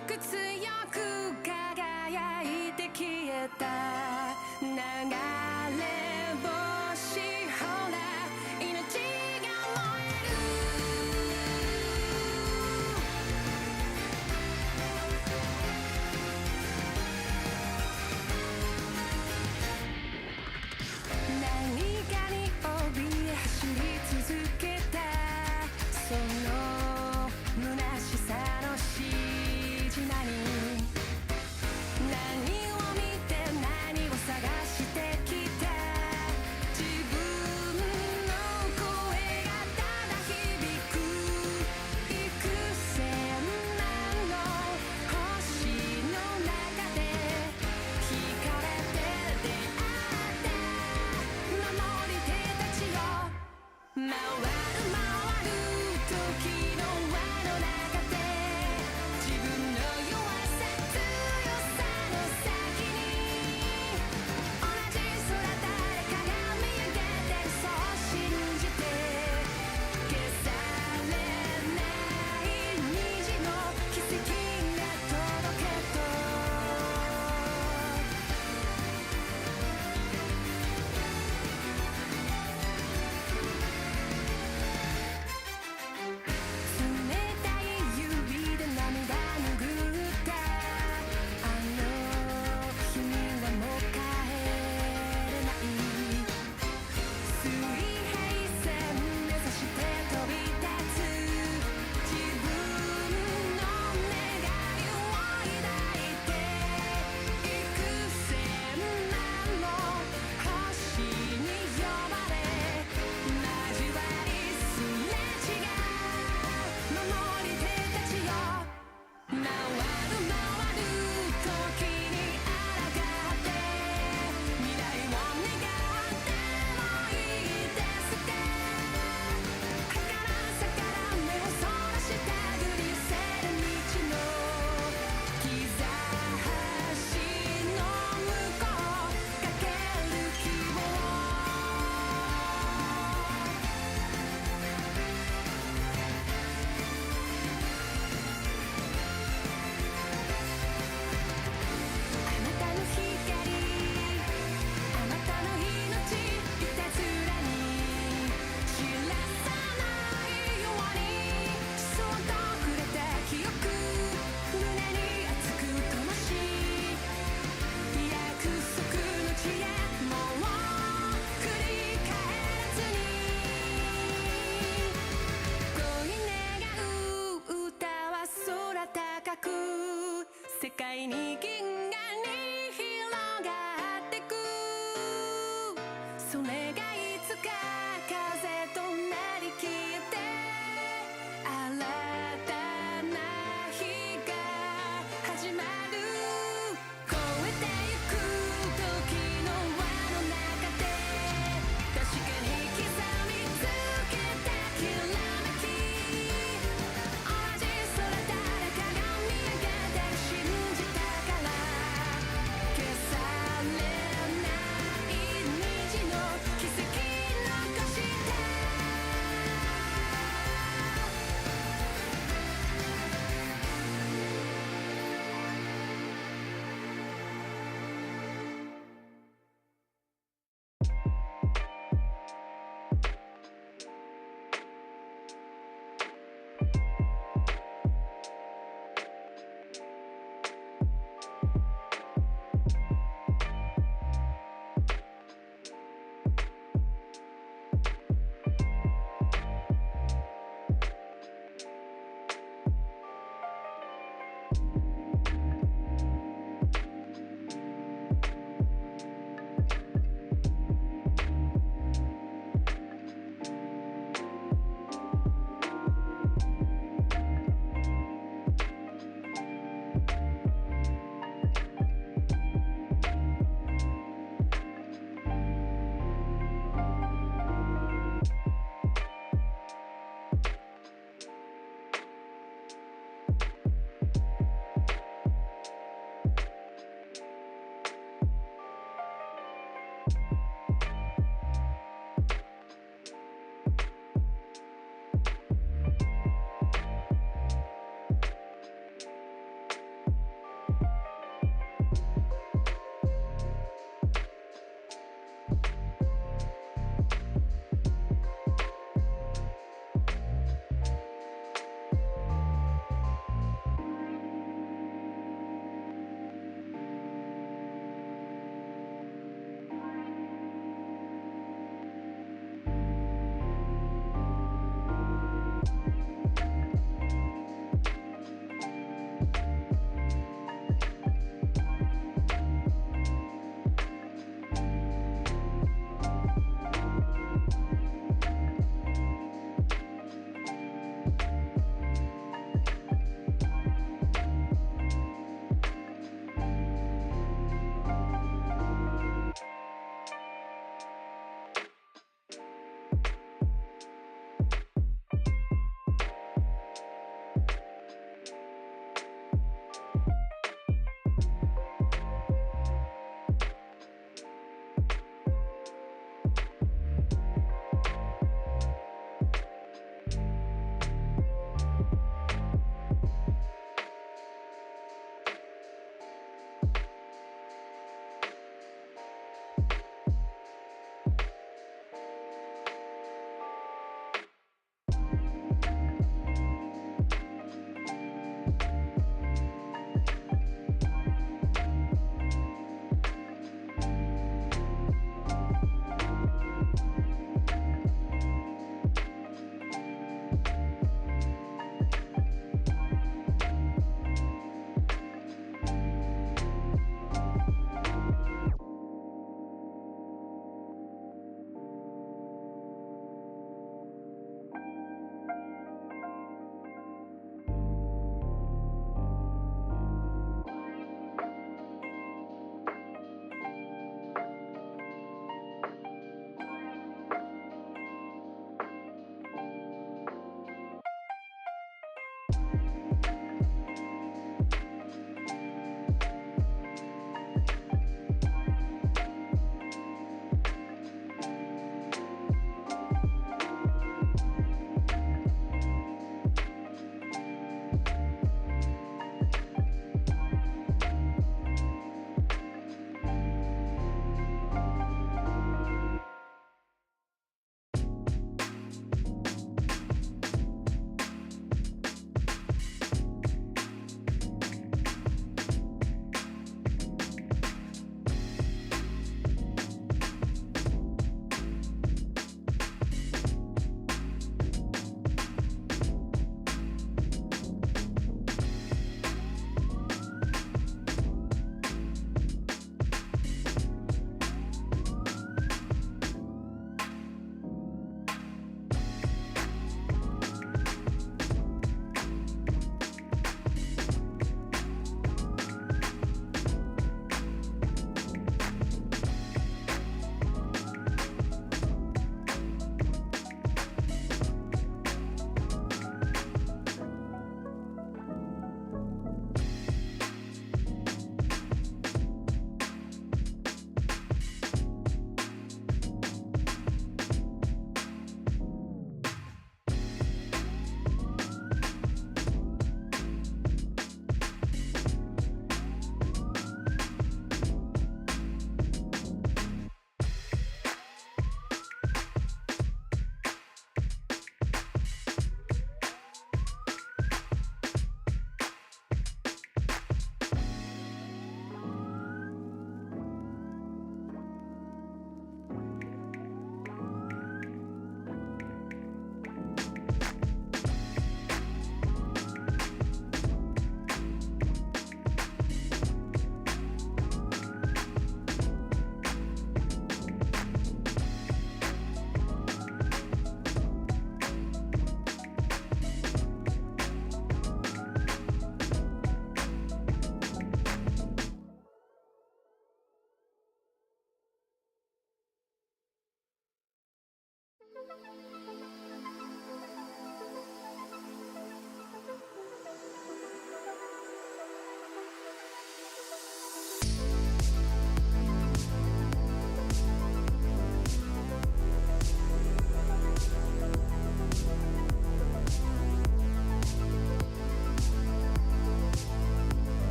く強く輝いて消えた流れ星ほら命が燃える何かに怯え走り続けたその虚しさのしじまに何を見て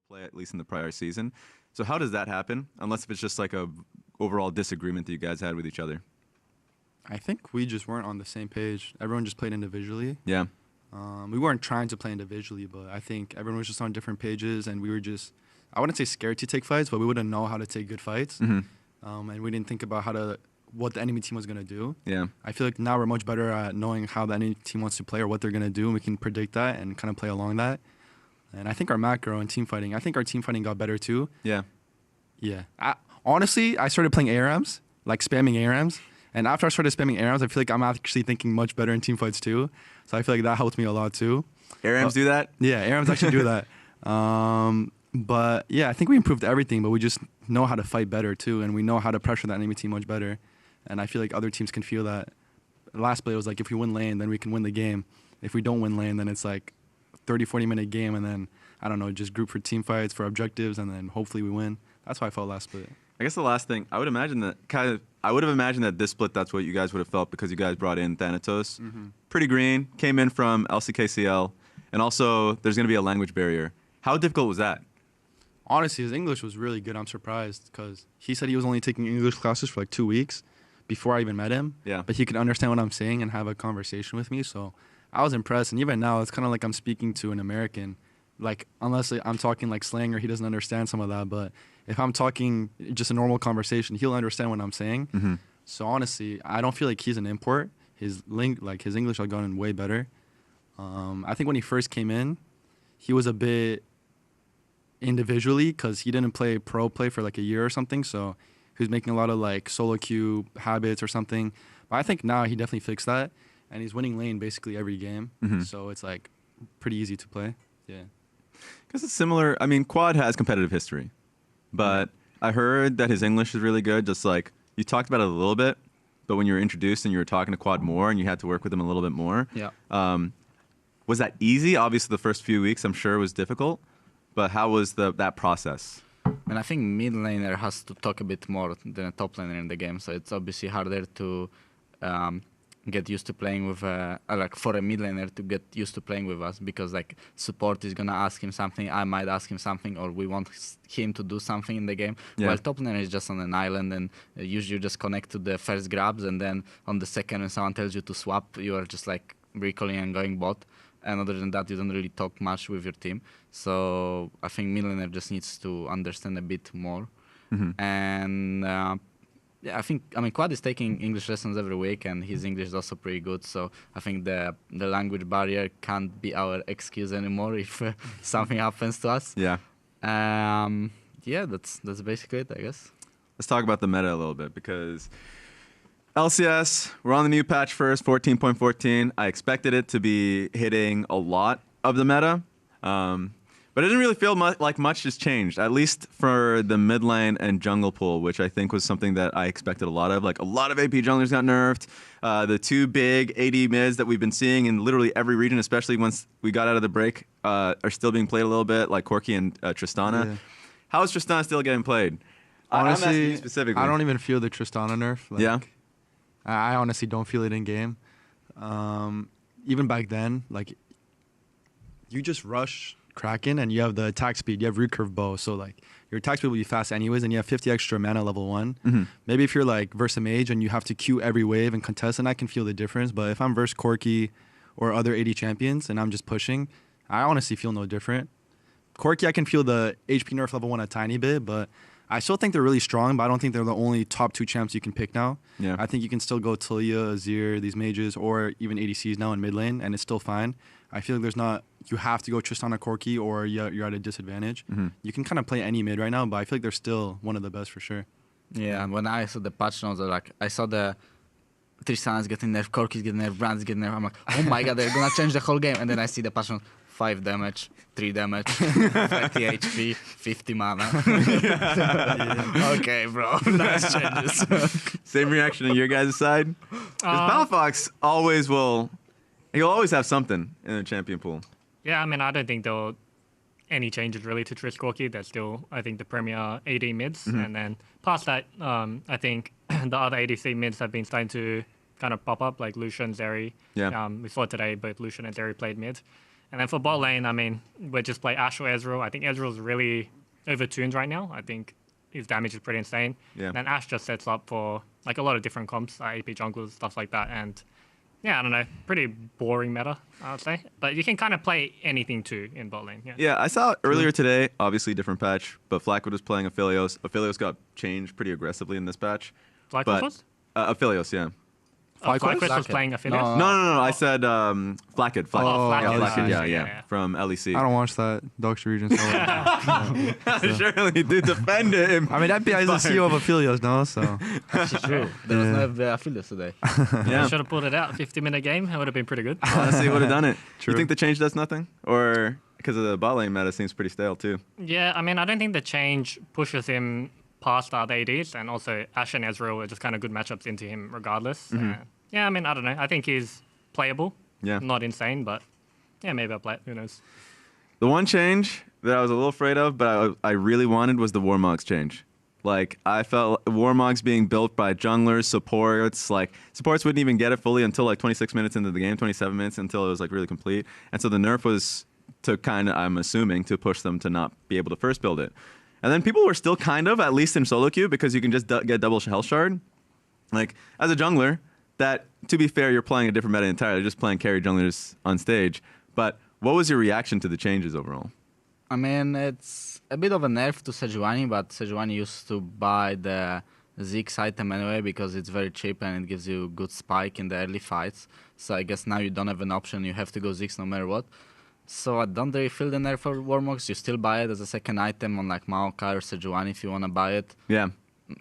play, at least in the prior season. So how does that happen? Unless if it's just like a overall disagreement that you guys had with each other. I think we just weren't on the same page. Everyone just played individually. Yeah. We weren't trying to play individually, but I think everyone was just on different pages, and we were just, I wouldn't say scared to take fights, but we wouldn't know how to take good fights. And we didn't think about what the enemy team was going to do. Yeah. I feel like now we're much better at knowing how the enemy team wants to play or what they're going to do, and we can predict that and kind of play along that. And I think our macro and team fighting, I think our team fighting got better too. Yeah. Yeah. Honestly, I started playing ARAMs, like spamming ARAMs. And after I started spamming ARAMs, I feel like I'm actually thinking much better in team fights too. So I feel like that helped me a lot too. ARAMs do that? Yeah, ARAMs actually do that. But yeah, I think we improved everything, but we just know how to fight better too. And we know how to pressure that enemy team much better. And I feel like other teams can feel that. Last play was like, if we win lane, then we can win the game. If we don't win lane, then it's like 30, 40-minute game. And then, I don't know, just group for team fights, for objectives, and then hopefully we win. That's how I felt last split. I guess the last thing, I would have imagined that this split, that's what you guys would have felt because you guys brought in Thanatos. Pretty green, came in from LCKCL, and also there's going to be a language barrier. How difficult was that? Honestly, his English was really good. I'm surprised because he said he was only taking English classes for like 2 weeks before I even met him. Yeah. But he could understand what I'm saying and have a conversation with me. So I was impressed. And even now, it's kind of like I'm speaking to an American. Like, unless I'm talking like slang or he doesn't understand some of that. But if I'm talking just a normal conversation, he'll understand what I'm saying. So honestly, I don't feel like he's an import. His English has gotten way better. I think when he first came in, he was a bit individually because he didn't play pro play for like a year or something. So he was making a lot of like solo queue habits or something. But I think now he definitely fixed that. And he's winning lane basically every game. So it's like pretty easy to play. Yeah. Because it's similar. I mean, Quad has competitive history. But I heard that his English is really good. Just like you talked about it a little bit. But when you were introduced and you were talking to Quad more and you had to work with him a little bit more. Yeah. Was that easy? Obviously, the first few weeks, I'm sure, was difficult. But how was that process? And I think mid laner has to talk a bit more than a top laner in the game. So it's obviously harder to get used to playing with, like for a mid laner to get used to playing with us because like support is going to ask him something, I might ask him something, or we want him to do something in the game. Yeah. While top laner is just on an island and usually you just connect to the first grabs and then on the second when someone tells you to swap, you are just like recalling and going bot. And other than that, you don't really talk much with your team. So I think mid laner just needs to understand a bit more. And yeah, I mean, Quad is taking English lessons every week, and his English is also pretty good. So I think the language barrier can't be our excuse anymore if something happens to us. Yeah. Yeah, that's basically it, I guess. Let's talk about the meta a little bit because LCS, we're on the new patch first, 14.14. I expected it to be hitting a lot of the meta. But it didn't really feel like much has changed, at least for the mid lane and jungle pool, which I think was something that I expected a lot of. Like a lot of AP junglers got nerfed. The two big AD mids that we've been seeing in literally every region, especially once we got out of the break, are still being played a little bit, like Corki and Tristana. Yeah. How is Tristana still getting played? Honestly, I'm asking you specifically. I don't even feel the Tristana nerf. Like, yeah? I honestly don't feel it in game. Even back then, like, you just rush Kraken and you have the attack speed, you have recurve bow, so like your attack speed will be fast anyways, and you have 50 extra mana level 1. Maybe if you're like versus a mage and you have to queue every wave and contest, and I can feel the difference. But if I'm versus Corki or other AD champions and I'm just pushing, I honestly feel no different. Corki, I can feel the HP nerf level 1 a tiny bit, but I still think they're really strong, but I don't think they're the only top 2 champs you can pick now. Yeah. I think you can still go Talia, Azir, these mages, or even ADCs now in mid lane, and it's still fine. I feel like there's not, you have to go Tristana Corki or you're at a disadvantage. You can kind of play any mid right now, but I feel like they're still one of the best for sure. Yeah, when I saw the patch notes, like I saw the Tristana's getting nerfed, Corki's getting nerfed, Brand's getting nerfed. I'm like, oh my god, they're gonna change the whole game. And then I see the patch notes, 5 damage, 3 damage, 30 HP, 50 mana. Okay, bro, nice changes. Same reaction on your guys' side? Because Palafox he'll always have something in the champion pool. Yeah, I mean, I don't think there'll any changes really to Trish Corki. They're still, I think, the premier AD mids. And then past that, I think the other ADC mids have been starting to kind of pop up, like Lucian, Zeri. Yeah. We saw today both Lucian and Zeri played mid. And then for bot lane, I mean, we just play Ashe or Ezreal. I think Ezreal's really overtuned right now. I think his damage is pretty insane. Yeah. And then Ashe just sets up for like a lot of different comps, AP junglers, stuff like that. And yeah, I don't know, pretty boring meta, I would say. But you can kind of play anything too in bot lane. Yeah. Yeah, I saw earlier today, obviously different patch, but Flackwood was playing Aphelios. Aphelios got changed pretty aggressively in this patch. Like But was? Aphelios, yeah. FlyQuest was Flackett. playing Affiliate. No. I said Flackwood. Oh, Yeah, Flackett. yeah. From LEC. I don't watch that Doctor Region. So Surely, dude, defend him. I mean, that guy is the CEO of Aphelios, no? So Actually, true. There was no affiliates today. Yeah. Should have pulled it out. 50-minute game. It would have been pretty good. Honestly, would have done it. True. You think the change does nothing? Or because of the bot lane meta seems pretty stale, too. Yeah, I mean, I don't think the change pushes him past the other ADs, and also Ashe and Ezreal are just kind of good matchups into him regardless. Yeah, I mean, I don't know. I think he's playable. Yeah. Not insane, but yeah, maybe I'll play it. Who knows? The one change that I was a little afraid of, but I really wanted was the Warmogs change. Like, I felt Warmogs being built by junglers, supports. Like, supports wouldn't even get it fully until like 26 minutes into the game, 27 minutes until it was like really complete. And so the nerf was to kind of, I'm assuming, to push them to not be able to first build it. And then people were still kind of, at least in solo queue, because you can just get double health shard. Like, as a jungler, that, to be fair, you're playing a different meta entirely, just playing carry junglers on stage. But what was your reaction to the changes overall? I mean, it's a bit of a nerf to Sejuani, but Sejuani used to buy the Ziggs item anyway because it's very cheap and it gives you good spike in the early fights. So I guess now you don't have an option, you have to go Ziggs no matter what. So I don't really feel the nerf for Warmogs. You still buy it as a second item on like Maokai or Sejuani if you want to buy it. Yeah.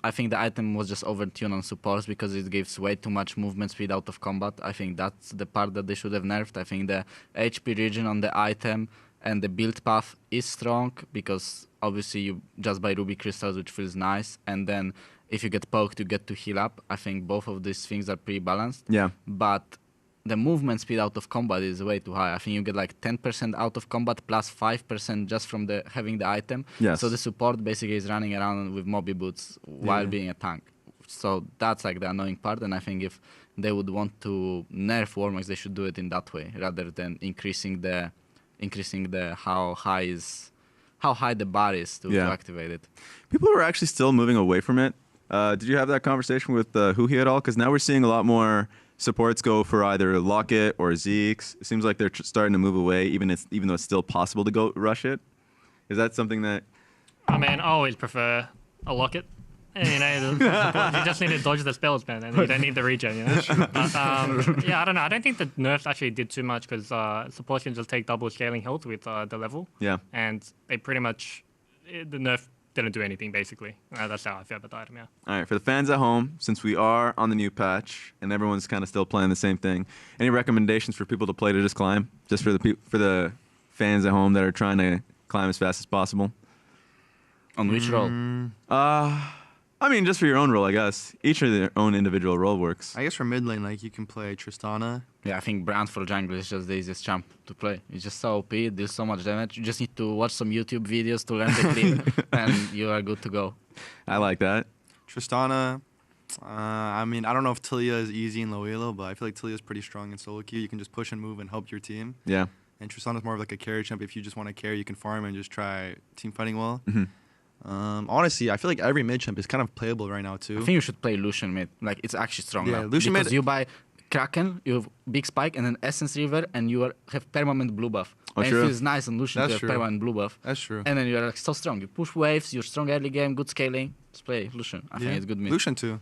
I think the item was just overtuned on supports because it gives way too much movement speed out of combat. I think that's the part that they should have nerfed. I think the HP region on the item and the build path is strong because obviously you just buy ruby crystals, which feels nice. And then if you get poked, you get to heal up. I think both of these things are pretty balanced. Yeah. But the movement speed out of combat is way too high. I think you get like 10% out of combat plus 5% just from the having the item. Yes. So the support basically is running around with mobby boots while being a tank. So that's like the annoying part. And I think if they would want to nerf Warmogs, they should do it in that way rather than increasing the how high the bar is to activate it. People were actually still moving away from it. Did you have that conversation with Huhi at all? Because now we're seeing a lot more supports go for either Locket or Zeke's. It seems like they're starting to move away, even though it's still possible to go rush it. Is that something that... I mean, I always prefer a Locket. And, you know, you just need to dodge the spells, man, and you don't need the regen, you know? But, yeah, I don't know. I don't think the nerfs actually did too much because support can just take double scaling health with the level. Yeah. And they pretty much... The nerf didn't do anything, basically. That's how I feel about the item, yeah. All right, for the fans at home, since we are on the new patch and everyone's kind of still playing the same thing, any recommendations for people to play to just climb? Just for the fans at home that are trying to climb as fast as possible? On which role? I mean, just for your own role, I guess. Each of their own individual role works. I guess for mid lane, like you can play Tristana. Yeah, I think Brand for jungle is just the easiest champ to play. It's just so OP, it deals so much damage. You just need to watch some YouTube videos to learn the clip, and you are good to go. I like that. Tristana, I mean, I don't know if Tilia is easy in low elo, but I feel like Tilia is pretty strong in solo queue. You can just push and move and help your team. Yeah. And Tristana's more of like a carry champ. If you just want to carry, you can farm and just try team fighting well. Honestly, I feel like every mid champ is kind of playable right now too. I think you should play Lucian mid. Like, it's actually strong Yeah, now. Lucian because mid- you buy Kraken, you have big spike, and then Essence River, and you have permanent blue buff. Oh, and true. it feels nice on Lucian That's to have true. permanent blue buff. That's true. And then you are like so strong. You push waves, you're strong early game, good scaling. Just play Lucian. I think it's good mid. Lucian too.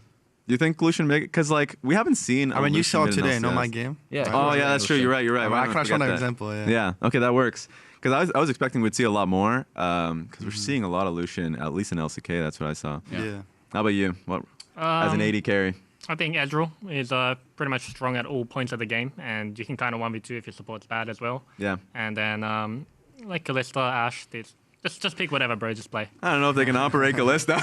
Do you think Lucian make it? Because, like, we haven't seen I mean, you Lucian saw mid in today, no LCS. my game. Yeah. Oh, yeah, that's true. You're right. I Why can did I show forget an that? example. Yeah. Yeah, okay, that works. Because I was expecting we'd see a lot more. Because we're seeing a lot of Lucian, at least in LCK. That's what I saw. Yeah. How about you? What as an AD carry? I think Ezreal is pretty much strong at all points of the game, and you can kind of 1v2 if your support's bad as well. Yeah. And then, like Kalista, Ashe, just pick whatever, bro. Just play. I don't know if they can operate Kalista.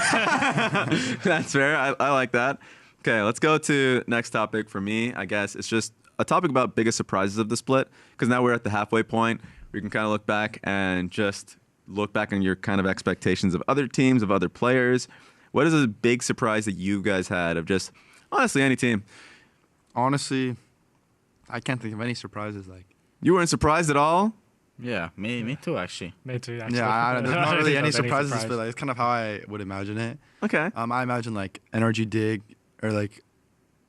That's fair. I like that. Okay, let's go to next topic for me. I guess it's just a topic about biggest surprises of the split, because now we're at the halfway point. We can kind of look back and just look back on your kind of expectations of other teams, of other players. What is a big surprise that you guys had of just, honestly, any team? Honestly, I can't think of any surprises. Like, You weren't surprised at all? Yeah, me too, actually. Me too, actually. Yeah, there's not don't really think any there's any surprises, surprise. but like, it's kind of how I would imagine it. Okay. I imagine like NRG Dig or like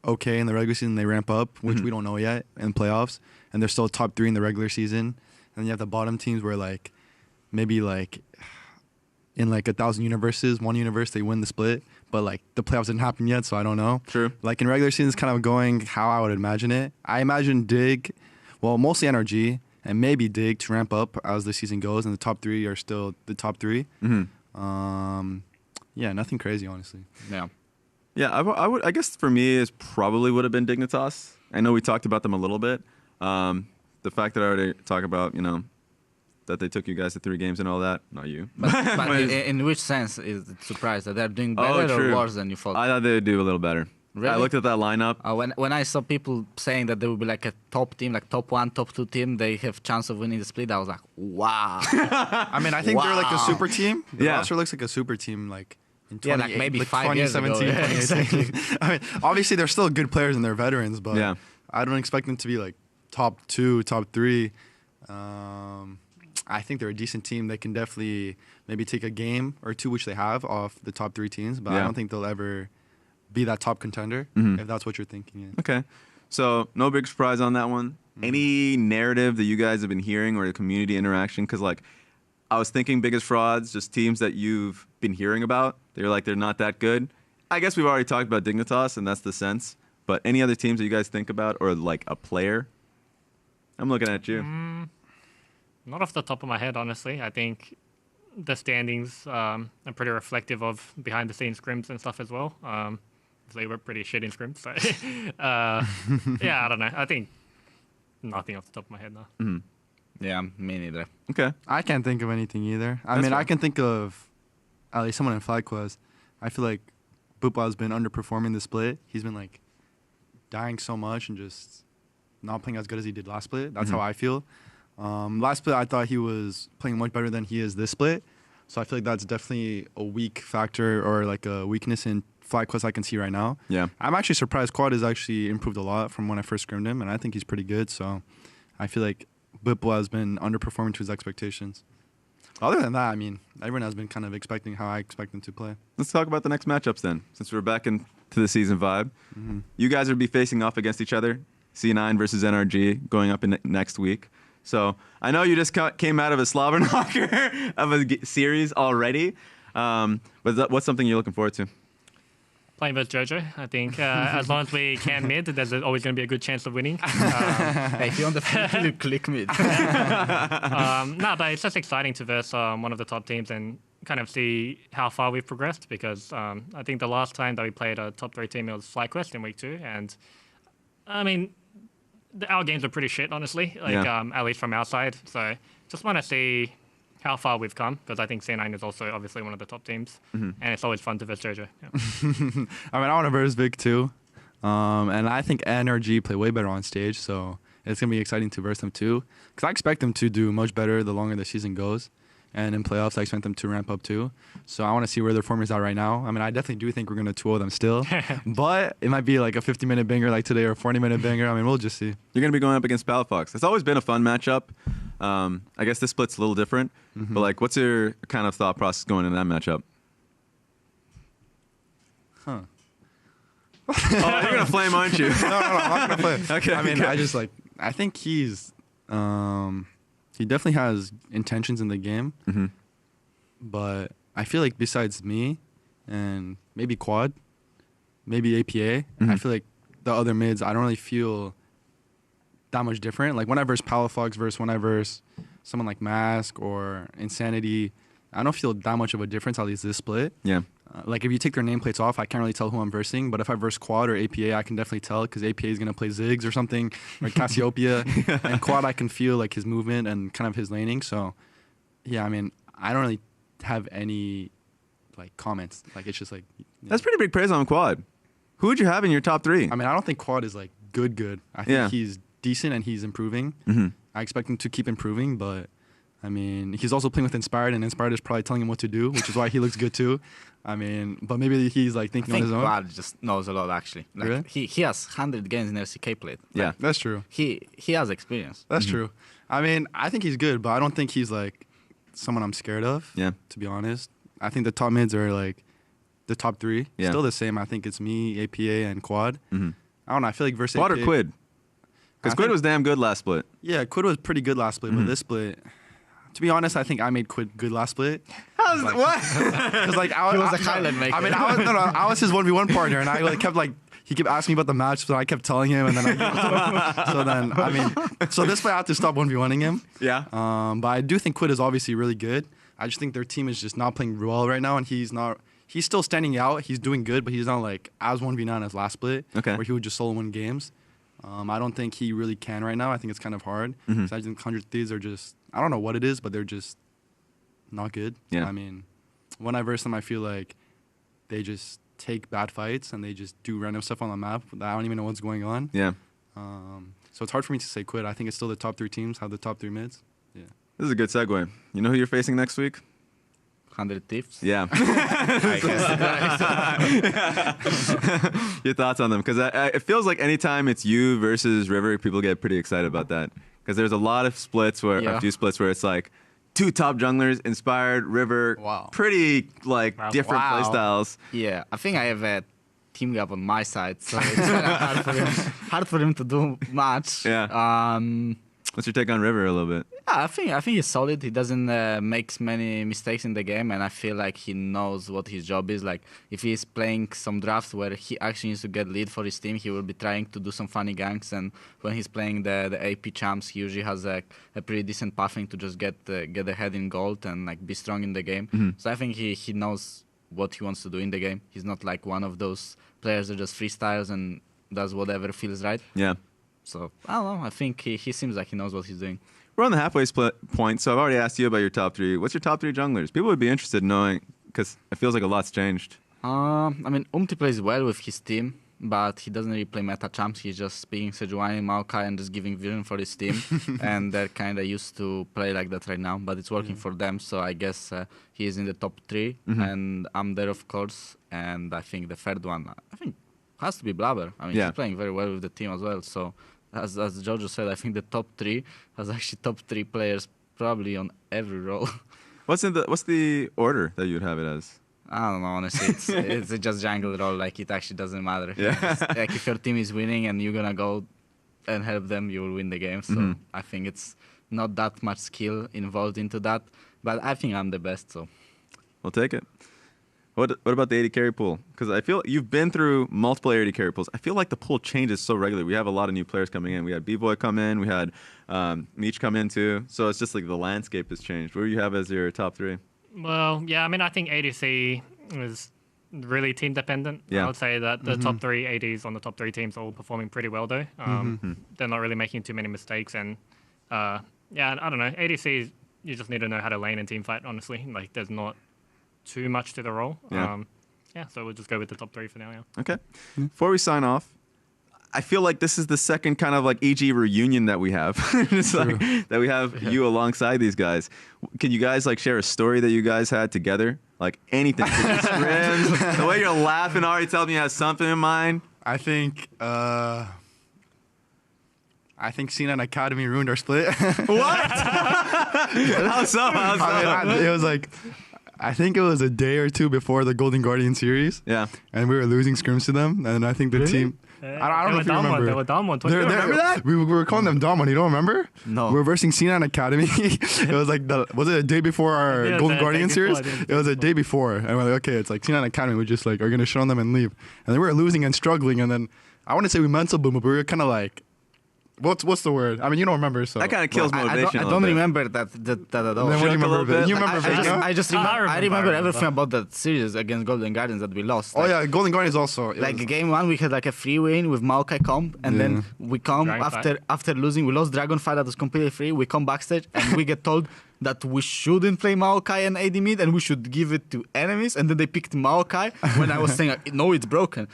okay in the regular season they ramp up, which we don't know yet in playoffs, and they're still top 3 in the regular season. And then you have the bottom teams where like maybe like in like 1,000 universes, one universe they win the split, but like the playoffs didn't happen yet, so I don't know. True. Like in regular season, it's kind of going how I would imagine it. I imagine Dig, well, mostly NRG and maybe Dig to ramp up as the season goes, and the top 3 are still the top 3. Yeah, nothing crazy, honestly. Yeah. Yeah, I would. I guess for me, it probably would have been Dignitas. I know we talked about them a little bit. The fact that I already talked about, that they took you guys to 3 games and all that. Not you. But in which sense is it surprised that they're doing better or true. worse than you thought? I thought they would do a little better. Really? I looked at that lineup. When I saw people saying that there would be like a top team, like top 1, top 2 team, they have chance of winning the split, I was like, wow. I mean, I think they're like a Wow. super team. The Yeah. roster looks like a super team, like in Yeah, like 28 maybe 5 years ago. 2017, Yeah, 2018. I mean, obviously they're still good players and they're veterans, but Yeah. I don't expect them to be like top 2, top 3. I think they're a decent team. They can definitely maybe take a game or 2, which they have, off the top 3 teams, but I Yeah. don't think they'll ever be that top contender, Mhm. if that's what you're thinking. Yeah. Okay. So no big surprise on that one. Any narrative that you guys have been hearing or the community interaction? Because like, I was thinking biggest frauds, just teams that you've been hearing about. They're not that good. I guess we've already talked about Dignitas, and that's the sense. But any other teams that you guys think about, or like a player? I'm looking at you. Not off the top of my head, honestly. I think the standings are pretty reflective of behind the scenes scrims and stuff as well. They were pretty shit in scrims. So, yeah, I don't know. I think nothing off the top of my head now. Yeah, me neither. Okay. I can't think of anything either. I That's mean, I fine. can think of at least someone in FlyQuest. I feel like Bupa has been underperforming the split. He's been like dying so much and just not playing as good as he did last split. That's how I feel. Last split, I thought he was playing much better than he is this split. So I feel like that's definitely a weak factor or like a weakness in FlyQuest I can see right now. Yeah. I'm actually surprised Quad has actually improved a lot from when I first scrimmed him, and I think he's pretty good. So I feel like Bipla has been underperforming to his expectations. Other than that, I mean, everyone has been kind of expecting how I expect them to play. Let's talk about the next matchups then, since we're back into the season vibe. You guys will be facing off against each other, C9 versus NRG, going up in next week. So I know you just came out of a slobber knocker of a series already, but what's something you're looking forward to? Playing versus Jojo, I think as long as we can mid, there's always going to be a good chance of winning. Hey, if you want the feel, click mid. No, but it's just exciting to verse one of the top teams and kind of see how far we've progressed because I think the last time that we played a top 3 team it was FlyQuest in week 2, and I mean our games are pretty shit honestly, like at least from our side. So just want to see how far we've come because I think C9 is also obviously one of the top teams, and it's always fun to verse Jojo. Yeah. I mean, I want to verse Vic too. And I think NRG play way better on stage, so it's going to be exciting to verse them too. Because I expect them to do much better the longer the season goes. And in playoffs, I expect them to ramp up too. So I want to see where their form is at right now. I mean, I definitely do think we're going to 2-0 them still. But it might be like a 50-minute banger like today or a 40-minute banger. I mean, we'll just see. You're going to be going up against Palafox. It's always been a fun matchup. I guess this split's a little different, but like, what's your kind of thought process going into that matchup? Huh. Oh, you're gonna flame, aren't you? No, I'm not going to play. Okay. I mean, okay. I think he's, he definitely has intentions in the game. But I feel like besides me and maybe Quad, maybe APA, I feel like the other mids, I don't really feel that much different. Like when I verse Palafox versus when I verse someone like Mask or Insanity, I don't feel that much of a difference, at least this split. Yeah. Like if you take their nameplates off, I can't really tell who I'm versing. But if I verse Quad or APA, I can definitely tell because APA is going to play Ziggs or something, or Cassiopeia. And Quad, I can feel like his movement and kind of his laning. So, yeah, I mean, I don't really have any like comments. Like it's just like That's pretty big praise on Quad. Who would you have in your top 3? I mean, I don't think Quad is like good. I think he's decent and he's improving. I expect him to keep improving, but I mean, he's also playing with Inspired, and Inspired is probably telling him what to do, which is why he looks good too. I mean, but maybe he's like I thinking on think his own. Quad just knows a lot actually. Like, Really? he has 100 games in LCK played. Yeah. That's true. He has experience. That's true. I mean, I think he's good, but I don't think he's like someone I'm scared of. Yeah. To be honest, I think the top mids are like the top three. Yeah. Still the same. I think it's me, APA, and Quad. Mm-hmm. I don't know. I feel like versus Quad or APA, Quid? Because I Quid think- was damn good last split. Yeah, Quid was pretty good last split, but this split, to be honest, I think I made Quid good last split. How's what? Because like I He was a highlight maker. I mean, I was his 1v1 partner, and I like kept like he kept asking me about the match, so I kept telling him, and then I gave it to him. So then I mean, so this way I have to stop 1v1ing him. Yeah. But I do think Quid is obviously really good. I just think their team is just not playing well right now, and he's not. He's still standing out. He's doing good, but he's not like as 1v9 as last split, Okay. where he would just solo win games. I don't think he really can right now. I think it's kind of hard. Mhm. So I think 100 Thieves are just, I don't know what it is, but they're just not good. Yeah. I mean, when I verse them, I feel like they just take bad fights and they just do random stuff on the map that I don't even know what's going on. Yeah. So it's hard for me to say Quid. I think it's still the top three teams have the top three mids. Yeah. This is a good segue. You know who you're facing next week? 100 Thieves. Yeah. I guess. Your thoughts on them? Because it feels like anytime it's you versus River, people get pretty excited about that. Because there's a lot of splits where, Yeah. a few splits where it's like two top junglers, Inspired, River, Wow. pretty like Wow. different Wow. playstyles. Yeah, I think I have a team gap on my side, so it's kind of hard for him to do much. Yeah. What's your take on River a little bit? Yeah, I think he's solid. He doesn't make many mistakes in the game, and I feel like he knows what his job is. Like if he's playing some drafts where he actually needs to get lead for his team, he will be trying to do some funny ganks. And when he's playing the AP champs, he usually has a pretty decent pathing to just get ahead in gold and like be strong in the game. So I think he knows what he wants to do in the game. He's not like one of those players that just freestyles and does whatever feels right. Yeah. So I don't know. I think he seems like he knows what he's doing. We're on the halfway split point, so I've already asked you about your top three. What's your top three junglers? People would be interested in knowing, because it feels like a lot's changed. I mean, plays well with his team, but he doesn't really play meta champs. He's just picking Sejuani, Maokai, and just giving vision for his team. And they're kind of used to play like that right now, but it's working for them. So I guess he is in the top 3, and I'm there, of course. And I think the third one, has to be Blabber. I mean, Yeah. he's playing very well with the team as well. So as Jojo said, I think the top 3 has actually top 3 players probably on every role. What's the order that you'd have it as? I don't know, honestly. It's just jungle role. Like, it actually doesn't matter. Yeah. Like, if your team is winning and you're going to go and help them, you will win the game. So I think it's not that much skill involved into that. But I think I'm the best, so. We'll take it. What about the 80 carry pool? Because I feel you've been through multiple 80 carry pools. I feel like the pool changes so regularly. We have a lot of new players coming in. We had B-Boy come in. We had Meech come in too. So it's just like the landscape has changed. What do you have as your top 3? Well, yeah, I mean, I think ADC is really team dependent. Yeah. I would say that the top 3 ADs on the top 3 teams are all performing pretty well, though. They're not really making too many mistakes. And yeah, I don't know. ADC, you just need to know how to lane and team fight, honestly. Like, there's not too much to the role. Yeah. Yeah, so we'll just go with the top 3 for now, yeah. Okay. Before we sign off, I feel like this is the second kind of like EG reunion that we have. It's like that we have you alongside these guys. Can you guys like share a story that you guys had together? Like anything. Scrims, the way you're laughing already tells me you have something in mind. I think C9 Academy ruined our split. What? How so? How so? I mean, it was like, I think it was a day or two before the Golden Guardian series. Yeah. And we were losing scrims to them. And I think the team. I don't know if you remember. They were down one. remember that? We were calling them Domon. You don't remember? No. We were versing C9 Academy. It was like was it a day before our Yeah, Golden the Guardian day series? before, It was a day before. And we're like, okay, it's like C9 Academy. We just like are gonna shit on them and leave. And then we were losing and struggling. And then I want to say we mental boom, but we were kind of like, what's the word? I mean, you don't remember, so That kind of kills motivation. I a don't little bit. remember that at all. Then what do you Shook a little remember? bit. You remember Vega? I just I remember, remember. everything about that series against Golden Guardians that we lost. Oh Like, yeah, Golden Guardians also. It Like was- game 1, we had like a free win with Maokai comp, and then we come Dragonfly. after losing. We lost Dragonfly that was completely free. We come backstage and we get told that we shouldn't play Maokai and AD mid and we should give it to enemies. And then they picked Maokai when I was saying no, it's broken.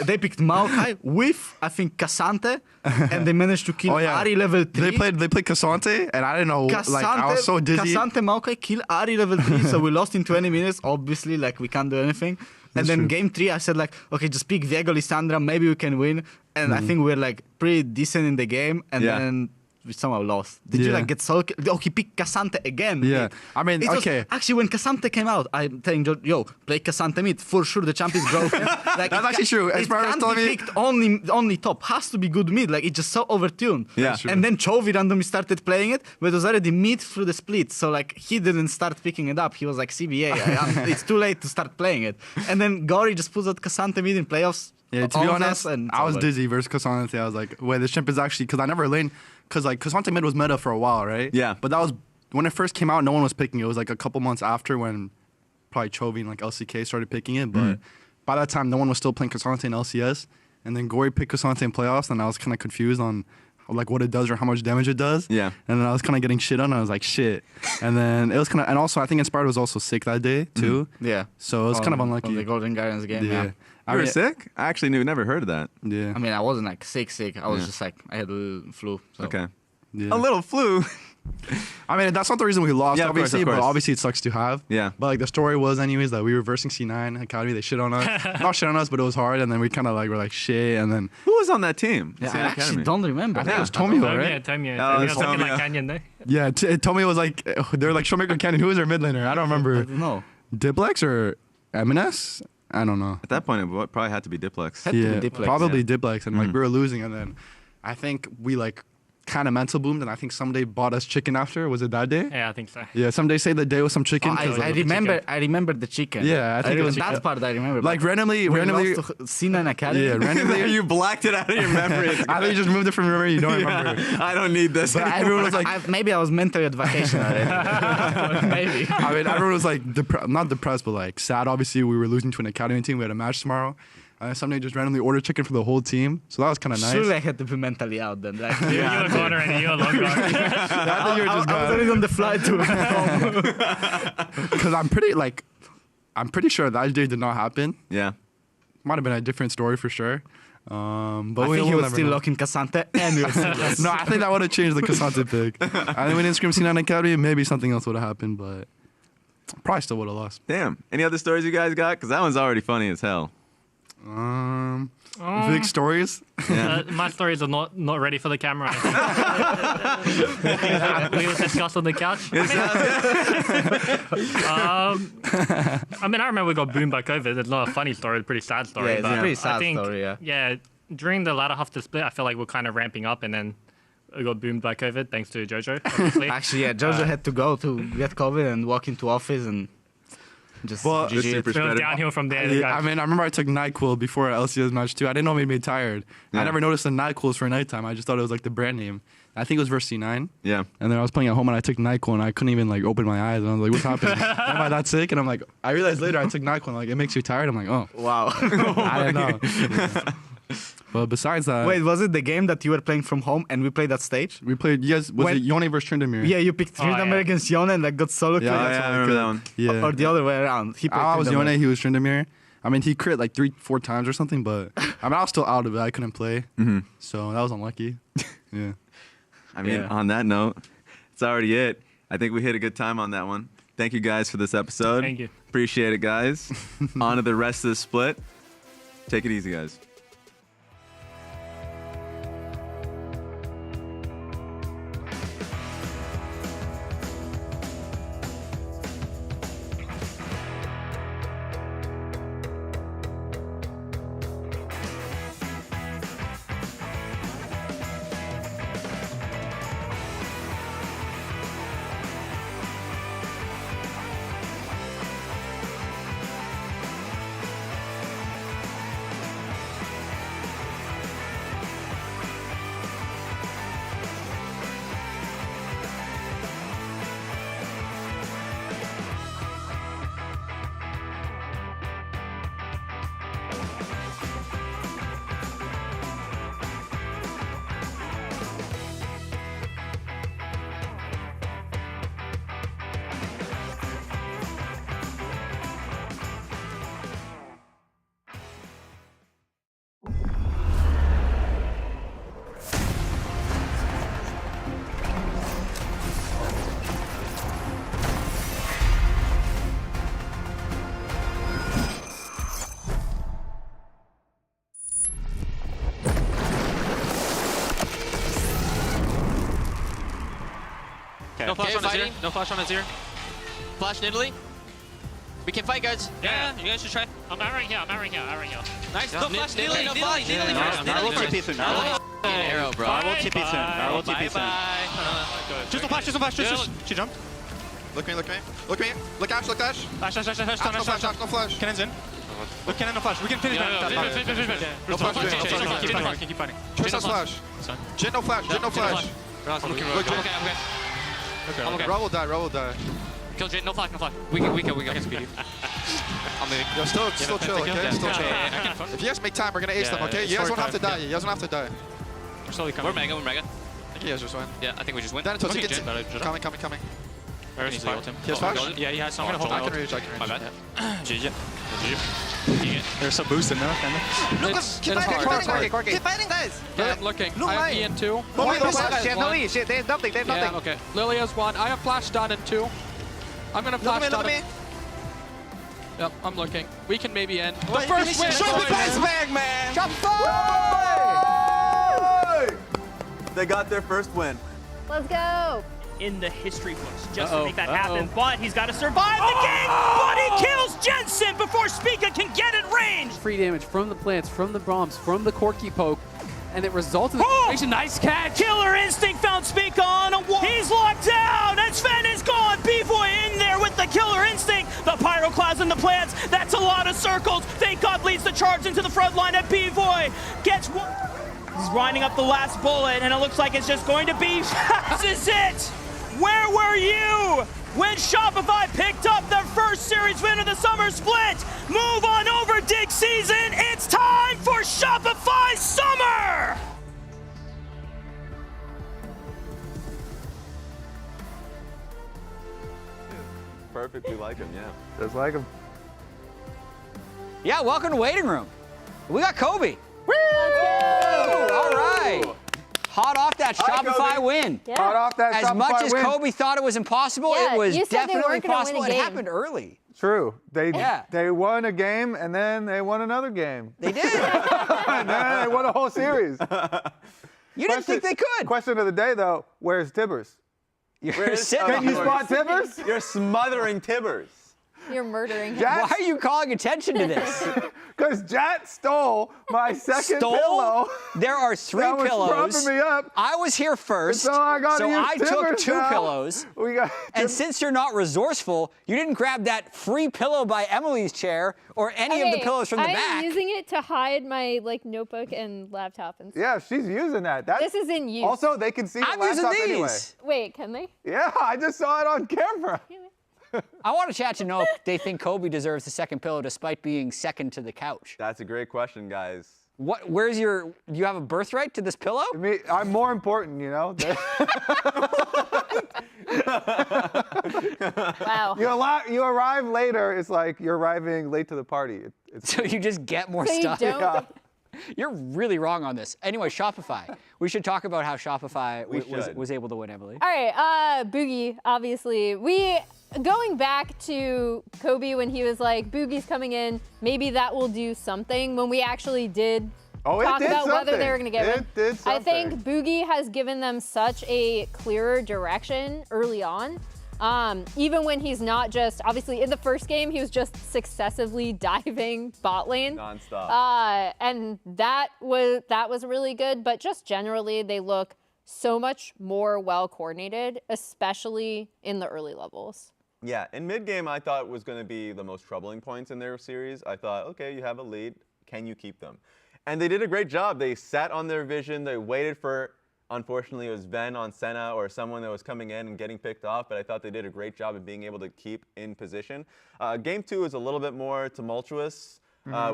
they picked Maokai with I think Cassante, and they managed to kill Ari level 3. They played Cassante, and I didn't know. Like I was so dizzy. Cassante Maokai kill Ari level 3, so we lost in 20 minutes. Obviously, like we can't do anything. And then game 3, I said like, okay, just pick Viego Lissandra, maybe we can win. And I think we're like pretty decent in the game. And then we somehow lost. Did you Yeah. like get so? Oh, he picked Cassante again. Yeah. I mean, It was- okay. actually, when Cassante came out, I'm telling George, yo, play Cassante mid. For sure, the champ is broken. Like, That's actually true. It Esparza was can't telling be me- picked only top. Has to be good mid. Like, it's just so overtuned. Yeah. That's true. And then Chovy randomly started playing it, but it was already mid through the split. So, like, he didn't start picking it up. He was like, CBA, it's too late to start playing it. And then Gory just puts out Cassante mid in playoffs. Yeah, to be owns honest, us, and it's I was over. dizzy versus Cassante. I was like, wait, this champ is actually, because I never lane, because like Cassante mid was meta for a while, right? Yeah. But that was, when it first came out, no one was picking it. It was like a couple months after when probably Chovy and like LCK started picking it. But by that time, no one was still playing Cassante in LCS. And then Gory picked Cassante in playoffs, and I was kind of confused on like what it does or how much damage it does. Yeah. And then I was kind of getting shit on, and I was like, shit. And then it was kind of, and also I think Inspired was also sick that day too. Yeah. So it was kind of On unlucky. the Golden Guardians game. Yeah. I You were mean, sick? I actually never heard of that. Yeah. I mean, I wasn't like sick. I was Yeah. just like, I had a little flu. So. Okay. Yeah. A little flu. I mean, that's not the reason we lost, Yeah, of course, obviously, of but course. obviously it sucks to have. Yeah. But like the story was anyways that we were versing C9 Academy, they shit on us. Not shit on us, but it was hard, and then we kind of like were like shit, and then Who was on that team? Yeah, I Santa actually Academy. don't remember. I think it was Yeah. Tomio, Tomia, right? Tomia. Oh, Tomia it's was looking Tomia. like Canyon there. Yeah, Tomio was like, they were like Showmaker Cannon. Who was their mid laner? I don't I remember. don't know. Diplex or MNS? I don't know. At that point, it probably had to be Diplex. Had to be Diplex, probably yeah. Diplex, and like we were losing, and then I think we like kind of mental boomed, and I think someday bought us chicken after. Was it that day? Yeah, I think so. Yeah, someday say the day with some chicken. Oh, 'cause, I like, remember. I remember the chicken. Yeah, I think it was that chicken. part I remember. like but randomly, we lost to C9 Academy. yeah, randomly. you blacked it out of your memory. I think you just moved it from your memory. You don't remember. I don't need this. But anymore. everyone was like, Maybe I was mentally at vacation already. Maybe. I mean, everyone was like, not depressed, but like sad. Obviously, we were losing to an academy team. We had a match tomorrow. Somebody just randomly ordered chicken for the whole team. So that was kind of nice. Surely I had to be mentally out then. Like, You were corner and you were long guard. I think you were just I was already on the flight to home. because I'm pretty sure that day did not happen. Yeah. Might have been a different story for sure. But I we think he will was never still know. locking Cassante and we were still lost. No, I think that would have changed the Cassante pick. I think we didn't scream C9 Academy. Maybe something else would have happened, but probably still would have lost. Damn. Any other stories you guys got? Because that one's already funny as hell. Big stories. My stories are not ready for the camera. we were discussed on the couch. I mean, I remember we got boomed by COVID. It's not a funny story, it's a pretty sad story. Yeah, it's a but pretty I sad think, story, yeah. Yeah, during the latter half of the split, I feel like we're kind of ramping up, and then we got boomed by COVID, thanks to Jojo, obviously. Actually, yeah, Jojo had to go to get COVID and walk into office and just Well, GG. super It was spreader. downhill from there. Yeah, I mean, I remember I took NyQuil before LCS match too. I didn't know it made me tired. Yeah. I never noticed the NyQuils for nighttime. I just thought it was like the brand name. I think it was versus C9. Yeah. And then I was playing at home and I took NyQuil and I couldn't even like open my eyes. And I was like, what's happening? Am I that sick? And I'm like, I realized later I took NyQuil and like, it makes you tired. I'm like, oh, Wow. I don't know. Yeah. But besides that, Wait, was it the game that you were playing from home and we played that stage? we played, was When- it Yone versus Tryndamere? Yeah, you picked Tryndamere yeah. against Yone and like got solo kill. Yeah, Oh, that's yeah, I what remember could- that one. Yeah. Or the other way around. He picked I was Tryndamere. Yone, he was Tryndamere. I mean, he crit like 3-4 times or something, but I mean, I was still out of it. I couldn't play. Mhm. So that was unlucky. Yeah. I mean, Yeah. on that note, it's already it. I think we hit a good time on that one. Thank you guys for this episode. Thank you. Appreciate it, guys. On to the rest of the split. Take it easy, guys. Okay. No flash on Azir. fighting. No flash on Azir. Flash in Italy. We can fight, guys. Yeah, you guys should try. I'm arrowing here. Nice. Yeah. No flash. Nidalee, Nidalee, no flash. Nidalee, Nidalee, Nidalee. I will TP soon. I Arrow, bro. will TP soon. I will TP soon. Just no flash. Just no flash. Just. She jumped. Look me. Look Ash, look Ash. Ash. Ash, no flash. Cannon's in. Look, Cannon, no flash. We can finish that. No flash, Keep fighting. Trish has flash. Jin no flash. Look, Look, Jin. okay. Rob will die. Kill Jin. No flash. We kill. I can speed you. I'm moving. Yo, still chill, okay? Still chill. I can If you guys make time, we're gonna ace them, okay? You guys won't have to die. We're slowly coming. We're mega. I think you guys just win. Yeah, I think we just win. Then until Okay, he gets Jin, better. coming. Where is he? He has flash? Yeah, he has. So I'm gonna hold I my can ult. reach. My bad. GG. There's some boost in there, kind of. Keep fighting, guys! Yeah, I'm looking. No I have way. E in 2. No way, no Flash, flash. they have no E. Shit, they have nothing. Yeah, okay. Lily has 1. I have flash done in 2. I'm gonna flash Look done. at me. Yep, I'm looking. We can maybe end. The Wait, first win. show the best bag, man. They got their first win. Let's go. In the history books just to make that happen, but he's got to survive the game, but he kills Jensen before Spica can get in range. Free damage from the plants, from the bombs, from the Corky poke, and it results in the situation. Nice catch. Killer Instinct found Spica on a wall. He's locked down, and Sven is gone. B-Boy in there with the Killer Instinct. The Pyroclasm, the plants, that's a lot of circles. Thank God leads the charge into the front line, and B-Boy gets one. He's grinding up the last bullet, and it looks like it's just going to be, this is it. Where were you when Shopify picked up their first series win of the summer split? Move on over, dig season. It's time for Shopify Summer! Perfectly like him, yeah. Just like him. Yeah, welcome to Waiting Room. We got Kobe. Woo! All right. Hot off that Shopify win. Yeah. Hot off that As Shopify much as win. Kobe thought it was impossible, Yeah, it was you said they definitely weren't gonna win a possible. It game. happened early. True. Yeah. They won a game and then they won another game. They did. And then they won a whole series. You didn't think they could. Question of the day though, where's Tibbers? You're sitting Can you there. spot Tibbers? You're smothering Tibbers. You're murdering him. Jack- Why are you calling attention to this? Because Jat stole my second Stole? pillow. There are 3 That was pillows. propping me up. I was here first, So I gotta use I took Tibbers 2 now. pillows. We got And since you're not resourceful, you didn't grab that free pillow by Emily's chair or any of the pillows from the I'm back. using it to hide my notebook and laptop and stuff. yeah, she's using that. This is in use. Also, they can see the I'm using laptop these. anyway. Wait, can they? Yeah, I just saw it on camera. I want to chat to know if they think Kobe deserves the second pillow despite being second to the couch. That's a great question, guys. Where's your, do you have a birthright to this pillow? I'm more important, you know? Wow. You arrive later, it's like you're arriving late to the party. So you just get more So you stuff. don't- Yeah. You're really wrong on this. Anyway, Shopify. We should talk about how Shopify We should. was able to win, Emily. All right, Boogie, obviously. Going back to Kobe when he was like, Boogie's coming in, maybe that will do something, when we actually did talk about whether they were going to get one. It did something. I think Boogie has given them such a clearer direction early on. Even when he's not just, obviously in the first game, he was just successively diving bot lane. Non-stop. And that was really good, but just generally they look so much more well coordinated, especially in the early levels. Yeah, in mid-game, I thought was going to be the most troubling points in their series. I thought, okay, you have a lead. Can you keep them? And they did a great job. They sat on their vision. They waited for, unfortunately, it was Ben on Senna or someone that was coming in and getting picked off, but I thought they did a great job of being able to keep in position. Game 2 is a little bit more tumultuous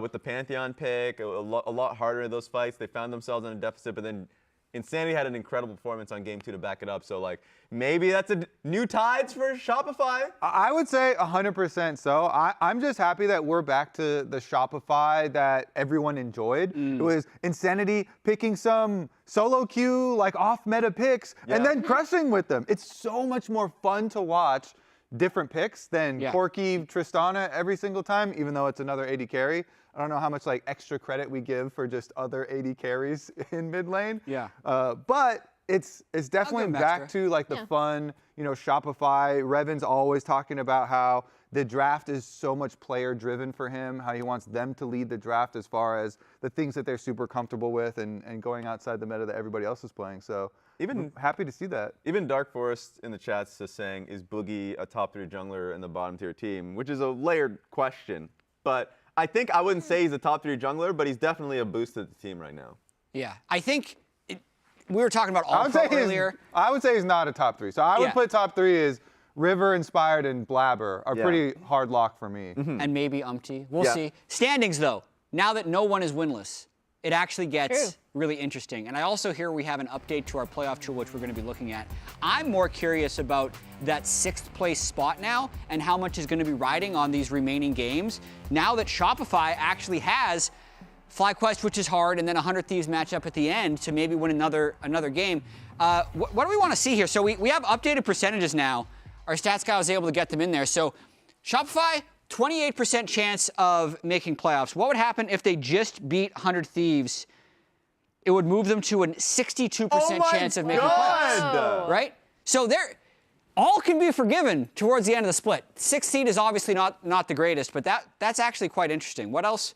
with the Pantheon pick, a lot harder in those fights. They found themselves in a deficit, but then Insanity had an incredible performance on Game 2 to back it up. So, like, maybe that's a new tides for Shopify. I would say 100% so. I'm just happy that we're back to the Shopify that everyone enjoyed. It was Insanity picking some solo queue, like off-meta picks, and then crushing with them. It's so much more fun to watch different picks than Corky, Tristana every single time, even though it's another AD carry. I don't know how much like extra credit we give for just other AD carries in mid lane. Yeah. But it's definitely back to like the fun, you know, Shopify. Revan's always talking about how the draft is so much player driven for him, how he wants them to lead the draft as far as the things that they're super comfortable with and going outside the meta that everybody else is playing. So even happy to see that. Even Dark Forest in the chat's just saying, is Boogie a top 3 jungler in the bottom tier team? Which is a layered question. But I think I wouldn't say he's a top 3 jungler, but he's definitely a boost to the team right now. Yeah, I think we were talking about all-pro earlier. I would say he's not a top 3. So I would put top 3 as River, Inspired, and Blabber are pretty hard lock for me. And maybe Umpty. We'll see. Standings, though. Now that no one is winless, it actually gets really interesting. And I also hear we have an update to our playoff tool, which we're going to be looking at. I'm more curious about that 6th place spot now and how much is going to be riding on these remaining games. Now that Shopify actually has FlyQuest, which is hard, and then a 100 Thieves matchup at the end to maybe win another game. What do we want to see here? So we have updated percentages now. Our stats guy was able to get them in there. So Shopify, 28% chance of making playoffs. What would happen if they just beat 100 Thieves? It would move them to a 62% chance of making playoffs. Right? So all can be forgiven towards the end of the split. 6th seed is obviously not the greatest, but that's actually quite interesting. What else?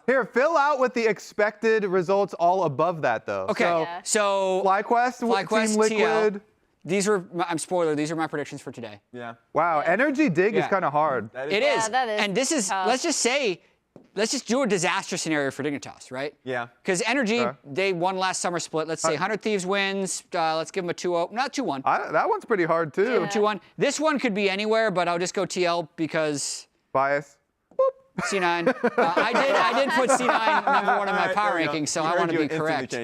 Here, fill out with the expected results all above that, though. Okay, so FlyQuest, Team Liquid. TL. These are my predictions for today. Yeah. Wow, Energy Dig is kind of hard. It is. And this is, let's just do a disaster scenario for Dignitas, right? Yeah. Because Energy, they won last summer split. Let's say 100 Thieves wins. Let's give them a 2-0. Not 2-1. That one's pretty hard, too. 2-1. This one could be anywhere, but I'll just go TL because... Bias. C9. I did put C9 number 1 in my power rankings, so I want to be correct.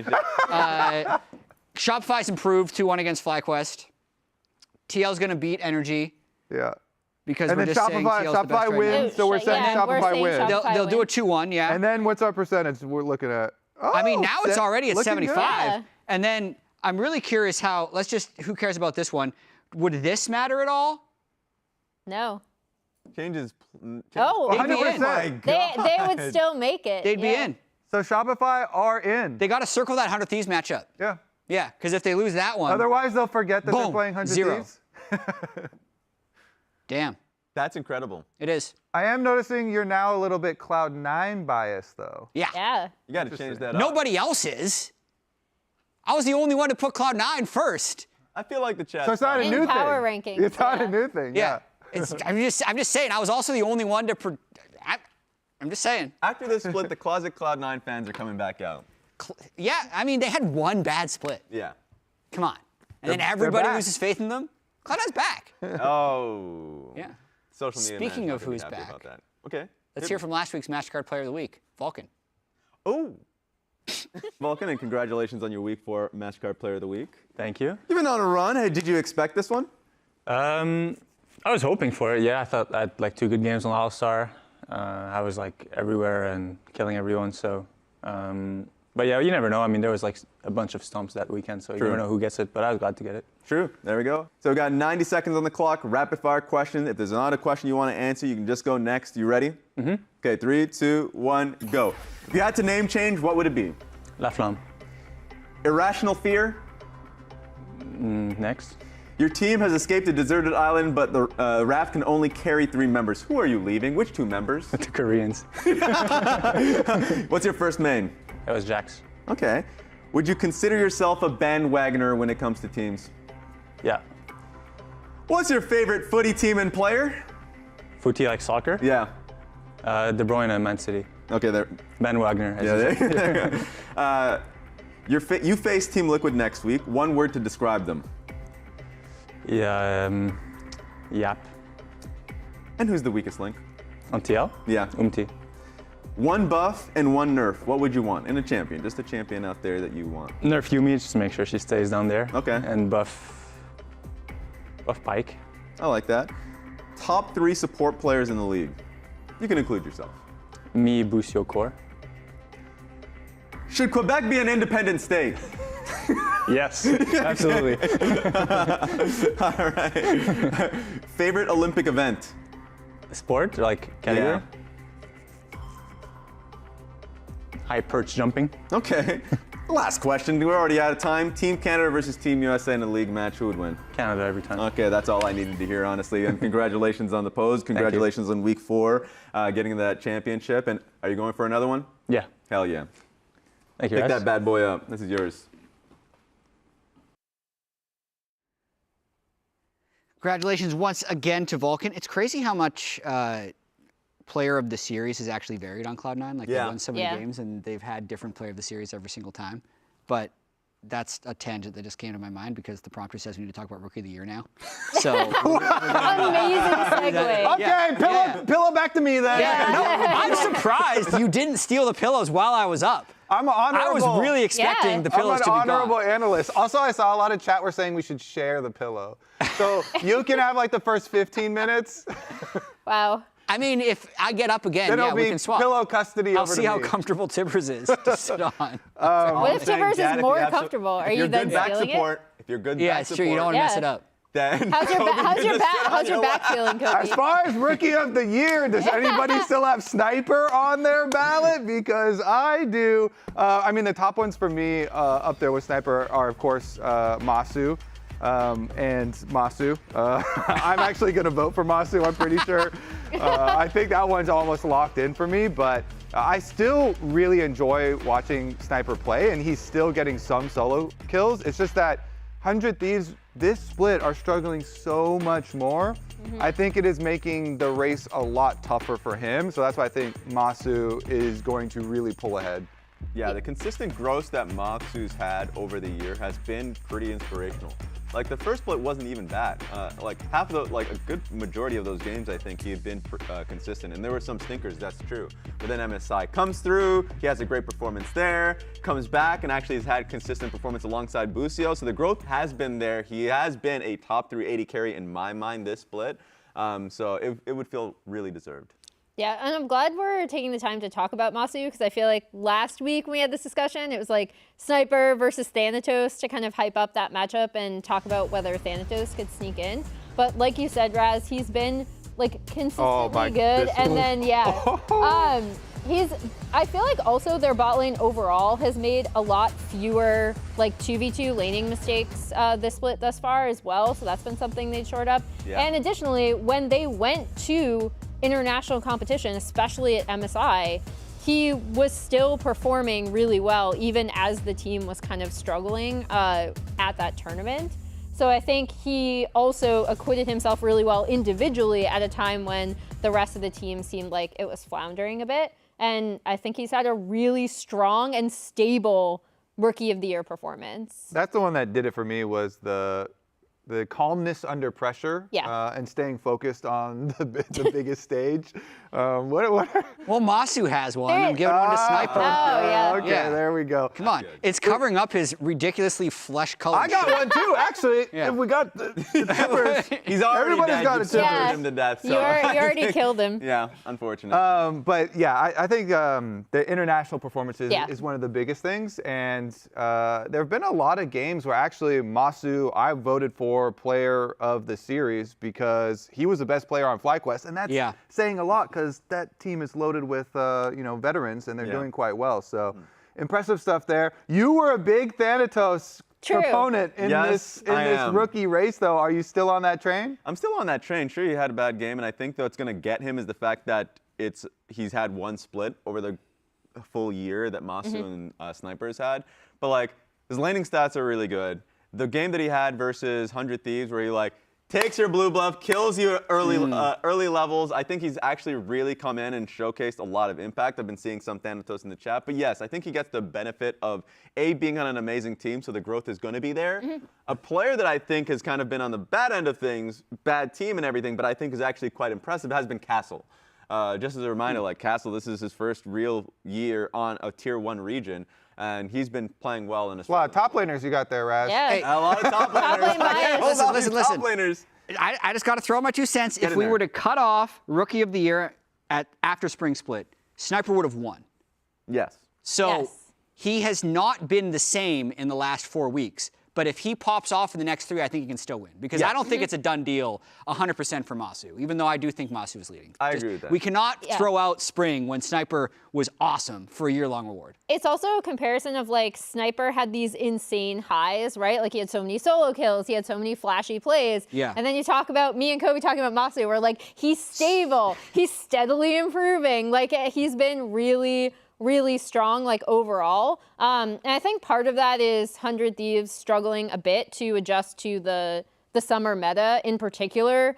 Shopify's improved 2-1 against FlyQuest. TL's going to beat Energy. Yeah. Because and we're then just saying TL's the best Shopify wins, right so we're saying Shopify wins. They'll do a 2-1, yeah. And then what's our percentage we're looking at? Oh, I mean, now it's already at 75. Yeah. And then I'm really curious how, who cares about this one? Would this matter at all? No. Changes. Oh, 100%. They would still make it. They'd be in. So Shopify are in. They got to circle that 100 Thieves matchup. Yeah. Yeah, because if they lose that one. Otherwise, they'll forget that they're playing 100 0. Thieves. Damn. That's incredible. It is. I am noticing you're now a little bit Cloud9 biased, though. Yeah. You got to change that up. Nobody else is. I was the only one to put Cloud9 first. I feel like the chat. So it's not a new thing. Power rankings. It's not a new thing. Yeah. I'm just saying. I was also the only one to. I'm just saying. After this split, the closet Cloud9 fans are coming back out. Yeah, I mean, they had one bad split. Yeah. Come on. And then everybody loses faith in them. Cloud9's back. Oh. Yeah. Social media. Speaking of who's back. About that. Okay. Let's hear from last week's MasterCard Player of the Week, Vulcan. Oh. Vulcan, and congratulations on your week 4 MasterCard Player of the Week. Thank you. You've been on a run. Hey, did you expect this one? I was hoping for it. Yeah, I thought I had like 2 good games on All-Star. I was like everywhere and killing everyone. So, but yeah, you never know. I mean, there was like a bunch of stomps that weekend, so you never know who gets it. But I was glad to get it. True. There we go. So we got 90 seconds on the clock. Rapid fire question. If there's not a question you want to answer, you can just go next. You ready? Mm-hmm. Okay. 3, 2, 1, go. If you had to name change, what would it be? La Flamme. Irrational fear. Next. Your team has escaped a deserted island, but the raft can only carry 3 members. Who are you leaving? Which 2 members? The Koreans. What's your first main? It was Jax. Okay. Would you consider yourself a bandwagoner when it comes to teams? Yeah. What's your favorite footy team and player? Footy like soccer? Yeah. De Bruyne and Man City. Okay, there. Ben Wagner. As you you face Team Liquid next week. 1 word to describe them. Yeah, Yap. And who's the weakest link? On TL? Yeah. Umti. 1 buff and 1 nerf. What would you want in a champion? Just a champion out there that you want. Nerf Yumi, just to make sure she stays down there. Okay. And buff Pike. I like that. Top 3 support players in the league. You can include yourself. Me, Busio Core. Should Quebec be an independent state? Yes, absolutely. All right. Favorite Olympic event? Sport, like category? Yeah. High perch jumping. Okay. Last question. We're already out of time. Team Canada versus Team USA in a league match. Who would win? Canada every time. Okay, that's all I needed to hear, honestly. And congratulations on the pose. Congratulations on week 4, getting that championship. And are you going for another one? Yeah. Hell yeah. Thank you, Pick guys. that bad boy up. This is yours. Congratulations once again to Vulcan. It's crazy how much player of the series has actually varied on Cloud9. Like, they won so many games, and they've had different player of the series every single time. But that's a tangent that just came to my mind because the prompter says we need to talk about Rookie of the Year now. So amazing segue. Okay, pillow back to me then. No, I'm surprised you didn't steal the pillows while I was up. I'm honorable. I was really expecting the pillows to be I'm an honorable gone. analyst. Also, I saw a lot of chat were saying we should share the pillow. So you can have like the first 15 minutes. Wow. I mean, if I get up again, then we can swap. Pillow custody. I'll see how comfortable Tibbers is to sit on. What if Tibbers is more comfortable? Are you then stealing it? If you're good back support. Yeah, it's true. You don't want to mess it up. Then how's your back feeling, Kobe? As far as Rookie of the Year, does anybody still have Sniper on their ballot? Because I do. I mean, the top ones for me up there with Sniper are, of course, Masu. And Masu. I'm actually going to vote for Masu, I'm pretty sure. I think that one's almost locked in for me, but I still really enjoy watching Sniper play, and he's still getting some solo kills. It's just that 100 Thieves this split are struggling so much more. I think it is making the race a lot tougher for him, so that's why I think Masu is going to really pull ahead. Yeah, the consistent growth that Masu's had over the year has been pretty inspirational. Like, the first split wasn't even bad. Like, half of the, like, a good majority of those games, I think he had been consistent. And there were some stinkers, that's true. But then MSI comes through, he has a great performance there, comes back and actually has had consistent performance alongside Busio. So the growth has been there. He has been a top 380 carry in my mind this split. So it would feel really deserved. Yeah, and I'm glad we're taking the time to talk about Masu because I feel like last week when we had this discussion, it was like Sniper versus Thanatos to kind of hype up that matchup and talk about whether Thanatos could sneak in. But like you said, Raz, he's been like consistently good. And then, I feel like also their bot lane overall has made a lot fewer like 2v2 laning mistakes this split thus far as well. So that's been something they've shored up. Yeah. And additionally, when they went to international competition, especially at MSI, he was still performing really well, even as the team was kind of struggling at that tournament. So I think he also acquitted himself really well individually at a time when the rest of the team seemed like it was floundering a bit. And I think he's had a really strong and stable Rookie of the Year performance. That's the one that did it for me, was the calmness under pressure, and staying focused on the biggest stage. Well, Masu has one. I'm giving one to Sniper. Okay, there we go. Come on, it's covering up his ridiculously flesh-colored I got one too, actually. If we got the Tibbers, he's already everybody's dead. got a Tibbers. Him to death. So. You already killed him. Yeah, unfortunate. But yeah, I think the international performances is one of the biggest things, and there have been a lot of games where actually Masu, I voted for player of the series because he was the best player on FlyQuest, and that's saying a lot because that team is loaded with veterans and they're doing quite well. So impressive stuff there. You were a big Thanatos proponent in this rookie race, though. Are you still on that train? I'm still on that train. Sure, he had a bad game, and I think what's going to get him is the fact that he's had one split over the full year that Masu and Sniper's had. But like, his laning stats are really good. The game that he had versus 100 Thieves, where he like takes your blue buff, kills you early levels. I think he's actually really come in and showcased a lot of impact. I've been seeing some Thanatos in the chat, but yes, I think he gets the benefit of being on an amazing team, so the growth is going to be there. A player that I think has kind of been on the bad end of things, bad team and everything, but I think is actually quite impressive has been Castle. Just as a reminder, like Castle, this is his first real year on a tier 1 region. And he's been playing well in a lot of top laners you got there, Raz. Yeah. Hey, a lot of top laners. Listen. Top laners. I just got to throw my 2 cents. If we were to cut off Rookie of the Year after Spring Split, Sniper would have won. Yes. So he has not been the same in the last 4 weeks. But if he pops off in the next 3, I think he can still win. Because I don't think it's a done deal 100% for Masu, even though I do think Masu is leading. I agree with that. We cannot throw out Spring when Sniper was awesome for a year-long reward. It's also a comparison of like Sniper had these insane highs, right? Like he had so many solo kills, he had so many flashy plays. Yeah. And then you talk about me and Kobe talking about Masu, where like he's stable, he's steadily improving. Like he's been really strong, like overall. And I think part of that is 100 Thieves struggling a bit to adjust to the summer meta, in particular,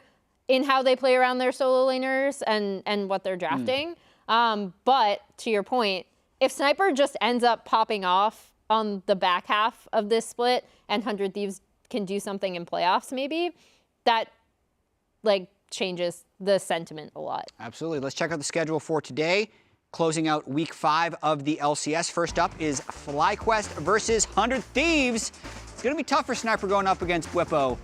in how they play around their solo laners and what they're drafting. But to your point, if Sniper just ends up popping off on the back half of this split and 100 Thieves can do something in playoffs, maybe, that like changes the sentiment a lot. Absolutely. Let's check out the schedule for today. Closing out week 5 of the LCS. First up is FlyQuest versus 100 Thieves. It's going to be tough for Sniper going up against Whippo.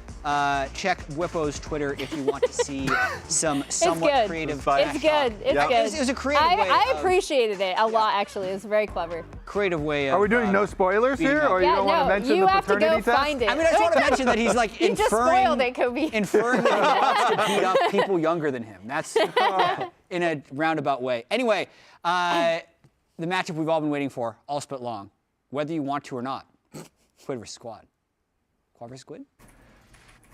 Check Whippo's Twitter if you want to see some somewhat creative. It's good. It's good. It was a creative way. I appreciated it a lot, actually. It was very clever. Creative way of. Are we doing no spoilers here, or you don't want to mention you the have paternity to go test? find it. I mean, I just want to mention that he's like You just spoiled it, Kobe. inferring that he wants to beat up people younger than him. That's in a roundabout way. Anyway, the matchup we've all been waiting for, all split long, whether you want to or not. Quid versus Quad. Quad versus Quid?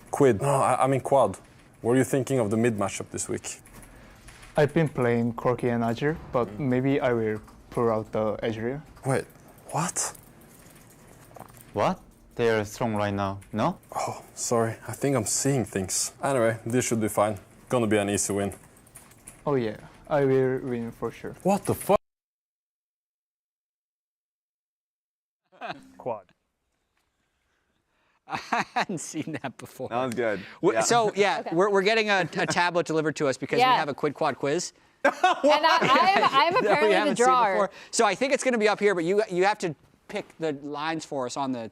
Quid. No, I mean Quad. What are you thinking of the mid matchup this week? I've been playing Corki and Azure, but maybe I will pull out the Azure. Wait, what? What? They are strong right now, no? Oh, sorry. I think I'm seeing things. Anyway, this should be fine. Gonna be an easy win. Oh yeah, I will win for sure. What the fuck? Quad. I hadn't seen that before. That was good. So, we're getting a tablet delivered to us because we have a Quid Quad quiz. And I'm that we apparently the haven't seen drawer. before. So I think it's going to be up here, but you have to pick the lines for us on the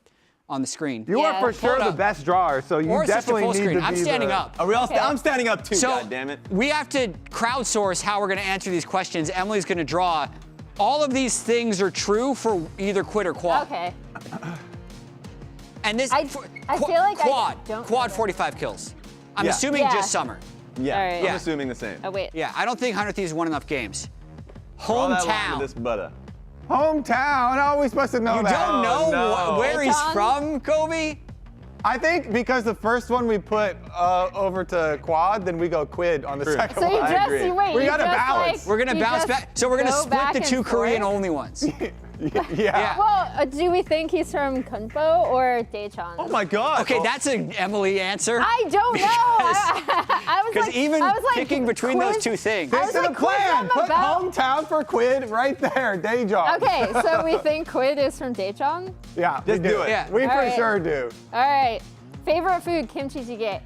screen. You are for sure the best drawer, so you Or it's just a definitely full need screen. to I'm be standing the... up. Are we all? I'm standing up too. So God damn it. we have to crowdsource how we're going to answer these questions. Emily's going to draw. All of these things are true for either Quid or Quad. Okay. And this I feel like Quad. I don't Quad know 45 kills. I'm Yeah. assuming Yeah. just summer. Yeah, All right. I'm assuming the same. Oh, wait. Yeah, I don't think 100 Thieves won enough games. All that line Hometown. to this butter. Hometown. How are we supposed to know You that? don't know no. where he's John? from, Kobe? I think because the first one we put over to Quad, then we go Quid on the second So you one. just, you wait. We you gotta just, balance. Like, We're going to you bounce just back. So we're going to go split back the and 2 Korean forth? only ones. Yeah. Well, do we think he's from Kunpo or Daecheon? Oh my God. Okay, that's an Emily answer. I don't know. I was Because like, even I was like, picking between quiz- those two things. I was Stick to like, the plan. quiz them Put about- hometown for Quid right there. Day job. Okay, so we think Quid is from Daecheon? Yeah, Just we do it. Yeah. We All for right. sure do. All right. Favorite food, kimchi jjigae.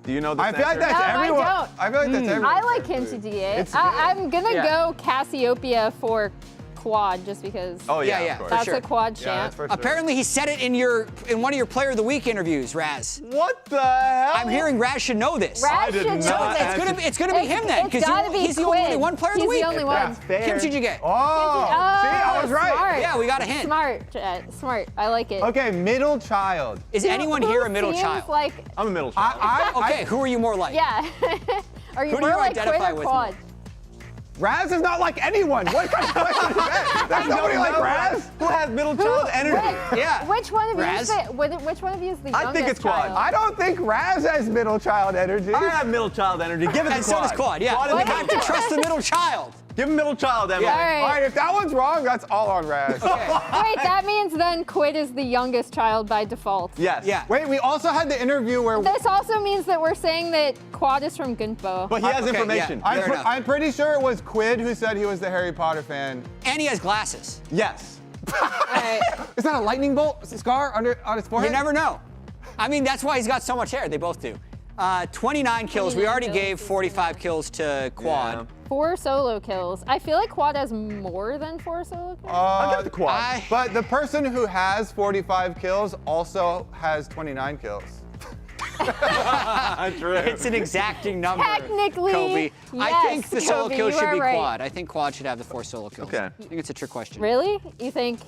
Do you know this I feel like answer? that's No, I everyone. don't. I feel like that's everyone. I like kimchi jjigae. It's I'm gonna Yeah. go Cassiopeia for Quad just because Oh yeah, Yeah, of course. for that's sure. a Quad Yeah, champ. that's for sure. Apparently, he said it in one of your Player of the Week interviews, Raz. What the hell? I'm hearing Raz should know this. Raz did should know not this. It's gonna be him then, It's gotta be he's the only Quid. one Player of the He's Week. the only one. That's fair. Kimchi jjigae. Oh, see, I was right. Smart. Yeah, we got a hint. Smart. I like it. Okay, middle child. Is anyone here a middle Seems child? Like, I'm a middle child. Okay, who are you more like? yeah. Are you Who do more you like Quid identify or with Quad? Raz is not like anyone. What kind of question is that? There's nobody like Raz. Who has middle child energy? Yeah. Which one of you Raz? is which one of you is the youngest I think it's Quad. child? I don't think Raz has middle child energy. I have middle child energy. Give it to And so does Quad, yeah. Quad We is have to trust the middle child. Give him middle child, Emily. All right. All right, if that one's wrong, that's all on Raz. Wait, that means then Quid is the youngest child by default. Yes. Yeah. Wait, we also had the interview where This also means that we're saying that Quad is from Gunpo. But he has Okay, information. yeah. Fair enough. I'm pretty sure it was Quid who said he was the Harry Potter fan. And he has glasses. Yes. Is that a lightning bolt scar on his forehead? You never know. I mean, that's why he's got so much hair. They both do. 29 kills. We 29 already kills. gave 45 kills to Quad. Yeah. 4 solo kills. I feel like Quad has more than 4 solo kills. I'll give it to Quad. But the person who has 45 kills also has 29 kills. True. It's an exacting number. Technically, Kobe. I yes, think the solo Kobe, kills you should are be right. Quad. I think Quad should have the 4 solo kills. Okay. I think it's a trick question. Really? You think?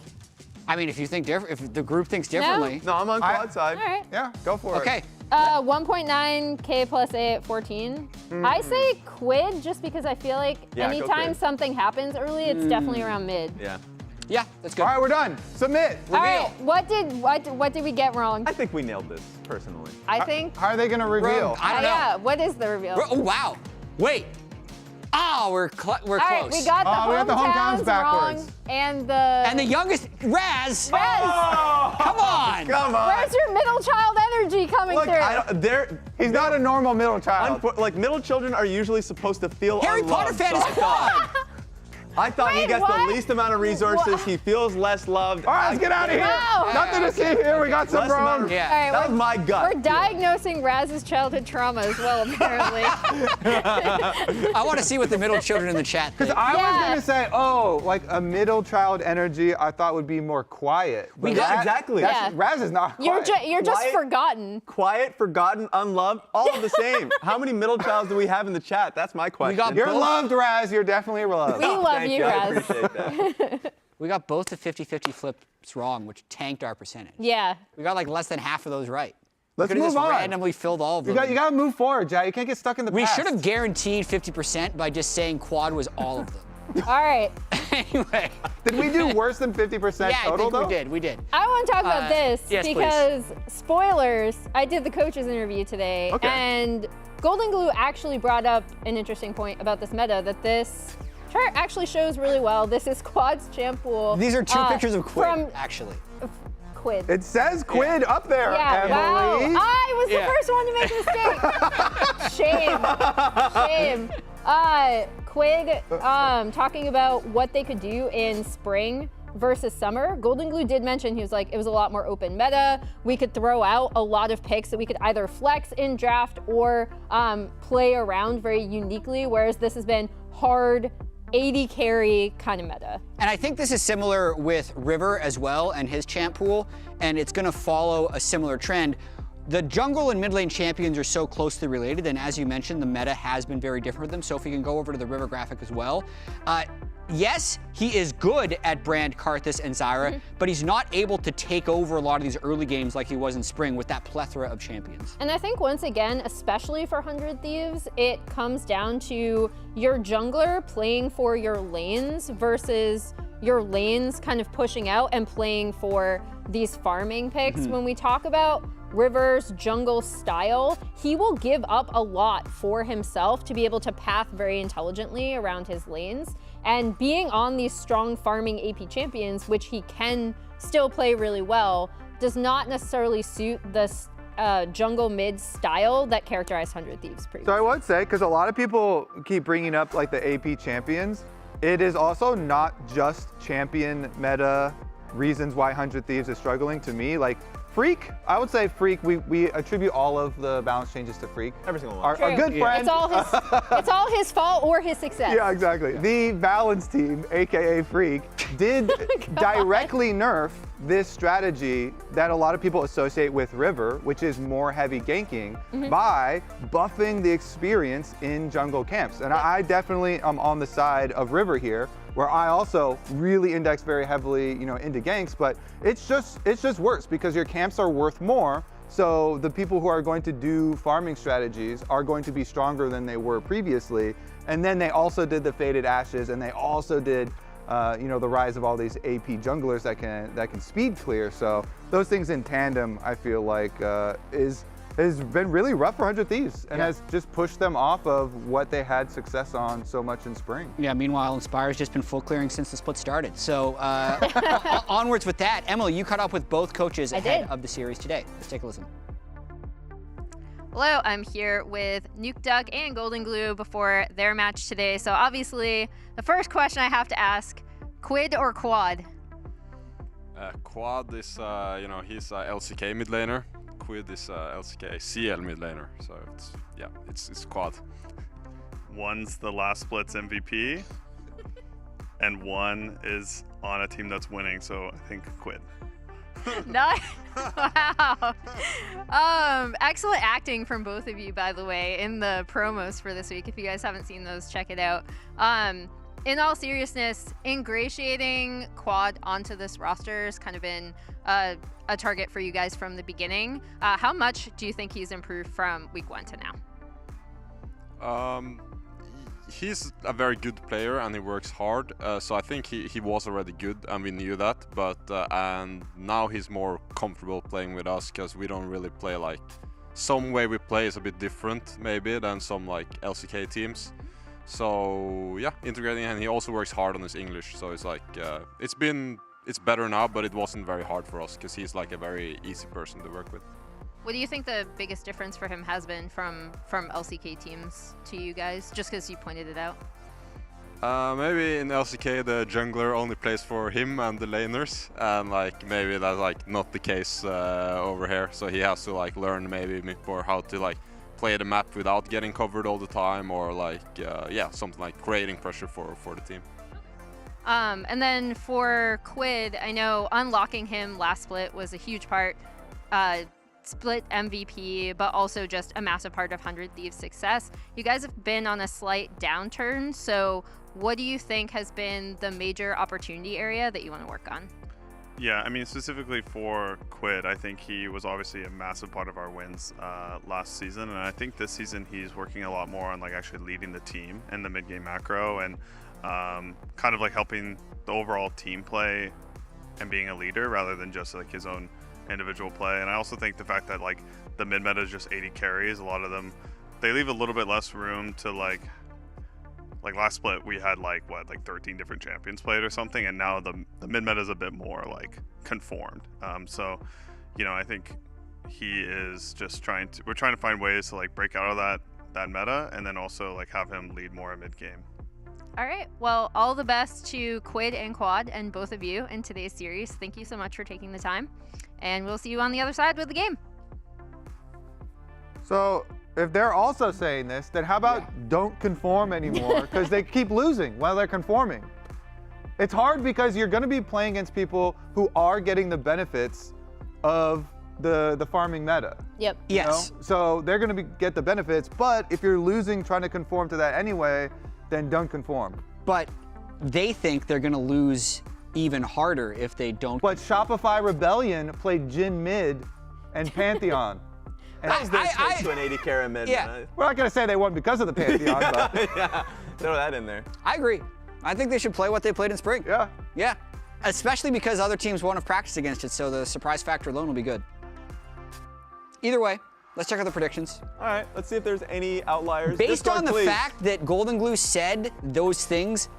I mean, if you think if the group thinks differently. No, I'm on quad side. All right. Yeah, go for it. Okay. 1.9K plus A at 14. I say Quid just because I feel like Yeah, go anytime Quid. something happens early, it's definitely around mid. Yeah. Yeah, that's good. All right, we're done. Submit. All right, what did we get wrong? I think we nailed this, personally. I think. How are they going to reveal? I don't know. Yeah, what is the reveal? Oh, wow. Wait. Oh, we're close. All right, we got the hometowns backwards. wrong and the youngest, Raz. Come on. Come on. Where's your middle child energy coming through? He's not a normal middle child. Like, middle children are usually supposed to feel Harry unloved. Potter fan is quad. I thought he Wait, gets what? the least amount of resources. He feels less loved. All right, let's get out of here. Wow. Nothing to see here. We got some Less amount wrong. of- Yeah. All right, That was my gut. We're diagnosing Raz's childhood trauma as well, apparently. I want to see what the middle children in the chat think. Because I was going to say, like a middle child energy I thought would be more quiet. But Exactly. Raz is not quiet. You're just Quiet. forgotten. Quiet, forgotten, unloved, all of the same. How many middle childs do we have in the chat? That's my question. You're loved, Raz. You're definitely loved. We love Thank you, I Raz. appreciate that. We got both the 50-50 flips wrong, which tanked our percentage. Yeah. We got like less than half of those right. Let's we could have move just on. randomly filled all of them. You got to move forward, Jack. You can't get stuck in the We past. should have guaranteed 50% by just saying quad was all of them. All right. Anyway. Did we do worse than 50% Yeah, total, I think though? we did. I want to talk about this yes, please. because, spoilers, I did the coaches interview today, Okay. and Golden Glue actually brought up an interesting point about this meta, that this chart actually shows really well. This is Quad's champ pool. These are two pictures of Quid, from actually. Quid. It says Quid up there, Yeah, Emily. wow. I was the first one to make a mistake. Shame. Quid, talking about what they could do in spring versus summer. Golden Glue did mention, he was like, it was a lot more open meta. We could throw out a lot of picks that we could either flex in draft or play around very uniquely, whereas this has been hard 80 carry kind of meta. And I think this is similar with River as well and his champ pool, and it's going to follow a similar trend. The jungle and mid lane champions are so closely related, and as you mentioned, the meta has been very different with them. So if we can go over to the River graphic as well. Yes, he is good at Brand, Karthus, and Zyra, but he's not able to take over a lot of these early games like he was in spring with that plethora of champions. And I think once again, especially for 100 Thieves, it comes down to your jungler playing for your lanes versus your lanes kind of pushing out and playing for these farming picks. When we talk about River's jungle style, he will give up a lot for himself to be able to path very intelligently around his lanes. And being on these strong farming AP champions, which he can still play really well, does not necessarily suit this jungle mid style that characterized 100 Thieves previously. So I would say, because a lot of people keep bringing up like the AP champions, it is also not just champion meta reasons why 100 Thieves is struggling to me. Like Freak, I would say Freak, we attribute all of the balance changes to Freak. Every single one. Our good friend. It's all his fault or his success. Yeah, exactly. The balance team, AKA Freak, did directly nerf this strategy that a lot of people associate with River, which is more heavy ganking, by buffing the experience in jungle camps. And I definitely am on the side of River here, where I also really index very heavily, into ganks, but it's just worse because your camps are worth more. So the people who are going to do farming strategies are going to be stronger than they were previously. And then they also did the Faded Ashes, and they also did the rise of all these AP junglers that can speed clear. So those things in tandem, I feel like, has been really rough for 100 Thieves and has just pushed them off of what they had success on so much in spring. Yeah, meanwhile, Inspire's just been full clearing since the split started. So onwards with that. Emily, you caught up with both coaches ahead of the series today. Let's take a listen. Hello, I'm here with Nuke Duck and Golden Glue before their match today. So obviously, the first question I have to ask, Quid or Quad? Quad is, he's a LCK mid laner. Quid is LCK CL mid laner. So it's Quad. One's the last split's MVP, and one is on a team that's winning. So I think Quid. Nice. Wow. Excellent acting from both of you, by the way, in the promos for this week. If you guys haven't seen those, check it out. in all seriousness, ingratiating Quad onto this roster has kind of been a target for you guys from the beginning. How much do you think he's improved from week 1 to now? He's a very good player and he works hard. So I think he was already good and we knew that. But and now he's more comfortable playing with us because we don't really play like some way we play is a bit different maybe than some like LCK teams. So yeah, integrating, and he also works hard on his English. So it's like it's better now, but it wasn't very hard for us because he's like a very easy person to work with. What do you think the biggest difference for him has been from LCK teams to you guys, just because you pointed it out? Maybe in LCK the jungler only plays for him and the laners, and like maybe that's like not the case over here. So he has to like learn maybe more how to like play the map without getting covered all the time, or like yeah, something like creating pressure for the team. And then for Quid, I know unlocking him last split was a huge part. Split MVP, but also just a massive part of 100 Thieves' success. You guys have been on a slight downturn, so what do you think has been the major opportunity area that you want to work on? Yeah, I mean, specifically for Quid, I think he was obviously a massive part of our wins last season, and I think this season he's working a lot more on like actually leading the team in the mid-game macro and kind of like helping the overall team play and being a leader rather than just like his own individual play. And I also think the fact that like the mid meta is just 80 carries, a lot of them they leave a little bit less room to like last split we had like 13 different champions played or something, and now the mid meta is a bit more like conformed. So you know, I think he is just we're trying to find ways to like break out of that meta, and then also like have him lead more mid game. All right, well, all the best to Quid and Quad and both of you in today's series. Thank you so much for taking the time, and we'll see you on the other side with the game. So if they're also saying this, then how about don't conform anymore, because they keep losing while they're conforming. It's hard because you're going to be playing against people who are getting the benefits of the farming meta. Yep. Yes. You know? So they're going to get the benefits, but if you're losing trying to conform to that anyway, then don't conform. But they think they're going to lose even harder if they don't. But Shopify Rebellion played Jin mid and Pantheon. And How's their switch to an 80 carry mid? Yeah. We're not going to say they won because of the Pantheon, but yeah, throw that in there. I agree. I think they should play what they played in spring. Yeah. Yeah. Especially because other teams won't have practiced against it, so the surprise factor alone will be good. Either way, let's check out the predictions. All right, let's see if there's any outliers. Based Discord, on the please. fact that Golden Glue said those things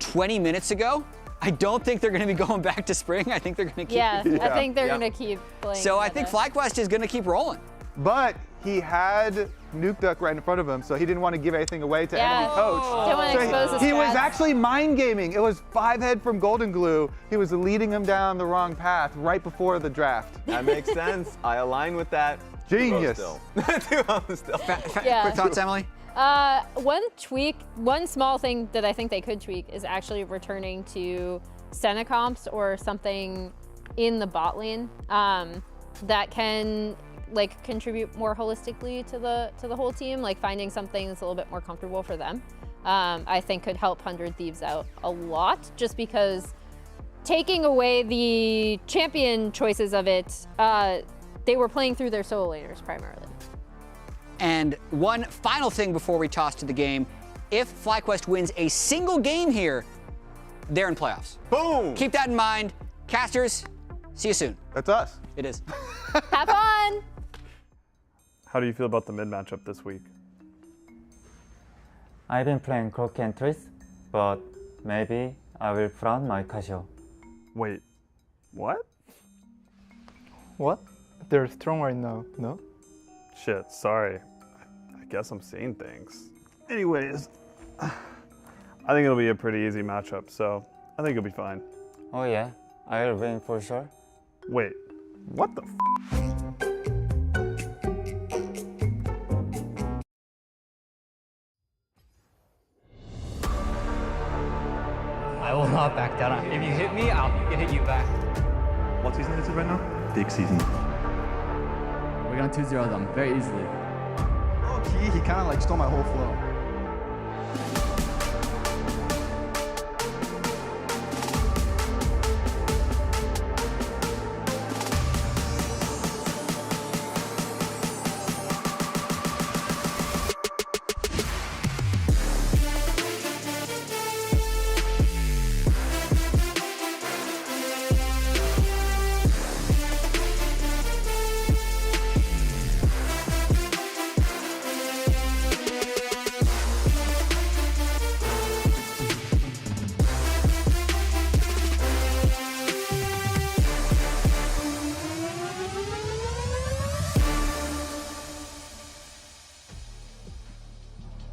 20 minutes ago, I don't think they're going to be going back to spring. I think they're going to keep. Yeah, I think they're going to keep playing. So I think FlyQuest is going to keep rolling. But he had Nuke Duck right in front of him, so he didn't want to give anything away to enemy coach. Don't want to expose his he was strats. actually mind gaming. It was 5-head from Golden Glue. He was leading him down the wrong path right before the draft. That makes sense. I align with that. Genius. Yeah. Quick thoughts, Emily? One small thing that I think they could tweak is actually returning to Senna comps or something in the bot lane that can like contribute more holistically to the whole team, like finding something that's a little bit more comfortable for them. I think could help 100 Thieves out a lot, just because taking away the champion choices of it, they were playing through their solo laners primarily. And one final thing before we toss to the game, if FlyQuest wins a single game here, they're in playoffs. Boom! Keep that in mind. Casters, see you soon. That's us. It is. Have fun! How do you feel about the mid matchup this week? I've been playing Croc and Twist, but maybe I will put on my casual. Wait, what? What? They're strong right now, no? Shit, sorry. I guess I'm seeing things. Anyways, I think it'll be a pretty easy matchup, so I think it'll be fine. Oh yeah, I'll win for sure. Wait, what the I will not back down. If you hit me, I'll hit you back. What season is it right now? Big season. We're gonna 2-0 them very easily. He kind of like stole my whole flow.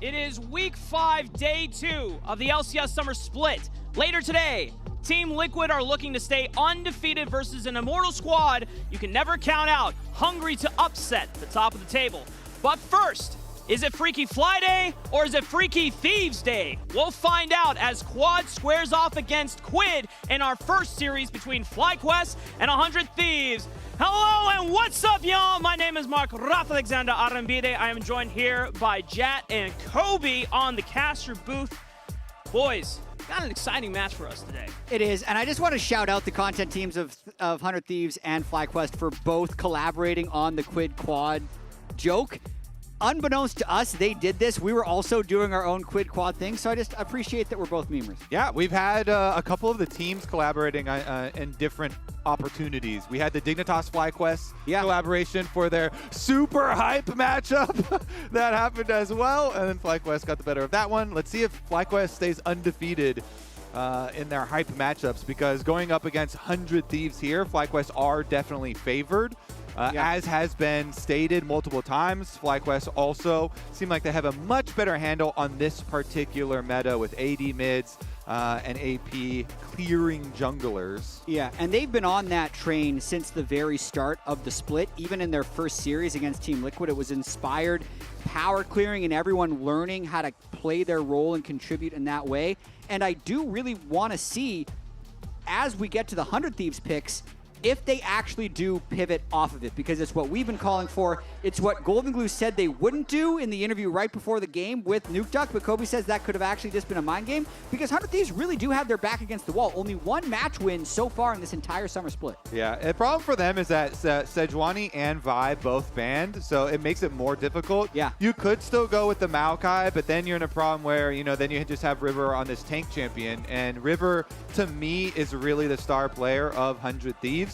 It is week 5, day 2 of the LCS Summer Split. Later today, Team Liquid are looking to stay undefeated versus an immortal squad you can never count out, hungry to upset the top of the table. But first, is it Freaky Fly Day or is it Freaky Thieves Day? We'll find out as Quad squares off against Quid in our first series between FlyQuest and 100 Thieves. Hello and what's up, y'all? My name is Mark Alexander Arambide. I am joined here by Jat and Kobe on the caster booth. Boys, got an exciting match for us today. It is, and I just want to shout out the content teams of 100 Thieves and FlyQuest for both collaborating on the Quid Quad joke. Unbeknownst to us, they did this. We were also doing our own Quid Quad thing, so I just appreciate that we're both memers. Yeah, we've had a couple of the teams collaborating in different opportunities. We had the Dignitas FlyQuest collaboration for their super hype matchup. That happened as well, and then FlyQuest got the better of that one. Let's see if FlyQuest stays undefeated in their hype matchups, because going up against 100 Thieves here, FlyQuest are definitely favored. As has been stated multiple times, FlyQuest also seem like they have a much better handle on this particular meta with AD mids and AP clearing junglers. Yeah, and they've been on that train since the very start of the split. Even in their first series against Team Liquid, it was inspired power clearing and everyone learning how to play their role and contribute in that way. And I do really want to see, as we get to the 100 Thieves picks, if they actually do pivot off of it, because it's what we've been calling for. It's what Golden Glue said they wouldn't do in the interview right before the game with Nuke Duck, but Kobe says that could have actually just been a mind game, because 100 Thieves really do have their back against the wall. Only one match win so far in this entire summer split. Yeah, the problem for them is that Sejuani and Vi both banned, so it makes it more difficult. Yeah. You could still go with the Maokai, but then you're in a problem where, you know, then you just have River on this tank champion, and River, to me, is really the star player of 100 Thieves.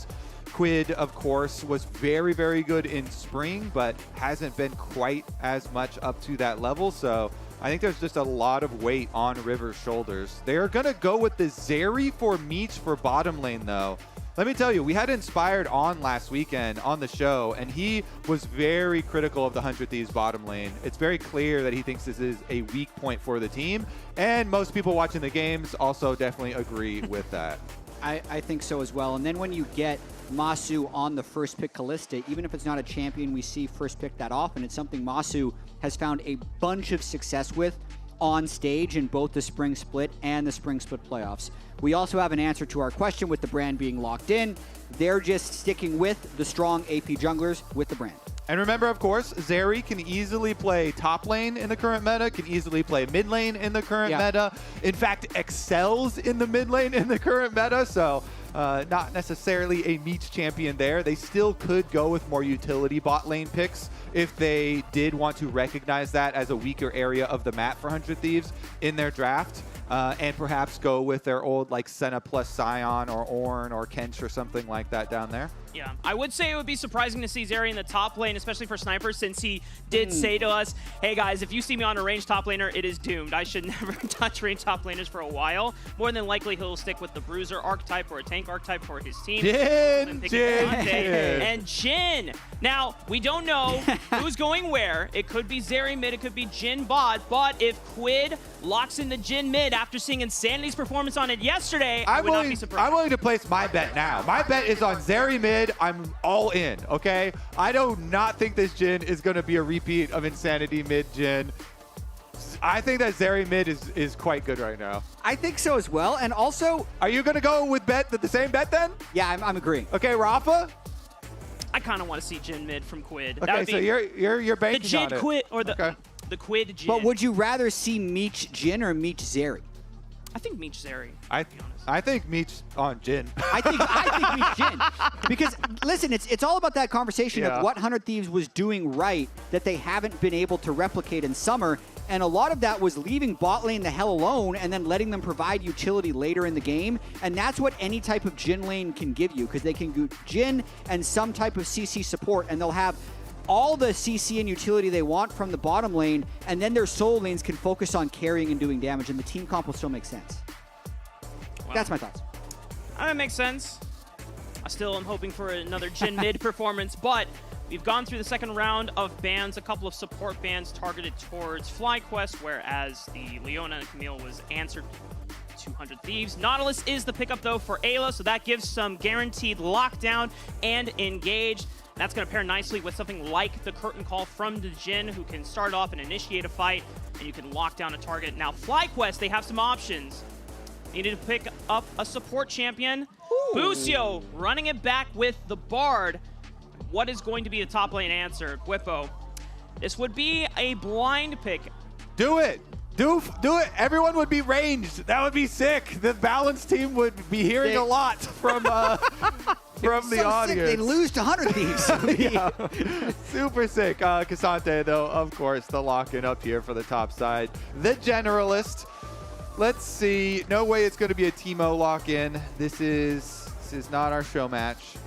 Quid, of course, was very, very good in spring, but hasn't been quite as much up to that level. So I think there's just a lot of weight on River's shoulders. They are going to go with the Zeri for Meech for bottom lane, though. Let me tell you, we had Inspired on last weekend on the show, and he was very critical of the 100 Thieves bottom lane. It's very clear that he thinks this is a weak point for the team, and most people watching the games also definitely agree with that. I think so as well. And then when you get Masu on the first pick Kalista, even if it's not a champion we see first pick that often, it's something Masu has found a bunch of success with on stage in both the Spring Split and the Spring Split playoffs. We also have an answer to our question with the brand being locked in. They're just sticking with the strong AP junglers with the brand. And remember, of course, Zeri can easily play top lane in the current meta, can easily play mid lane in the current meta. In fact, excels in the mid lane in the current meta, so not necessarily a Meech champion there. They still could go with more utility bot lane picks if they did want to recognize that as a weaker area of the map for 100 Thieves in their draft. And perhaps go with their old like Senna plus Sion or Ornn or Kench or something like that down there. Yeah, I would say it would be surprising to see Zeri in the top lane, especially for Sniper, since he did say to us, hey guys, if you see me on a ranged top laner, it is doomed. I should never touch ranged top laners for a while. More than likely, he'll stick with the Bruiser archetype or a tank archetype for his team. Jin! And Jin! Now, we don't know who's going where. It could be Zeri mid, it could be Jin bot, but if Quid locks in the Jin mid after seeing Insanity's performance on it yesterday, I would not be surprised. I'm willing to place my bet now. My bet is on Zeri mid. I'm all in, okay? I do not think this Jin is going to be a repeat of Insanity mid Jin. I think that Zeri mid is quite good right now. I think so as well, and also... Are you going to go with the same bet then? Yeah, I'm agreeing. Okay, Rafa? I kind of want to see Jin mid from Quid. Okay, that would be so you're banking the Jin on it. Quid, or the Quid Jin. But would you rather see Meech Jin or Meech Zeri? I think Meech Zeri. I think Meech on Jin. I think Meech Jin. Because, listen, it's all about that conversation of what 100 Thieves was doing right that they haven't been able to replicate in summer. And a lot of that was leaving bot lane the hell alone and then letting them provide utility later in the game. And that's what any type of Jin lane can give you, because they can do Jin and some type of CC support, and they'll have all the CC and utility they want from the bottom lane, and then their solo lanes can focus on carrying and doing damage, and the team comp will still make sense. Wow. That's my thoughts. That makes sense. I still am hoping for another Jin mid performance, but We've gone through the second round of bans, a couple of support bans targeted towards FlyQuest, whereas the Leona and Camille was answered 200 Thieves. Nautilus is the pickup, though, for Ayla, so that gives some guaranteed lockdown and engage. That's going to pair nicely with something like the Curtain Call from the Jhin, who can start off and initiate a fight, and you can lock down a target. Now, FlyQuest, they have some options. Needed to pick up a support champion. Busio running it back with the Bard. What is going to be the top lane answer? Bwipo. This would be a blind pick. Do it. Do it. Everyone would be ranged. That would be sick. The balanced team would be hearing a lot from from the audience. Sick, they'd lose to 100 Thieves. Yeah. Super sick. Cassante, though, of course, the lock-in up here for the top side. The Generalist. Let's see. No way it's going to be a Teemo lock-in. This is not our show match.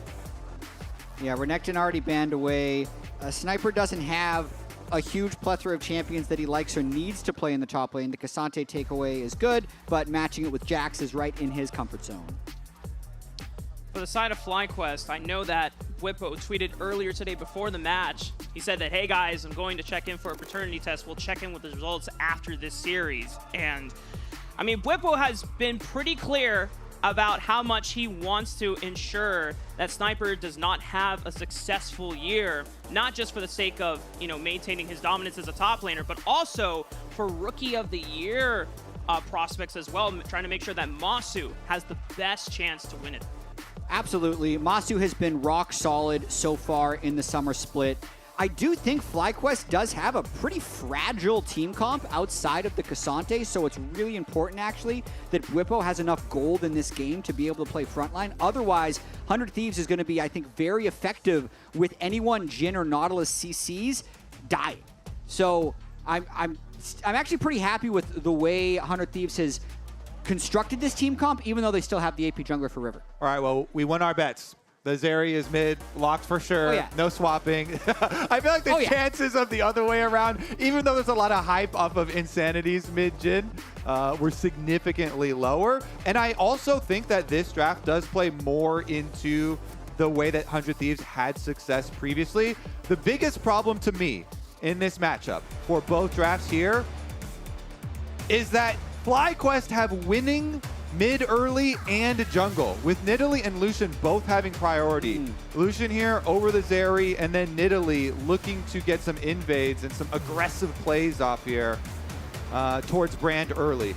Yeah, Renekton already banned away. Sniper doesn't have a huge plethora of champions that he likes or needs to play in the top lane. The Cassante takeaway is good, but matching it with Jax is right in his comfort zone. For the side of FlyQuest, I know that Bwipo tweeted earlier today before the match. He said that, hey guys, I'm going to check in for a paternity test. We'll check in with the results after this series. And, I mean, Bwipo has been pretty clear about how much he wants to ensure that Sniper does not have a successful year, not just for the sake of, you know, maintaining his dominance as a top laner, but also for Rookie of the Year prospects as well, trying to make sure that Masu has the best chance to win it. Absolutely. Masu has been rock solid so far in the summer split. I do think FlyQuest does have a pretty fragile team comp outside of the Cassante, so it's really important, actually, that Bwipo has enough gold in this game to be able to play frontline. Otherwise, 100 Thieves is going to be, I think, very effective with anyone Jhin or Nautilus CCs dying. So I'm actually pretty happy with the way 100 Thieves has constructed this team comp, even though they still have the AP jungler for River. All right, well, we won our bets. The Zeri is mid, locked for sure. Oh, yeah. No swapping. I feel like the chances of the other way around, even though there's a lot of hype off of Insanity's mid Jhin, were significantly lower. And I also think that this draft does play more into the way that 100 Thieves had success previously. The biggest problem to me in this matchup for both drafts here is that FlyQuest have winning mid, early, and jungle, with Nidalee and Lucian both having priority. Lucian here over the Zeri, and then Nidalee looking to get some invades and some aggressive plays off here towards Brand early.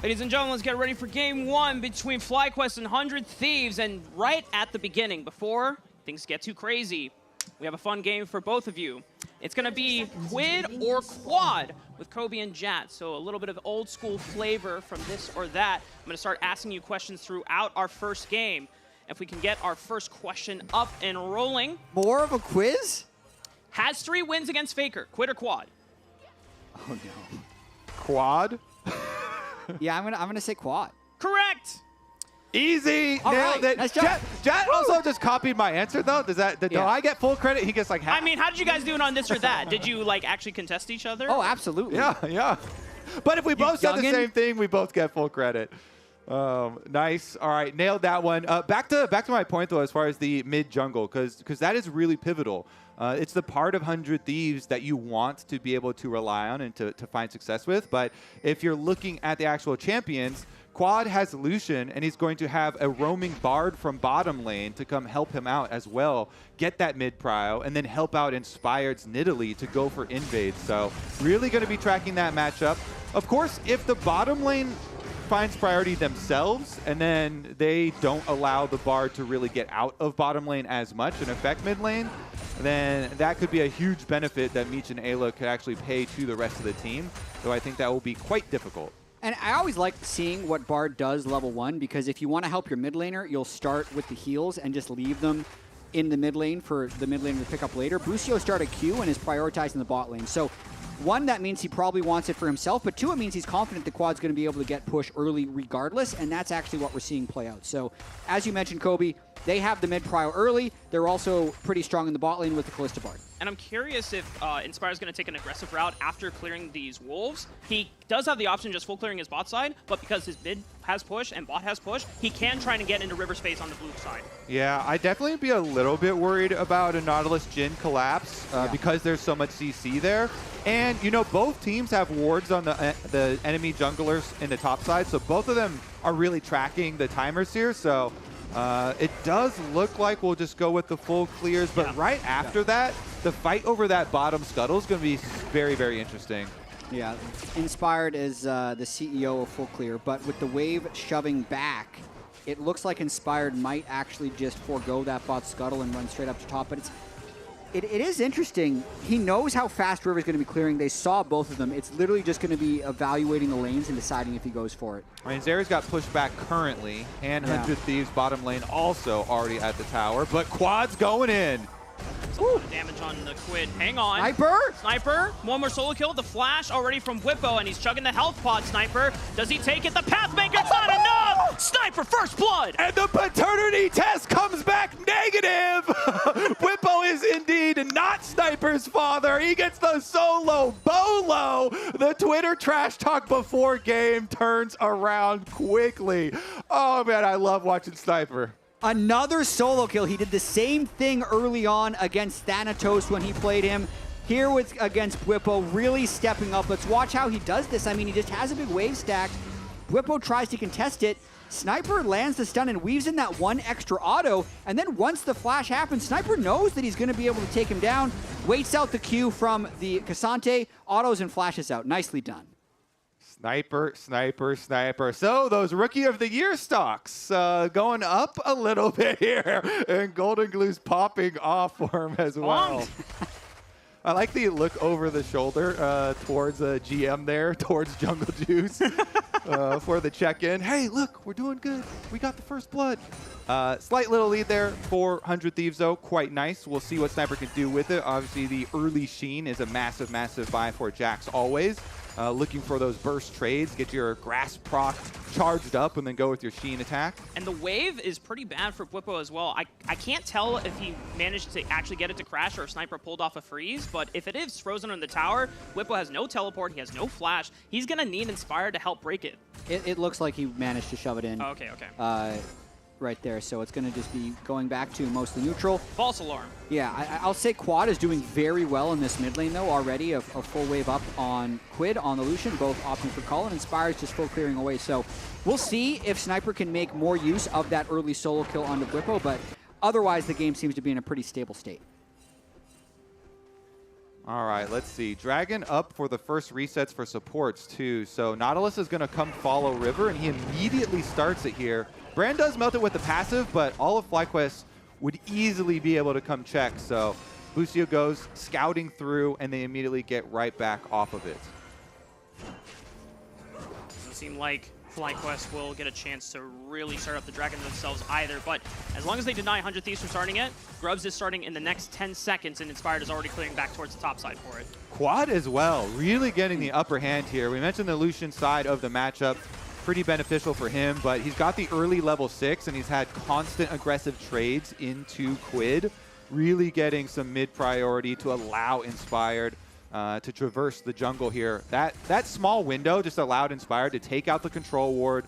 Ladies and gentlemen, let's get ready for game one between FlyQuest and 100 Thieves. And right at the beginning, before things get too crazy, we have a fun game for both of you. It's going to be Quid or Quad with Kobe and Jat. So a little bit of old school flavor from this or that. I'm going to start asking you questions throughout our first game. If we can get our first question up and rolling. More of a quiz? Has 3 wins against Faker. Quid or Quad? Oh, no. Quad? Yeah, I'm gonna say Quad. Correct! Easy! All Nailed right. it. Nice job. Jet also just copied my answer, though. Do I get full credit? He gets like half. I mean, how did you guys do it on this or that? Did you like actually contest each other? Oh, absolutely. Yeah. But if we both said the same thing, we both get full credit. Nice. All right, nailed that one. Back to my point, though, as far as the mid jungle, because that is really pivotal. It's the part of 100 Thieves that you want to be able to rely on and to find success with. But if you're looking at the actual champions, Quad has Lucian, and he's going to have a roaming Bard from bottom lane to come help him out as well, get that mid prio, and then help out Inspired's Nidalee to go for invades. So really going to be tracking that matchup. Of course, if the bottom lane finds priority themselves, and then they don't allow the Bard to really get out of bottom lane as much and affect mid lane, then that could be a huge benefit that Meech and Ayla could actually pay to the rest of the team. So I think that will be quite difficult. And I always like seeing what Bard does level 1, because if you want to help your mid laner, you'll start with the heals and just leave them in the mid lane for the mid laner to pick up later. Busio started Q and is prioritizing the bot lane. So 1, that means he probably wants it for himself, but 2, it means he's confident the Quad's going to be able to get push early regardless, and that's actually what we're seeing play out. So as you mentioned, Kobe, They have the mid prio early. They're also pretty strong in the bot lane with the Kalista Bard. And I'm curious if Inspire's going to take an aggressive route after clearing these wolves. He does have the option just full clearing his bot side, but because his mid has push and bot has push, he can try to get into river space on the blue side. Yeah, I'd definitely be a little bit worried about a Nautilus Jhin collapse because there's so much CC there. And, you know, both teams have wards on the enemy junglers in the top side, so both of them are really tracking the timers here. So it does look like we'll just go with the full clears, but right after that, the fight over that bottom scuttle is going to be very, very interesting. Yeah, Inspired is the CEO of Full Clear, but with the wave shoving back, it looks like Inspired might actually just forego that bot scuttle and run straight up to top, but it is interesting. He knows how fast River's going to be clearing. They saw both of them. It's literally just going to be evaluating the lanes and deciding if he goes for it. I mean, Zeri's got pushed back currently, and 100 Thieves bottom lane also already at the tower, but Quad's going in. A lot of damage on the Quid. Hang on. Sniper. One more solo kill. The flash already from Whippo, and he's chugging the health pod. Sniper. Does he take it? The Pathmaker. It's not enough. Sniper first blood. And the paternity test comes back negative. Whippo is indeed not Sniper's father. He gets the solo bolo. The Twitter trash talk before game turns around quickly. Oh, man, I love watching Sniper. Another solo kill. He did the same thing early on against Thanatos when he played him. Here against Whippo, really stepping up. Let's watch how he does this. I mean, he just has a big wave stacked. Whippo tries to contest it. Sniper lands the stun and weaves in that one extra auto. And then once the flash happens, Sniper knows that he's going to be able to take him down. Waits out the Q from the Cassante, autos and flashes out. Nicely done. Sniper. So those Rookie of the Year stocks going up a little bit here. And Golden Glue's popping off for him as well. I like the look over the shoulder towards GM there, towards Jungle Juice for the check-in. Hey, look, we're doing good. We got the first blood. Slight little lead there for 100 Thieves, though. Quite nice. We'll see what Sniper can do with it. Obviously, the early Sheen is a massive, massive buy for Jax always. Looking for those burst trades, get your grass proc charged up, and then go with your Sheen attack. And the wave is pretty bad for Whippo as well. I can't tell if he managed to actually get it to crash or if Sniper pulled off a freeze, but if it is frozen on the tower, Whippo has no teleport, he has no flash. He's going to need Inspired to help break it. It looks like he managed to shove it in. Oh, okay. Right there, so it's going to just be going back to mostly neutral. False alarm. Yeah, I'll say Quad is doing very well in this mid lane, though, already. A full wave up on Quid, on the Lucian, both opting for call, and Inspire's just full clearing away. So we'll see if Sniper can make more use of that early solo kill onto Whippo, but otherwise the game seems to be in a pretty stable state. All right, let's see. Dragon up for the first resets for supports, too. So Nautilus is going to come follow River, and he immediately starts it here. Brand does melt it with the passive, but all of FlyQuest would easily be able to come check. So Busio goes scouting through, and they immediately get right back off of it. Doesn't seem like FlyQuest will get a chance to really start up the Dragon themselves either, but as long as they deny 100 Thieves from starting it, Grubs is starting in the next 10 seconds, and Inspired is already clearing back towards the top side for it. Quad as well, really getting the upper hand here. We mentioned the Lucian side of the matchup. Pretty beneficial for him, but he's got the early level 6, and he's had constant aggressive trades into Quid, really getting some mid priority to allow Inspired to traverse the jungle here. That small window just allowed Inspired to take out the control ward,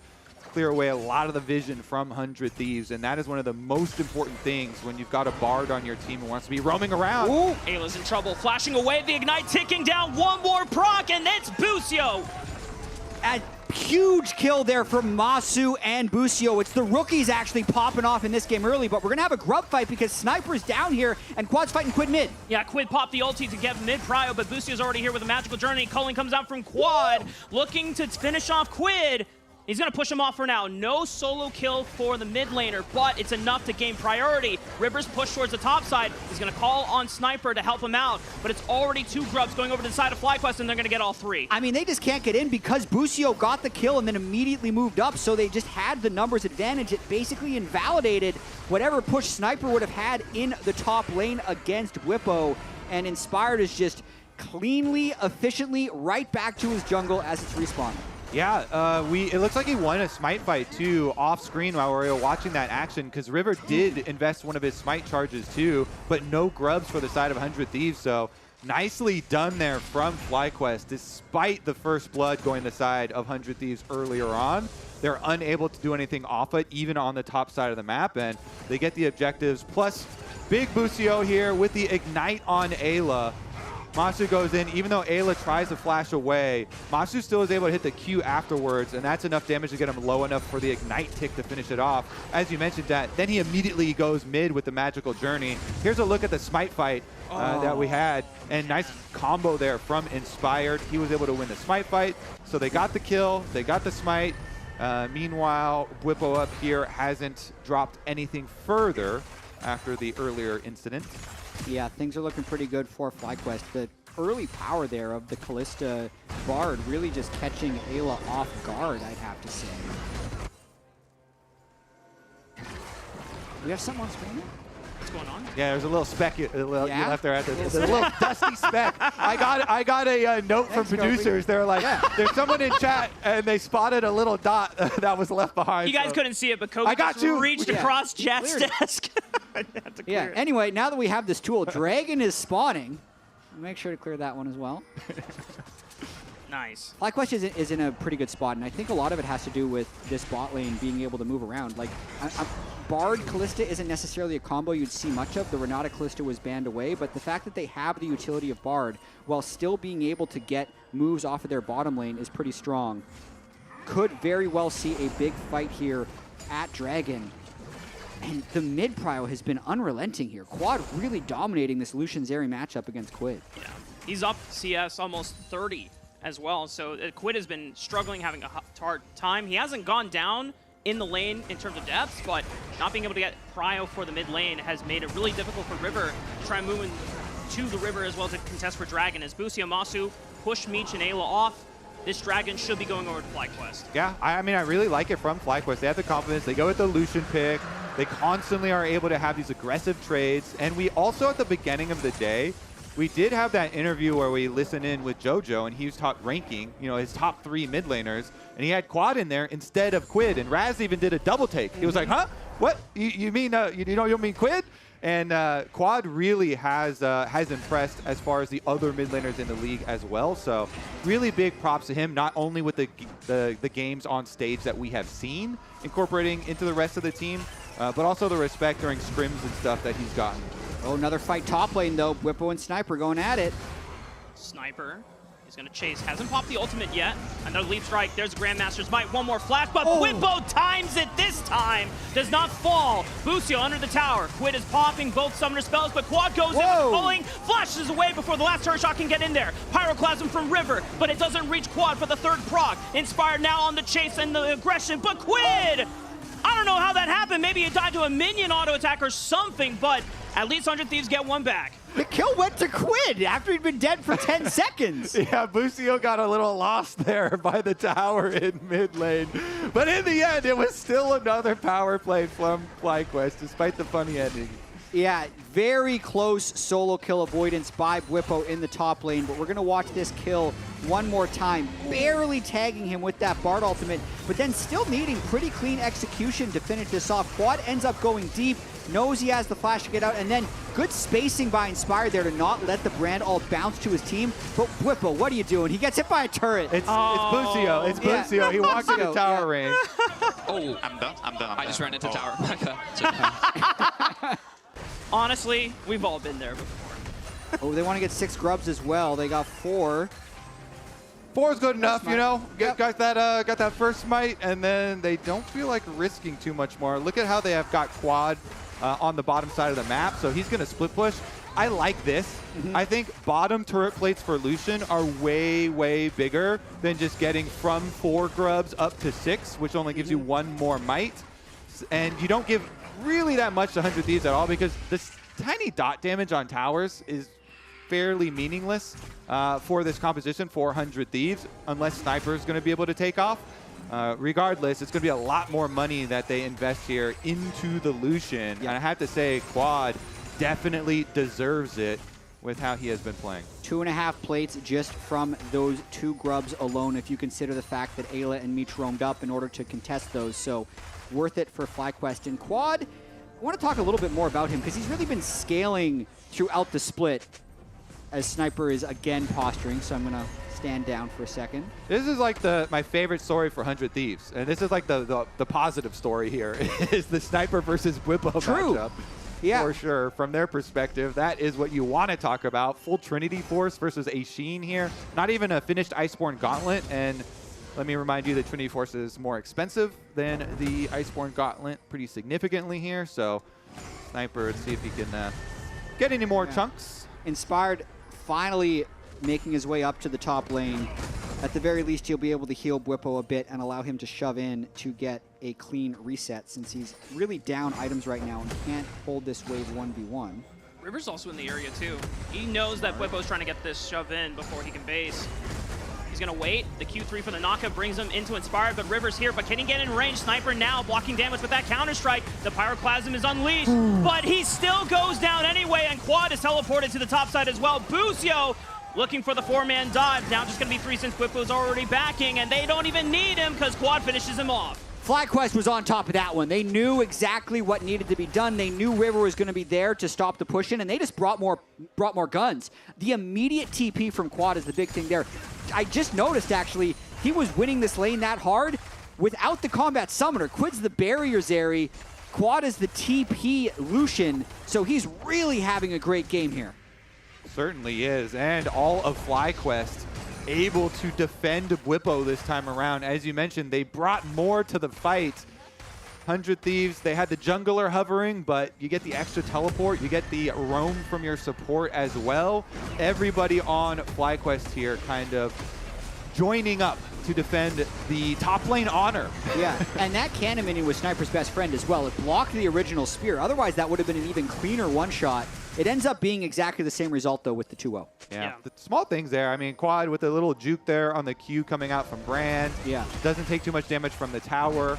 clear away a lot of the vision from 100 Thieves, and that is one of the most important things when you've got a Bard on your team who wants to be roaming around. Ooh, Ayla's in trouble, flashing away, the Ignite ticking down, one more proc, and it's Busio. A huge kill there from Masu and Busio. It's the rookies actually popping off in this game early, but we're going to have a grub fight because Sniper's down here and Quad's fighting Quid mid. Yeah, Quid popped the ulti to get mid prio, but Busio's already here with a magical journey. Culling comes out from Quad, looking to finish off Quid. He's going to push him off for now. No solo kill for the mid laner, but it's enough to gain priority. Rivers push towards the top side. He's going to call on Sniper to help him out, but it's already 2 grubs going over to the side of FlyQuest, and they're going to get all 3. I mean, they just can't get in because Busio got the kill and then immediately moved up, so they just had the numbers advantage. It basically invalidated whatever push Sniper would have had in the top lane against Whippo, and Inspired is just cleanly, efficiently right back to his jungle as it's respawned. Yeah, it looks like he won a smite fight too off screen while we were watching that action, because River did invest one of his smite charges too, but no grubs for the side of 100 Thieves. So nicely done there from FlyQuest. Despite the first blood going the side of 100 Thieves earlier on, they're unable to do anything off it, even on the top side of the map, and they get the objectives. Plus, big Busio here with the Ignite on Ayla. Masu goes in, even though Ayla tries to flash away, Masu still is able to hit the Q afterwards, and that's enough damage to get him low enough for the Ignite tick to finish it off. As you mentioned that, then he immediately goes mid with the Magical Journey. Here's a look at the Smite fight that we had, and nice combo there from Inspired. He was able to win the Smite fight, so they got the kill, they got the Smite. Meanwhile, Whippo up here hasn't dropped anything further after the earlier incident. Yeah, things are looking pretty good for FlyQuest. The early power there of the Kalista Bard really just catching Ayla off guard, I'd have to say. We have something on screen? What's going on? Yeah, there's a little speck you left there. There's a little dusty speck. I got a note from producers. They're like, there's someone in chat, and they spotted a little dot that was left behind. You guys couldn't see it, but Kobe just reached across chat's desk. Yeah, anyway, now that we have this tool, Dragon is spawning. Make sure to clear that one as well. Nice. FlyQuest is in a pretty good spot, and I think a lot of it has to do with this bot lane being able to move around. Like, Bard Kalista isn't necessarily a combo you'd see much of. The Renata Kalista was banned away, but the fact that they have the utility of Bard while still being able to get moves off of their bottom lane is pretty strong. Could very well see a big fight here at Dragon. And the mid prio has been unrelenting here. Quad really dominating this Lucian Zeri matchup against Quid. Yeah, he's up CS almost 30 as well, so Quid has been struggling, having a hard time. He hasn't gone down in the lane in terms of depth, but not being able to get prio for the mid lane has made it really difficult for River to try and move into the River as well as to contest for Dragon. As Busio Masu push Meech and Ayla off, this Dragon should be going over to FlyQuest. Yeah, I mean, I really like it from FlyQuest. They have the confidence. They go with the Lucian pick. They constantly are able to have these aggressive trades. And we also, at the beginning of the day, we did have that interview where we listened in with JoJo, and he was ranking, his top 3 mid laners, and he had Quad in there instead of Quid. And Raz even did a double take. He was like, huh? What? You mean, you don't mean Quid? And Quad really has impressed as far as the other mid laners in the league as well. So really big props to him, not only with the games on stage that we have seen incorporating into the rest of the team, but also the respect during scrims and stuff that he's gotten. Oh, another fight top lane, though. Whippo and Sniper going at it. Sniper is going to chase. Hasn't popped the ultimate yet. Another leap strike. There's Grandmaster's Might. One more flash, but Whippo times it this time. Does not fall. Busio under the tower. Quid is popping both summoner spells, but Quad goes in with pulling. Flashes away before the last turret shot can get in there. Pyroclasm from River, but it doesn't reach Quad for the third proc. Inspired now on the chase and the aggression, but Quid! I don't know how that happened. Maybe it died to a minion auto attack or something, but at least 100 Thieves get one back. The kill went to Quid after he'd been dead for 10 seconds. Yeah, Busio got a little lost there by the tower in mid lane. But in the end, it was still another power play from FlyQuest, despite the funny ending. Yeah, very close solo kill avoidance by Whippo in the top lane, but we're going to watch this kill one more time, barely tagging him with that Bard ultimate, but then still needing pretty clean execution to finish this off. Quad ends up going deep, knows he has the flash to get out, and then good spacing by Inspired there to not let the brand all bounce to his team. But Whippo, what are you doing? He gets hit by a turret. It's Busio. It's Busio. Yeah. He walks into tower range. Oh, I'm done. I just ran into tower. Honestly, we've all been there before. Oh, they want to get 6 grubs as well. They got 4. 4 is good enough, Got that first smite, and then they don't feel like risking too much more. Look at how they have got Quad on the bottom side of the map, so he's going to split push. I like this. I think bottom turret plates for Lucian are way, way bigger than just getting from 4 grubs up to 6, which only gives you 1 more might. And you don't give really that much to 100 Thieves at all, because this tiny dot damage on towers is fairly meaningless for this composition for 100 Thieves, unless Sniper is going to be able to take off. Regardless, it's going to be a lot more money that they invest here into the Lucian. And I have to say, Quad definitely deserves it. with how he has been playing. 2.5 plates just from those 2 grubs alone, if you consider the fact that Ayla and Meech roamed up in order to contest those. So worth it for FlyQuest. And Quad, I want to talk a little bit more about him because he's really been scaling throughout the split as Sniper is again posturing. So I'm going to stand down for a second. This is like my favorite story for 100 Thieves. And this is like the positive story here is the Sniper versus Bwipo matchup. Yeah. For sure. From their perspective, that is what you want to talk about. Full Trinity Force versus Ashin here. Not even a finished Iceborne Gauntlet. And let me remind you that Trinity Force is more expensive than the Iceborne Gauntlet pretty significantly here. So Sniper, let's see if he can get any more chunks. Inspired finally making his way up to the top lane. At the very least, he'll be able to heal Bwipo a bit and allow him to shove in to get a clean reset since he's really down items right now and can't hold this wave 1v1. River's also in the area too. He knows that Bwipo's trying to get this shove in before he can base. He's gonna wait. The Q3 from the knockup brings him into Inspired, but River's here. But can he get in range? Sniper now blocking damage with that counter-strike. The Pyroclasm is unleashed, but he still goes down anyway, and Quad is teleported to the top side as well. Busio looking for the 4-man dive. Now just gonna be 3 since Bwipo's already backing, and they don't even need him because Quad finishes him off. FlyQuest was on top of that one. They knew exactly what needed to be done. They knew River was going to be there to stop the push-in, and they just brought more guns. The immediate TP from Quad is the big thing there. I just noticed, actually, he was winning this lane that hard without the combat summoner. Quid's the barrier Zeri. Quad is the TP Lucian, so he's really having a great game here. Certainly is, and all of FlyQuest able to defend Bwipo this time around. As you mentioned, they brought more to the fight. 100 Thieves, they had the jungler hovering, but you get the extra teleport, you get the roam from your support as well. Everybody on FlyQuest here kind of joining up to defend the top lane honor. Yeah, and that cannon minion was Sniper's best friend as well. It blocked the original spear. Otherwise, that would have been an even cleaner one-shot. It ends up being exactly the same result, though, with the 2-0. Yeah, the small things there. I mean, Quad with a little juke there on the Q coming out from Brand. Yeah. Doesn't take too much damage from the tower.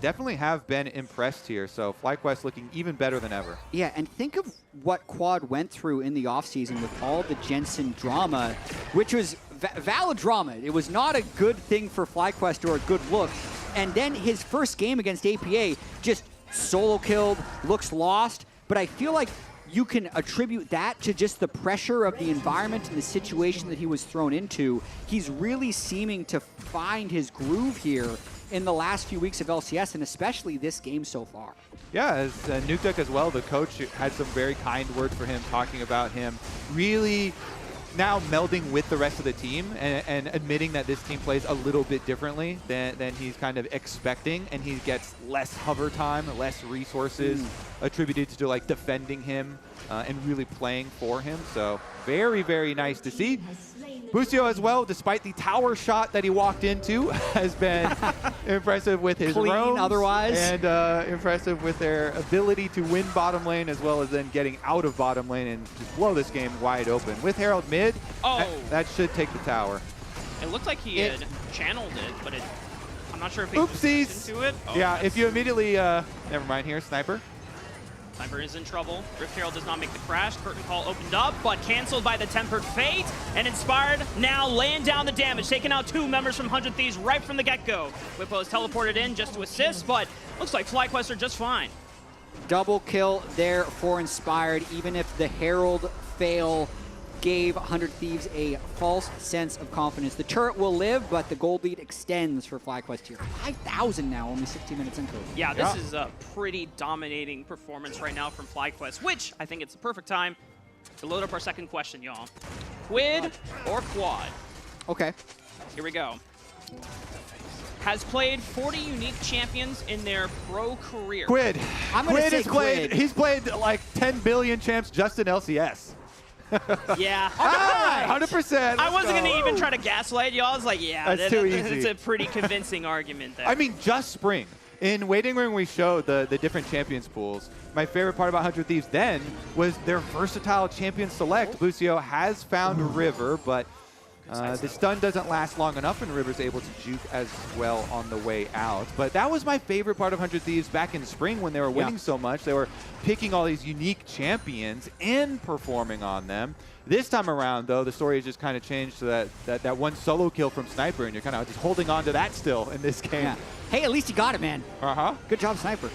Definitely have been impressed here. So FlyQuest looking even better than ever. Yeah, and think of what Quad went through in the offseason with all the Jensen drama, which was valid drama. It was not a good thing for FlyQuest or a good look. And then his first game against APA just solo killed, looks lost. But I feel like you can attribute that to just the pressure of the environment and the situation that he was thrown into. He's really seeming to find his groove here in the last few weeks of LCS, and especially this game so far. Yeah, as Nuktuk as well, the coach had some very kind words for him, talking about him really now melding with the rest of the team and admitting that this team plays a little bit differently than he's kind of expecting, and he gets less hover time, less resources attributed to like defending him and really playing for him. So very, very nice to see. Busio as well, despite the tower shot that he walked into, has been impressive with his roams otherwise. And impressive with their ability to win bottom lane as well as then getting out of bottom lane and just blow this game wide open. With Herald mid, that should take the tower. It looked like he had channeled it, but I'm not sure if he Oopsies! into it. Oh, yeah, if you immediately, never mind here, Sniper. Sniper is in trouble. Rift Herald does not make the crash. Curtain Call opened up, but canceled by the Tempered Fate. And Inspired now laying down the damage, taking out 2 members from 100 Thieves right from the get-go. Bwipo is teleported in just to assist, but looks like FlyQuest are just fine. Double kill there for Inspired, even if the Herald fail gave 100 Thieves a false sense of confidence. The turret will live, but the gold lead extends for FlyQuest here. 5,000 now, only 16 minutes into it. Yeah, this is a pretty dominating performance right now from FlyQuest, which I think it's the perfect time to load up our second question, y'all. Quid or Quad? Okay. Here we go. Has played 40 unique champions in their pro career. Quid. Quid has played. He's played like 10 billion champs just in LCS. Yeah. All right, 100%. I wasn't going to even try to gaslight y'all. I was like, yeah, That's too easy. It's a pretty convincing argument there. I mean, just Spring. In Waiting Room, we showed the different champions pools. My favorite part about 100 Thieves then was their versatile champion select. Busio has found River, but The stun doesn't last long enough, and River's able to juke as well on the way out. But that was my favorite part of 100 Thieves back in spring when they were winning so much. They were picking all these unique champions and performing on them. This time around, though, the story has just kind of changed to that one solo kill from Sniper, and you're kind of just holding on to that still in this game. Yeah. Hey, at least you got it, man. Good job, Sniper.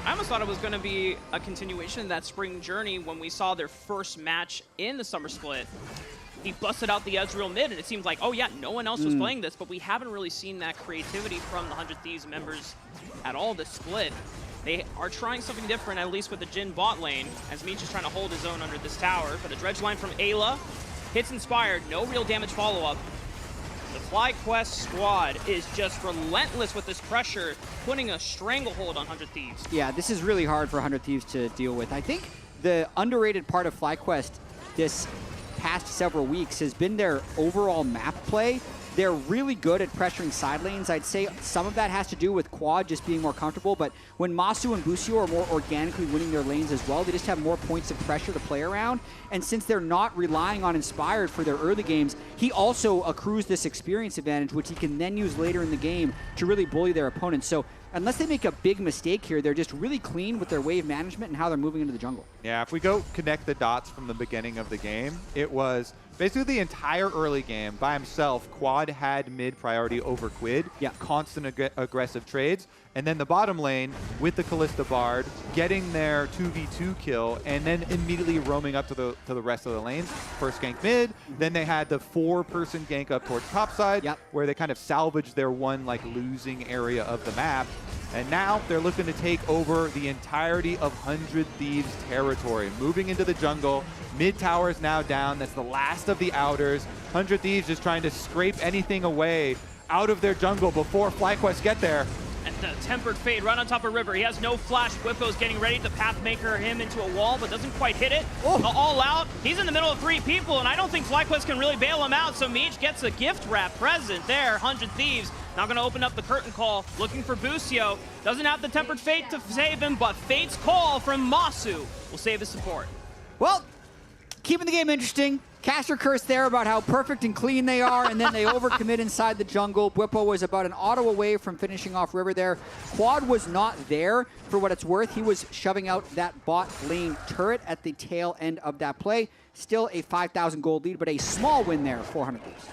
I almost thought it was going to be a continuation of that spring journey when we saw their first match in the summer split. He busted out the Ezreal mid, and it seems like, oh yeah, no one else was playing this, but we haven't really seen that creativity from the 100 Thieves members at all this split. They are trying something different, at least with the Jhin bot lane, as Meech is trying to hold his own under this tower. But a dredge line from Ayla hits Inspired, no real damage follow-up. The FlyQuest squad is just relentless with this pressure, putting a stranglehold on 100 Thieves. Yeah, this is really hard for 100 Thieves to deal with. I think the underrated part of FlyQuest this past several weeks has been their overall map play. They're really good at pressuring side lanes. I'd say some of that has to do with Quad just being more comfortable, but when Masu and Busio are more organically winning their lanes as well, they just have more points of pressure to play around. And since they're not relying on Inspired for their early games, he also accrues this experience advantage, which he can then use later in the game to really bully their opponents. So unless they make a big mistake here, they're just really clean with their wave management and how they're moving into the jungle. Yeah, if we go connect the dots from the beginning of the game, it was basically the entire early game by himself. Quad had mid priority over Quid, constant aggressive trades, and then the bottom lane with the Kalista Bard getting their 2v2 kill, and then immediately roaming up to the rest of the lanes. First gank mid, then they had the 4-person gank up towards top side, where they kind of salvaged their one losing area of the map. And now they're looking to take over the entirety of 100 Thieves territory. Moving into the jungle, mid tower is now down. That's the last of the outers. 100 Thieves just trying to scrape anything away out of their jungle before FlyQuest get there. And the Tempered Fade right on top of River. He has no flash. Whippo's getting ready to Pathmaker him into a wall, but doesn't quite hit it. All out. He's in the middle of 3 people, and I don't think FlyQuest can really bail him out, so Meech gets a gift wrap present there. 100 Thieves now going to open up the curtain call, looking for Busio. Doesn't have the Tempered Fate to save him, but Fate's call from Masu will save his support. Well, keeping the game interesting. Caster curse there about how perfect and clean they are, and then they overcommit inside the jungle. Bwipo was about an auto away from finishing off River there. Quad was not there for what it's worth. He was shoving out that bot lane turret at the tail end of that play. Still a 5,000 gold lead, but a small win there, 400 Thieves.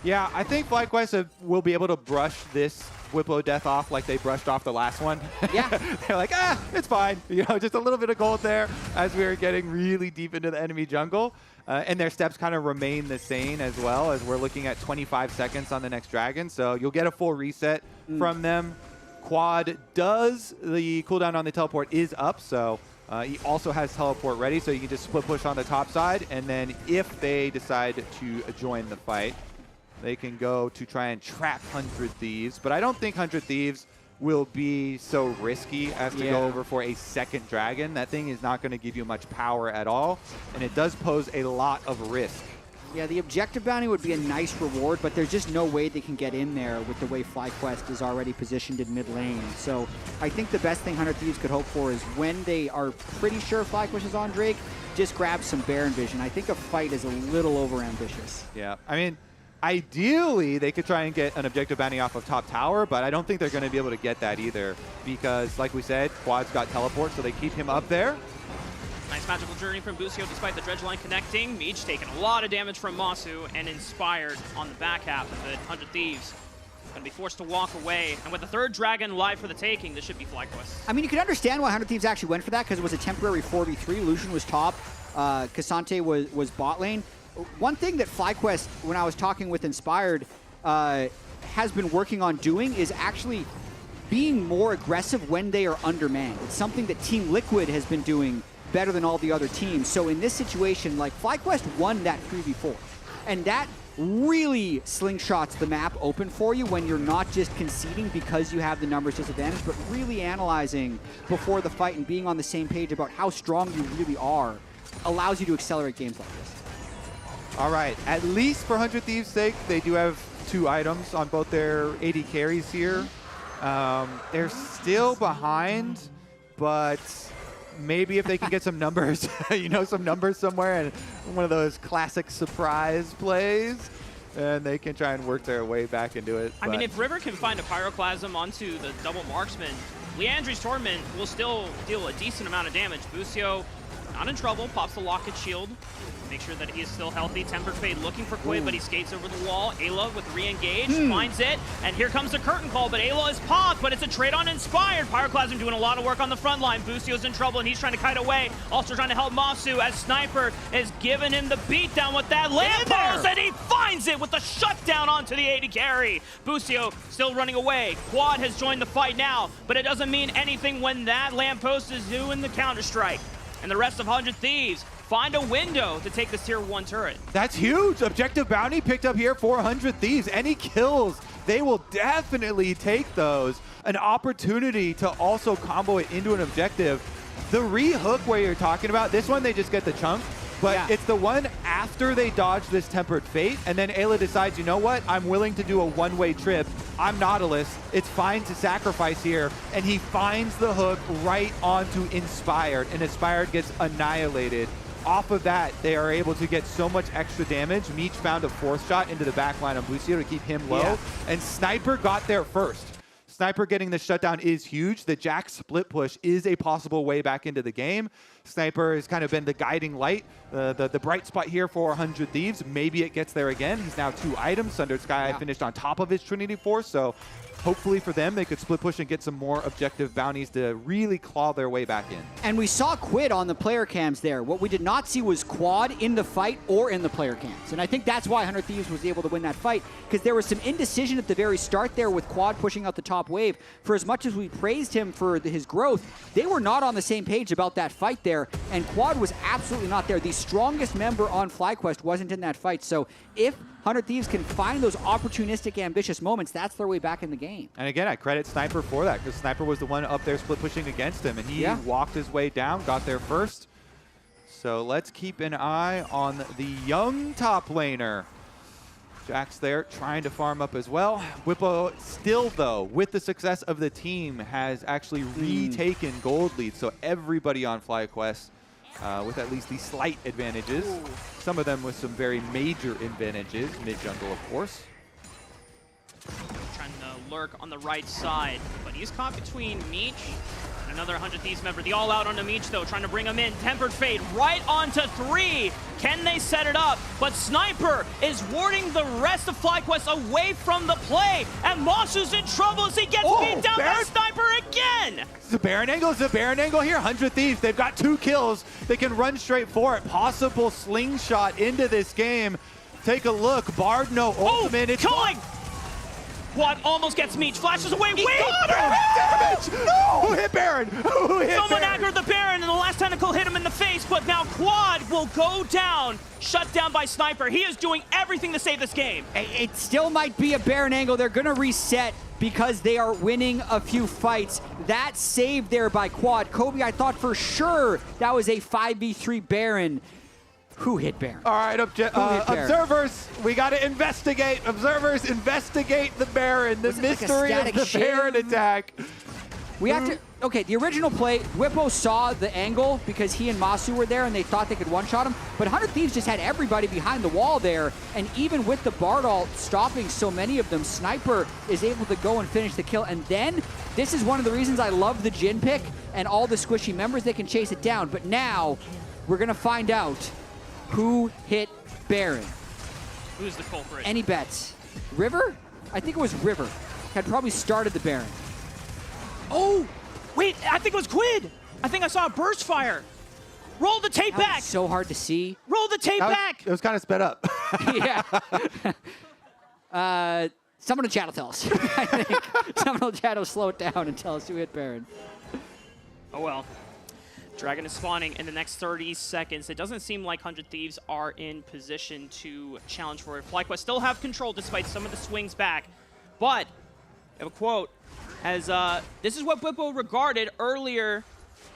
Yeah, I think FlyQuest will be able to brush this Whippo death off like they brushed off the last one. Yeah. They're like, it's fine. Just a little bit of gold there as we were getting really deep into the enemy jungle. And their steps kind of remain the same as well, as we're looking at 25 seconds on the next dragon. So you'll get a full reset from them. Quad does, the cooldown on the teleport is up, so he also has teleport ready, so you can just split push on the top side. And then if they decide to join the fight, they can go to try and trap 100 Thieves. But I don't think 100 Thieves will be so risky as to go over for a second dragon. That thing is not going to give you much power at all, and it does pose a lot of risk. Yeah, the objective bounty would be a nice reward, but there's just no way they can get in there with the way FlyQuest is already positioned in mid lane. So I think the best thing 100 Thieves could hope for is when they are pretty sure FlyQuest is on Drake, just grab some Baron Vision. I think a fight is a little over-ambitious. Yeah, I mean, ideally, they could try and get an objective bounty off of top tower, but I don't think they're going to be able to get that either because, like we said, Quad's got teleport, so they keep him up there. Nice magical journey from Busio despite the dredge line connecting. Meech taking a lot of damage from Masu and Inspired on the back half of it. 100 Thieves going to be forced to walk away. And with the third dragon live for the taking, this should be FlyQuest. I mean, you can understand why 100 Thieves actually went for that because it was a temporary 4v3. Lucian was top. Cassante was bot lane. One thing that FlyQuest, when I was talking with Inspired, has been working on doing is actually being more aggressive when they are undermanned. It's something that Team Liquid has been doing better than all the other teams. So in this situation, like, FlyQuest won that 3v4. And that really slingshots the map open for you when you're not just conceding because you have the numbers disadvantage, but really analyzing before the fight and being on the same page about how strong you really are allows you to accelerate games like this. All right, at least for 100 Thieves' sake, they do have 2 items on both their AD carries here. They're still behind, but maybe if they can get some numbers, some numbers somewhere and one of those classic surprise plays, and they can try and work their way back into it. I mean, if River can find a Pyroclasm onto the double marksman, Leandri's Torment will still deal a decent amount of damage. Busio not in trouble, pops the Locket Shield. Make sure that he is still healthy. Tempered Fade looking for Quid, but he skates over the wall. Ayla with re-engage, finds it, and here comes the curtain call, but Ayla is popped, but it's a trade on Inspired. Pyroclasm doing a lot of work on the front line. Busio's in trouble, and he's trying to kite away. Also trying to help Masu as Sniper is giving him the beatdown with that lamppost, and he finds it with the shutdown onto the AD carry. Busio still running away. Quad has joined the fight now, but it doesn't mean anything when that lamppost is doing the counter-strike. And the rest of 100 Thieves find a window to take this tier 1 turret. That's huge. Objective bounty picked up here for 100 Thieves. Any kills, they will definitely take those. An opportunity to also combo it into an objective. The re-hook where you're talking about, this one they just get the chunk, but it's the one after they dodge this Tempered Fate, and then Ayla decides, you know what, I'm willing to do a one-way trip. I'm Nautilus. It's fine to sacrifice here, and he finds the hook right onto Inspired, and Inspired gets annihilated. Off of that, they are able to get so much extra damage. Meech found a 4th shot into the back line on Busio to keep him low, and Sniper got there first. Sniper getting the shutdown is huge. The Jack split push is a possible way back into the game. Sniper has kind of been the guiding light, the bright spot here for 100 Thieves. Maybe it gets there again. He's now 2 items. Sundered Sky finished on top of his Trinity Force, so hopefully for them, they could split push and get some more objective bounties to really claw their way back in. And we saw Quid on the player cams there. What we did not see was Quad in the fight or in the player cams. And I think that's why 100 Thieves was able to win that fight, because there was some indecision at the very start there with Quad pushing out the top wave. For as much as we praised him for his growth, they were not on the same page about that fight there, and Quad was absolutely not there. The strongest member on FlyQuest wasn't in that fight. So if 100 Thieves can find those opportunistic, ambitious moments, that's their way back in the game. And again, I credit Sniper for that, because Sniper was the one up there split pushing against him, and he walked his way down, got there first. So let's keep an eye on the young top laner. Jack's there trying to farm up as well. Whippo still, though, with the success of the team, has actually retaken gold lead. So everybody on FlyQuest with at least the slight advantages. Some of them with some very major advantages, mid-jungle, of course. Trying to lurk on the right side, but he's caught between Meech and another 100 Thieves member. The all-out onto Meech, though, trying to bring him in. Tempered Fade right onto 3. Can they set it up? But Sniper is warding the rest of FlyQuest away from the play, and Masu's in trouble as he gets beat down by Sniper again! It's a Baron angle. It's a Baron angle here. 100 Thieves, they've got 2 kills. They can run straight for it. Possible slingshot into this game. Take a look. Bard, no ultimate. It's Culling! Quad almost gets Meech, flashes away. He got her! Damage! No! Who hit Baron? Who hit Someone Baron? aggroed the Baron, and the last tentacle hit him in the face, but now Quad will go down, shut down by Sniper. He is doing everything to save this game. It still might be a Baron angle. They're going to reset because they are winning a few fights. That save there by Quad. Kobe, I thought for sure that was a 5v3 Baron. Who hit Baron? All right, observers, we got to investigate. Observers, investigate the Baron, the mystery of the Baron attack. We have to, okay, the original play, Whippo saw the angle because he and Masu were there and they thought they could one-shot him, but 100 Thieves just had everybody behind the wall there, and even with the Bard ult stopping so many of them, Sniper is able to go and finish the kill. And then, this is one of the reasons I love the Jhin pick and all the squishy members, they can chase it down. But now, we're going to find out who hit Baron. Who's the culprit? Any bets? River? I think it was River. Had probably started the Baron. Oh, wait, I think it was Quid. I think I saw a burst fire. Roll the tape back. Was so hard to see. Roll the tape back. It was kind of sped up. Yeah. Someone in chat will tell us. I think someone in chat will slow it down and tell us who hit Baron. Oh, well. Dragon is spawning in the next 30 seconds. It doesn't seem like 100 Thieves are in position to challenge for it. FlyQuest still have control despite some of the swings back. But, I have a quote, as this is what Whippo regarded earlier.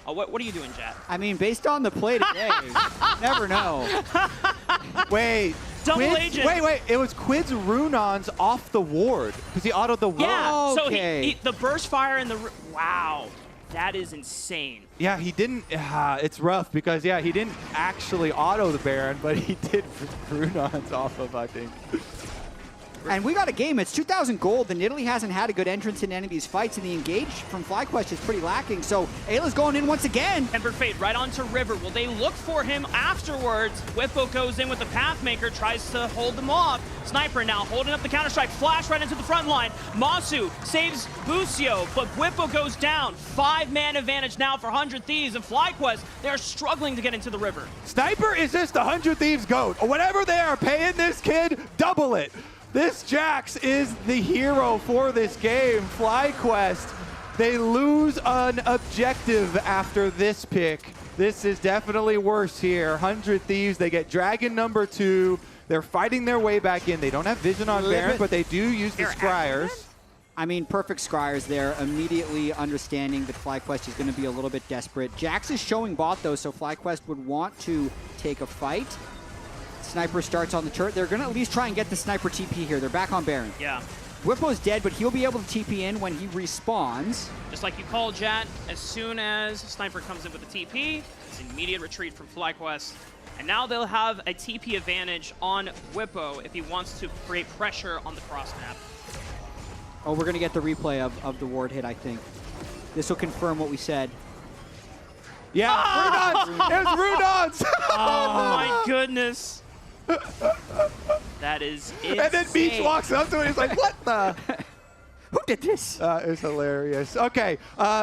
Oh, what are you doing, Jat? I mean, based on the play today, never know. Wait. Double agent. Wait. It was Quid's Runons off the ward because he autoed the ward. Yeah, so he, the burst fire and the... Wow. That is insane. Yeah, he didn't. It's rough because, yeah, he didn't actually auto the Baron, but he did Brunons off of, I think. And we got a game. It's 2,000 gold, and Italy hasn't had a good entrance in any of these fights, and the engage from FlyQuest is pretty lacking. So Ayla's going in once again. Tempered Fate right onto River. Will they look for him afterwards? Whippo goes in with the Pathmaker, tries to hold them off. Sniper now holding up the counter-strike. Flash right into the front line. Masu saves Busio, but Whippo goes down. 5-man advantage now for 100 Thieves, and FlyQuest, they're struggling to get into the River. Sniper is just the 100 Thieves GOAT. Whatever they are paying this kid, double it. This Jax is the hero for this game. FlyQuest, they lose an objective after this pick. This is definitely worse here. 100 Thieves, they get Dragon number 2. They're fighting their way back in. They don't have vision on Baron, but they do use the Scryers. I mean, perfect Scryers there, immediately understanding that FlyQuest is going to be a little bit desperate. Jax is showing bot, though, so FlyQuest would want to take a fight. Sniper starts on the turret. They're going to at least try and get the Sniper TP here. They're back on Baron. Yeah. Whippo's dead, but he'll be able to TP in when he respawns. Just like you called, Jat, as soon as Sniper comes in with a TP, it's an immediate retreat from FlyQuest. And now they'll have a TP advantage on Whippo if he wants to create pressure on the cross map. Oh, we're going to get the replay of the ward hit, I think. This will confirm what we said. Yeah, Rudons! It's Rudons! Oh my goodness. That is insane. And then Beach walks up to it, he's like, what the? Who did this? It's hilarious. Okay,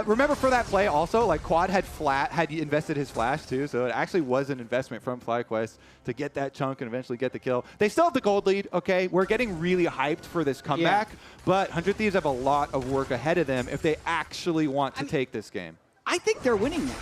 remember for that play also, like Quad had invested his flash too, so it actually was an investment from FlyQuest to get that chunk and eventually get the kill. They still have the gold lead, okay? We're getting really hyped for this comeback, but 100 Thieves have a lot of work ahead of them if they actually want to take this game. I think they're winning now.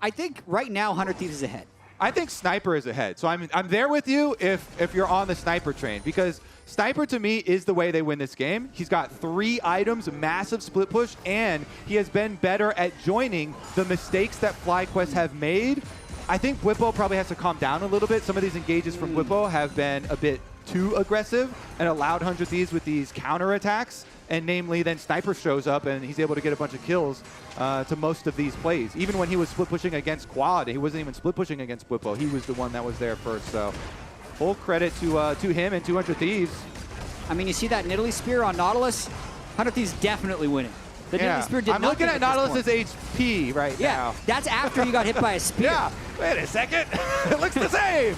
I think right now 100 Thieves is ahead. I think Sniper is ahead. So I'm there with you if you're on the Sniper train, because Sniper to me is the way they win this game. He's got 3 items, massive split push, and he has been better at joining the mistakes that FlyQuest have made. I think Whippo probably has to calm down a little bit. Some of these engages from Whippo have been a bit too aggressive and allowed 100 Thieves with these counter attacks. And namely, then Sniper shows up and he's able to get a bunch of kills to most of these plays. Even when he was split pushing against Quad, he wasn't even split pushing against Whippo. He was the one that was there first. So full credit to him and 200 Thieves. I mean, you see that Nidalee Spear on Nautilus? 100 Thieves definitely winning. The Nidalee Spear did I'm looking at Nautilus's HP right now. That's after you got hit by a spear. Yeah, wait a second. It looks the same.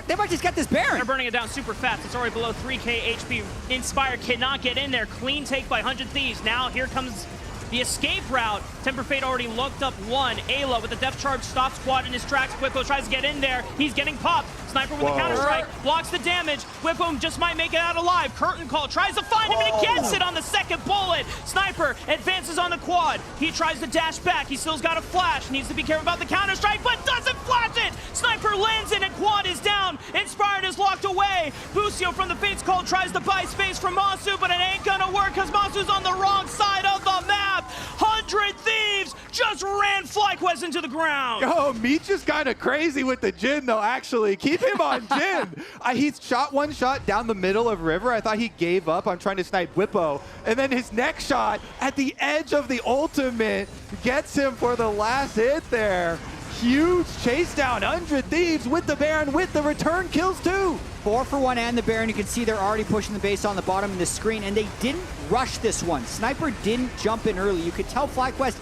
They might just get this Baron. They're burning it down super fast. It's already below 3k HP. Inspire cannot get in there. Clean take by 100 Thieves. Now here comes the escape route. Temper Fate already looked up one. Ayla with the depth charge stops Quad in his tracks. Whippo tries to get in there. He's getting popped. Sniper with the counter strike. Blocks the damage. Whippo just might make it out alive. Curtain Call tries to find him and he gets it on the second bullet. Sniper advances on the Quad. He tries to dash back. He still's got a flash. Needs to be careful about the counter strike, but doesn't flash it. Sniper lands in and Quad is down. Inspired is locked away. Busio from the Fates Call tries to buy space from Masu, but it ain't gonna work because Masu's on the wrong side of the map. 100 Thieves just ran FlyQuest into the ground. Yo, Meech is kind of crazy with the Jhin, though, actually. Keep him on Jhin. He's shot one shot down the middle of River. I thought he gave up on trying to snipe Whippo. And then his next shot at the edge of the ultimate gets him for the last hit there. Huge chase down. 100 Thieves with the Baron, with the return kills, too. 4 for 1 and the Baron. You can see they're already pushing the base on the bottom of the screen, and they didn't rush this one. Sniper didn't jump in early. You could tell FlyQuest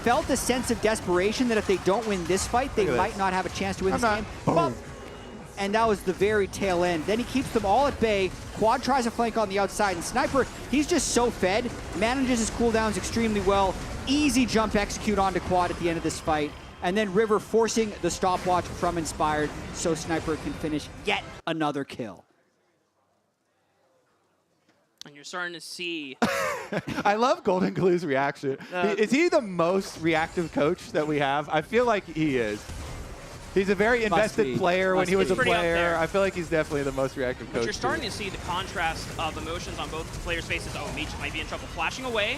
felt a sense of desperation that if they don't win this fight, they might not have a chance to win this game. And that was the very tail end. Then he keeps them all at bay. Quad tries to flank on the outside, and Sniper, he's just so fed, manages his cooldowns extremely well. Easy jump execute onto Quad at the end of this fight. And then River forcing the stopwatch from Inspired so Sniper can finish yet another kill. And you're starting to see... I love Golden Glue's reaction. Is he the most reactive coach that we have? I feel like he is. He's a very invested player when he was a player. I feel like he's definitely the most reactive coach. But you're starting to see the contrast of emotions on both players' faces. Oh, Meech might be in trouble. Flashing away.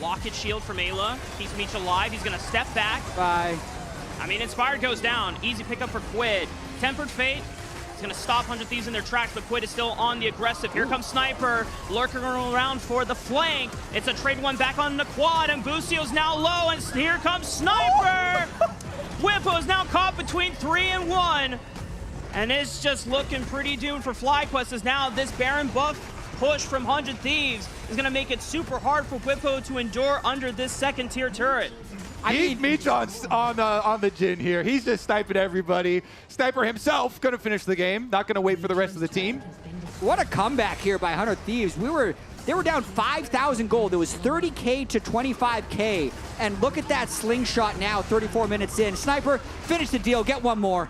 Locket shield from Ayla. Keeps Meech alive. He's going to step back. Bye. I mean, Inspired goes down. Easy pickup for Quid. Tempered Fate He's going to stop 100 Thieves in their tracks, but Quid is still on the aggressive. Here comes Sniper, lurking around for the flank. It's a trade one back on the quad, and Busio's now low, and here comes Sniper! Whippo is now caught between 3 and 1. And it's just looking pretty doomed for FlyQuest, as now this Baron buff push from 100 Thieves is going to make it super hard for Whippo to endure under this second-tier turret. Meech on the Jhin here. He's just sniping everybody. Sniper himself going to finish the game. Not going to wait for the rest of the team. What a comeback here by 100 Thieves. They were down 5,000 gold. It was 30K to 25K. And look at that slingshot now, 34 minutes in. Sniper, finish the deal. Get one more.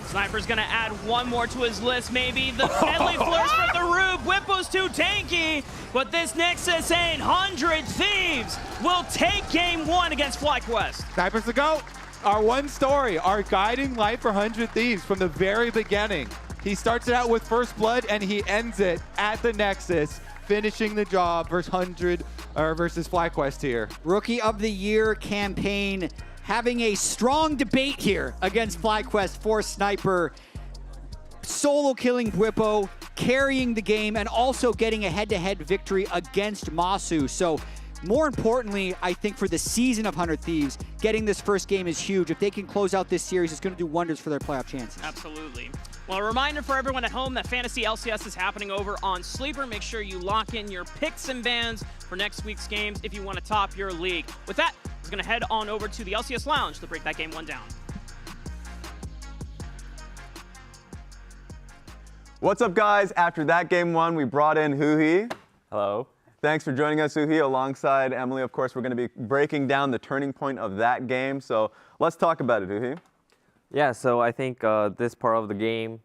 Sniper's gonna add one more to his list, maybe. The deadly flourish for the Rube. Whippo's too tanky, but this Nexus ain't. 100 Thieves will take game 1 against FlyQuest. Sniper's the GOAT. Our one story, our guiding light for 100 Thieves from the very beginning. He starts it out with first blood and he ends it at the Nexus, finishing the job versus FlyQuest here. Rookie of the Year campaign having a strong debate here against FlyQuest for Sniper. Solo killing Whippo, carrying the game, and also getting a head-to-head victory against Masu. So more importantly, I think for the season of 100 Thieves, getting this first game is huge. If they can close out this series, it's going to do wonders for their playoff chances. Absolutely. Well, a reminder for everyone at home that Fantasy LCS is happening over on Sleeper. Make sure you lock in your picks and bans for next week's games if you want to top your league. With that, we're going to head on over to the LCS Lounge to break that game 1 down. What's up, guys? After that game 1, we brought in Huhi. Hello. Thanks for joining us, Huhi. Alongside Emily, of course, we're going to be breaking down the turning point of that game. So let's talk about it, Huhi. Yeah, so I think this part of the game,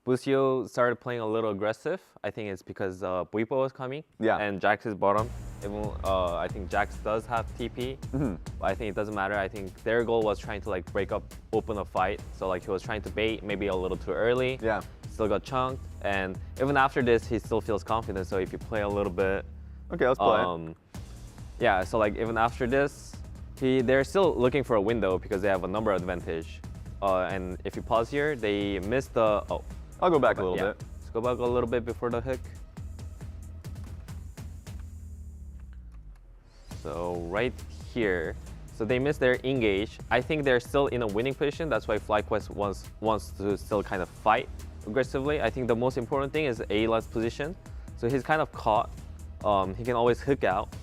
Busio started playing a little aggressive. I think it's because Buipo was coming, and Jax is bottom. Even, I think Jax does have TP, but I think it doesn't matter. I think their goal was trying to like open a fight. So like he was trying to bait maybe a little too early. Yeah. Still got chunked, and even after this, he still feels confident. So if you play a little bit, okay, let's play. Yeah. So like even after this, they're still looking for a window because they have a number advantage. And if you pause here, they missed the. Oh, I'll go back a little bit. Let's go back a little bit before the hook. So right here, so they missed their engage. I think they're still in a winning position. That's why FlyQuest wants to still kind of fight aggressively. I think the most important thing is A-less position. So he's kind of caught. He can always hook out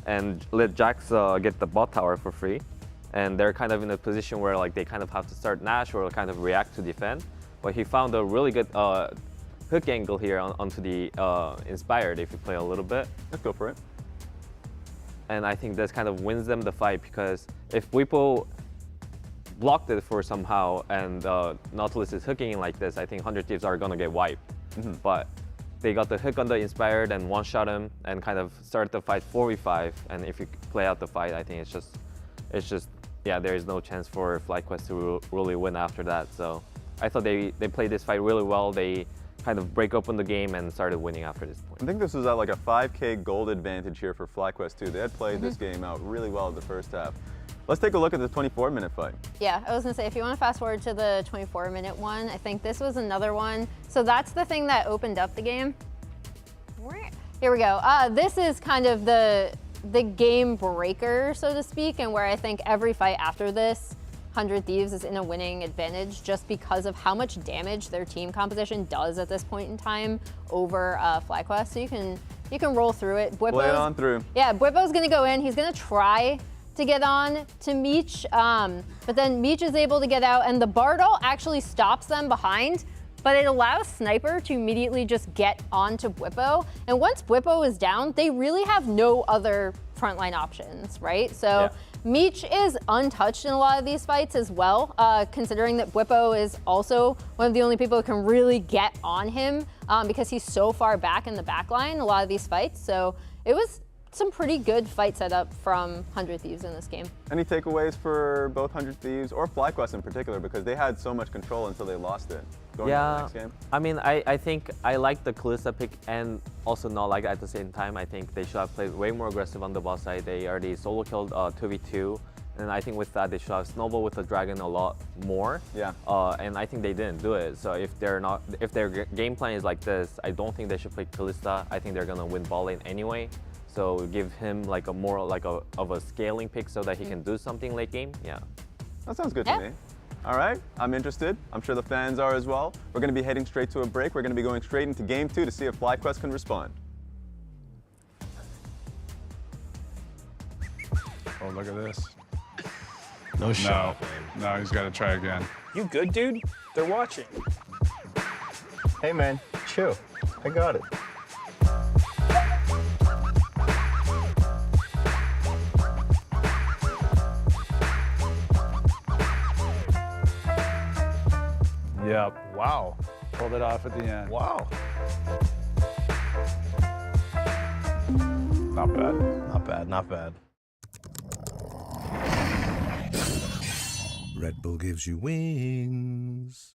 and let Jax get the bot tower for free. And they're kind of in a position where like they kind of have to start Nash or kind of react to defend. But he found a really good hook angle here onto the Inspired if you play a little bit. Let's go for it. And I think this kind of wins them the fight because if Buipo blocked it for somehow and Nautilus is hooking in like this, I think 100 Thieves are gonna get wiped. But they got the hook on the Inspired and one-shot him and kind of start the fight 4v5. And if you play out the fight, I think it's just yeah, there is no chance for FlyQuest to really win after that. So I thought they played this fight really well. They kind of break open the game and started winning after this point. I think this was at like a 5K gold advantage here for FlyQuest too. They had played this game out really well in the first half. Let's take a look at the 24-minute fight. Yeah, I was gonna say, if you wanna fast forward to the 24-minute one, I think this was another one. So that's the thing that opened up the game. Here we go. This is kind of the game breaker, so to speak, and where I think every fight after this, 100 Thieves is in a winning advantage just because of how much damage their team composition does at this point in time over FlyQuest. So you can roll through it. Play it on through. Yeah, Bwipo's gonna go in. He's gonna try to get on to Meech, but then Meech is able to get out, and the Bardal actually stops them behind, but it allows Sniper to immediately just get onto Bwipo. And once Bwipo is down, they really have no other frontline options, right? So. Yeah. Meech is untouched in a lot of these fights as well, considering that Bwipo is also one of the only people who can really get on him because he's so far back in the back line a lot of these fights. So it was some pretty good fight setup from 100 Thieves in this game. Any takeaways for both 100 Thieves or FlyQuest in particular, because they had so much control until they lost it going into the next game? I mean, I think I like the Kalista pick and also not like it at the same time. I think they should have played way more aggressive on the bot side. They already solo killed 2v2 And I think with that, they should have snowballed with the dragon a lot more. Yeah. And I think they didn't do it. So if their game plan is like this, I don't think they should play Kalista. I think they're gonna win ball lane anyway. So give him like a more like of a scaling pick so that he can do something late game. Yeah. That sounds good to me. All right, I'm interested. I'm sure the fans are as well. We're gonna be heading straight to a break. We're gonna be going straight into game 2 to see if FlyQuest can respond. Oh, look at this. No shot. No, he's got to try again. You good, dude? They're watching. Hey man, chill. I got it. Yep. Wow. Pulled it off at the end. Wow. Not bad. Not bad, not bad. Red Bull gives you wings.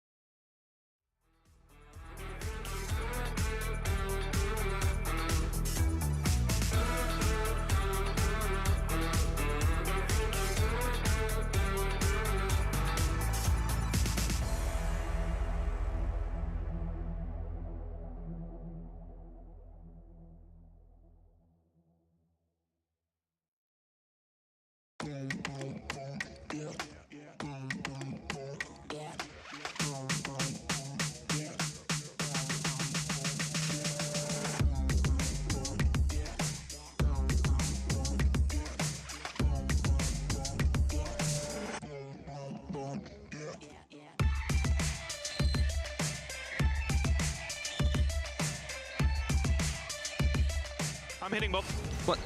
I'm hitting both.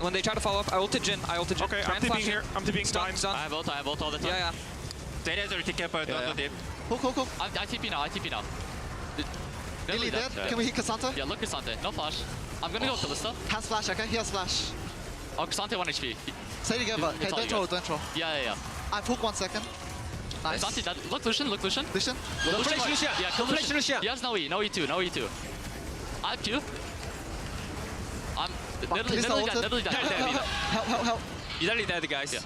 When they try to follow up, I ulted Jhin. Okay, I'm TPing here. I'm TPing time. I have ult all the time. Yeah. There is a TP, but don't do deep. Cool. I TP now. Nearly dead. Can we hit Cassandra? Yeah, look Cassandra. No flash. I'm gonna go Kalista. Has flash, okay? He has flash. Oh, Cassandra 1 HP. Stay together. Okay, don't troll. Yeah. I hook 1 second. Nice. Look Lucian. Lucian? Lucian. Yeah, kill Lucian. Yes, no E2. I have Q. I'm literally dead. Help. You're literally dead, guys. Yeah.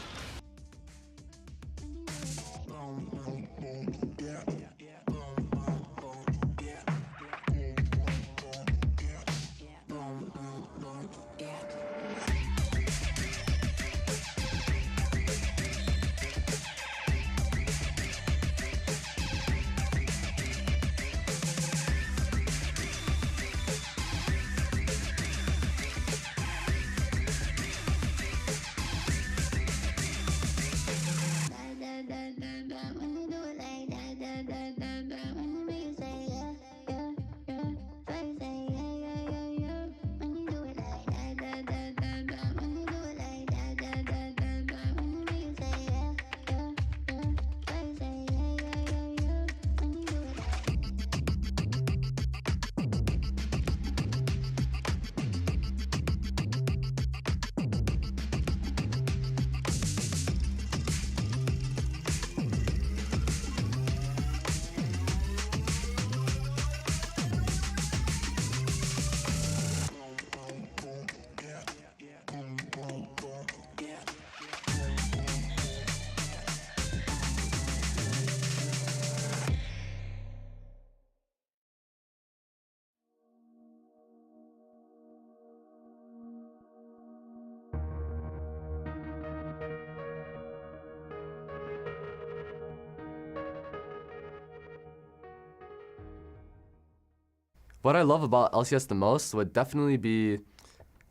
What I love about LCS the most would definitely be,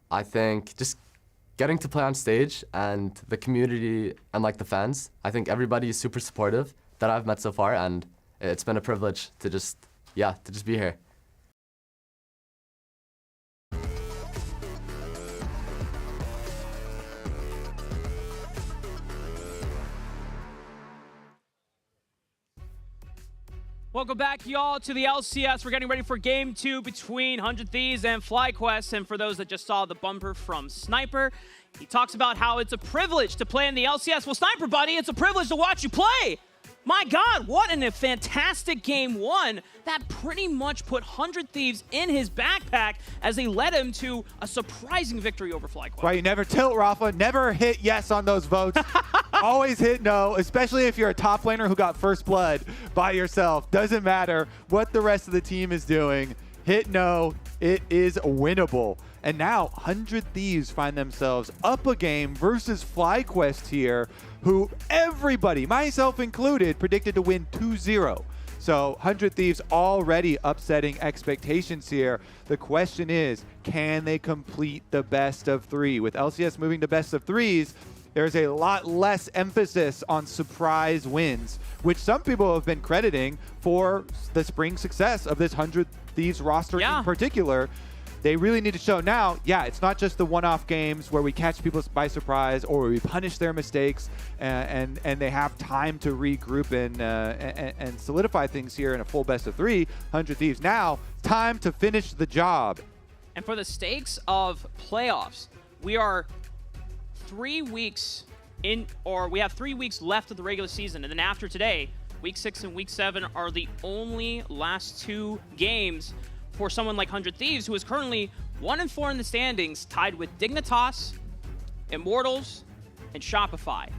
I think, just getting to play on stage and the community and like the fans. I think everybody is super supportive that I've met so far, and it's been a privilege to just be here. Welcome back, y'all, to the LCS. We're getting ready for Game 2 between 100 Thieves and FlyQuest. And for those that just saw the bumper from Sniper, he talks about how it's a privilege to play in the LCS. Well, Sniper, buddy, it's a privilege to watch you play. My God, what a fantastic Game 1 that pretty much put 100 Thieves in his backpack as they led him to a surprising victory over FlyQuest. Right, you never tilt, Rafa. Never hit yes on those votes. Always hit no, especially if you're a top laner who got first blood by yourself. Doesn't matter what the rest of the team is doing. Hit no. It is winnable. And now 100 Thieves find themselves up a game versus FlyQuest here, who everybody, myself included, predicted to win 2-0. So 100 Thieves already upsetting expectations here. The question is, can they complete the best of 3? With LCS moving to best of 3s, there's a lot less emphasis on surprise wins, which some people have been crediting for the spring success of this 100 Thieves roster in particular. They really need to show now, it's not just the one-off games where we catch people by surprise or we punish their mistakes and they have time to regroup and solidify things here in a full best of 3, 100 Thieves. Now, time to finish the job. And for the stakes of playoffs, we are 3 weeks in, or we have 3 weeks left of the regular season. And then after today, week 6 and week 7 are the only last 2 games for someone like 100 Thieves, who is currently 1-4 in the standings, tied with Dignitas, Immortals, and Shopify.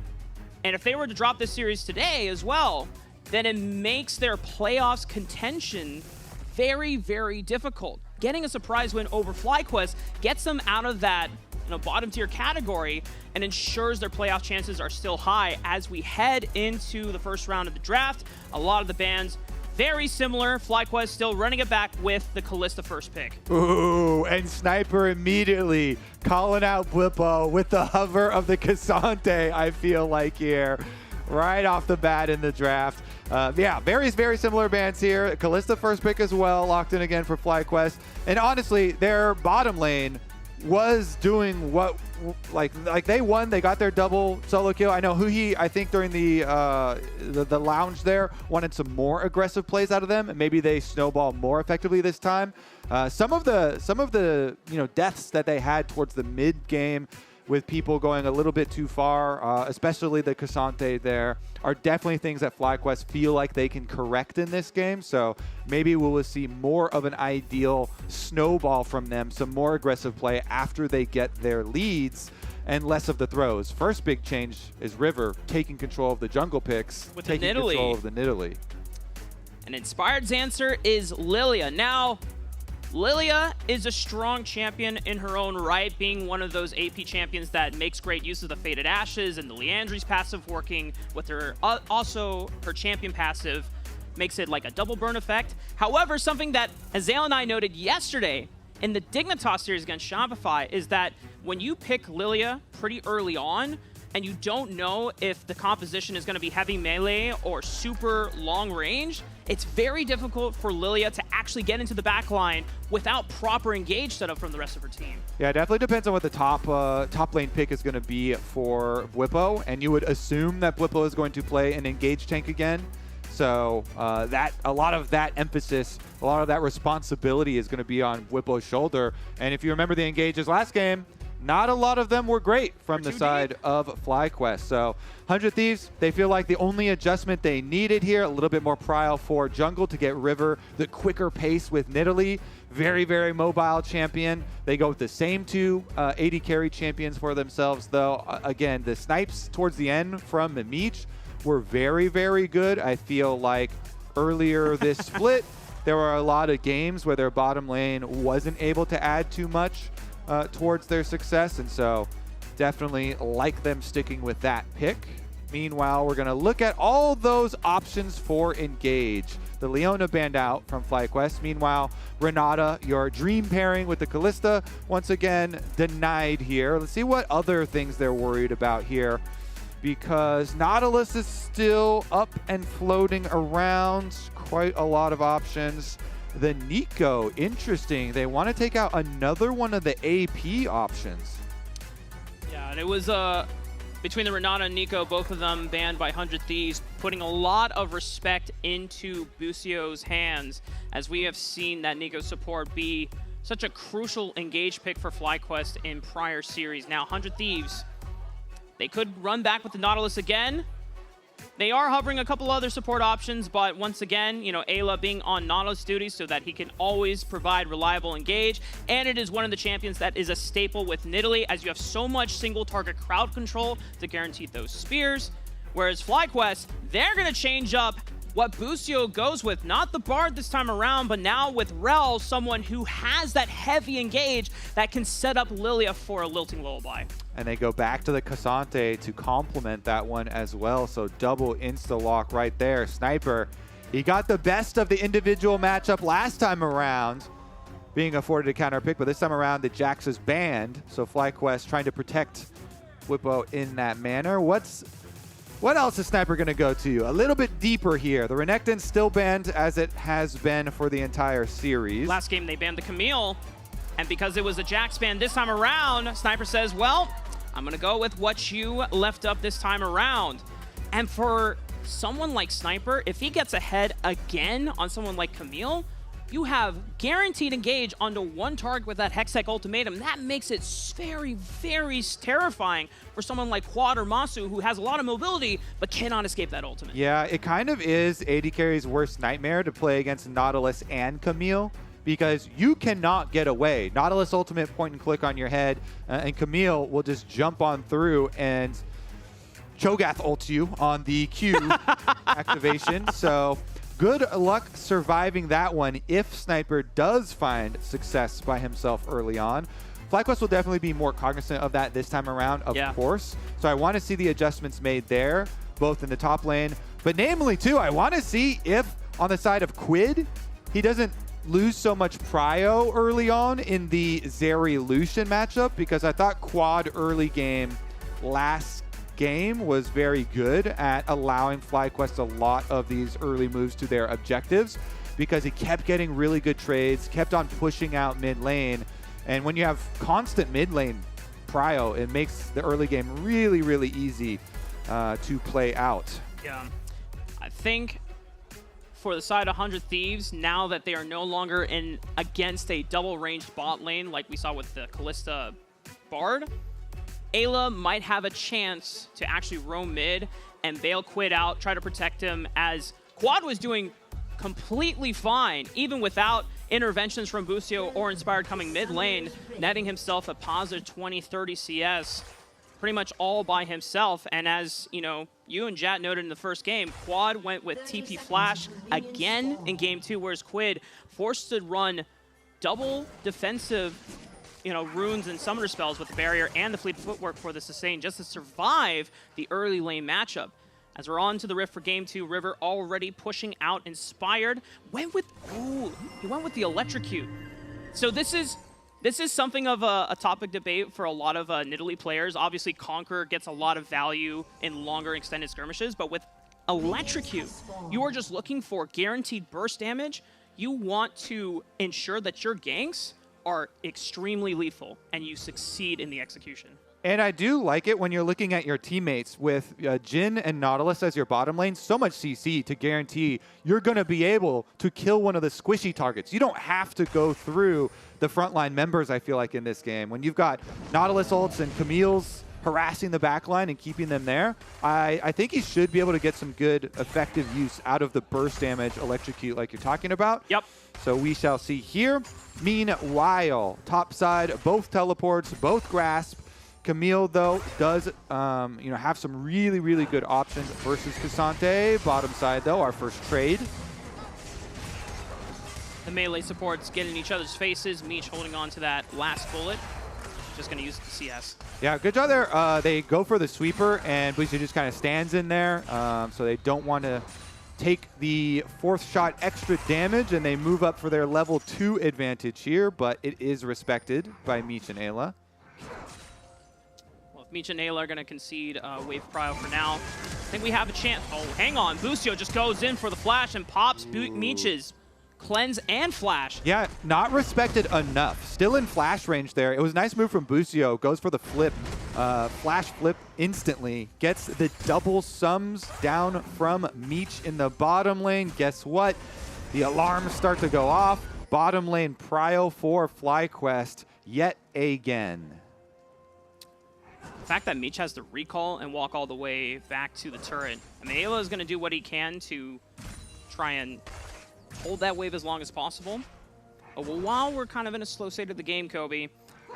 And if they were to drop this series today as well, then it makes their playoffs contention very, very difficult. Getting a surprise win over FlyQuest gets them out of that bottom tier category and ensures their playoff chances are still high as we head into the first round of the draft. A lot of the bans very similar. FlyQuest still running it back with the Kalista first pick. Ooh, and Sniper immediately calling out Blippo with the hover of the Cassante, I feel like here, right off the bat in the draft. Very similar bans here. Kalista first pick as well, locked in again for FlyQuest. And honestly, their bottom lane was doing what, like they won. They got their double solo kill. I know Huhi, I think during the lounge there, wanted some more aggressive plays out of them, and maybe they snowball more effectively this time. Some of the deaths that they had towards the mid game, with people going a little bit too far, especially the Cassante there, are definitely things that FlyQuest feel like they can correct in this game. So maybe we will see more of an ideal snowball from them, some more aggressive play after they get their leads, and less of the throws. First big change is River taking control of the jungle picks, with taking control of the Nidalee. And Inspired's answer is Lilia. Now, Lilia is a strong champion in her own right, being one of those AP champions that makes great use of the Faded Ashes and the Leandry's passive working with her. Also, her champion passive makes it like a double burn effect. However, something that Azale and I noted yesterday in the Dignitas series against Shopify is that when you pick Lilia pretty early on, and you don't know if the composition is going to be heavy melee or super long range, it's very difficult for Lilia to actually get into the back line without proper engage setup from the rest of her team. Yeah, it definitely depends on what the top lane pick is going to be for Blippo, and you would assume that Blippo is going to play an engage tank again. So a lot of that emphasis, a lot of that responsibility is going to be on Blippo's shoulder. And if you remember the engages last game, not a lot of them were great from the side of FlyQuest. So 100 Thieves, they feel like the only adjustment they needed here, a little bit more prio for jungle to get River the quicker pace with Nidalee. Very, very mobile champion. They go with the same 2 AD carry champions for themselves, though. Again, the snipes towards the end from Mimich were very, very good. I feel like earlier this split, there were a lot of games where their bottom lane wasn't able to add too much towards their success, and so definitely like them sticking with that pick. Meanwhile, we're going to look at all those options for engage. The Leona banned out from FlyQuest. Meanwhile, Renata, your dream pairing with the Kalista, once again denied here. Let's see what other things they're worried about here, because Nautilus is still up and floating around. Quite a lot of options. The Nico, interesting. They want to take out another one of the AP options. Yeah, and it was between the Renata and Nico, both of them banned by 100 Thieves, putting a lot of respect into Bucio's hands, as we have seen that Nico support be such a crucial engage pick for FlyQuest in prior series. Now 100 Thieves, they could run back with the Nautilus again. They are hovering a couple other support options, but once again, you know, Ayla being on Nautilus duty so that he can always provide reliable engage, and it is one of the champions that is a staple with Nidalee, as you have so much single target crowd control to guarantee those spears. Whereas FlyQuest, they're going to change up what Busio goes with. Not the Bard this time around, but now with Rel, someone who has that heavy engage that can set up Lilia for a Lilting Lullaby. And they go back to the Cassante to complement that one as well. So double insta-lock right there. Sniper, he got the best of the individual matchup last time around, being afforded a counter pick, but this time around the Jax is banned. So FlyQuest trying to protect Whippo in that manner. What else is Sniper going to go to? A little bit deeper here. The Renekton's still banned as it has been for the entire series. Last game they banned the Camille, and because it was a Jax ban this time around, Sniper says, well, I'm going to go with what you left up this time around. And for someone like Sniper, if he gets ahead again on someone like Camille, you have guaranteed engage onto one target with that Hextech ultimatum. That makes it very, very terrifying for someone like Quad or Masu, who has a lot of mobility but cannot escape that ultimate. Yeah, it kind of is AD Carry's worst nightmare to play against Nautilus and Camille, because you cannot get away. Nautilus ultimate point and click on your head, and Camille will just jump on through and Cho'Gath ult you on the Q activation. So good luck surviving that one if Sniper does find success by himself early on. FlyQuest will definitely be more cognizant of that this time around, of course. So I want to see the adjustments made there, both in the top lane, but namely too, I want to see if on the side of Quid, he doesn't lose so much prio early on in the Zeri Lucian matchup, because I thought Quad early game last game was very good at allowing FlyQuest a lot of these early moves to their objectives, because he kept getting really good trades, kept on pushing out mid lane. And when you have constant mid lane prio, it makes the early game really, really easy to play out. Yeah, I think for the side of 100 Thieves, now that they are no longer in against a double ranged bot lane like we saw with the Kalista Bard, Ayla might have a chance to actually roam mid and bail Quid out, try to protect him, as Quad was doing completely fine, even without interventions from Busio or Inspired coming mid lane, netting himself a positive 20-30 CS, pretty much all by himself. And as you know, you and Jat noted in the first game, Quad went with TP Flash again in game 2, whereas Quid forced to run double defensive runes and summoner spells with the barrier and the fleet footwork for the sustain just to survive the early lane matchup. As we're on to the Rift for game 2, River already pushing out Inspired. He went with the Electrocute. So this is something of a topic debate for a lot of Nidalee players. Obviously, Conqueror gets a lot of value in longer extended skirmishes, but with Electrocute, you are just looking for guaranteed burst damage. You want to ensure that your ganks are extremely lethal and you succeed in the execution. And I do like it when you're looking at your teammates with Jhin and Nautilus as your bottom lane. So much CC to guarantee you're going to be able to kill one of the squishy targets. You don't have to go through the frontline members, I feel like, in this game. When you've got Nautilus ults and Camille's harassing the backline and keeping them there, I think he should be able to get some good, effective use out of the burst damage Electrocute like you're talking about. Yep. So we shall see here. Meanwhile, top side, both teleports, both grasp. Camille, though, does have some really, really good options versus Cassante. Bottom side, though, our first trade. The melee supports get in each other's faces. Meech holding on to that last bullet. Just going to use the CS. Yeah, good job there. They go for the sweeper, and Busio just kind of stands in there. So they don't want to take the fourth shot extra damage, and they move up for their level 2 advantage here, but it is respected by Meech and Ayla. Meech and Ayla are going to concede wave prio for now. I think we have a chance. Oh, hang on. Busio just goes in for the flash and pops Meech's cleanse and flash. Yeah, not respected enough. Still in flash range there. It was a nice move from Busio. Goes for the flip. Flash flip instantly. Gets the double sums down from Meech in the bottom lane. Guess what? The alarms start to go off. Bottom lane prio for FlyQuest yet again. fact that Meech has to recall and walk all the way back to the turret, I mean, Ayla is going to do what he can to try and hold that wave as long as possible. Well, while we're kind of in a slow state of the game, Kobe,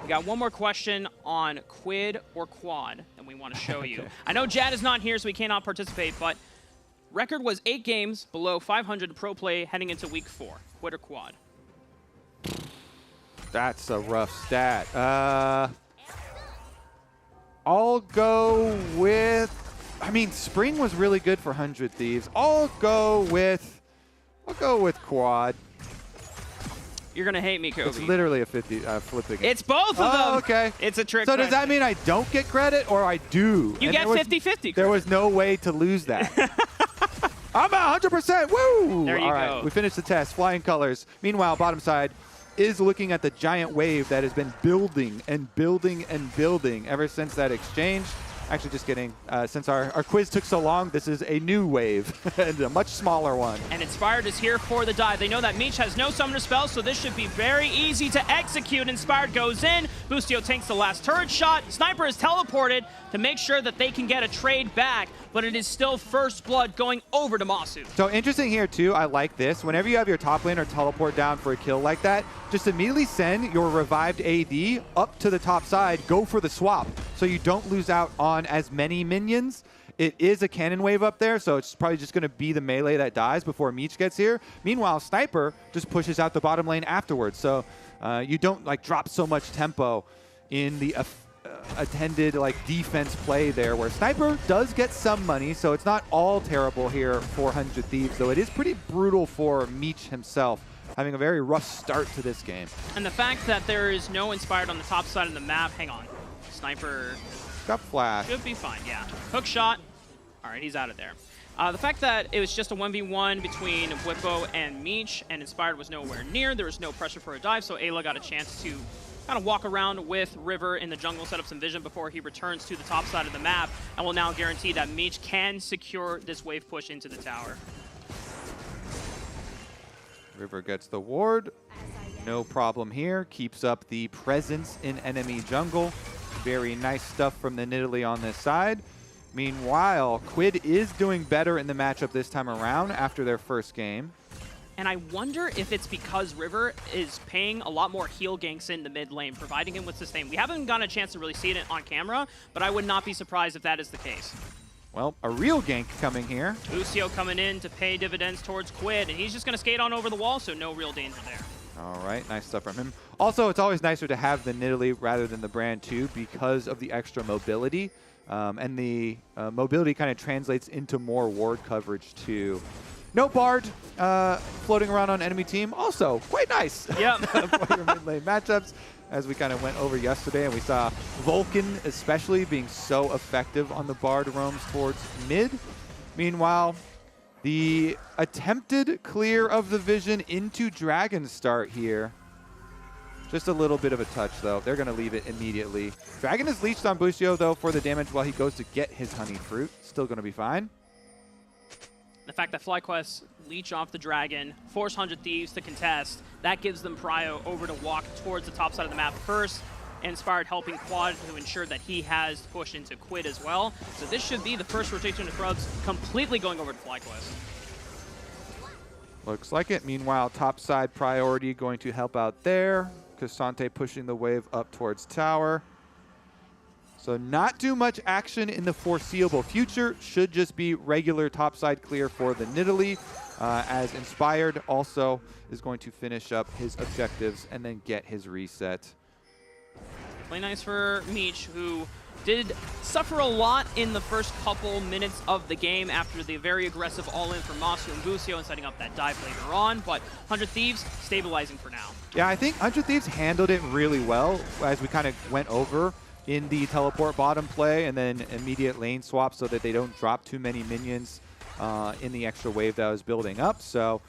we got one more question on Quid or Quad that we want to show you. I know Jad is not here, so he cannot participate, but record was 8 games below 500 pro play heading into week 4. Quid or Quad? That's a rough stat. I'll go with, I mean, Spring was really good for 100 Thieves. I'll go with Quad. You're going to hate me, Kobe. It's literally a 50 flipping. It's both of them. Oh, okay. It's a trick So does question. that mean I don't get credit or I do? You get 50-50. There was no way to lose that. I'm at 100%. Woo! There you All go. right, we finished the test. Flying colors. Meanwhile, bottom side is looking at the giant wave that has been building and building and building ever since that exchange. Actually, just kidding. Since our quiz took so long, this is a new wave and a much smaller one. And Inspired is here for the dive. They know that Meech has no summoner spells, so this should be very easy to execute. Inspired goes in. Boostio tanks the last turret shot. Sniper is teleported to make sure that they can get a trade back, but it is still first blood going over to Masu. So interesting here, too. I like this. Whenever you have your top laner teleport down for a kill like that, just immediately send your revived AD up to the top side, go for the swap, so you don't lose out on as many minions. It is a cannon wave up there, so it's probably just going to be the melee that dies before Meech gets here. Meanwhile, Sniper just pushes out the bottom lane afterwards, so you don't like drop so much tempo in the attended like defense play there, where Sniper does get some money, so it's not all terrible here for 100 Thieves, though it is pretty brutal for Meech himself, having a very rough start to this game. And the fact that there is no Inspired on the top side of the map, hang on. Sniper got flash. Should be fine, yeah. Hook shot. All right, he's out of there. The fact that it was just a 1v1 between Whippo and Meech, and Inspired was nowhere near, there was no pressure for a dive, so Ayla got a chance to kind of walk around with River in the jungle, set up some vision before he returns to the top side of the map, and will now guarantee that Meech can secure this wave push into the tower. River gets the ward. No problem here. Keeps up the presence in enemy jungle. Very nice stuff from the Nidalee on this side. Meanwhile, Quid is doing better in the matchup this time around after their first game. And I wonder if it's because River is paying a lot more heal ganks in the mid lane, providing him with sustain. We haven't gotten a chance to really see it on camera, but I would not be surprised if that is the case. Well, a real gank coming here. Boostio coming in to pay dividends towards Quid, and he's just going to skate on over the wall, so no real danger there. All right, nice stuff from him. Also, it's always nicer to have the Nidalee rather than the Brand too, because of the extra mobility. And the mobility kind of translates into more ward coverage too. No Bard floating around on enemy team. Also, quite nice. Yep. For your mid lane matchups, as we kind of went over yesterday, and we saw Vulcan especially being so effective on the Bard roams towards mid. Meanwhile, the attempted clear of the vision into Dragon start here. Just a little bit of a touch, though. They're going to leave it immediately. Dragon is leeched on Boostio, though, for the damage while he goes to get his honey fruit. Still going to be fine. The fact that FlyQuest leech off the Dragon, force 100 Thieves to contest, that gives them prio over to walk towards the top side of the map first. Inspired helping Quad to ensure that he has pushed into Quid as well. So this should be the first rotation of Rubs completely going over to FlyQuest. Looks like it. Meanwhile, top side priority going to help out there. Cassante pushing the wave up towards tower. So not too much action in the foreseeable future. Should just be regular topside clear for the Nidalee, as Inspired also is going to finish up his objectives and then get his reset. Play nice for Meech, who did suffer a lot in the first couple minutes of the game after the very aggressive all-in from Masu and Boostio and setting up that dive later on, but 100 Thieves stabilizing for now. Yeah, I think 100 Thieves handled it really well, as we kind of went over in the teleport bottom play and then immediate lane swap so that they don't drop too many minions in the extra wave that was building up. So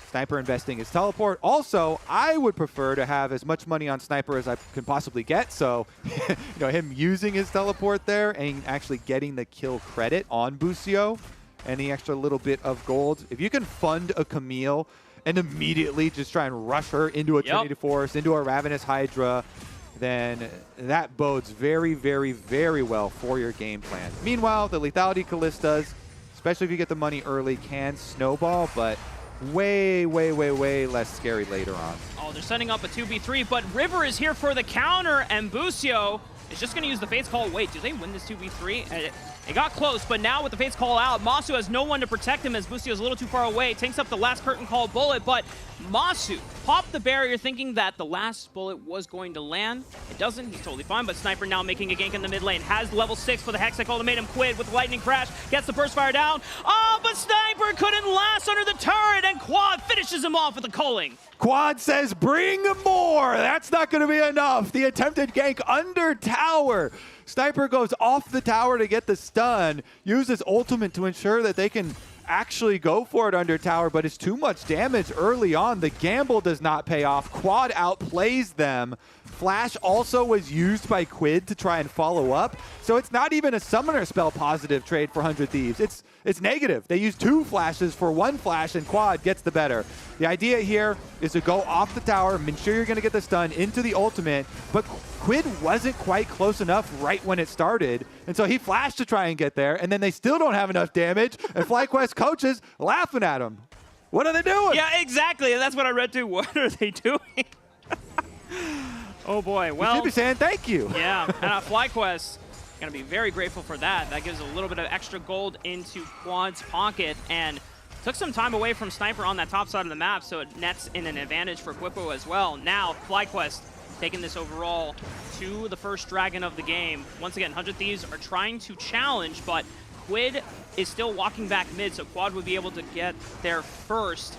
Sniper investing his teleport. Also, I would prefer to have as much money on Sniper as I can possibly get. So, you know, him using his teleport there and actually getting the kill credit on Boostio and the extra little bit of gold. If you can fund a Camille and immediately just try and rush her into a Tornado Force, into a Ravenous Hydra, then that bodes very, very, very well for your game plan. Meanwhile, the lethality Kallistas, especially if you get the money early, can snowball, but way, way, way, way less scary later on. Oh, they're setting up a 2v3, but River is here for the counter, and Busio is just going to use the Fate's Call. Wait, do they win this 2v3? It got close, but now with the Fate's Call out, Masu has no one to protect him as Busio is a little too far away. Tanks up the last curtain call bullet, but Masu popped the barrier thinking that the last bullet was going to land. It doesn't. He's totally fine, but Sniper now making a gank in the mid lane. Has level 6 for the Hextech ultimatum. Quid with Lightning Crash. Gets the burst fire down. Oh, but Sniper couldn't last under the turret, and Quad finishes him off with a culling. Quad says, bring more. That's not going to be enough. The attempted gank under tower. Sniper goes off the tower to get the stun, uses ultimate to ensure that they can actually go for it under tower, but it's too much damage early on. The gamble does not pay off. Quad outplays them. Flash also was used by Quid to try and follow up, so it's not even a summoner spell positive trade for 100 Thieves. It's negative. They use 2 flashes for 1 flash, and Quad gets the better. The idea here is to go off the tower, make sure you're going to get the stun into the ultimate, but Quid wasn't quite close enough right when it started, and so he flashed to try and get there, and then they still don't have enough damage, and FlyQuest coaches laughing at him. What are they doing? Yeah, exactly. That's what I read too. What are they doing? Oh boy. Well, you should be saying thank you. Yeah, and FlyQuest going to be very grateful for that. That gives a little bit of extra gold into Quad's pocket, and took some time away from Sniper on that top side of the map, so it nets in an advantage for Quippo as well. Now, FlyQuest taking this overall to the first dragon of the game. Once again, 100 Thieves are trying to challenge, but Quid is still walking back mid, so Quad would be able to get there first,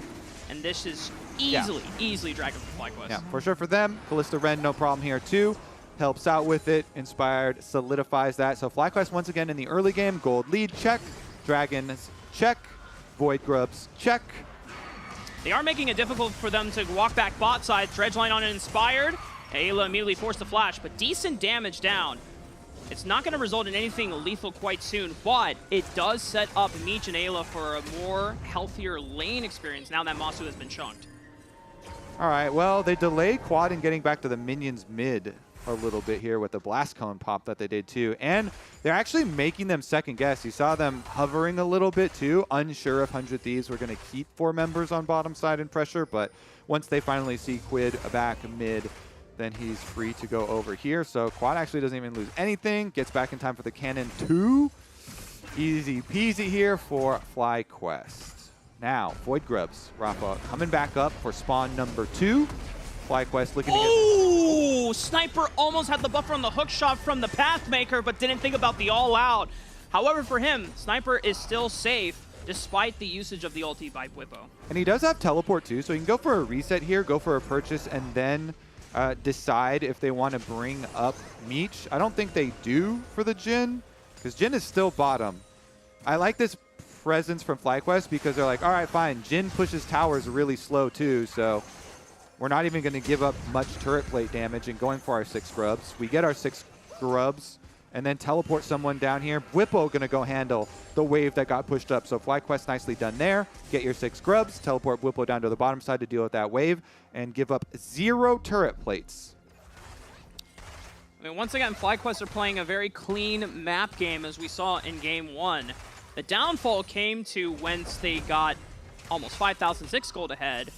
and this is easily dragon for FlyQuest. Yeah, for sure for them. Callista Ren, no problem here too. Helps out with it. Inspired solidifies that. So FlyQuest once again in the early game. Gold lead, check. Dragons, check. Void Grubs, check. They are making it difficult for them to walk back bot side. Dredgeline on an Inspired. Ayla immediately forced the flash, but decent damage down. It's not going to result in anything lethal quite soon, but it does set up Meech and Ayla for a more healthier lane experience now that Masu has been chunked. All right, well, they delayed Quad in getting back to the minions mid a little bit here with the blast cone pop that they did too. And they're actually making them second guess. You saw them hovering a little bit too, unsure if 100 Thieves were going to keep 4 members on bottom side in pressure, but once they finally see Quid back mid, then he's free to go over here. So Quad actually doesn't even lose anything, gets back in time for the cannon 2. Easy peasy here for FlyQuest. Now, Void Grubs, Rafa coming back up for spawn number 2. FlyQuest looking to get... Oh! Sniper almost had the buffer on the hook shot from the Pathmaker, but didn't think about the all-out. However, for him, Sniper is still safe despite the usage of the ulti by Bwipo. And he does have teleport too, so he can go for a reset here, go for a purchase, and then decide if they want to bring up Meech. I don't think they do for the Jhin, because Jhin is still bottom. I like this presence from FlyQuest because they're like, all right, fine, Jhin pushes towers really slow too, so we're not even going to give up much turret plate damage and going for our 6 grubs. We get our 6 grubs and then teleport someone down here. Bwipo going to go handle the wave that got pushed up. So FlyQuest nicely done there. Get your 6 grubs, teleport Bwipo down to the bottom side to deal with that wave, and give up 0 turret plates. I mean, once again, FlyQuest are playing a very clean map game as we saw in game 1. The downfall came to whence they got almost 5,006 gold ahead,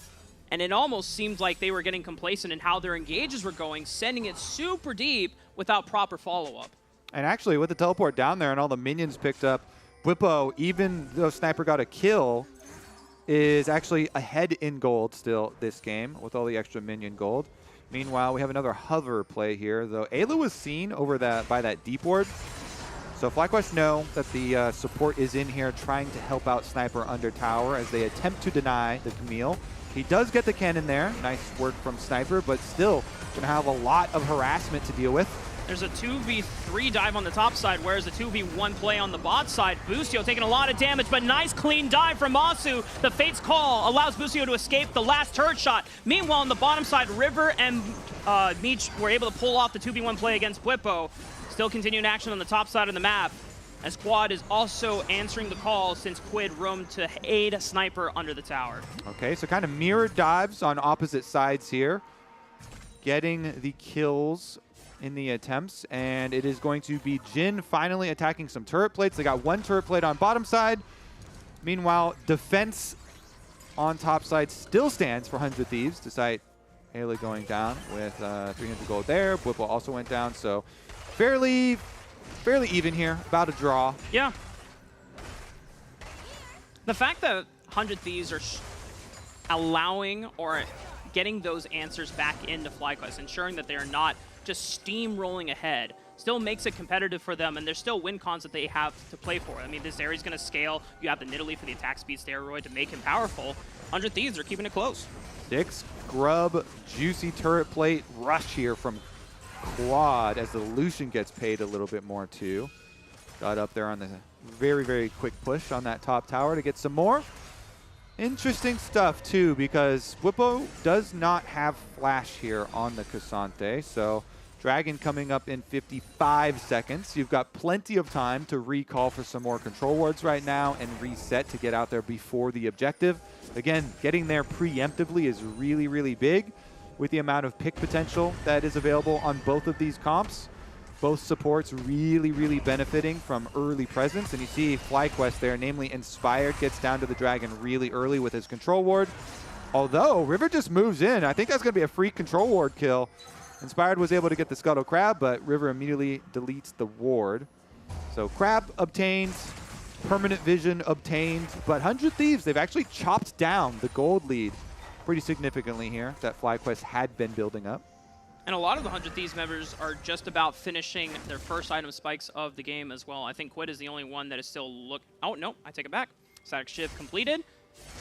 and it almost seemed like they were getting complacent in how their engages were going, sending it super deep without proper follow-up. And actually, with the teleport down there and all the minions picked up, Bwipo, even though Sniper got a kill, is actually ahead in gold still this game with all the extra minion gold. Meanwhile, we have another hover play here, though Ayla was seen over by that deep ward. So FlyQuest know that the support is in here trying to help out Sniper under tower as they attempt to deny the Camille. He does get the cannon there. Nice work from Sniper, but still going to have a lot of harassment to deal with. There's a 2v3 dive on the top side, whereas a 2v1 play on the bot side. Busio taking a lot of damage, but nice clean dive from Masu. The Fate's Call allows Busio to escape the last turret shot. Meanwhile, on the bottom side, River and Meech were able to pull off the 2v1 play against Bwipo. Still continuing action on the top side of the map, as Quad is also answering the call since Quid roamed to aid Sniper under the tower. Okay, so kind of mirrored dives on opposite sides here. Getting the kills in the attempts, and it is going to be Jin finally attacking some turret plates. They got one turret plate on bottom side. Meanwhile, defense on top side still stands for 100 Thieves, despite Ayla going down with 300 gold there. Whipple also went down, so fairly even here, about a draw. Yeah. The fact that 100 Thieves are allowing or getting those answers back into FlyQuest, ensuring that they're not just steamrolling ahead, still makes it competitive for them, and there's still win cons that they have to play for. I mean, this area's going to scale. You have the Nidalee for the attack speed steroid to make him powerful. 100 Thieves are keeping it close. 6 grub, juicy turret plate rush here from Quad as the Lucian gets paid a little bit more too. Got up there on the very quick push on that top tower to get some more. Interesting stuff too, because Whippo does not have flash here on the Cassante, so Dragon coming up in 55 seconds. You've got plenty of time to recall for some more control wards right now and reset to get out there before the objective. Again, getting there preemptively is really big with the amount of pick potential that is available on both of these comps. Both supports really benefiting from early presence, and you see FlyQuest there, namely Inspired, gets down to the Dragon really early with his control ward. Although River just moves in, I think that's going to be a free control ward kill. Inspired was able to get the Scuttle Crab, but River immediately deletes the ward. So Crab obtains, Permanent Vision obtained, but 100 Thieves, they've actually chopped down the gold lead pretty significantly here that FlyQuest had been building up. And a lot of the 100 Thieves members are just about finishing their first item spikes of the game as well. I think Quid is the only one that is still oh, no, I take it back. Static Shift completed.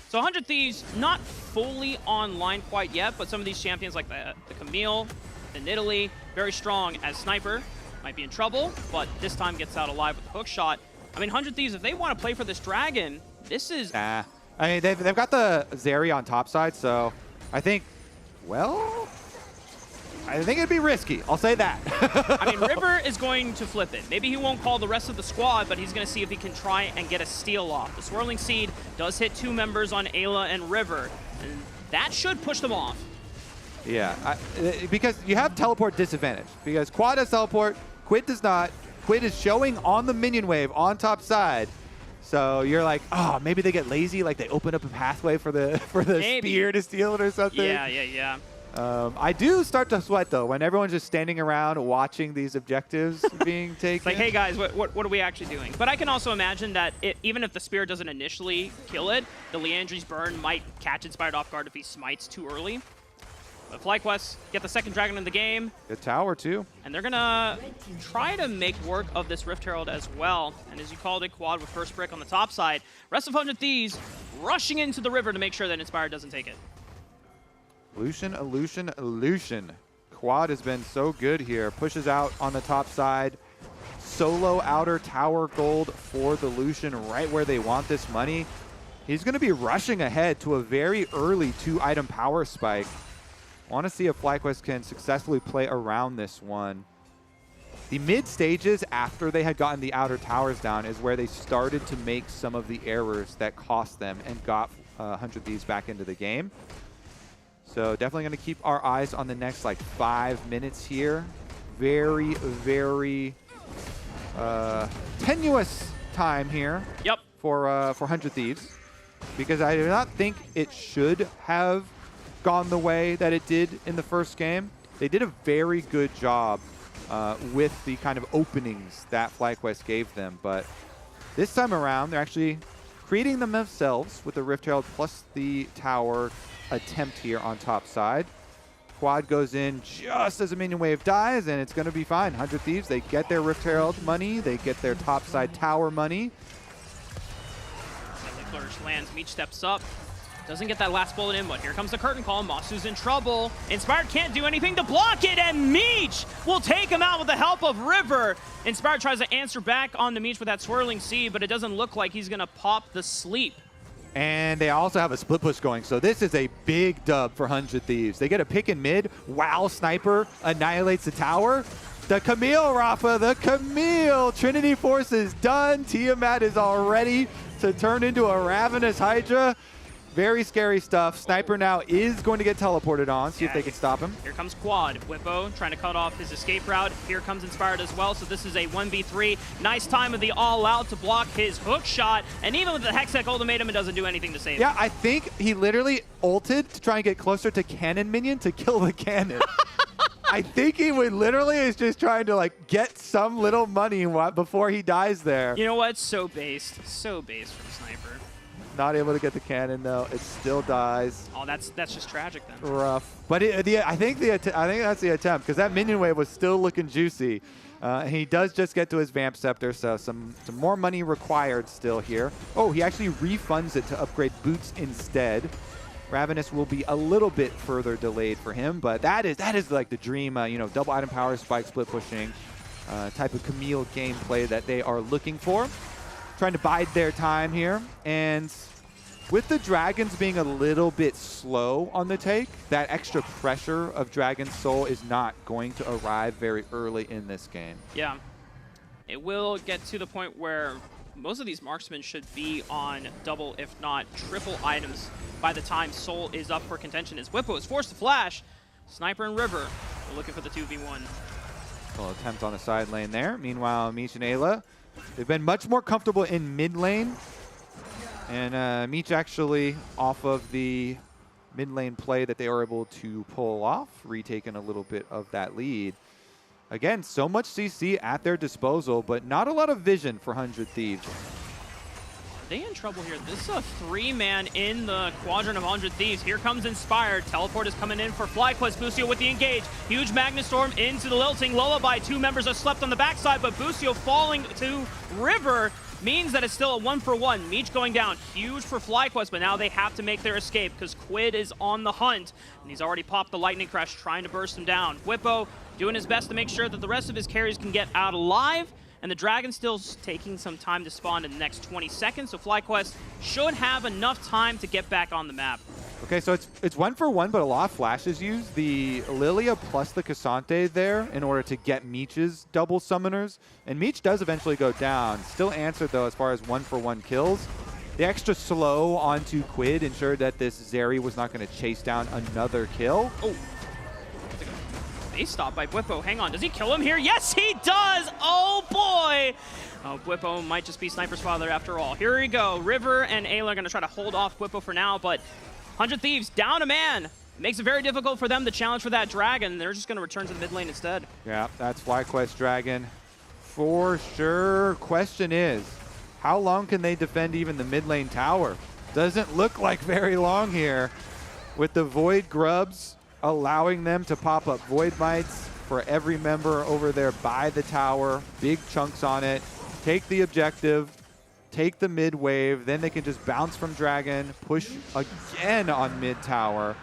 So 100 Thieves not fully online quite yet, but some of these champions like the Camille, the Nidalee, very strong as Sniper. Might be in trouble, but this time gets out alive with the hook shot. I mean, 100 Thieves, if they want to play for this Dragon, this is... I mean, they've got the Zeri on top side, so I think, well... I think it'd be risky. I'll say that. I mean, River is going to flip it. Maybe he won't call the rest of the squad, but he's going to see if he can try and get a steal off. The Swirling Seed does hit 2 members on Ayla and River, and that should push them off. Yeah, because you have teleport disadvantage. Because Quad has teleport, Quid does not. Quid is showing on the minion wave on top side. So you're like, oh, maybe they get lazy, like they open up a pathway for the spear to steal it or something. Yeah. I do start to sweat, though, when everyone's just standing around watching these objectives being taken. It's like, hey, guys, what are we actually doing? But I can also imagine that even if the spear doesn't initially kill it, the Leandri's burn might catch Inspired off guard if he smites too early. But FlyQuest get the second Dragon in the game. Good tower, too. And they're going to try to make work of this Rift Herald as well. And as you called it, Quad with first brick on the top side. Rest of 100 Thieves rushing into the river to make sure that Inspired doesn't take it. Lucian. Quad has been so good here. Pushes out on the top side. Solo outer tower gold for the Lucian right where they want this money. He's going to be rushing ahead to a very early 2-item power spike. Want to see if FlyQuest can successfully play around this one. The mid stages after they had gotten the outer towers down is where they started to make some of the errors that cost them and got 100 Thieves back into the game. So definitely going to keep our eyes on the next 5 minutes here. Very tenuous time here. Yep. For 100 Thieves, because I do not think it should have gone the way that it did in the first game. They did a very good job with the kind of openings that FlyQuest gave them, but this time around they're actually creating them themselves with the Rift Herald plus the tower attempt here on top side. Quad goes in just as a minion wave dies, and it's going to be fine. 100 Thieves, they get their Rift Herald money, they get their top side tower money. Flourish lands, Meech steps up. Doesn't get that last bullet in, but here comes the curtain call. Masu's in trouble. Inspired can't do anything to block it, and Meech will take him out with the help of River. Inspired tries to answer back on the Meech with that Swirling Seed, but it doesn't look like he's going to pop the sleep. And they also have a split push going, so this is a big dub for 100 Thieves. They get a pick in mid. Wow, Sniper annihilates the tower. The Camille, Rafa, the Camille. Trinity Force is done. Tiamat is all ready to turn into a Ravenous Hydra. Very scary stuff. Sniper now is going to get teleported on. See if they can stop him. Here comes Quad. Whippo trying to cut off his escape route. Here comes Inspired as well. So this is a 1v3. Nice time of the all-out to block his hook shot. And even with the Hextech ultimatum, it doesn't do anything to save him. Yeah, I think he literally ulted to try and get closer to cannon minion to kill the cannon. I think he would literally is just trying to like get some little money before he dies there. You know what? So based. So based from Sniper. Not able to get the cannon though. It still dies. Oh, that's just tragic then. Rough. But I think that's the attempt because that minion wave was still looking juicy. And he does just get to his Vamp Scepter, so some more money required still here. Oh, he actually refunds it to upgrade boots instead. Ravenous will be a little bit further delayed for him, but that is like the dream, you know, double item power, spike split pushing type of Camille gameplay that they are looking for. Trying to bide their time here, and with the Dragons being a little bit slow on the take, that extra pressure of Dragon's Soul is not going to arrive very early in this game. Yeah. It will get to the point where most of these marksmen should be on double, if not triple items by the time Soul is up for contention, as Whippo is forced to flash. Sniper and River are looking for the 2v1. Little attempt on the side lane there. Meanwhile, Meech and Ayla, they've been much more comfortable in mid lane. And Meech actually, off of the mid lane play that they were able to pull off, retaken a little bit of that lead. Again, so much CC at their disposal, but not a lot of vision for 100 Thieves. Are they in trouble here? This is a 3-man in the quadrant of 100 Thieves. Here comes Inspired. Teleport is coming in for FlyQuest. Busio with the engage. Huge Magnustorm into the Lilting. Lullaby, 2 members are slept on the backside, but Busio falling to River means that it's still a 1-for-1. Meech going down. Huge for FlyQuest, but now they have to make their escape because Quid is on the hunt, and he's already popped the Lightning Crash trying to burst him down. Whippo doing his best to make sure that the rest of his carries can get out alive, and the Dragon still taking some time to spawn in the next 20 seconds, so FlyQuest should have enough time to get back on the map. Okay, so it's 1-for-1, but a lot of flashes used. The Lilia plus the Cassante there in order to get Meech's double summoners. And Meech does eventually go down. Still answered, though, as far as 1-for-1 kills. The extra slow onto Quid ensured that this Zeri was not going to chase down another kill. Oh. Base stop by Whippo. Hang on, does he kill him here? Yes, he does! Oh, boy! Oh, Whippo might just be Sniper's father after all. Here we go. River and Ayla are going to try to hold off Whippo for now, but 100 Thieves down a man. Makes it very difficult for them to challenge for that Dragon. They're just going to return to the mid lane instead. Yeah, that's FlyQuest Dragon for sure. Question is, how long can they defend even the mid lane tower? Doesn't look like very long here, with the Void Grubs allowing them to pop up Void Mites for every member over there by the tower. Big chunks on it. Take the objective. Take the mid wave, then they can just bounce from Dragon, push again on mid tower.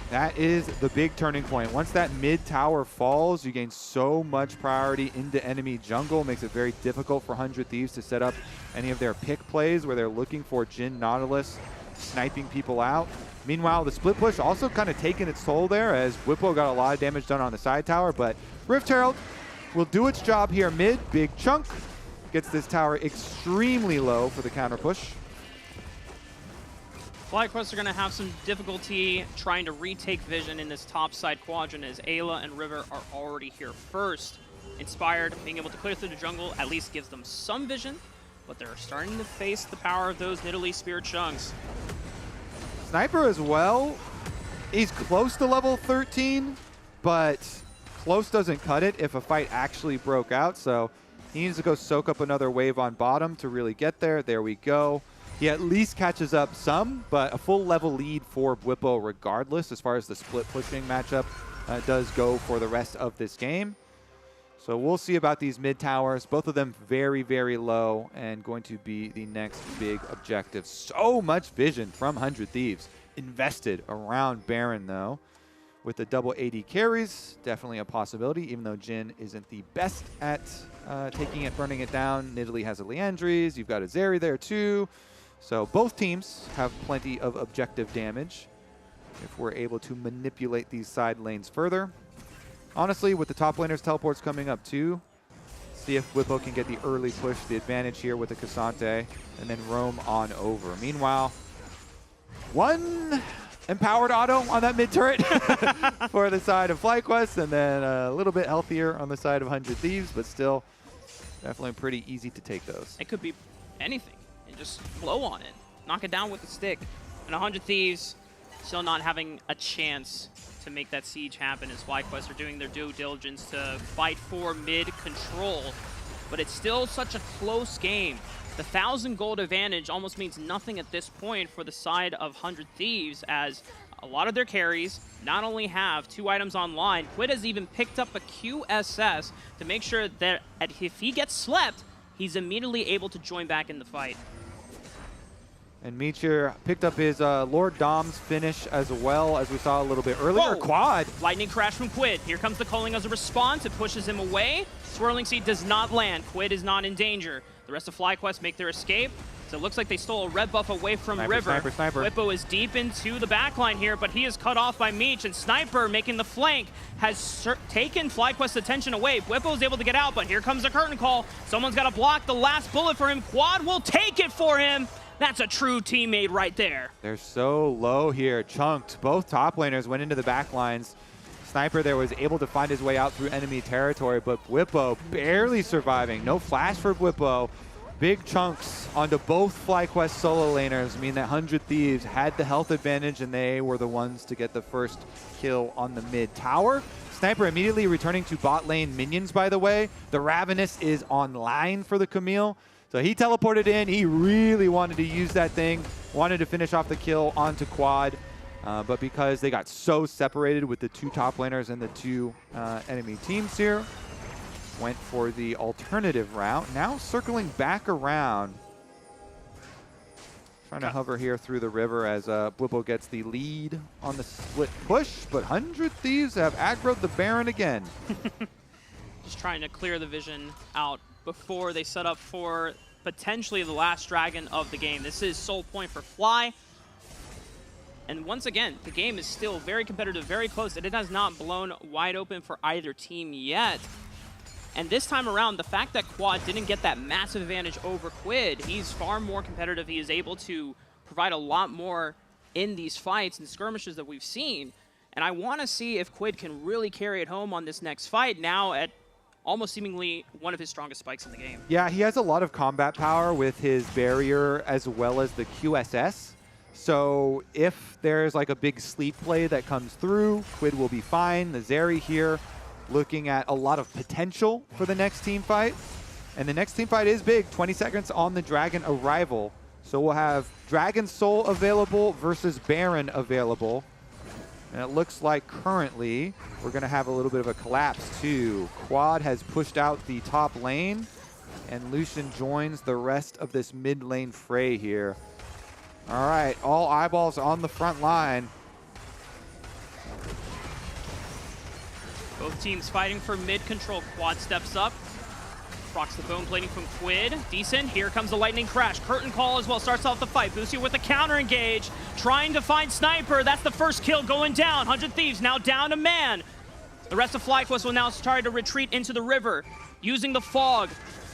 That is the big turning point. Once that mid tower falls, you gain so much priority into enemy jungle. Makes it very difficult for 100 Thieves to set up any of their pick plays where they're looking for Jhin Nautilus sniping people out. Meanwhile, the split push also kind of taking its toll there as Whippo got a lot of damage done on the side tower, but Rift Herald will do its job here mid. Big chunk. Gets this tower extremely low for the counter push. FlyQuest are going to have some difficulty trying to retake vision in this top side quadrant as Ayla and River are already here first. Inspired, being able to clear through the jungle at least gives them some vision, but they're starting to face the power of those Nidalee Spear chunks. Sniper as well. He's close to level 13, but close doesn't cut it if a fight actually broke out, so he needs to go soak up another wave on bottom to really get there. There we go. He at least catches up some, but a full level lead for Whippo regardless as far as the split pushing matchup does go for the rest of this game. So we'll see about these mid towers. Both of them very, very low and going to be the next big objective. So much vision from 100 Thieves invested around Baron though. With the double AD carries, definitely a possibility, even though Jhin isn't the best at taking it, burning it down. Nidalee has a Liandry's, you've got a Zeri there too. So both teams have plenty of objective damage if we're able to manipulate these side lanes further. Honestly, with the top laners teleports coming up too, see if Whippo can get the early push, the advantage here with the Cassante, and then roam on over. Meanwhile, One empowered auto on that mid turret for the side of FlyQuest, and then a little bit healthier on the side of 100 Thieves, but still definitely pretty easy to take those. It could be anything and just blow on it, knock it down with the stick. And 100 Thieves still not having a chance to make that siege happen as FlyQuest are doing their due diligence to fight for mid control. But it's still such a close game. The 1,000 gold advantage almost means nothing at this point for the side of 100 Thieves, as a lot of their carries not only have 2 items online, Quid has even picked up a QSS to make sure that if he gets slept, he's immediately able to join back in the fight. And Meechir picked up his Lord Dom's finish as well, as we saw a little bit earlier. Whoa. Quad. Lightning crash from Quid. Here comes the culling as a response. It pushes him away. Swirling Seed does not land. Quid is not in danger. The rest of FlyQuest make their escape. So it looks like they stole a red buff away from River. Sniper. Whippo is deep into the backline here, but he is cut off by Meech, and Sniper, making the flank, has taken FlyQuest's attention away. Whippo is able to get out, but here comes the curtain call. Someone's got to block the last bullet for him. Quad will take it for him. That's a true teammate right there. They're so low here. Chunked. Both top laners went into the back lines. Sniper there was able to find his way out through enemy territory, but Whippo barely surviving. No flash for Whippo. Big chunks onto both FlyQuest solo laners mean that 100 Thieves had the health advantage, and they were the ones to get the first kill on the mid tower. Sniper immediately returning to bot lane minions, by the way. The Ravenous is online for the Camille. So he teleported in. He really wanted to use that thing, wanted to finish off the kill onto Quad. But because they got so separated with the 2 top laners and the 2 enemy teams here, went for the alternative route. Now circling back around. Trying to hover here through the river as Blippo gets the lead on the split push. But 100 Thieves have aggroed the Baron again. Just trying to clear the vision out before they set up for potentially the last dragon of the game. This is sole point for Fly. And once again, the game is still very competitive, very close, and it has not blown wide open for either team yet. And this time around, the fact that Quad didn't get that massive advantage over Quid, he's far more competitive. He is able to provide a lot more in these fights and skirmishes that we've seen. And I want to see if Quid can really carry it home on this next fight, now at almost seemingly one of his strongest spikes in the game. Yeah, he has a lot of combat power with his barrier as well as the QSS. So if there's like a big sleep play that comes through, Quid will be fine. The Zeri here looking at a lot of potential for the next team fight. And the next team fight is big, 20 seconds on the Dragon arrival. So we'll have Dragon Soul available versus Baron available. And it looks like currently we're going to have a little bit of a collapse too. Quad has pushed out the top lane, and Lucian joins the rest of this mid lane fray here. All right, all eyeballs on the front line. Both teams fighting for mid control. Quad steps up. Procs the bone plating from Quid. Decent. Here comes the lightning crash. Curtain call as well. Starts off the fight. Boosty with a counter engage. Trying to find Sniper. That's the first kill going down. 100 Thieves now down a man. The rest of FlyQuest will now try to retreat into the river. Using the fog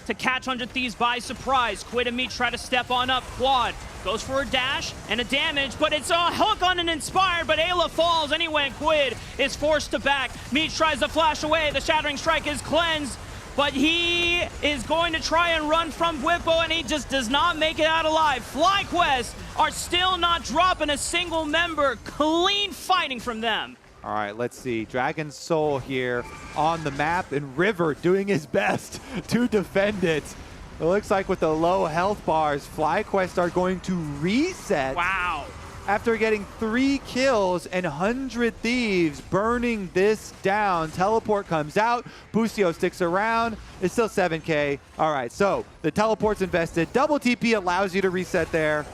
to catch 100 Thieves by surprise. Quid and Meech try to step on up. Quad goes for a dash and a damage, but it's a hook on an Inspire, but Ayla falls anyway, and Quid is forced to back. Meech tries to flash away. The Shattering Strike is cleansed, but he is going to try and run from Whippo, and he just does not make it out alive. FlyQuest are still not dropping a single member. Clean fighting from them. All right, let's see. Dragon Soul here on the map, and River doing his best to defend it. It looks like with the low health bars, FlyQuest are going to reset. Wow. After getting 3 kills and 100 Thieves burning this down. Teleport comes out. Busio sticks around. It's still 7K. All right, so the teleport's invested. Double TP allows you to reset there.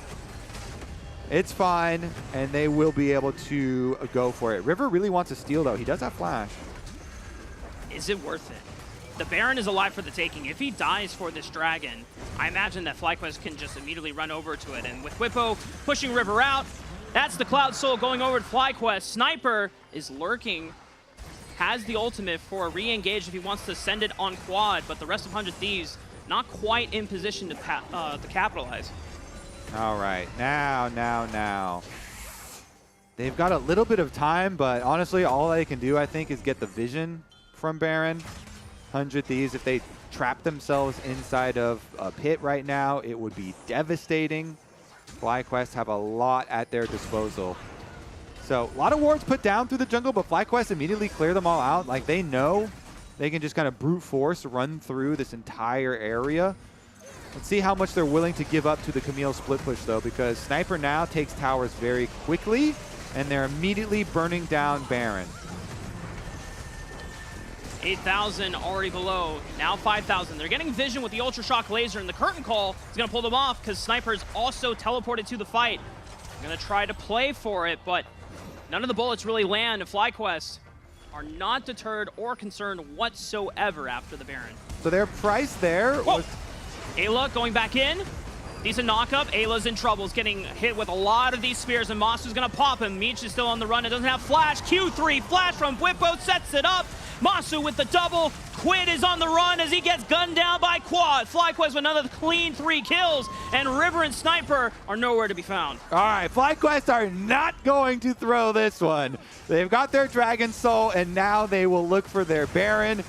It's fine, and they will be able to go for it. River really wants to steal, though. He does have flash. Is it worth it? The Baron is alive for the taking. If he dies for this dragon, I imagine that FlyQuest can just immediately run over to it. And with Whippo pushing River out, that's the Cloud Soul going over to FlyQuest. Sniper is lurking, has the ultimate for a re-engage if he wants to send it on Quad, but the rest of 100 Thieves not quite in position to capitalize. All right, now. They've got a little bit of time, but honestly, all they can do, I think, is get the vision from Baron. 100 Thieves, if they trap themselves inside of a pit right now, it would be devastating. FlyQuest have a lot at their disposal. So a lot of wards put down through the jungle, but FlyQuest immediately clear them all out. Like, they know they can just kind of brute force run through this entire area. Let's see how much they're willing to give up to the Camille split push, though, because Sniper now takes towers very quickly, and they're immediately burning down Baron. 8,000 already below, now 5,000. They're getting vision with the Ultra Shock Laser, and the Curtain Call is going to pull them off because Sniper's also teleported to the fight. They're going to try to play for it, but none of the bullets really land. FlyQuest are not deterred or concerned whatsoever after the Baron. So their price there was... Ayla going back in. Decent knock-up. Ayla's in trouble. He's getting hit with a lot of these spears, and Masu's going to pop him. Meech is still on the run. It doesn't have flash. Q3 flash from Whippo sets it up. Masu with the double. Quid is on the run as he gets gunned down by Quad. FlyQuest with another clean 3 kills, and River and Sniper are nowhere to be found. All right, FlyQuest are not going to throw this one. They've got their Dragon Soul, and now they will look for their Baron.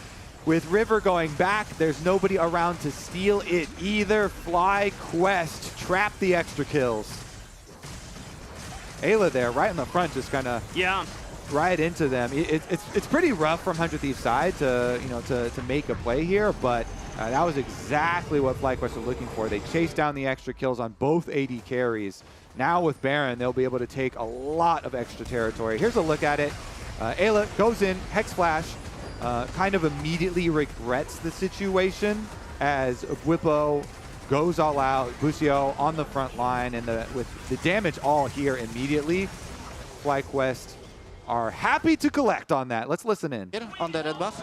With River going back, there's nobody around to steal it either. FlyQuest trap the extra kills. Ayla there, right in the front, just kind of right into them. It's pretty rough from 100 Thieves' side to make a play here, but that was exactly what FlyQuest were looking for. They chased down the extra kills on both AD carries. Now with Baron, they'll be able to take a lot of extra territory. Here's a look at it. Ayla goes in, Hex Flash. Kind of immediately regrets the situation as Whippo goes all out. Busio on the front line, and with the damage all here immediately, FlyQuest are happy to collect on that. Let's listen in. On the red buff.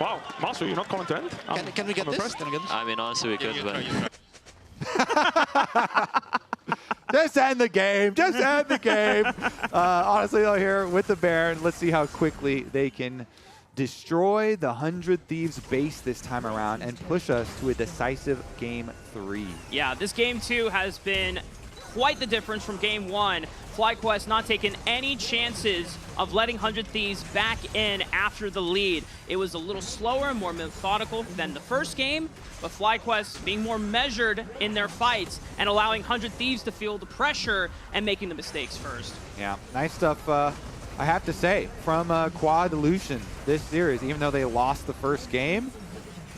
Wow, Masu, you're not calling to end? Can we get this? Can we get this? I mean, honestly, we could, but... Just end the game. Just end the game. Honestly, though, here with the Baron, let's see how quickly they can destroy the 100 Thieves base this time around and push us to a decisive Game 3. Yeah, this Game 2 has been quite the difference from Game 1. FlyQuest not taking any chances of letting 100 Thieves back in after the lead. It was a little slower and more methodical than the first game, but FlyQuest being more measured in their fights and allowing 100 Thieves to feel the pressure and making the mistakes first. Yeah, nice stuff, I have to say, from Quad Lucian this series, even though they lost the first game.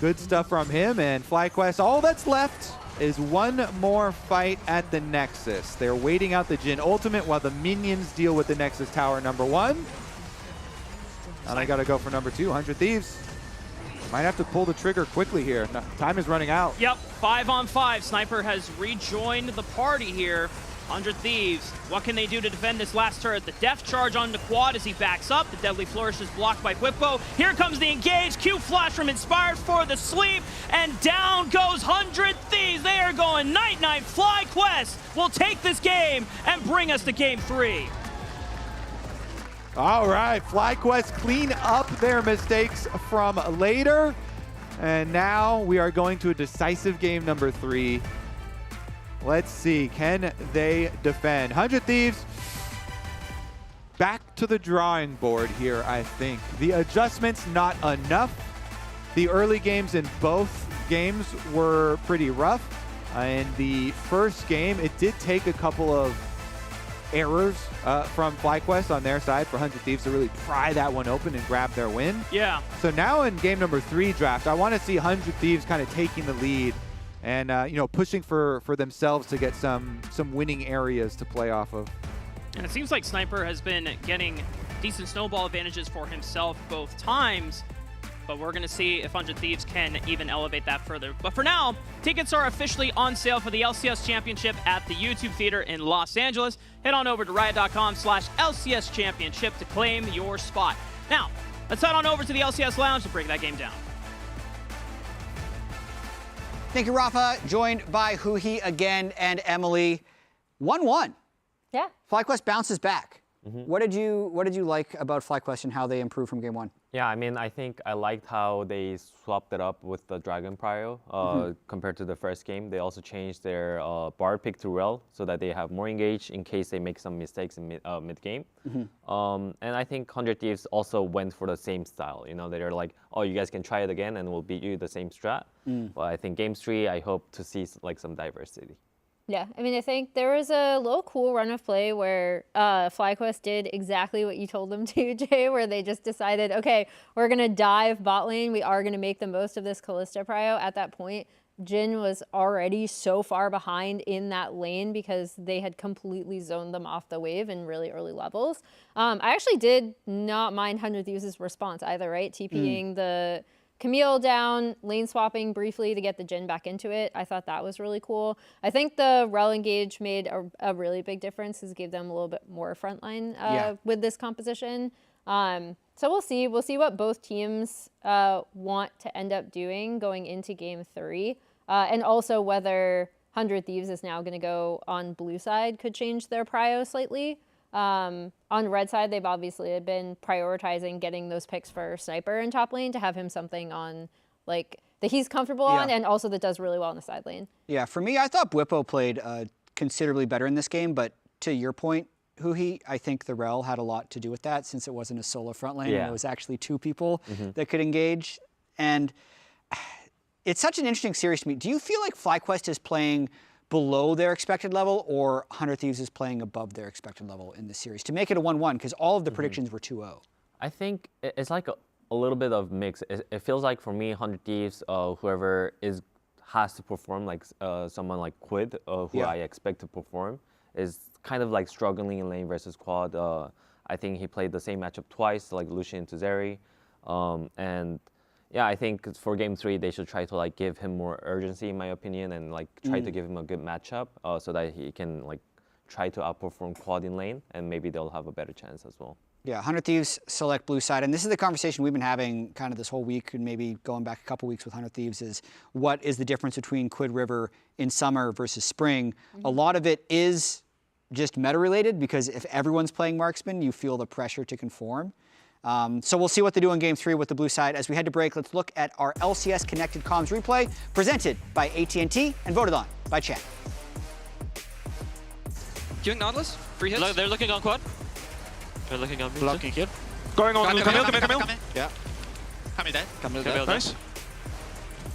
Good stuff from him, and FlyQuest, all that's left is one more fight at the Nexus. They're waiting out the Jhin ultimate while the minions deal with the Nexus Tower #1. Now they gotta go for #2, 100 Thieves. Might have to pull the trigger quickly here. No, time is running out. Yep, 5 on 5. Sniper has rejoined the party here. 100 Thieves. What can they do to defend this last turret? The death charge on the Quad as he backs up. The deadly flourish is blocked by Whippo. Here comes the engage. Q flash from Inspired for the sleep. And down goes 100 Thieves. They are going night-night. FlyQuest will take this game and bring us to Game 3. All right, FlyQuest clean up their mistakes from later. And now we are going to a decisive game #3. Let's see, can they defend? 100 Thieves, back to the drawing board here, I think. The adjustments not enough. The early games in both games were pretty rough. In the first game, it did take a couple of errors from FlyQuest on their side for 100 Thieves to really pry that one open and grab their win. Yeah. So now in game #3 draft, I want to see 100 Thieves kind of taking the lead and pushing for themselves to get some winning areas to play off of. And it seems like Sniper has been getting decent snowball advantages for himself both times, but we're going to see if 100 Thieves can even elevate that further. But for now, tickets are officially on sale for the LCS Championship at the YouTube Theater in Los Angeles. Head on over to riot.com/LCS Championship to claim your spot. Now, let's head on over to the LCS Lounge to break that game down. Thank you, Rafa. Joined by Huhi again and Emily. 1-1. Yeah. FlyQuest bounces back. What did you like about FlyQuest and how they improved from game 1? Yeah, I mean, I think I liked how they swapped it up with the Dragon Prio compared to the first game. They also changed their Bard pick to Rel so that they have more engage in case they make some mistakes in mid-game. And I think 100 Thieves also went for the same style. You know, they're like, oh, you guys can try it again and we'll beat you the same strat. But I think game 3, I hope to see like some diversity. Yeah, I mean, I think there was a little cool run of play where FlyQuest did exactly what you told them to, Jay, where they just decided, okay, we're going to dive bot lane. We are going to make the most of this Kalista prio. At that point, Jhin was already so far behind in that lane because they had completely zoned them off the wave in really early levels. I actually did not mind 100 Thieves' response either, right? TPing the Camille down, lane swapping briefly to get the Jhin back into it. I thought that was really cool. I think the Rel engage made a really big difference. It gave them a little bit more frontline with this composition. So we'll see. We'll see what both teams want to end up doing going into game 3. And also whether 100 Thieves is now going to go on blue side could change their prio slightly. On red side, they've obviously been prioritizing getting those picks for Sniper in top lane to have him something on like that he's comfortable on and also that does really well in the side lane. Yeah, for me, I thought Bwipo played considerably better in this game, but to your point, Huhi, I think the Rel had a lot to do with that since it wasn't a solo front lane and it was actually 2 people that could engage. And it's such an interesting series to me. Do you feel like FlyQuest is playing below their expected level or 100 Thieves is playing above their expected level in this series to make it a 1-1 because all of the predictions were 2-0? I think it's like a little bit of mix. It feels like for me, 100 Thieves, whoever has to perform, like someone like Quid, who I expect to perform, is kind of like struggling in lane versus quad. I think he played the same matchup twice, like Lucian to Zeri. And yeah, I think for game 3, they should try to like give him more urgency, in my opinion, and like try to give him a good matchup so that he can like try to outperform quad in lane, and maybe they'll have a better chance as well. Yeah, 100 Thieves select blue side, and this is the conversation we've been having kind of this whole week, and maybe going back a couple weeks with 100 Thieves, is what is the difference between Quid River in summer versus spring? A lot of it is just meta related because if everyone's playing marksman, you feel the pressure to conform. So we'll see what they do in game 3 with the blue side. As we head to break, let's look at our LCS Connected Comms replay presented by AT&T and voted on by chat. Queuing Nautilus, free hits. They're looking on quad. They're looking on me. Blocking here. Going on Camille. Yeah. Camille dead. Camille dead. Nice.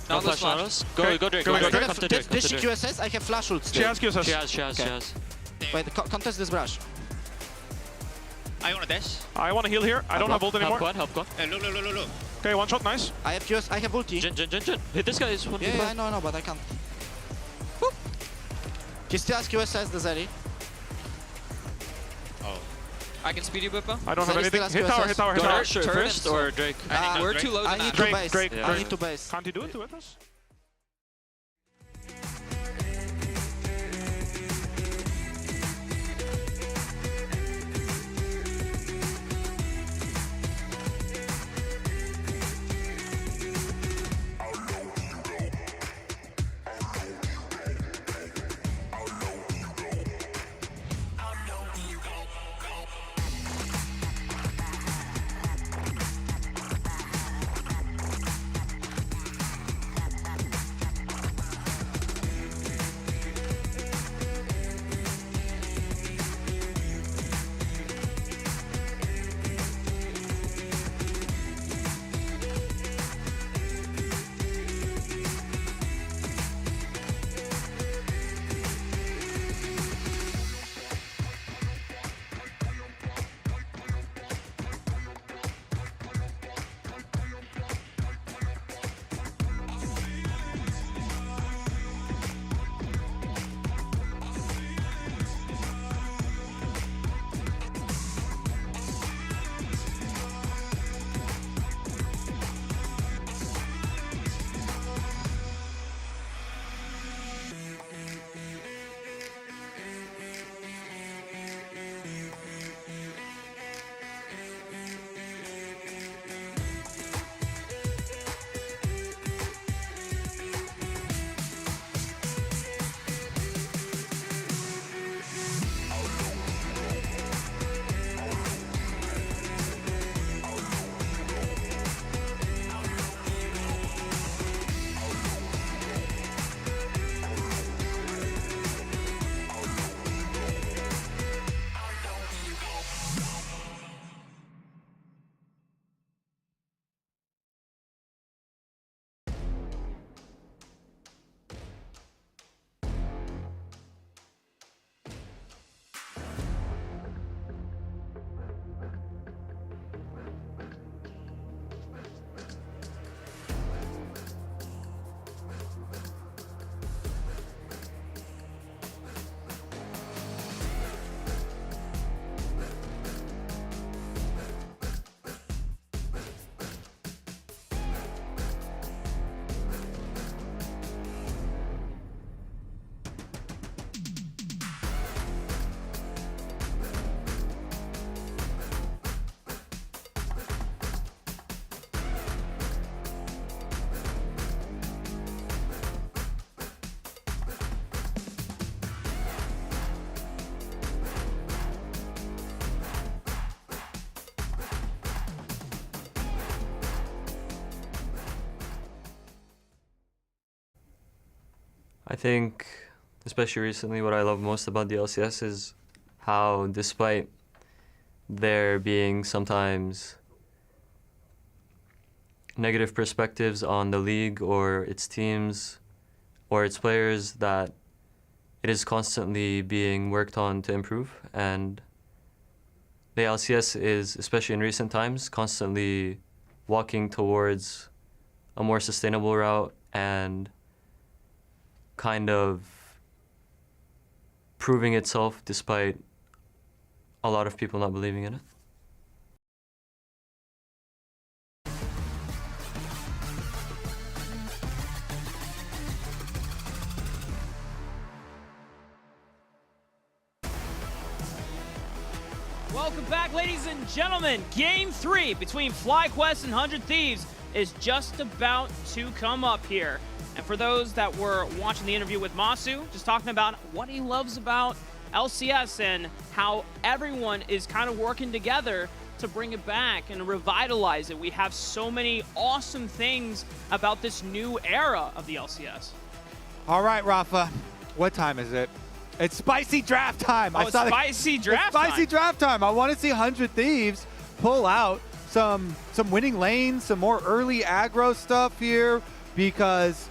Nautilus flash. Go Drake. Come to Drake. Does she QSS? I have flash ult still. She has QSS. She has. Wait, contest this brush. I want to dash. I want to heal here. I don't have ult anymore. Help quad. Look. Okay, one shot, nice. I have QS. I have ulti. Jhin. Hit this guy is one. Yeah, I know, but I can't. Boop. He still has QSS, the Zeri. Oh. I can speed you, Bwipo. I don't have anything. Hit tower. Go Archer first or Drake? We're too low. I need to base. I need to base. Can't you do it to us? I think, especially recently, what I love most about the LCS is how, despite there being sometimes negative perspectives on the league or its teams or its players, that it is constantly being worked on to improve. And the LCS is, especially in recent times, constantly walking towards a more sustainable route and kind of proving itself despite a lot of people not believing in it. Welcome back, ladies and gentlemen. Game 3 between FlyQuest and 100 Thieves is just about to come up here. And for those that were watching the interview with Masu, just talking about what he loves about LCS and how everyone is kind of working together to bring it back and revitalize it. We have so many awesome things about this new era of the LCS. All right, Rafa, what time is it? It's spicy draft time. Oh, spicy draft time. Spicy draft time. I want to see 100 Thieves pull out some winning lanes, some more early aggro stuff here, because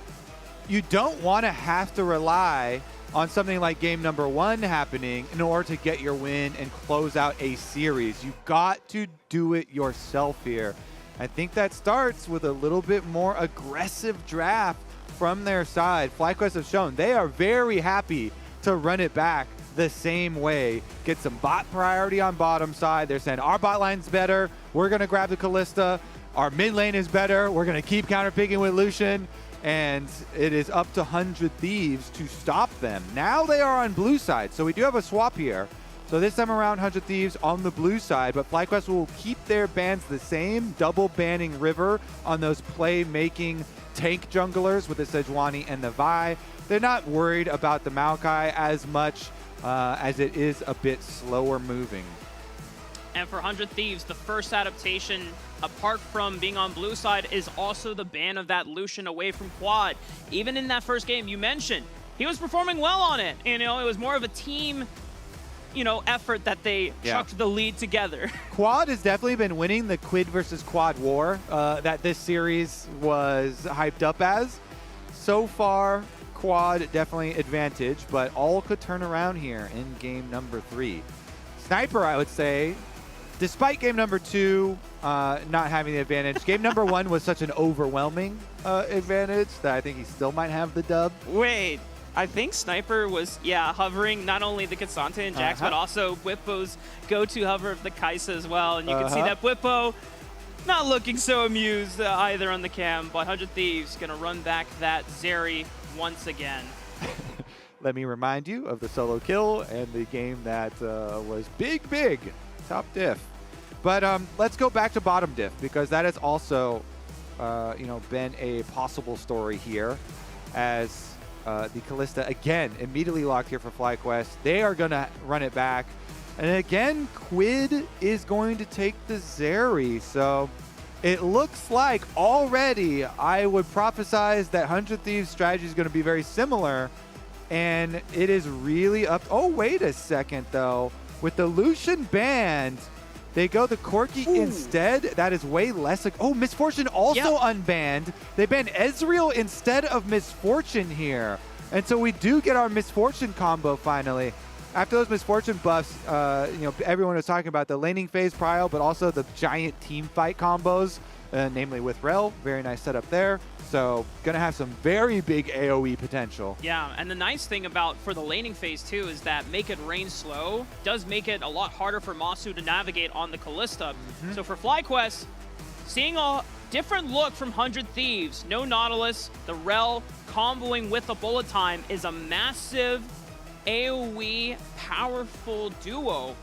you don't want to have to rely on something like game number 1 happening in order to get your win and close out a series. You've got to do it yourself here. I think that starts with a little bit more aggressive draft from their side. FlyQuest have shown they are very happy to run it back the same way. Get some bot priority on bottom side. They're saying our bot line's better. We're going to grab the Kalista. Our mid lane is better. We're going to keep counterpicking with Lucian. And it is up to 100 Thieves to stop them. Now they are on blue side, so we do have a swap here. So this time around, 100 Thieves on the blue side, but FlyQuest will keep their bans the same, double banning River on those play-making tank junglers with the Sejuani and the Vi. They're not worried about the Maokai as much as it is a bit slower moving. And for 100 Thieves, the first adaptation, apart from being on blue side, is also the ban of that Lucian away from Quad. Even in that first game you mentioned, he was performing well on it. You know, it was more of a team, you know, effort that they chucked the lead together. Quad has definitely been winning the Quid versus Quad war that this series was hyped up as. So far, Quad definitely advantage, but all could turn around here in game number 3. Sniper, I would say, despite game number 2 not having the advantage, game number 1 was such an overwhelming advantage that I think he still might have the dub. Wait, I think Sniper was, hovering not only the Cassante and Jax, but also Bwipo's go-to hover of the Kai'Sa as well. And you can see that Bwipo not looking so amused either on the cam, but 100 Thieves going to run back that Zeri once again. Let me remind you of the solo kill and the game that was big, top diff. But let's go back to bottom diff, because that has also been a possible story here, as the Kalista again immediately locked here for FlyQuest. They are going to run it back, and again Quid is going to take the Zeri. So it looks like already I would prophesize that 100 Thieves strategy is going to be very similar, and it is really up. Oh, wait a second though. With the Lucian banned, they go the Corki instead. That is way less. Oh, Misfortune also unbanned. They banned Ezreal instead of Misfortune here. And so we do get our Misfortune combo finally. After those Misfortune buffs, everyone was talking about the laning phase prio, but also the giant team fight combos, namely with Rel. Very nice setup there. So going to have some very big AoE potential. Yeah, and the nice thing about for the laning phase too is that make it rain slow does make it a lot harder for Masu to navigate on the Kalista. So for FlyQuest, seeing a different look from 100 Thieves, no Nautilus, the Rel comboing with the bullet time is a massive AoE powerful duo.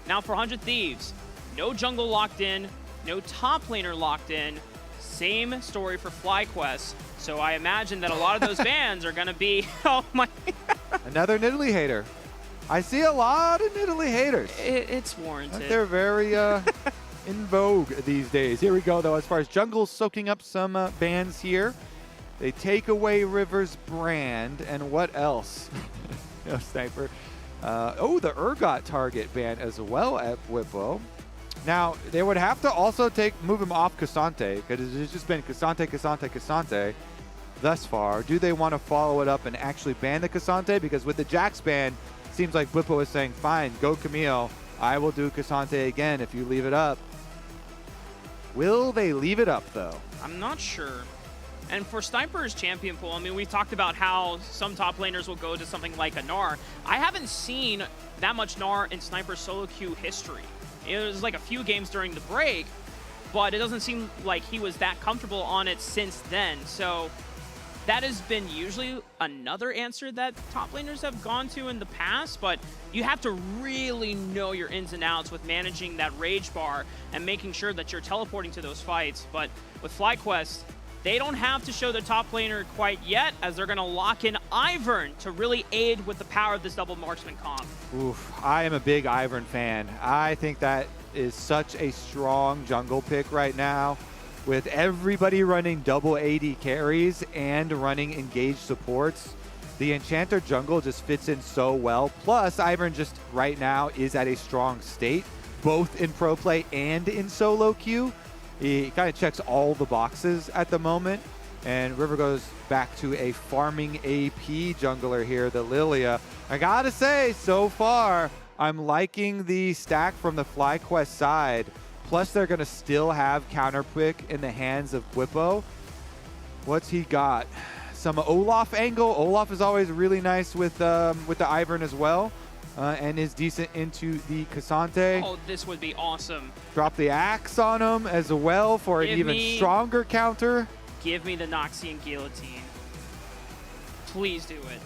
Now for 100 Thieves, no jungle locked in, no top laner locked in. Same story for FlyQuest. So I imagine that a lot of those bans are going to be, oh my. Another Nidalee hater. I see a lot of Nidalee haters. It's warranted. They're very in vogue these days. Here we go, though, as far as jungle soaking up some bans here. They take away River's brand, and what else? No Sniper. Oh, the Urgot target ban as well at Whippo. Now, they would have to also move him off Cassante, because it's just been Cassante, Cassante, Cassante thus far. Do they want to follow it up and actually ban the Cassante? Because with the Jax ban, seems like Whippo is saying, fine, go Camille. I will do Cassante again if you leave it up. Will they leave it up, though? I'm not sure. And for Sniper's champion pool, I mean, we talked about how some top laners will go to something like a Gnar. I haven't seen that much Gnar in Sniper's solo queue history. It was like a few games during the break, but it doesn't seem like he was that comfortable on it since then. So that has been usually another answer that top laners have gone to in the past, but you have to really know your ins and outs with managing that rage bar and making sure that you're teleporting to those fights. But with FlyQuest, they don't have to show the top laner quite yet, as they're going to lock in Ivern to really aid with the power of this double marksman comp. Oof, I am a big Ivern fan. I think that is such a strong jungle pick right now, with everybody running double AD carries and running engaged supports. The Enchanter jungle just fits in so well. Plus, Ivern just right now is at a strong state, both in pro play and in solo queue. He kind of checks all the boxes at the moment. And River goes back to a farming AP jungler here, the Lilia. I gotta say, so far, I'm liking the stack from the FlyQuest side. Plus, they're gonna still have counter pick in the hands of Whippo. What's he got? Some Olaf angle. Olaf is always really nice with the Ivern as well. And is decent into the Cassante. Oh, this would be awesome. Drop the axe on him as well for an even stronger counter. Give me the Noxian Guillotine. Please do it.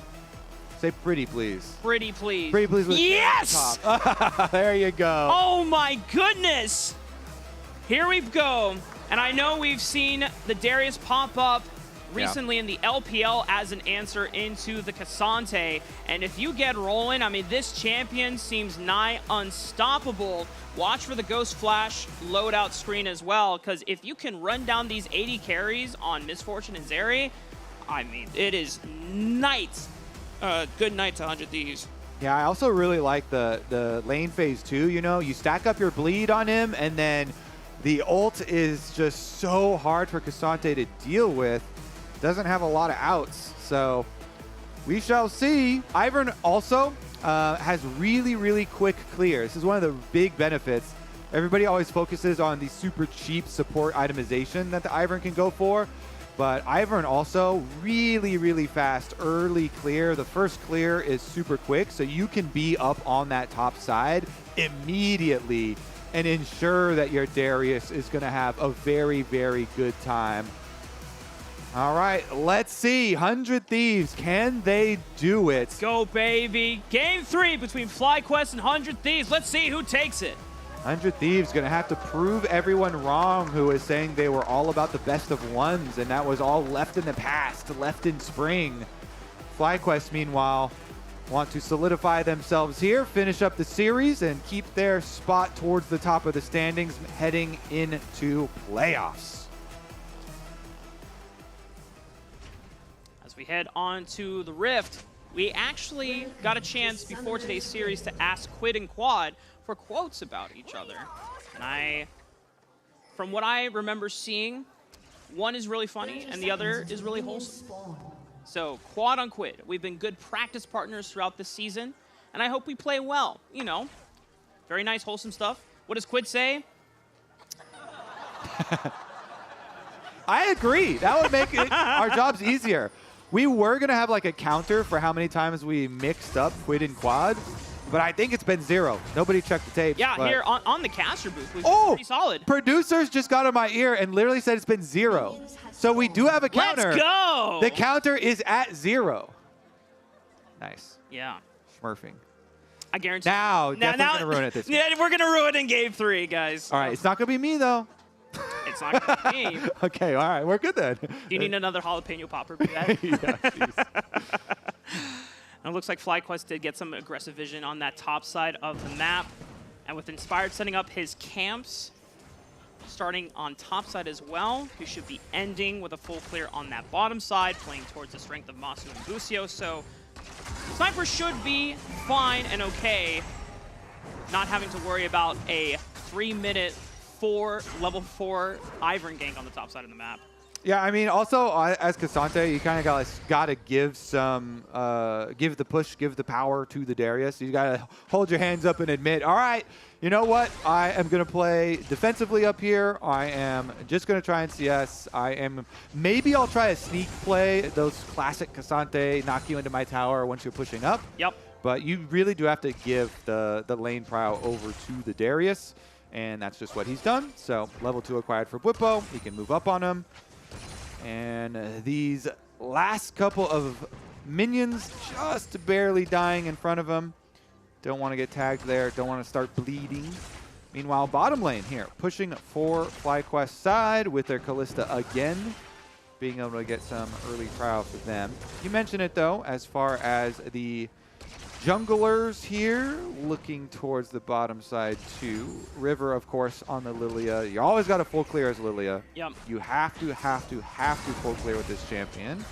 Say pretty, please. Pretty, please. Pretty, please. With yes! Top. There you go. Oh, my goodness. Here we go. And I know we've seen the Darius pop up recently in the LPL as an answer into the Cassante. And if you get rolling, I mean, this champion seems nigh unstoppable. Watch for the Ghost Flash loadout screen as well, because if you can run down these 80 carries on Misfortune and Zeri, I mean, it is night. Good night to 100 Thieves. Yeah, I also really like the lane phase too. You know, you stack up your bleed on him, and then the ult is just so hard for Cassante to deal with. Doesn't have a lot of outs, so we shall see. Ivern also has really, really quick clear. This is one of the big benefits. Everybody always focuses on the super cheap support itemization that the Ivern can go for, but Ivern also really, really fast early clear. The first clear is super quick, so you can be up on that top side immediately and ensure that your Darius is going to have a very, very good time. All right, let's see. 100 Thieves, can they do it? Go, baby. Game 3 between FlyQuest and 100 Thieves. Let's see who takes it. 100 Thieves going to have to prove everyone wrong who is saying they were all about the best of ones, and that was all left in the past, left in spring. FlyQuest, meanwhile, want to solidify themselves here, finish up the series, and keep their spot towards the top of the standings heading into playoffs. We head on to the Rift. We actually got a chance before today's series to ask Quid and Quad for quotes about each other. And from what I remember seeing, one is really funny and the other is really wholesome. So Quad on Quid, we've been good practice partners throughout this season, and I hope we play well. You know, very nice, wholesome stuff. What does Quid say? I agree. That would make our jobs easier. We were going to have like a counter for how many times we mixed up Quid and Quad, but I think it's been 0. Nobody checked the tape. Yeah, here on the caster booth, we've been pretty solid. Producers just got in my ear and literally said it's been 0. So we do have a counter. Let's go! The counter is at 0. Nice. Yeah. Smurfing. I guarantee. Now, definitely going to ruin it this game. Yeah, we're going to ruin it in game 3, guys. All right, it's not going to be me, though. It's not going to be me. Okay, all right, we're good then. Do you need another jalapeno popper for that? Yeah, And it looks like FlyQuest did get some aggressive vision on that top side of the map. And with Inspired setting up his camps, starting on top side as well, who should be ending with a full clear on that bottom side, playing towards the strength of Masu and Busio. So Sniper should be fine and okay, not having to worry about a 3-minute level 4 Ivern gank on the top side of the map. Yeah, I mean, also as Cassante, you kind of gotta give some, give the push, give the power to the Darius. You gotta hold your hands up and admit, all right, you know what? I am gonna play defensively up here. I am just gonna try and CS. Maybe I'll try a sneak play, those classic Cassante, knock you into my tower once you're pushing up. Yep. But you really do have to give the lane prow over to the Darius, and that's just what he's done. So level 2 acquired for Bwipo. He can move up on him. And these last couple of minions just barely dying in front of him. Don't want to get tagged there. Don't want to start bleeding. Meanwhile, bottom lane here, pushing for FlyQuest side with their Kalista again, being able to get some early trial for them. You mentioned it, though, as far as the junglers here, looking towards the bottom side too. River, of course, on the Lilia. You always got a full clear as Lilia. Yep. You have to full clear with this champion.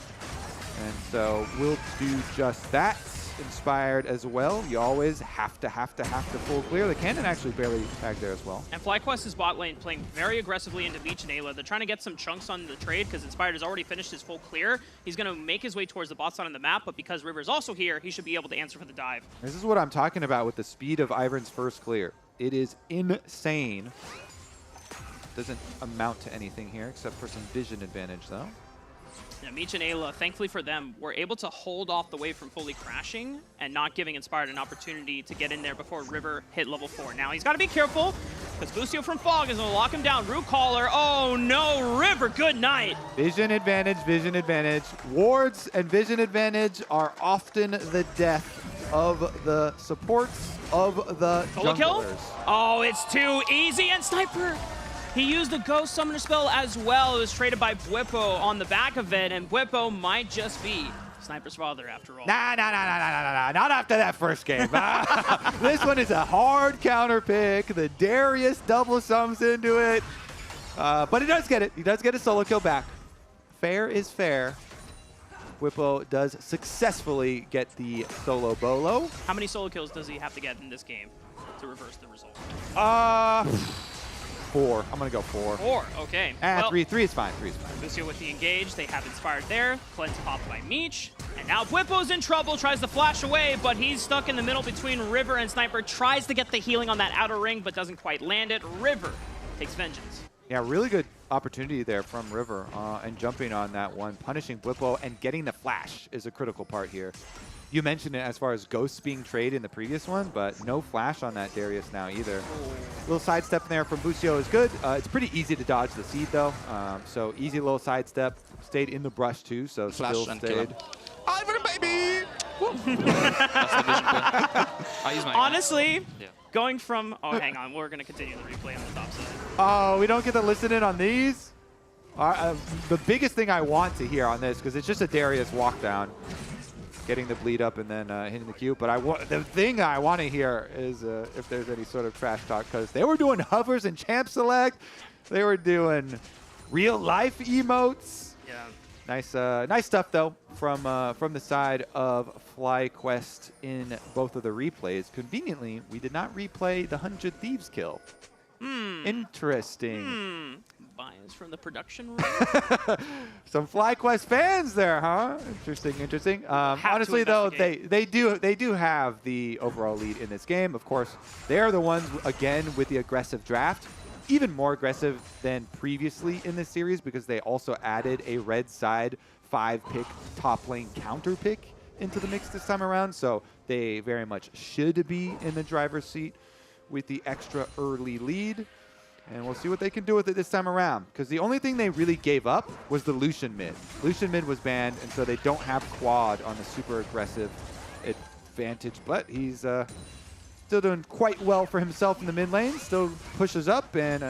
And so we'll do just that. Inspired as well. You always have to full clear. The cannon actually barely tagged there as well. And FlyQuest is bot lane playing very aggressively into Beach and Ayla. They're trying to get some chunks on the trade because Inspired has already finished his full clear. He's going to make his way towards the bot side on the map, but because River's also here, he should be able to answer for the dive. This is what I'm talking about with the speed of Ivern's first clear. It is insane. Doesn't amount to anything here except for some vision advantage though. Yeah, Meech and Ayla, thankfully for them, were able to hold off the wave from fully crashing and not giving Inspired an opportunity to get in there before River hit level 4. Now he's got to be careful because Busio from Fog is going to lock him down. Root Caller, oh no, River, good night. Vision advantage, vision advantage. Wards and vision advantage are often the death of the supports of the Solo kill? junglers. Oh, it's too easy, and Sniper! He used the Ghost Summoner spell as well. It was traded by Bwipo on the back of it, and Bwipo might just be Sniper's father after all. Nah, not after that first game. This one is a hard counter pick. The Darius double sums into it. But he does get it. He does get a solo kill back. Fair is fair. Bwipo does successfully get the solo bolo. How many solo kills does he have to get in this game to reverse the result? 4. I'm going to go 4. 4, okay. Well, 3 is fine. 3 is fine. Busio with the engage. They have Inspired there. Cleanse popped by Meech. And now Bwipo's in trouble. Tries to flash away, but he's stuck in the middle between River and Sniper. Tries to get the healing on that outer ring, but doesn't quite land it. River takes vengeance. Yeah, really good opportunity there from River and jumping on that one. Punishing Bwipo and getting the flash is a critical part here. You mentioned it as far as ghosts being traded in the previous one, but no flash on that Darius now either. Little sidestep there from Busio is good. It's pretty easy to dodge the seed though. So easy little sidestep. Stayed in the brush too, so flash still and stayed. Ivern, baby! Honestly, going from... Oh, hang on. We're going to continue the replay on the top side. Oh, we don't get to listen in on these? The biggest thing I want to hear on this, because it's just a Darius walk down. Getting the bleed up and then hitting the Q. But the thing I want to hear is if there's any sort of trash talk, because they were doing hovers and champ select. They were doing real life emotes. Yeah. Nice stuff though from the side of FlyQuest in both of the replays. Conveniently, we did not replay the 100 Thieves kill. Interesting. Bias from the production room. Some FlyQuest fans there, huh? Interesting. Honestly, though, they do have the overall lead in this game. Of course, they're the ones again with the aggressive draft, even more aggressive than previously in this series because they also added a red side 5-pick top lane counter pick into the mix this time around. So they very much should be in the driver's seat with the extra early lead. And we'll see what they can do with it this time around. Because the only thing they really gave up was the Lucian mid. Lucian mid was banned, and so they don't have quad on the super aggressive advantage. But he's still doing quite well for himself in the mid lane. Still pushes up and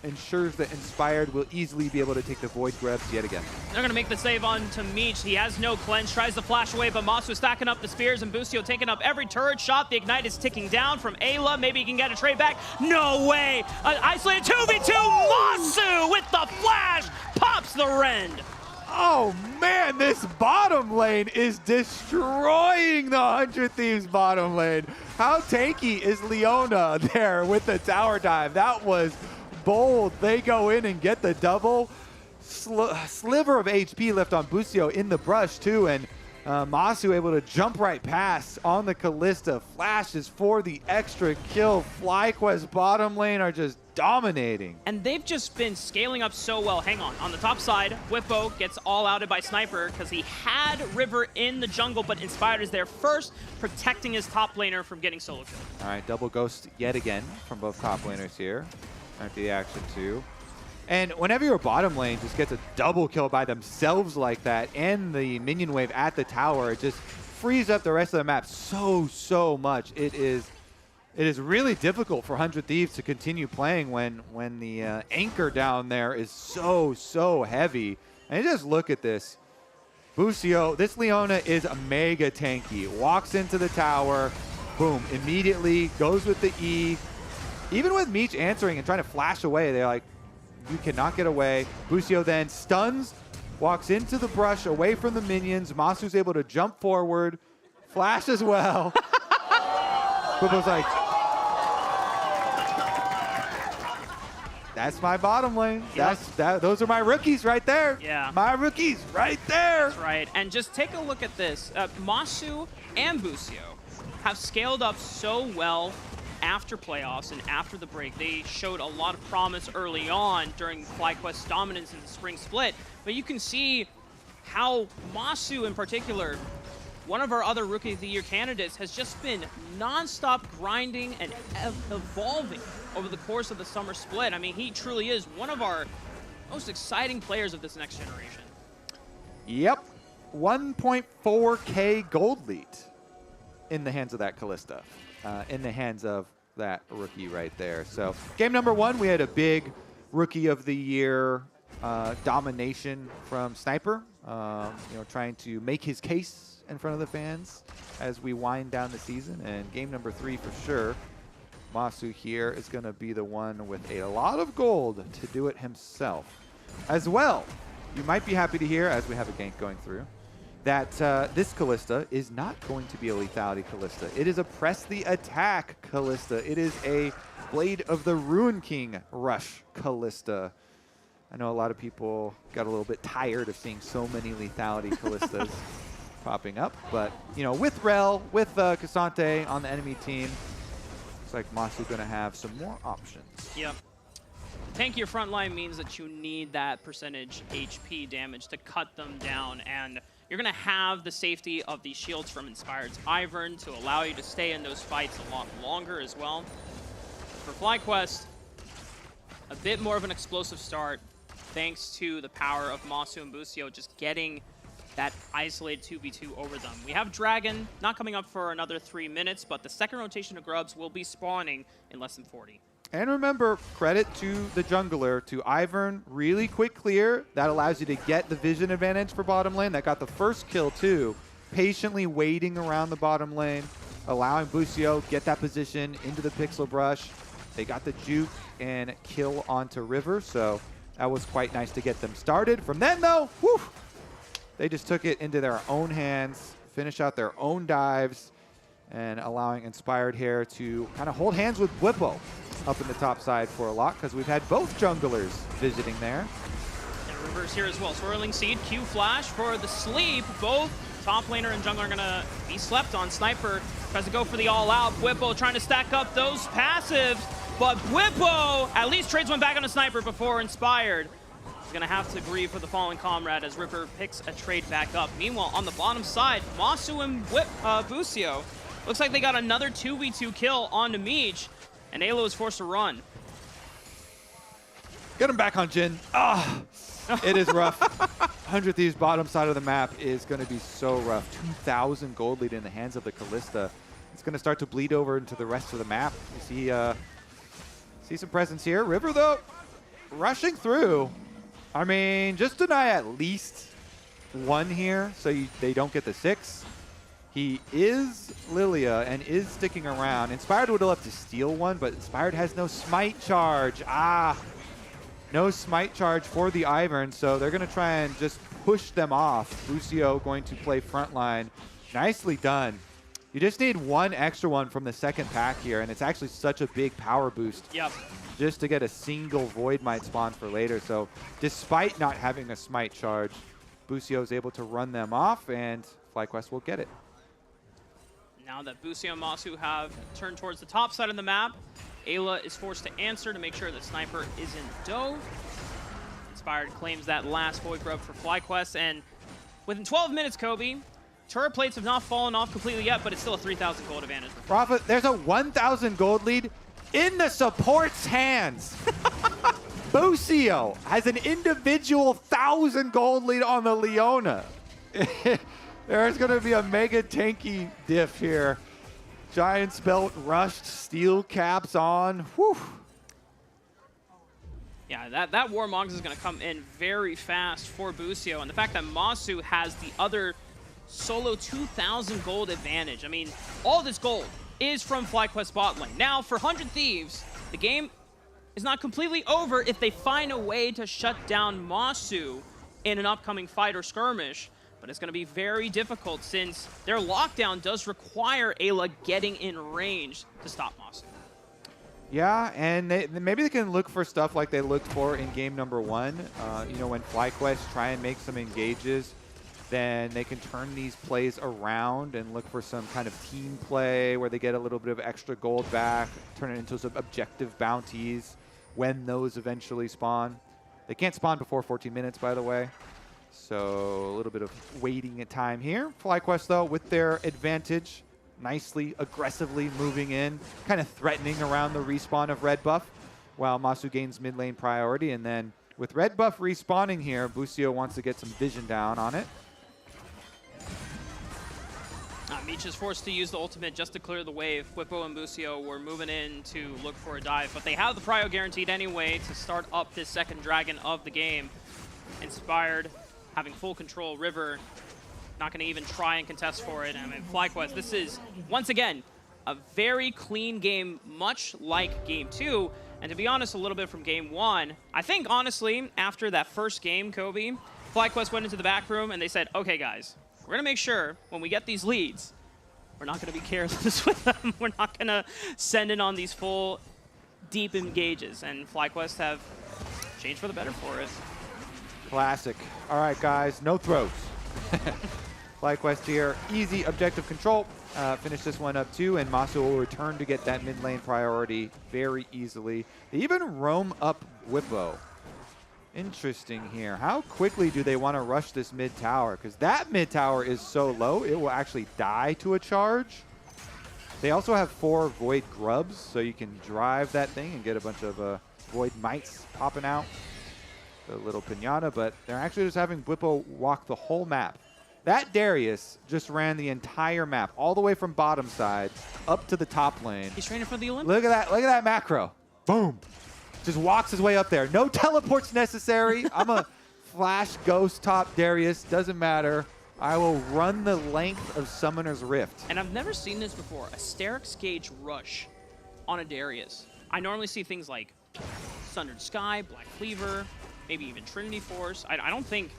ensures that Inspired will easily be able to take the Void Grubs yet again. They're going to make the save on to Meech. He has no cleanse, tries to flash away, but Masu stacking up the spears and Busio taking up every turret shot. The Ignite is ticking down from Ayla. Maybe he can get a trade back. No way! An isolated 2v2! Masu with the flash pops the Rend. Oh man, this bottom lane is destroying the 100 Thieves bottom lane. How tanky is Leona there with the tower dive? That was bold. They go in and get the double. Sliver of HP left on Busio in the brush too, and Masu able to jump right past on the Kalista. Flashes for the extra kill. FlyQuest bottom lane are just dominating. And they've just been scaling up so well. Hang on the top side, Whippo gets all outed by Sniper because he had River in the jungle, but Inspired is there first, protecting his top laner from getting solo killed. All right, double ghost yet again from both top laners here. After the action too. And whenever your bottom lane just gets a double kill by themselves like that and the minion wave at the tower, it just frees up the rest of the map so much. It is really difficult for 100 Thieves to continue playing when the anchor down there is so heavy. And just look at this. Busio, this Leona is mega tanky. Walks into the tower, boom, immediately goes with the E. Even with Meech answering and trying to flash away, they're like, you cannot get away. Busio then stuns, walks into the brush away from the minions. Masu's able to jump forward, flash as well. Whippo's like, that's my bottom lane. Yep. Those are my rookies right there. Yeah. My rookies right there. That's right. And just take a look at this. Masu and Busio have scaled up so well after playoffs and after the break. They showed a lot of promise early on during FlyQuest's dominance in the spring split. But you can see how Masu in particular, one of our other Rookie of the Year candidates, has just been non-stop grinding and evolving over the course of the summer split. I mean, he truly is one of our most exciting players of this next generation. Yep. 1.4K gold lead in the hands of that Kalista. In the hands of that rookie right there. So game number 1, we had a big Rookie of the Year domination from Sniper, trying to make his case in front of the fans as we wind down the season. And game number 3 for sure, Masu here is going to be the one with a lot of gold to do it himself. As well, you might be happy to hear, as we have a gank going through, that this Kalista is not going to be a lethality Kalista. It is a press the attack Kalista. It is a Blade of the Ruin King rush Kalista. I know a lot of people got a little bit tired of seeing so many lethality Kalistas popping up, but with Rel, with Cassante on the enemy team, looks like Masu going to have some more options. Yep. Tankier front line means that you need that percentage HP damage to cut them down, and you're going to have the safety of the shields from Inspired's Ivern to allow you to stay in those fights a lot longer as well. For FlyQuest, a bit more of an explosive start thanks to the power of Masu and Busio just getting that isolated 2v2 over them. We have Dragon not coming up for another 3 minutes, but the second rotation of Grubs will be spawning in less than 40. And remember, credit to the jungler, to Ivern, really quick clear. That allows you to get the vision advantage for bottom lane. That got the first kill too. Patiently waiting around the bottom lane, allowing Busio get that position into the pixel brush. They got the juke and kill onto River, so that was quite nice to get them started. From then though, whew, they just took it into their own hands, finish out their own dives, and allowing Inspired here to kind of hold hands with Whippo up in the top side for a lot, because we've had both junglers visiting there. And River's here as well. Swirling Seed, Q Flash for the sleep. Both top laner and jungler are going to be slept on. Sniper tries to go for the all-out. Whippo trying to stack up those passives, but Whippo at least trades one back on a Sniper before Inspired. He's going to have to grieve for the fallen comrade as River picks a trade back up. Meanwhile, on the bottom side, Masu and Busio, looks like they got another 2v2 kill onto Meech, and Alo is forced to run. Get him back on Jhin. Ah, it is rough. 100 Thieves bottom side of the map is going to be so rough. 2,000 gold lead in the hands of the Kalista. It's going to start to bleed over into the rest of the map. You see some presence here. River, though, rushing through. I mean, just deny at least 1 here so they don't get the 6. He is Lilia and is sticking around. Inspired would have left to steal 1, but Inspired has no smite charge. No smite charge for the Ivern, so they're going to try and just push them off. Lucio going to play frontline. Nicely done. You just need 1 extra one from the second pack here, and it's actually such a big power boost. Yep. Just to get a single Void Might spawn for later. So despite not having a smite charge, Busio is able to run them off, and FlyQuest will get it. Now that Busio and Masu have turned towards the top side of the map, Ayla is forced to answer to make sure that Sniper isn't dove. Inspired claims that last Void Grub for FlyQuest, and within 12 minutes, Kobe, turret plates have not fallen off completely yet, but it's still a 3,000 gold advantage. Rafa, there's a 1,000 gold lead in the support's hands. Busio has an individual 1,000 gold lead on the Leona. There's going to be a mega tanky diff here. Giant's Belt rushed, steel caps on. Whew. Yeah, that Warmogs is going to come in very fast for Busio, and the fact that Masu has the other solo 2,000 gold advantage. I mean, all this gold is from FlyQuest bot lane. Now, for 100 Thieves, the game is not completely over if they find a way to shut down Masu in an upcoming fight or skirmish. But it's going to be very difficult since their lockdown does require Ayla getting in range to stop Masu. Yeah, and maybe they can look for stuff like they looked for in game number 1. You know, when FlyQuest try and make some engages, then they can turn these plays around and look for some kind of team play where they get a little bit of extra gold back, turn it into some objective bounties when those eventually spawn. They can't spawn before 14 minutes, by the way. So a little bit of waiting time here. FlyQuest, though, with their advantage, nicely, aggressively moving in, kind of threatening around the respawn of red buff, while Masu gains mid lane priority. And then with red buff respawning here, Busio wants to get some vision down on it. Meech is forced to use the ultimate just to clear the wave. Whippo and Busio were moving in to look for a dive, but they have the prio guaranteed anyway to start up this second dragon of the game. Inspired, having full control. River not going to even try and contest for it. I mean, FlyQuest, this is, once again, a very clean game, much like Game 2. And to be honest, a little bit from Game 1. I think, honestly, after that first game, Kobe, FlyQuest went into the back room and they said, okay, guys, we're going to make sure when we get these leads, we're not going to be careless with them. We're not going to send in on these full, deep engages. And FlyQuest have changed for the better for it. Classic. All right, guys, no throws. FlyQuest here, easy objective control. Finish this one up too, and Masu will return to get that mid lane priority very easily. They even roam up Whippo. Interesting here. How quickly do they want to rush this mid tower? Because that mid tower is so low, it will actually die to a charge. They also have 4 Void Grubs, so you can drive that thing and get a bunch of Void Mites popping out. The little pinata, but they're actually just having Whippo walk the whole map. That Darius just ran the entire map, all the way from bottom side up to the top lane. He's training for the Olympics. Look at that macro. Boom. Just walks his way up there. No teleports necessary. I'm a flash ghost top Darius. Doesn't matter. I will run the length of Summoner's Rift. And I've never seen this before. A Sterix Gauge rush on a Darius. I normally see things like Sundered Sky, Black Cleaver, maybe even Trinity Force. I don't think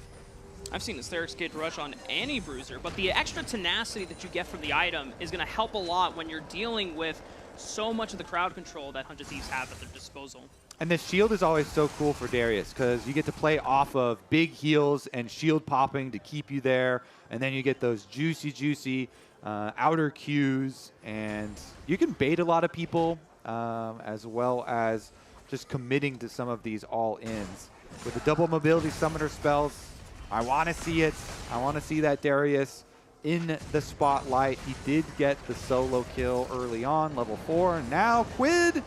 I've seen the Sterix Gauge rush on any bruiser, but the extra tenacity that you get from the item is going to help a lot when you're dealing with so much of the crowd control that 100 Thieves have at their disposal. And the shield is always so cool for Darius because you get to play off of big heals and shield popping to keep you there, and then you get those juicy outer Qs, and you can bait a lot of people as well as just committing to some of these all-ins. With the double mobility summoner spells, I want to see it. I want to see that Darius in the spotlight. He did get the solo kill early on, level 4. Now Quid,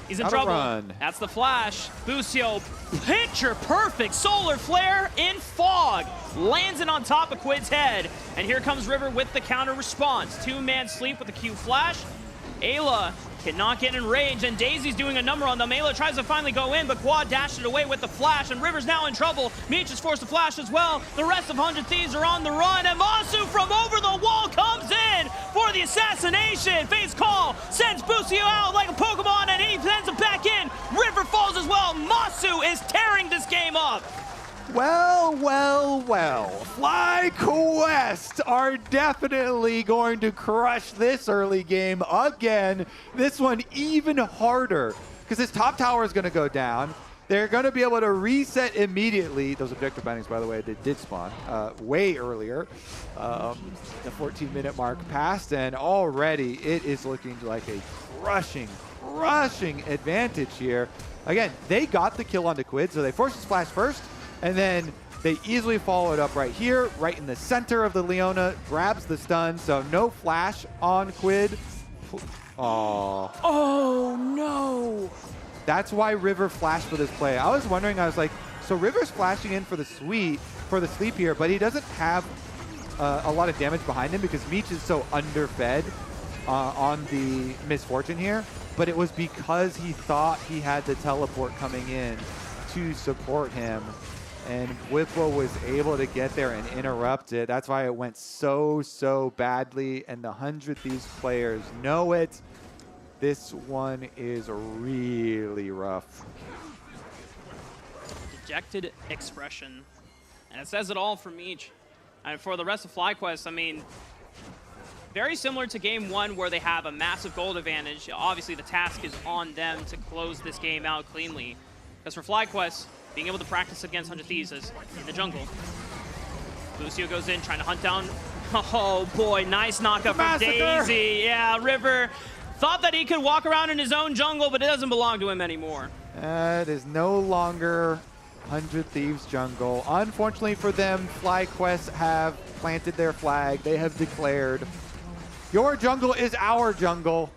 he's in trouble. That's the flash. Busio, picture perfect solar flare in fog. Lands it on top of Quid's head. And here comes River with the counter response. 2-man sleep with the Q flash. Ayla Cannot get in range, and Daisy's doing a number on them. Ayla tries to finally go in, but Quad dashed it away with the flash, and River's now in trouble. Meech is forced to flash as well. The rest of 100 Thieves are on the run, and Masu from over the wall comes in for the assassination. Face call sends Busio out like a Pokemon, and he sends him back in. River falls as well. Masu is tearing this game up. Well, well, well. FlyQuest are definitely going to crush this early game again. This one even harder because this top tower is going to go down. They're going to be able to reset immediately. Those objective bindings, by the way, they did spawn way earlier. The 14-minute mark passed, and already it is looking like a crushing advantage here. Again, they got the kill onto Quid, so they forced his flash first. And then they easily followed up right here, right in the center of the Leona, grabs the stun, so no flash on Quid. Aww. Oh, no. That's why River flashed for this play. I was wondering, I was like, so River's flashing in for the sleep here, but he doesn't have a lot of damage behind him because Meech is so underfed on the Misfortune here. But it was because he thought he had the teleport coming in to support him. And Whippo was able to get there and interrupt it. That's why it went so badly. And the 100 Thieves players know it. This one is really rough. Dejected expression. And it says it all for Meech. And for the rest of FlyQuest, I mean, very similar to game one where they have a massive gold advantage. Obviously, the task is on them to close this game out cleanly. Because for FlyQuest, being able to practice against 100 Thieves is in the jungle. Lucio goes in, trying to hunt down. Oh boy, nice knockup from Daisy. Yeah, River thought that he could walk around in his own jungle, but it doesn't belong to him anymore. It is no longer 100 Thieves jungle. Unfortunately for them, FlyQuest have planted their flag. They have declared, your jungle is our jungle.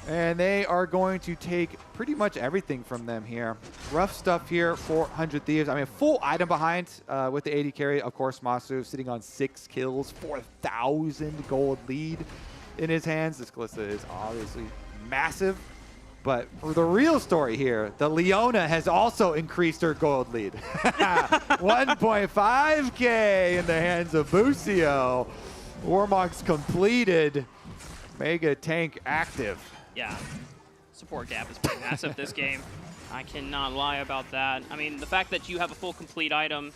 And they are going to take pretty much everything from them here. Rough stuff here for 100 Thieves. I mean, full item behind with the AD carry. Of course, Masu sitting on 6 kills, 4,000 gold lead in his hands. This Kalista is obviously massive. But for the real story here, the Leona has also increased her gold lead. 1.5K in the hands of Busio. Warmox completed. Mega tank active. Yeah, support gap is pretty massive this game. I cannot lie about that. I mean, the fact that you have a full complete item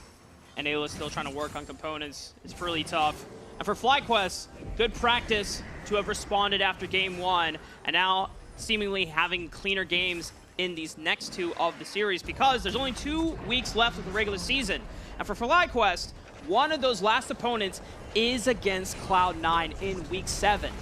and Ayla's still trying to work on components is pretty tough. And for FlyQuest, good practice to have responded after game one and now seemingly having cleaner games in these next two of the series because there's only 2 weeks left of the regular season. And for FlyQuest, one of those last opponents is against Cloud9 in week 7.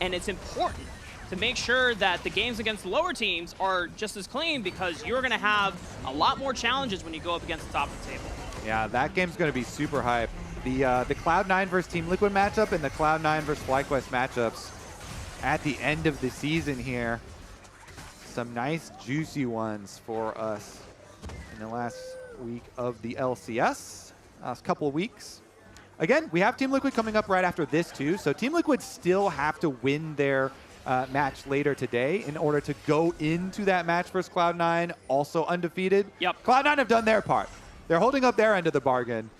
And it's important to make sure that the games against the lower teams are just as clean because you're going to have a lot more challenges when you go up against the top of the table. Yeah, that game's going to be super hype. The Cloud9 versus Team Liquid matchup and the Cloud9 versus FlyQuest matchups at the end of the season here. Some nice juicy ones for us in the last week of the LCS, last couple of weeks. Again, we have Team Liquid coming up right after this too, so Team Liquid still have to win their match later today in order to go into that match versus Cloud9 also undefeated. Yep. Cloud9 have done their part. They're holding up their end of the bargain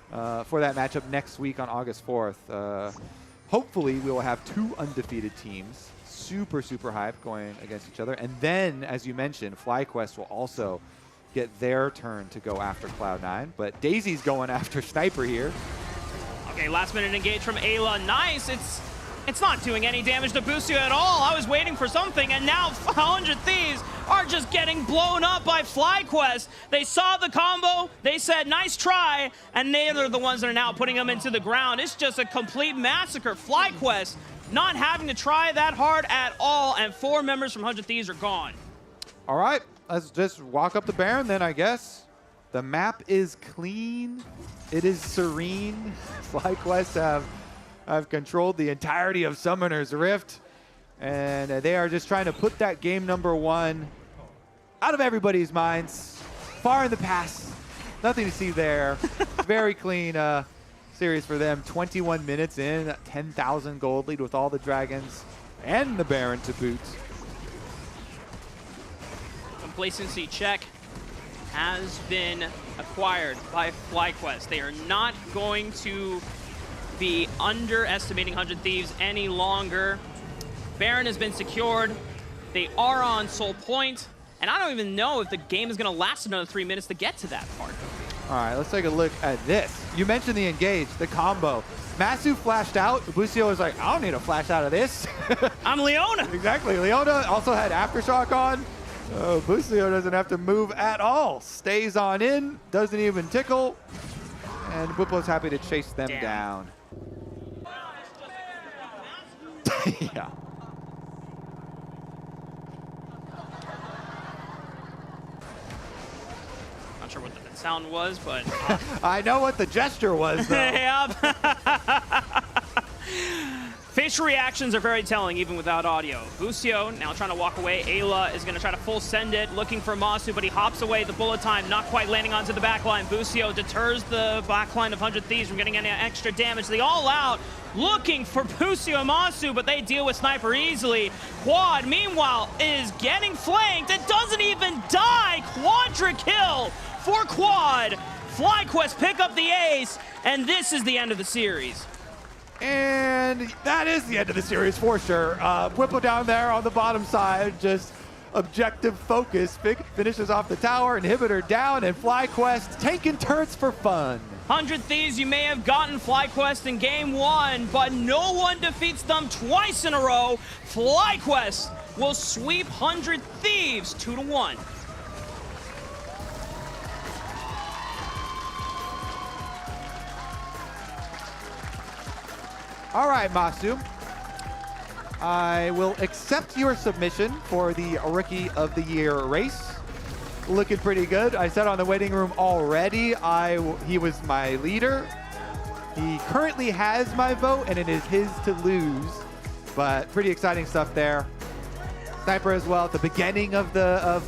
for that matchup next week on August 4th. Hopefully we will have 2 undefeated teams. Super hype going against each other. And then, as you mentioned, FlyQuest will also get their turn to go after Cloud9. But Daisy's going after Sniper here. Okay, last minute engage from Ayla. Nice. It's not doing any damage to Busio at all. I was waiting for something, and now 100 Thieves are just getting blown up by FlyQuest. They saw the combo, they said, nice try, and they're the ones that are now putting them into the ground. It's just a complete massacre. FlyQuest not having to try that hard at all, and 4 members from 100 Thieves are gone. All right, let's just walk up the Baron then, I guess. The map is clean. It is serene. FlyQuest have controlled the entirety of Summoner's Rift, and they are just trying to put that game number 1 out of everybody's minds, far in the past. Nothing to see there. Very clean series for them. 21 minutes in, 10,000 gold lead with all the dragons and the Baron to boot. Complacency check has been acquired by FlyQuest. They are not going to be underestimating 100 Thieves any longer. Baron has been secured. They are on Soul Point, and I don't even know if the game is going to last another 3 minutes to get to that part. All right, let's take a look at this. You mentioned the engage, the combo. Masu flashed out. Busio was like, I don't need a flash out of this. I'm Leona. Exactly. Leona also had Aftershock on. Busio doesn't have to move at all. Stays on in, doesn't even tickle. And Whipplo's happy to chase them down. Yeah. Not sure what that sound was, but... I know what the gesture was, though. Yep. Facial reactions are very telling, even without audio. Busio now trying to walk away. Ayla is going to try to full send it, looking for Masu, but he hops away. The bullet time not quite landing onto the backline. Busio deters the backline of 100 Thieves from getting any extra damage. They all out looking for Busio and Masu, but they deal with Sniper easily. Quad, meanwhile, is getting flanked and doesn't even die. Quadra kill for Quad. FlyQuest pick up the ace, and this is the end of the series. And that is the end of the series for sure. Whippo down there on the bottom side, just objective focus. Finishes off the tower, inhibitor down, and FlyQuest tanking turrets for fun. 100 Thieves, you may have gotten FlyQuest in game 1, but no one defeats them twice in a row. FlyQuest will sweep 100 Thieves 2-1. All right, Masu. I will accept your submission for the Rookie of the Year race. Looking pretty good. I said on the waiting room already, he was my leader. He currently has my vote, and it is his to lose. But pretty exciting stuff there. Sniper as well at the beginning of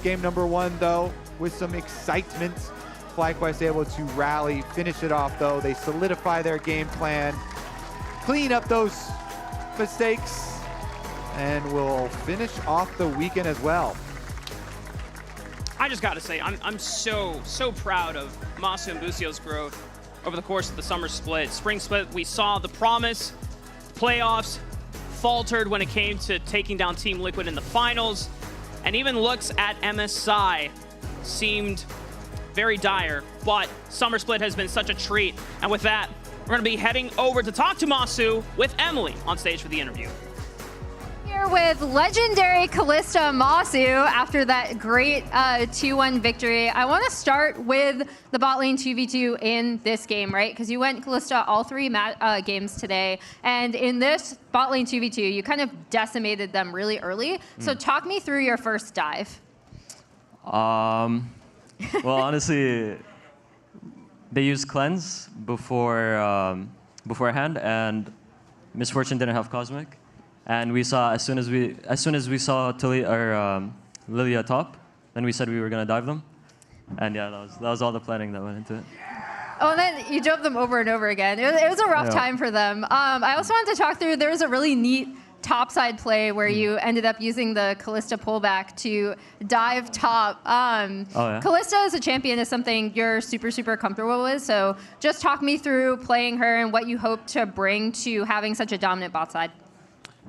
game number 1, though, with some excitement. FlyQuest able to rally, finish it off, though. They solidify their game plan, clean up those mistakes, and we'll finish off the weekend as well. I just got to say, I'm so proud of Masu and Busio's growth over the course of the summer split. Spring split, we saw the promise. Playoffs faltered when it came to taking down Team Liquid in the finals. And even looks at MSI seemed very dire. But summer split has been such a treat. And with that, we're going to be heading over to talk to Masu with Emily on stage for the interview. Here with legendary Kalista Masu after that great 2-1 victory. I want to start with the bot lane 2v2 in this game, right? Because you went Kalista all 3 games today. And in this bot lane 2v2, you kind of decimated them really early. So talk me through your first dive. Well, honestly, they used cleanse beforehand, and Misfortune didn't have Cosmic, and we saw as soon as we saw Lilia top, then we said we were gonna dive them, and yeah, that was all the planning that went into it. Oh, and then you drove them over and over again. It was a rough time for them. I also wanted to talk through. There was a really neat topside play where you ended up using the Kalista pullback to dive top. Kalista as a champion is something you're super comfortable with. So just talk me through playing her and what you hope to bring to having such a dominant bot side.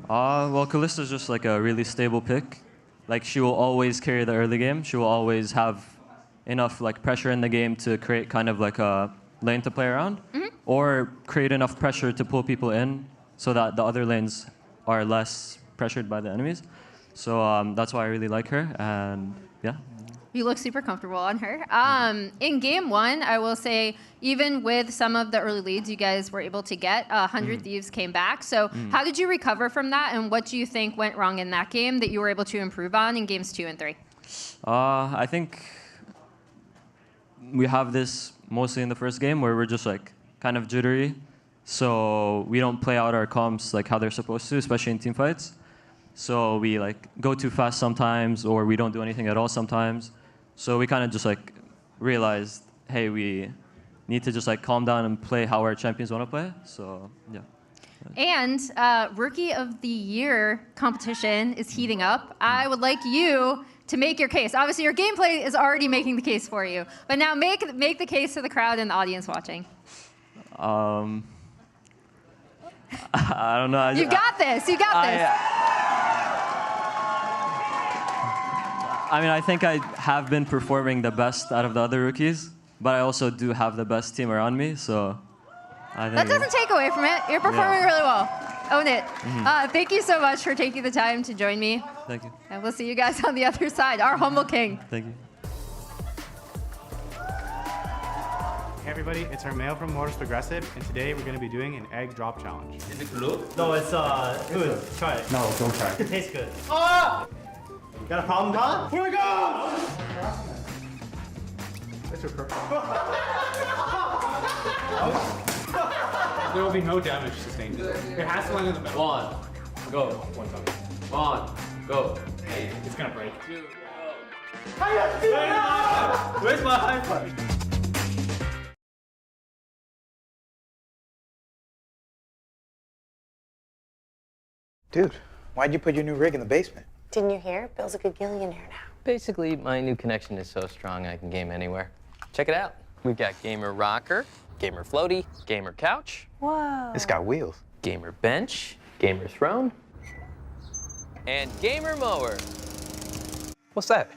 Well, Kalista is just like a really stable pick. Like she will always carry the early game. She will always have enough like pressure in the game to create kind of like a lane to play around, or create enough pressure to pull people in so that the other lanes are less pressured by the enemies. So that's why I really like her, and yeah. You look super comfortable on her. In game 1, I will say, even with some of the early leads you guys were able to get, 100 Thieves came back. So how did you recover from that, and what do you think went wrong in that game that you were able to improve on in games 2 and 3? I think we have this mostly in the first game where we're just like kind of jittery. So we don't play out our comps like how they're supposed to, especially in team fights. So we like go too fast sometimes, or we don't do anything at all sometimes. So we kind of just like realized, hey, we need to just like calm down and play how our champions want to play. So yeah. And Rookie of the Year competition is heating up. I would like you to make your case. Obviously, your gameplay is already making the case for you, but now make the case to the crowd and the audience watching. I don't know. You got this. You got this. I mean, I think I have been performing the best out of the other rookies, but I also do have the best team around me, so I think That doesn't take away from it. You're performing really well. Own it. Thank you so much for taking the time to join me. Thank you. And we'll see you guys on the other side. Our humble king. Thank you. Hey everybody, it's Armel from Morris Progressive, and today we're going to be doing an egg drop challenge. Is it blue? No, it's good. Try it. No, don't try. It tastes good. Ah! Got a problem, huh? Here we go! That's your purpose. There will be no damage sustained. It has to land in the middle. One, go. One, go. It's gonna break. Where's my high five? Dude, why'd you put your new rig in the basement? Didn't you hear? Bill's a gagillionaire now. Basically, my new connection is so strong I can game anywhere. Check it out. We've got Gamer Rocker, Gamer Floaty, Gamer Couch. Whoa. It's got wheels. Gamer Bench, Gamer Throne, and Gamer Mower. What's that?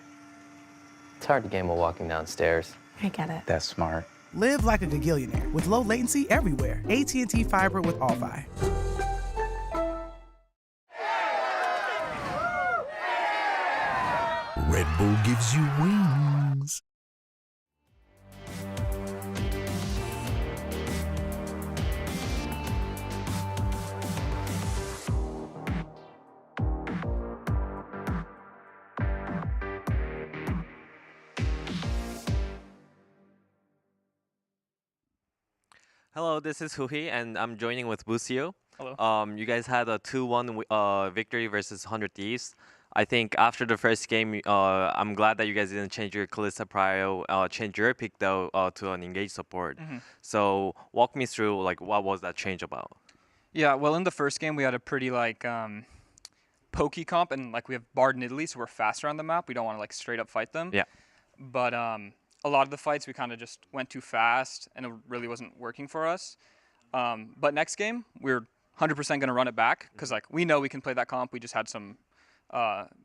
It's hard to game while walking downstairs. I get it. That's smart. Live like a gagillionaire with low latency everywhere. AT&T Fiber with All-Fi. Red Bull gives you wings. Hello, this is Huhi, and I'm joining with Busio. Hello. You guys had a 2-1 victory versus 100 Thieves. I think after the first game, I'm glad that you guys didn't change your Kalista Prio, change your pick though to an engaged support. So walk me through like what was that change about? Yeah, well, in the first game we had a pretty like pokey comp, and like we have Bard and Italy, so we're faster on the map. We don't want to like straight up fight them. Yeah. But a lot of the fights we kind of just went too fast, and it really wasn't working for us. But next game we're 100% going to run it back because like we know we can play that comp. We just had some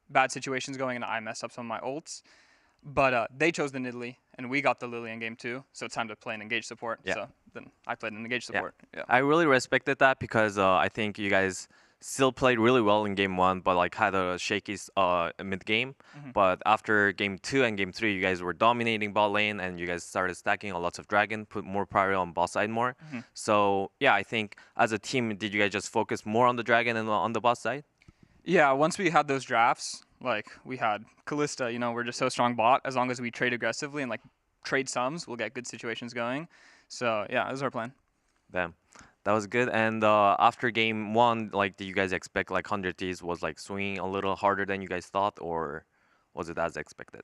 bad situations going, and I messed up some of my ults. But they chose the Nidalee, and we got the Lily in game 2, so it's time to play an engaged support. Yeah. So then I played an engaged support. Yeah. I really respected that because I think you guys still played really well in game 1, but like had a shaky mid game. But after game 2 and game 3, you guys were dominating bot lane, and you guys started stacking a lot of dragon, put more priority on bot side more. So yeah, I think as a team, did you guys just focus more on the dragon and on the bot side? Yeah, once we had those drafts, like we had Kalista, you know, we're just so strong bot. As long as we trade aggressively and like trade sums, we'll get good situations going. So yeah, that was our plan. Damn, that was good. And after game 1, like, did you guys expect like 100 Thieves was like swinging a little harder than you guys thought, or was it as expected?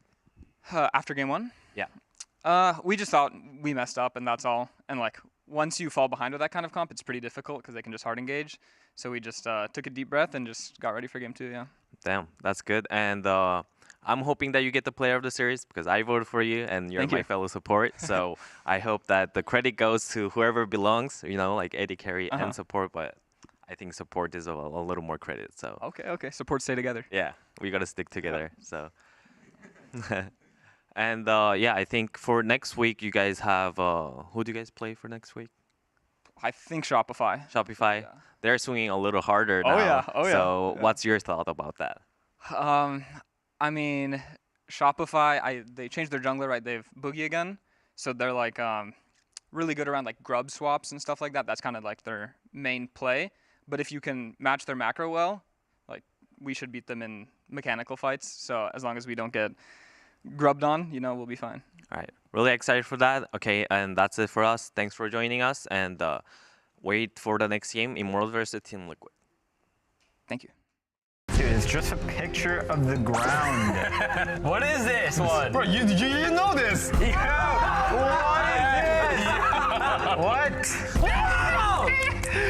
After game 1? Yeah. We just thought we messed up, and that's all. And like once you fall behind with that kind of comp, it's pretty difficult because they can just hard engage. So we just took a deep breath and just got ready for game 2, yeah. Damn, that's good. And I'm hoping that you get the player of the series because I voted for you and you're my fellow support. So I hope that the credit goes to whoever belongs, you know, like AD carry and support. But I think support is a little more credit. So Okay. Support stay together. Yeah, we got to stick together. So. And yeah, I think for next week, you guys have, who do you guys play for next week? I think Shopify. Shopify? Yeah. They're swinging a little harder now. Oh yeah. So what's your thought about that? I mean, Shopify, they changed their jungler, right? They have Boogie again. So they're like really good around like grub swaps and stuff like that. That's kind of like their main play. But if you can match their macro well, like we should beat them in mechanical fights. So as long as we don't get grubbed on, you know, we'll be fine. All right. Really excited for that. Okay, and that's it for us. Thanks for joining us, and wait for the next game, Immortal versus Team Liquid. Thank you. Dude, it's just a picture of the ground. What is this one? Bro, you know this. Yeah. What is this? What? No!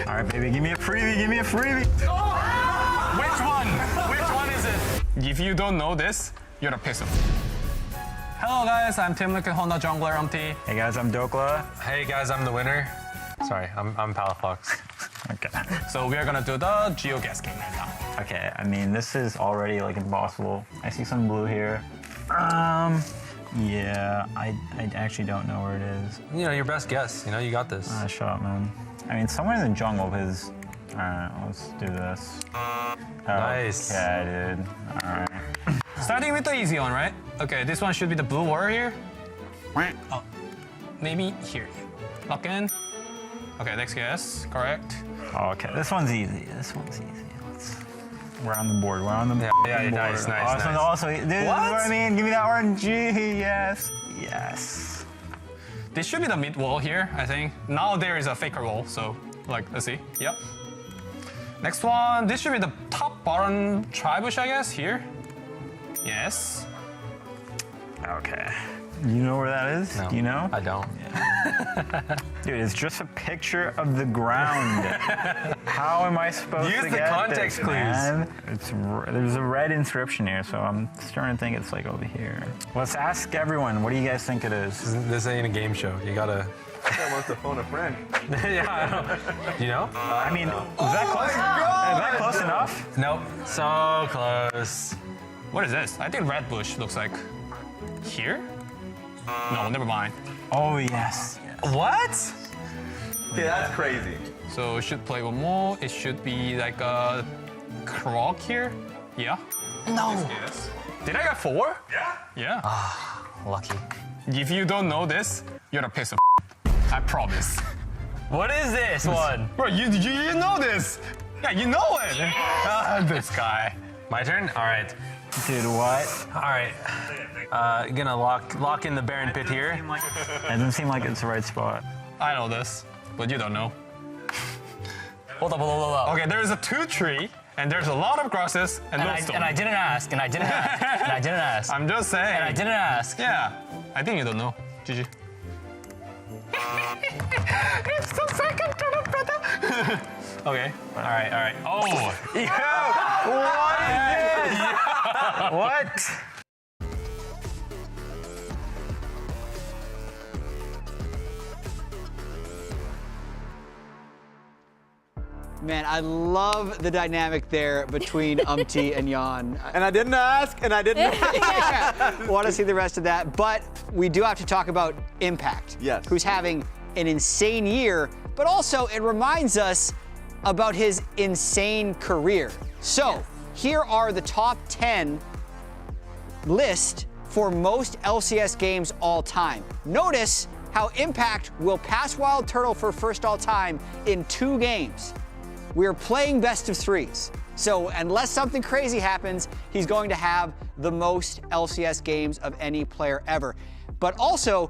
All right, baby, give me a freebie. Oh! Which one? Which one is it? If you don't know this, you're a piece of. Hello guys, I'm Team Liquid Honda jungler IMT. Hey guys, I'm Dokla. Hey guys, I'm the winner. Sorry, I'm Palafox. Okay. So we are gonna do the geoguess game right now. Okay, I mean, this is already like impossible. I see some blue here. Yeah, I actually don't know where it is. You know, your best guess. You know, you got this. Shut up, man. I mean, somewhere in the jungle, because... Alright, let's do this. Nice. Okay, dude. Alright. Starting with the easy one, right? Okay, this one should be the blue word here. Oh, maybe here. Lock in. Okay, next guess. Correct. Okay, this one's easy. This one's easy. We're on the board. We're on the board. Yeah, nice. Also, this is what I mean. Give me that RNG. Yes. Yes. This should be the mid wall here, I think. Now there is a faker wall, so like, let's see. Yep. Next one, this should be the top bottom tribush, I guess, here. Yes. Okay. You know where that is? No, Do you know? I don't. Yeah. Dude, it's just a picture of the ground. How am I supposed to get Use the context this, clues. man? There's a red inscription here, so I'm starting to think it's like over here. Let's ask everyone. What do you guys think it is? This ain't a game show. You gotta. I wants to phone a friend. Yeah, I know. Do you know? I mean, was that close? Is that close enough? Nope. So close. What is this? I think red bush looks like here? No, never mind. Oh, yes. What? Okay, that's crazy. So it should play one more. It should be like a croc here. Yeah. No. Did I get 4? Yeah. Yeah. Ah, lucky. If you don't know this, you're a piece of I promise. What is this one? Bro, you know this. Yeah, you know it. This guy. My turn? All right. Dude, what? All right. Gonna lock in the Baron pit here. It doesn't seem like it's the right spot. I know this, but you don't know. Hold up. Okay, there's a 2 tree, and there's a lot of grasses, and no stone. And I didn't ask, and I didn't ask. I'm just saying. And I didn't ask. Yeah, I think you don't know. GG. It's the second turn, brother. Okay. All right. Oh. Yeah. What is this? What? Man, I love the dynamic there between Umti and Jan. And I didn't ask, and I didn't yeah. Want to see the rest of that, but we do have to talk about Impact. Yes. Who's having an insane year, but also it reminds us about his insane career. So, here are the top 10 list for most LCS games all time. Notice how Impact will pass Wild Turtle for first all time in 2 games. We're playing best of 3s. So unless something crazy happens, he's going to have the most LCS games of any player ever. But also,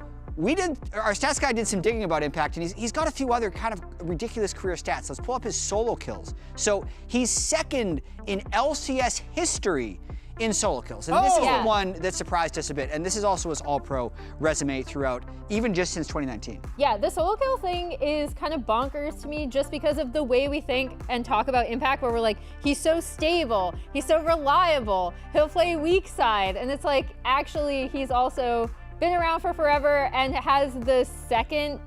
our stats guy did some digging about Impact, and he's got a few other kind of ridiculous career stats. Let's pull up his solo kills. So he's second in LCS history in solo kills. And this is the one that surprised us a bit. And this is also his all-pro resume throughout, even just since 2019. Yeah, the solo kill thing is kind of bonkers to me just because of the way we think and talk about Impact, where we're like, he's so stable, he's so reliable, he'll play weak side. And it's like, actually, he's also been around for forever and has the second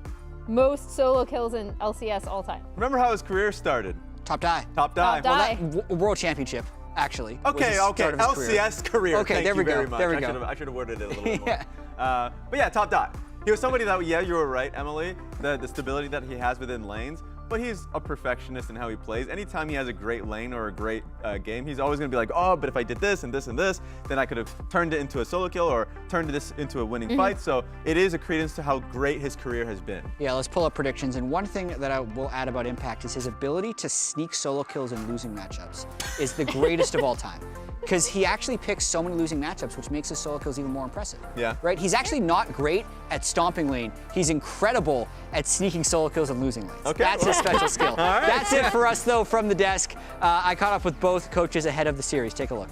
most solo kills in LCS all time. Remember how his career started? Top die. Top die. Well, World Championship. Actually. Okay. LCS career. Okay, Thank there we you go. very much. There we go. I should have worded it a little bit more. But yeah, top dot. He was somebody that, yeah, you were right, Emily, the stability that he has within lanes, but he's a perfectionist in how he plays. Anytime he has a great lane or a great game, he's always going to be like, oh, but if I did this and this and this, then I could have turned it into a solo kill or turned this into a winning fight. So it is a credence to how great his career has been. Yeah, let's pull up predictions. And one thing that I will add about Impact is his ability to sneak solo kills in losing matchups is the greatest of all time. Because he actually picks so many losing matchups, which makes his solo kills even more impressive. Yeah. Right? He's actually not great at stomping lane. He's incredible at sneaking solo kills and losing lanes. Okay. That's his special skill. All right. That's it for us, though, from the desk. I caught up with both coaches ahead of the series. Take a look.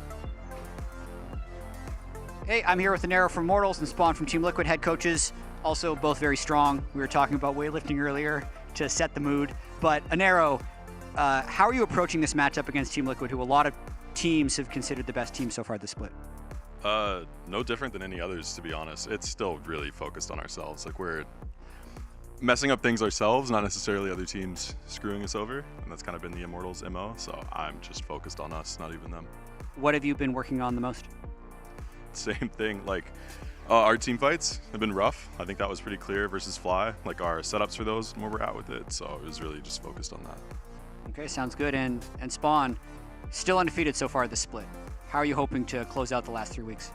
Hey, I'm here with Anero from Mortals and Spawn from Team Liquid, head coaches. Also, both very strong. We were talking about weightlifting earlier to set the mood. But Anero, how are you approaching this matchup against Team Liquid, who a lot of teams have considered the best team so far this split? No different than any others, to be honest. It's still really focused on ourselves. Like, we're messing up things ourselves, not necessarily other teams screwing us over. And that's kind of been the Immortals' MO. So I'm just focused on us, not even them. What have you been working on the most? Same thing. Like, our team fights have been rough. I think that was pretty clear versus Fly. Like, our setups for those and where we're at with it. So it was really just focused on that. Okay, sounds good. And Spawn, still undefeated so far this split. How are you hoping to close out the last 3 weeks?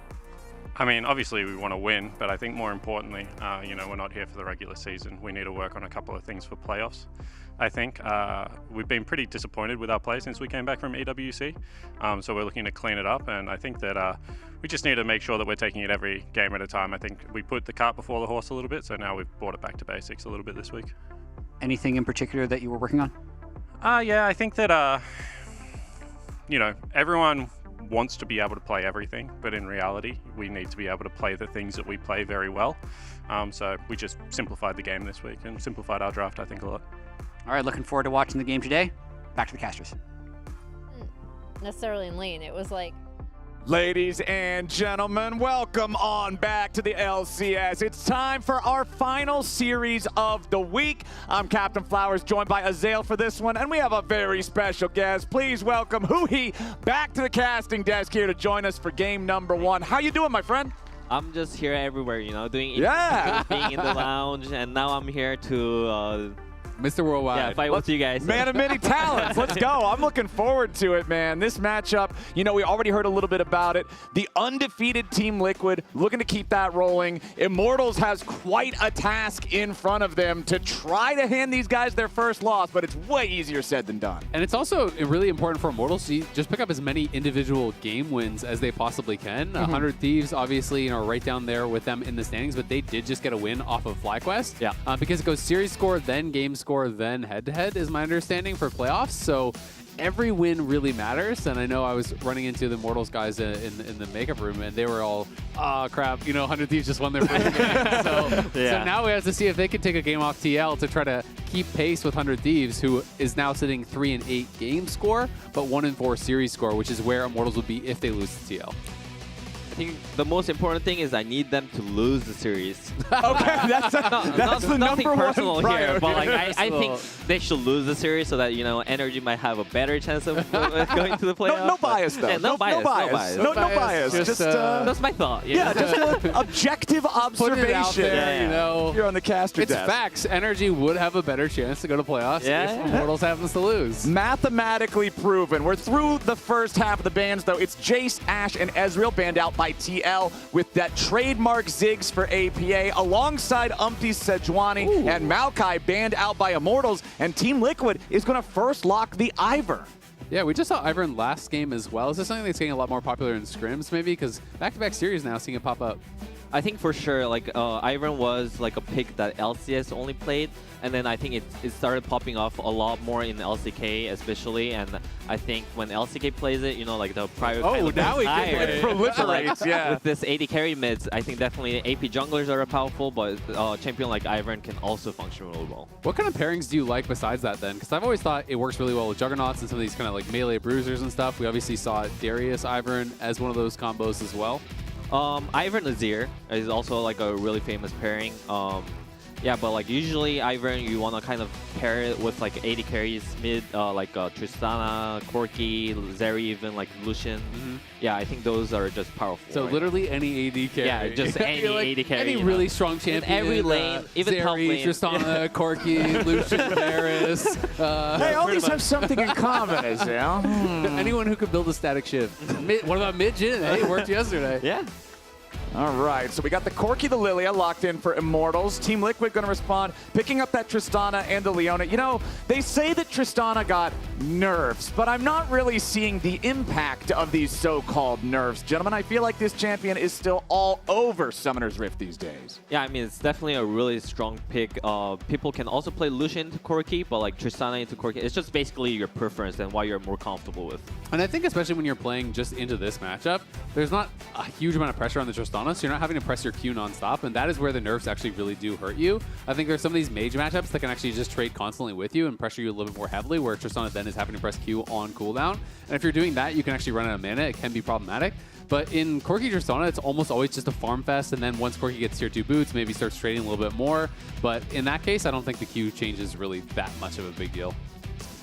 I mean, obviously we want to win, but I think more importantly, you know, we're not here for the regular season. We need to work on a couple of things for playoffs. I think we've been pretty disappointed with our play since we came back from EWC, so we're looking to clean it up, and I think that we just need to make sure that we're taking it every game at a time. I think we put the cart before the horse a little bit, so now we've brought it back to basics a little bit this week. Anything in particular that you were working on? Yeah, I think that, you know, everyone wants to be able to play everything, but in reality, we need to be able to play the things that we play very well. So we just simplified the game this week and simplified our draft, I think, a lot. All right, looking forward to watching the game today. Back to the casters. Necessarily in lane. It was like, ladies and gentlemen, welcome on back to the LCS. It's time for our final series of the week. I'm Captain Flowers, joined by Azael for this one, and we have a very special guest. Please welcome Huhi back to the casting desk here to join us for game number 1. How you doing, my friend? I'm just here everywhere, you know, doing yeah, being in the lounge, and now I'm here to Mr. Worldwide. Yeah, fight with you guys. Man of many talents. Let's go. I'm looking forward to it, man. This matchup, you know, we already heard a little bit about it. The undefeated Team Liquid looking to keep that rolling. Immortals has quite a task in front of them to try to hand these guys their first loss, but it's way easier said than done. And it's also really important for Immortals to just pick up as many individual game wins as they possibly can. 100 Thieves, obviously, you know, right down there with them in the standings, but they did just get a win off of FlyQuest. Yeah. Because it goes series score, then game score, then head-to-head is my understanding for playoffs. So every win really matters. And I know I was running into the Immortals guys in the makeup room, and they were all, oh, crap, you know, 100 Thieves just won their first game. So now we have to see if they can take a game off TL to try to keep pace with 100 Thieves, who is now sitting 3-8 game score, but 1-4 series score, which is where Immortals would be if they lose to TL. I think the most important thing is I need them to lose the series. Okay, that's the nothing number personal one here, but like I So- think they should lose the series so that, you know, Energy might have a better chance of going to the playoffs. No bias, though. Yeah, no bias. No bias. Just that's my thought. yeah, just an objective observation. Put it out there, you know. You're on the caster It's desk. facts. Energy would have a better chance to go to playoffs if Immortals happens to lose. Mathematically proven. We're through the first half of the bans, though. It's Jace, Ashe, and Ezreal banned out by TL with that trademark Ziggs for APA, alongside Umpty Sejuani and Maokai banned out by Immortals, and Team Liquid is going to first lock the Ivern. Yeah, we just saw Ivern last game as well. Is this something that's getting a lot more popular in scrims, maybe? Because back-to-back series now, seeing it pop up. I think for sure, like, Ivern was like a pick that LCS only played, and then I think it started popping off a lot more in LCK especially, and I think when LCK plays it, you know, like the prior kind of now it proliferates, yeah. With this AD carry mids, I think definitely AP junglers are powerful, but champion like Ivern can also function really well. What kind of pairings do you like besides that then? Because I've always thought it works really well with Juggernauts and some of these kind of like melee bruisers and stuff. We obviously saw Darius Ivern as one of those combos as well. Ivern Azir is also like a really famous pairing. Yeah, but like usually Ivern, you want to kind of pair it with like AD carries mid, like Tristana, Corki, Zeri, even like Lucian. Yeah, I think those are just powerful. So right? literally any AD carry. Yeah, just any like AD carry. Any really strong champion. In every lane, even Zeri, top lane. Tristana, Corki, Lucian, Varus. Hey, all these have something in common, Ezreal. Anyone who could build a static shift. What about mid-gen? Hey, it worked yesterday. Yeah. All right, so we got the Corki, the Lilia locked in for Immortals. Team Liquid going to respond, picking up that Tristana and the Leona. You know, they say that Tristana got nerfs, but I'm not really seeing the impact of these so-called nerfs. Gentlemen, I feel like this champion is still all over Summoner's Rift these days. Yeah, I mean, it's definitely a really strong pick. People can also play Lucian into Corki, but like Tristana into Corki, it's just basically your preference and what you're more comfortable with. And I think especially when you're playing just into this matchup, there's not a huge amount of pressure on the Tristana Tristana, so you're not having to press your Q nonstop, and that is where the nerfs actually really do hurt you. I think there's some of these mage matchups that can actually just trade constantly with you and pressure you a little bit more heavily, where Tristana then is having to press Q on cooldown. And if you're doing that, you can actually run out of mana. It can be problematic. But in Corki Tristana, it's almost always just a farm fest, and then once Corki gets tier 2 boots, maybe starts trading a little bit more. But in that case, I don't think the Q change is really that much of a big deal.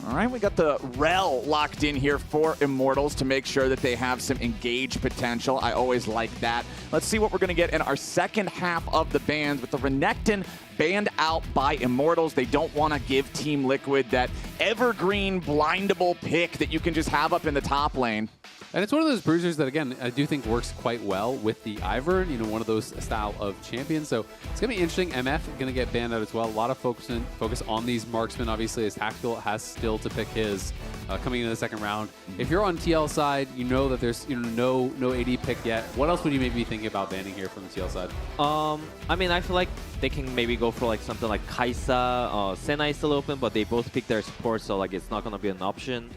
All right, we got the Rel locked in here for Immortals to make sure that they have some engage potential. I always like that. Let's see what we're going to get in our second half of the bans with the Renekton banned out by Immortals. They don't want to give Team Liquid that evergreen blindable pick that you can just have up in the top lane. And it's one of those bruisers that, again, I do think works quite well with the Ivern, you know, one of those style of champions. So it's going to be interesting. MF going to get banned out as well. A lot of focus on these marksmen. Obviously, as Tactical has still to pick his coming into the second round. If you're on TL side, you know that there's no AD pick yet. What else would you maybe be thinking about banning here from the TL side? I mean, I feel like they can maybe go for like something like Kai'Sa. Senna is still open, but they both pick their support, so like it's not going to be an option.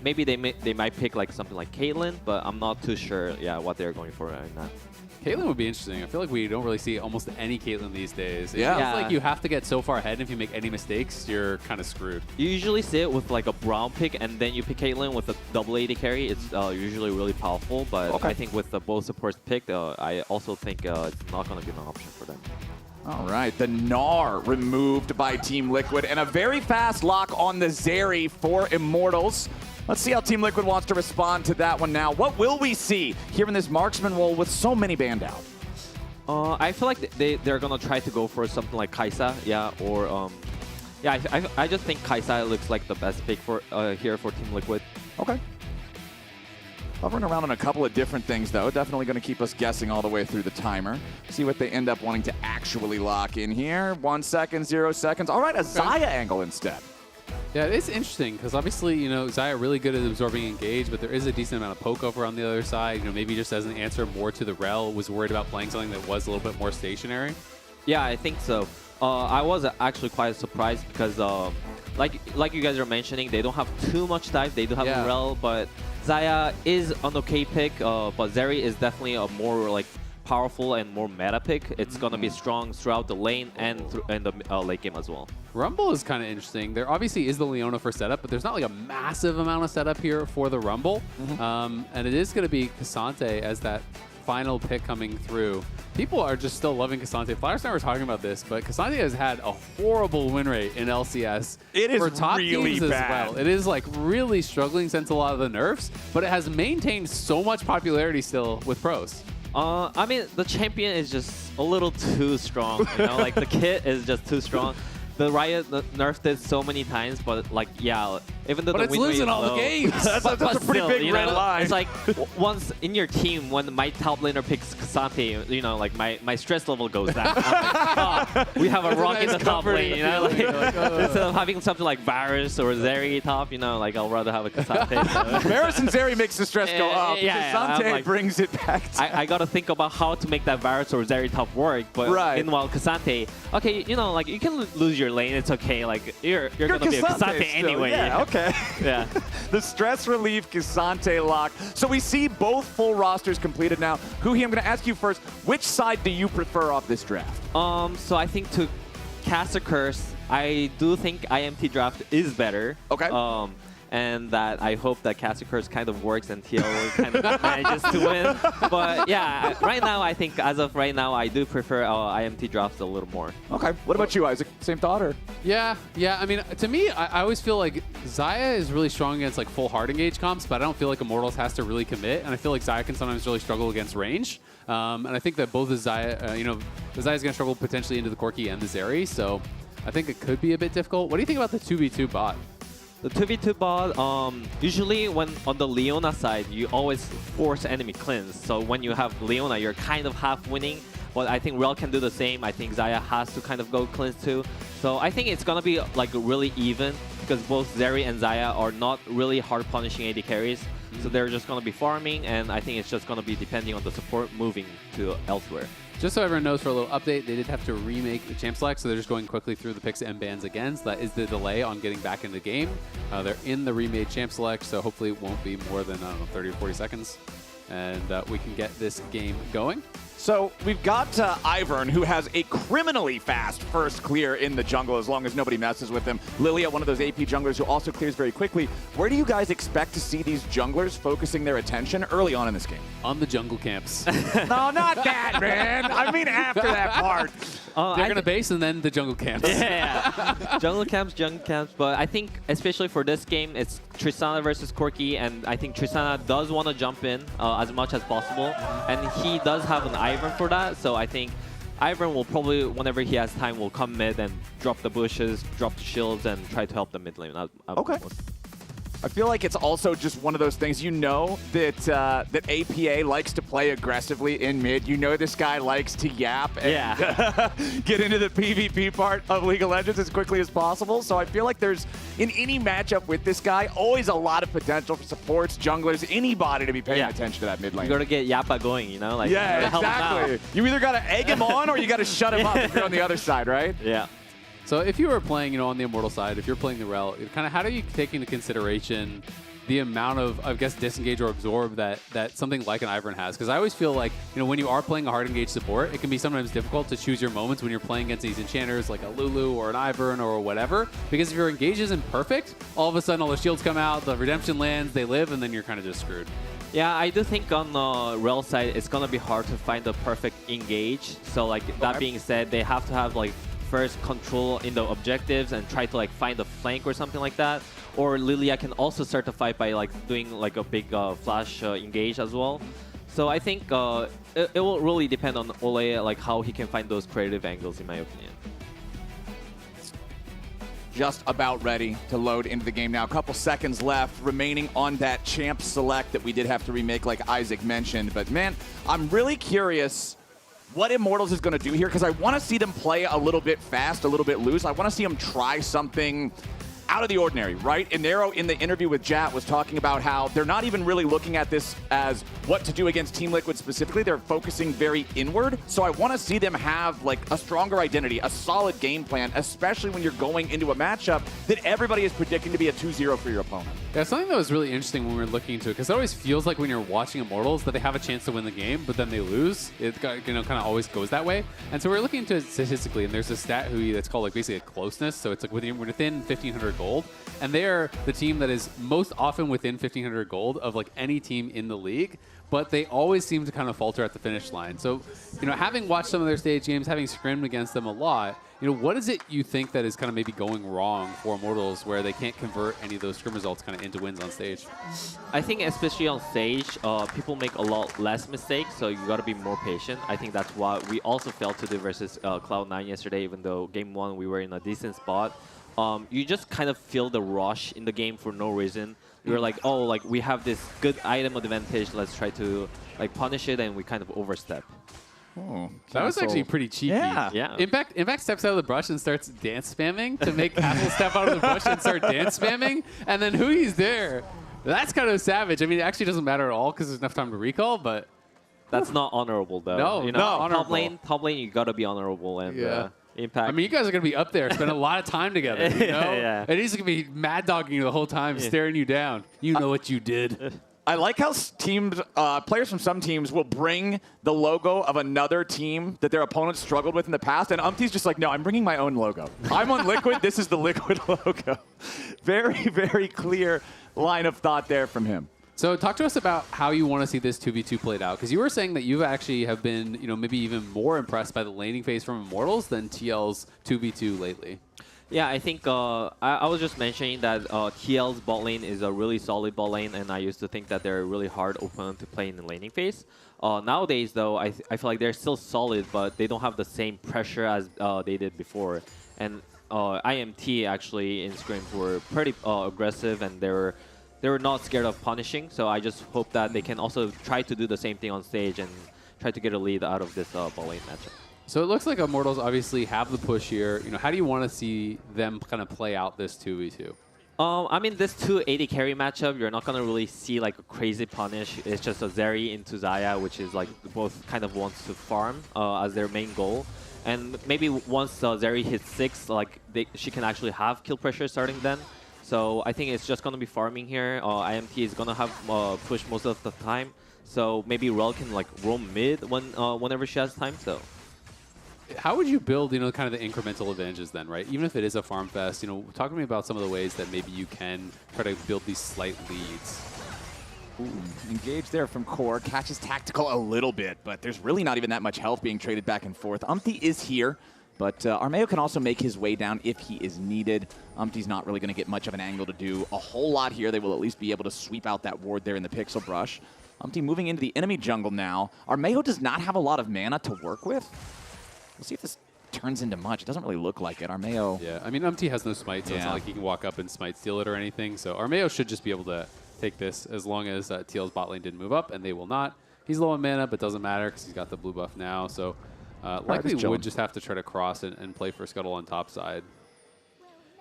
Maybe they might pick like something like Caitlyn, but I'm not too sure, what they're going for right now. Caitlyn would be interesting. I feel like we don't really see almost any Caitlyn these days. It Yeah. feels like you have to get so far ahead, and if you make any mistakes, you're kind of screwed. You usually see it with like a Brown pick, and then you pick Caitlyn with a double AD carry. It's usually really powerful, but I think with the both supports picked, I also think it's not going to be an option for them. All right, the Gnar removed by Team Liquid, and a very fast lock on the Zeri for Immortals. Let's see how Team Liquid wants to respond to that one now. What will we see here in this marksman role with so many banned out? I feel like they're going to try to go for something like Kai'Sa, or I just think Kai'Sa looks like the best pick for here for Team Liquid. Okay. Hovering around on a couple of different things, though. Definitely going to keep us guessing all the way through the timer. See what they end up wanting to actually lock in here. 1 second, 0 seconds. All right, a Xayah angle instead. Yeah, it's interesting because obviously, Xayah really good at absorbing engage, but there is a decent amount of poke over on the other side. Maybe just as an answer more to the Rel, was worried about playing something that was a little bit more stationary. Yeah, I think so. I was actually quite surprised because, like you guys are mentioning, they don't have too much dive. They do have a Rel, but Xayah is an okay pick, but Zeri is definitely a more like powerful and more meta pick. It's gonna be strong throughout the lane and in the late game as well. Rumble is kind of interesting. There obviously is the Leona for setup, but there's not like a massive amount of setup here for the Rumble. And it is going to be K'Sante as that final pick coming through. People are just still loving K'Sante. Flowers and I were talking about this, but K'Sante has had a horrible win rate in LCS. It is for top really teams bad. as well. It is like really struggling since a lot of the nerfs, but it has maintained so much popularity still with pros. I mean, the champion is just a little too strong. Like the kit is just too strong. The Riot nerfed it so many times, but like, even though but the it's win rate is losing all low, the games. That's a pretty still, big red line. It's like once in your team, when my top laner picks K'Sante, like my stress level goes down. I'm like, oh, we have a rock in the top lane, like, instead of having something like Varus or Zeri top, like I'll rather have a K'Sante. So. Varus and Zeri makes the stress go up. K'Sante like, brings it back. I gotta think about how to make that Varus or Zeri top work, but meanwhile K'Sante, okay, like you can lose your lane, it's okay. Like you're gonna be a K'Sante anyway. Yeah, okay. Yeah. The stress relief K'Sante lock. So we see both full rosters completed now. Kuhi, I'm going to ask you first, which side do you prefer off this draft? So I think to cast a curse, I do think IMT draft is better. Okay. And that I hope that Cast a Curse kind of works and TL kind of manages to win. But yeah, right now, I think as of right now, I do prefer IMT drafts a little more. Okay. What about you, Isaac? Same thought, or? Yeah. I mean, to me, I always feel like Xayah is really strong against like full hard engage comps, but I don't feel like Immortals has to really commit. And I feel like Xayah can sometimes really struggle against range. And I think that both the Xayah, the Xayah is going to struggle potentially into the Corki and the Zeri. So I think it could be a bit difficult. What do you think about the 2v2 bot? The 2v2 bot, usually when on the Leona side, you always force enemy cleanse. So when you have Leona, you're kind of half winning. But I think Rel can do the same. I think Xayah has to kind of go cleanse too. So I think it's going to be like really even because both Zeri and Xayah are not really hard punishing AD carries. So they're just going to be farming, and I think it's just going to be depending on the support moving to elsewhere. Just so everyone knows, for a little update, they did have to remake the champ select, so they're just going quickly through the picks and bans again. So that is the delay on getting back into the game. They're in the remade champ select, so hopefully it won't be more than, 30 or 40 seconds. and we can get this game going. So we've got Ivern, who has a criminally fast first clear in the jungle as long as nobody messes with him. Lilia, one of those AP junglers who also clears very quickly. Where do you guys expect to see these junglers focusing their attention early on in this game? On the jungle camps. No, not that, man. I mean after that part. They're going to base and then the jungle camps. Yeah. jungle camps. But I think, especially for this game, it's Tristana versus Corki, and I think Tristana does want to jump in as much as possible, and he does have an Ivern for that. So I think Ivern will probably, whenever he has time, will come mid and drop the bushes, drop the shields, and try to help the mid lane. Okay. I feel like it's also just one of those things, you know, that that APA likes to play aggressively in mid. You know this guy likes to yap and get into the PvP part of League of Legends as quickly as possible. So I feel like there's, in any matchup with this guy, always a lot of potential for supports, junglers, anybody to be paying attention to that mid lane. You got to get Yappa going, you know? Like, yeah, exactly. You either got to egg him on or you got to shut him up if you're on the other side, right? Yeah. So if you were playing, on the Immortal side, if you're playing the Rel, kind of how do you take into consideration the amount of, I guess, disengage or absorb that something like an Ivern has? Because I always feel like, when you are playing a hard engaged support, it can be sometimes difficult to choose your moments when you're playing against these enchanters like a Lulu or an Ivern or whatever. Because if your engage isn't perfect, all of a sudden all the shields come out, the redemption lands, they live, and then you're kind of just screwed. Yeah, I do think on the Rel side, it's going to be hard to find the perfect engage. So, that being said, they have to have, first control in the objectives and try to find a flank or something like that. Or Lilia can also start the fight by doing a big flash engage as well. So I think it will really depend on Ole how he can find those creative angles, in my opinion. Just about ready to load into the game now. A couple seconds left remaining on that champ select that we did have to remake, like Isaac mentioned. But man, I'm really curious what Immortals is going to do here, because I want to see them play a little bit fast, a little bit loose. I want to see them try something out of the ordinary, right? Inero in the interview with Jat was talking about how they're not even really looking at this as what to do against Team Liquid specifically. They're focusing very inward. So I want to see them have a stronger identity, a solid game plan, especially when you're going into a matchup that everybody is predicting to be a 2-0 for your opponent. Yeah, something that was really interesting when we were looking into it, because it always feels like when you're watching Immortals that they have a chance to win the game, but then they lose. It kind of always goes that way. And so we're looking into it statistically, and there's a stat that's called basically a closeness. So it's within 1,500 gold. And they're the team that is most often within 1,500 gold of any team in the league, but they always seem to kind of falter at the finish line. So, having watched some of their stage games, having scrimmed against them a lot, what is it you think that is kind of maybe going wrong for Immortals where they can't convert any of those scrim results kind of into wins on stage? I think especially on stage, people make a lot less mistakes, so you got to be more patient. I think that's what we also failed to do versus Cloud9 yesterday, even though game 1 we were in a decent spot. You just kind of feel the rush in the game for no reason. You're we have this good item advantage, let's try to punish it, and we kind of overstep. Oh, that was actually pretty cheeky. Yeah. Impact steps out of the brush and starts dance spamming to make Castle step out of the brush and start dance spamming, and then he's there. That's kind of savage. I mean, it actually doesn't matter at all because there's enough time to recall, but... That's not honorable, though. No, top lane, you got to be honorable. And Impact. I mean, you guys are going to be up there, spend a lot of time together, Yeah. And he's going to be mad dogging you the whole time, staring you down. You know what you did. I like how players from some teams will bring the logo of another team that their opponents struggled with in the past, and Umpty's just no, I'm bringing my own logo. I'm on Liquid, this is the Liquid logo. Very, very clear line of thought there from him. So talk to us about how you want to see this 2v2 played out, because you were saying that you actually have been, maybe even more impressed by the laning phase from Immortals than TL's 2v2 lately. Yeah, I think I was just mentioning that TL's bot lane is a really solid bot lane, and I used to think that they're a really hard opponent to play in the laning phase. Nowadays, though, I feel like they're still solid, but they don't have the same pressure as they did before. And IMT actually in scrims were pretty aggressive, and they were not scared of punishing. So I just hope that they can also try to do the same thing on stage and try to get a lead out of this bot lane matchup. So it looks like Immortals obviously have the push here. How do you want to see them kind of play out this 2v2? I mean, this 280 carry matchup, you're not going to really see a crazy punish. It's just a Zeri into Xayah, which is both kind of wants to farm as their main goal. And maybe once Zeri hits 6, she can actually have kill pressure starting then. So I think it's just going to be farming here. IMT is going to have push most of the time. So maybe Rel can like roam mid whenever she has time. So how would you build, kind of the incremental advantages then, right? Even if it is a farm fest, talk to me about some of the ways that maybe you can try to build these slight leads. Ooh, engage there from Core, catches tactical a little bit, but there's really not even that much health being traded back and forth. Umpty is here, but Armeo can also make his way down if he is needed. Umpty's not really going to get much of an angle to do a whole lot here. They will at least be able to sweep out that ward there in the Pixel Brush. Umpty moving into the enemy jungle now. Armeo does not have a lot of mana to work with. We'll see if this turns into much. It doesn't really look like it. Armeo... Yeah, I mean, Umpty has no smite, so it's not like he can walk up and smite steal it or anything. So Armeo should just be able to take this as long as TL's bot lane didn't move up, and they will not. He's low on mana, but doesn't matter because he's got the blue buff now. So likely would just have to try to cross and play for Scuttle on top side.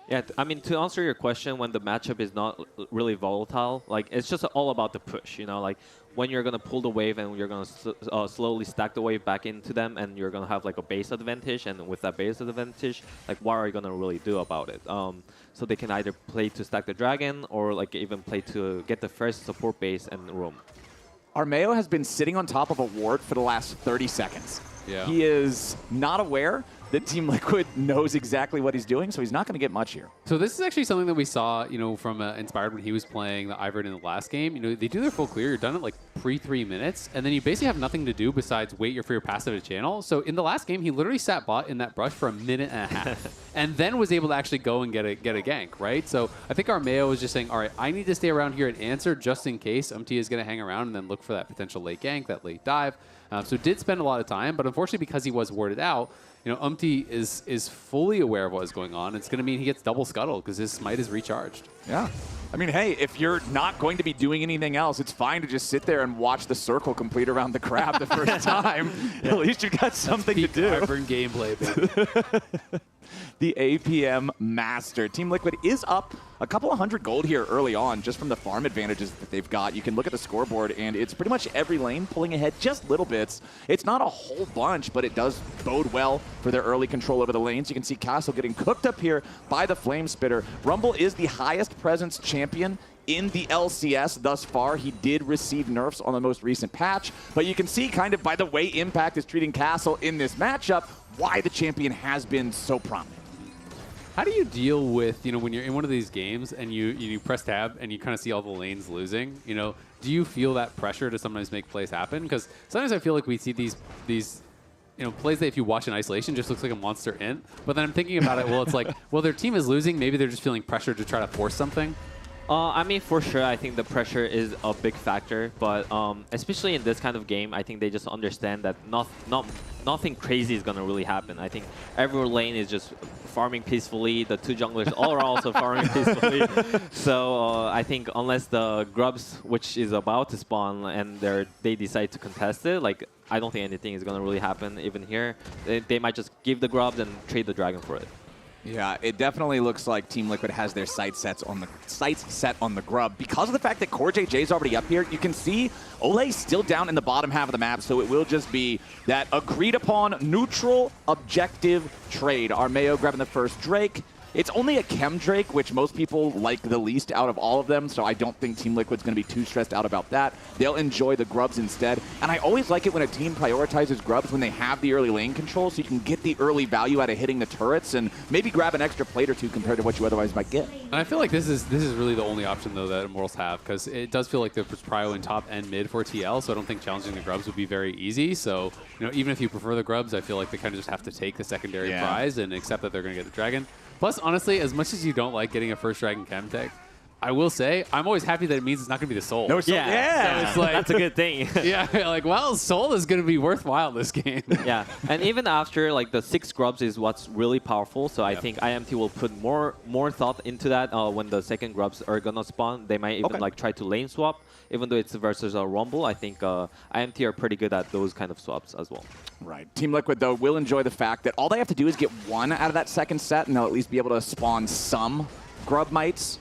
Yeah, I mean, to answer your question, when the matchup is not really volatile, like, it's just all about the push, like, when you're going to pull the wave and you're going to slowly stack the wave back into them, and you're going to have, like, a base advantage, and with that base advantage, like, what are you going to really do about it? So they can either play to stack the dragon, or, like, even play to get the first support base and roam. Armeo has been sitting on top of a ward for the last 30 seconds. Yeah. He is not aware that Team Liquid knows exactly what he's doing, so he's not going to get much here. So this is actually something that we saw, from Inspired when he was playing the Ivern in the last game. They do their full clear. You're done at like pre-3 minutes, and then you basically have nothing to do besides wait for your passive to channel. So in the last game, he literally sat bot in that brush for a minute and a half, and then was able to actually go and get a gank, right? So I think Armeo was just saying, all right, I need to stay around here and answer just in case Umpty is going to hang around and then look for that potential late gank, that late dive. So did spend a lot of time, but unfortunately because he was warded out, Umpty is fully aware of what is going on. It's going to mean he gets double Scuttle because his smite is recharged. Yeah. I mean, hey, if you're not going to be doing anything else, it's fine to just sit there and watch the circle complete around the crab the first time. At least you've got something to do. Ivern gameplay, baby. The APM master. Team Liquid is up a couple of hundred gold here early on just from the farm advantages that they've got. You can look at the scoreboard, and it's pretty much every lane pulling ahead just little bits. It's not a whole bunch, but it does bode well for their early control over the lanes. You can see Castle getting cooked up here by the Flame Spitter. Rumble is the highest presence champion in the LCS thus far. He did receive nerfs on the most recent patch, but you can see kind of by the way Impact is treating Castle in this matchup why the champion has been so prominent. How do you deal with, when you're in one of these games and you press tab and you kind of see all the lanes losing, do you feel that pressure to sometimes make plays happen? Because sometimes I feel like we see these plays that if you watch in isolation just looks like a monster int. But then I'm thinking about it, well, it's like, well, their team is losing. Maybe they're just feeling pressure to try to force something. I mean, for sure, I think the pressure is a big factor, but especially in this kind of game, I think they just understand that nothing crazy is going to really happen. I think every lane is just farming peacefully. The two junglers all are also farming peacefully. So I think unless the Grubs, which is about to spawn, and they decide to contest it, like, I don't think anything is going to really happen even here. They might just give the Grubs and trade the Dragon for it. Yeah, it definitely looks like Team Liquid has their sights set on the Grub. Because of the fact that Core JJ is already up here, you can see Ole's still down in the bottom half of the map, so it will just be that agreed upon neutral objective trade. Armeo grabbing the first Drake. It's only a Chem Drake, which most people like the least out of all of them, so I don't think Team Liquid's going to be too stressed out about that. They'll enjoy the Grubs instead. And I always like it when a team prioritizes Grubs when they have the early lane control, so you can get the early value out of hitting the turrets and maybe grab an extra plate or two compared to what you otherwise might get. And I feel like this is really the only option, though, that Immortals have, because it does feel like there's prio in top and mid for TL, so I don't think challenging the Grubs would be very easy. So, even if you prefer the Grubs, I feel like they kind of just have to take the secondary prize and accept that they're going to get the Dragon. Plus, honestly, as much as you don't like getting a first Dragon Chem tech, I will say, I'm always happy that it means it's not going to be the Soul. No Soul. Yeah. So it's like, that's a good thing. Yeah, like, well, Soul is going to be worthwhile this game. Yeah, and even after, like, the 6 Grubs is what's really powerful, so I think IMT will put more thought into that when the second Grubs are going to spawn. They might even, like, try to lane swap. Even though it's versus a Rumble, I think IMT are pretty good at those kind of swaps as well. Right. Team Liquid, though, will enjoy the fact that all they have to do is get one out of that second set, and they'll at least be able to spawn some Grub Mites.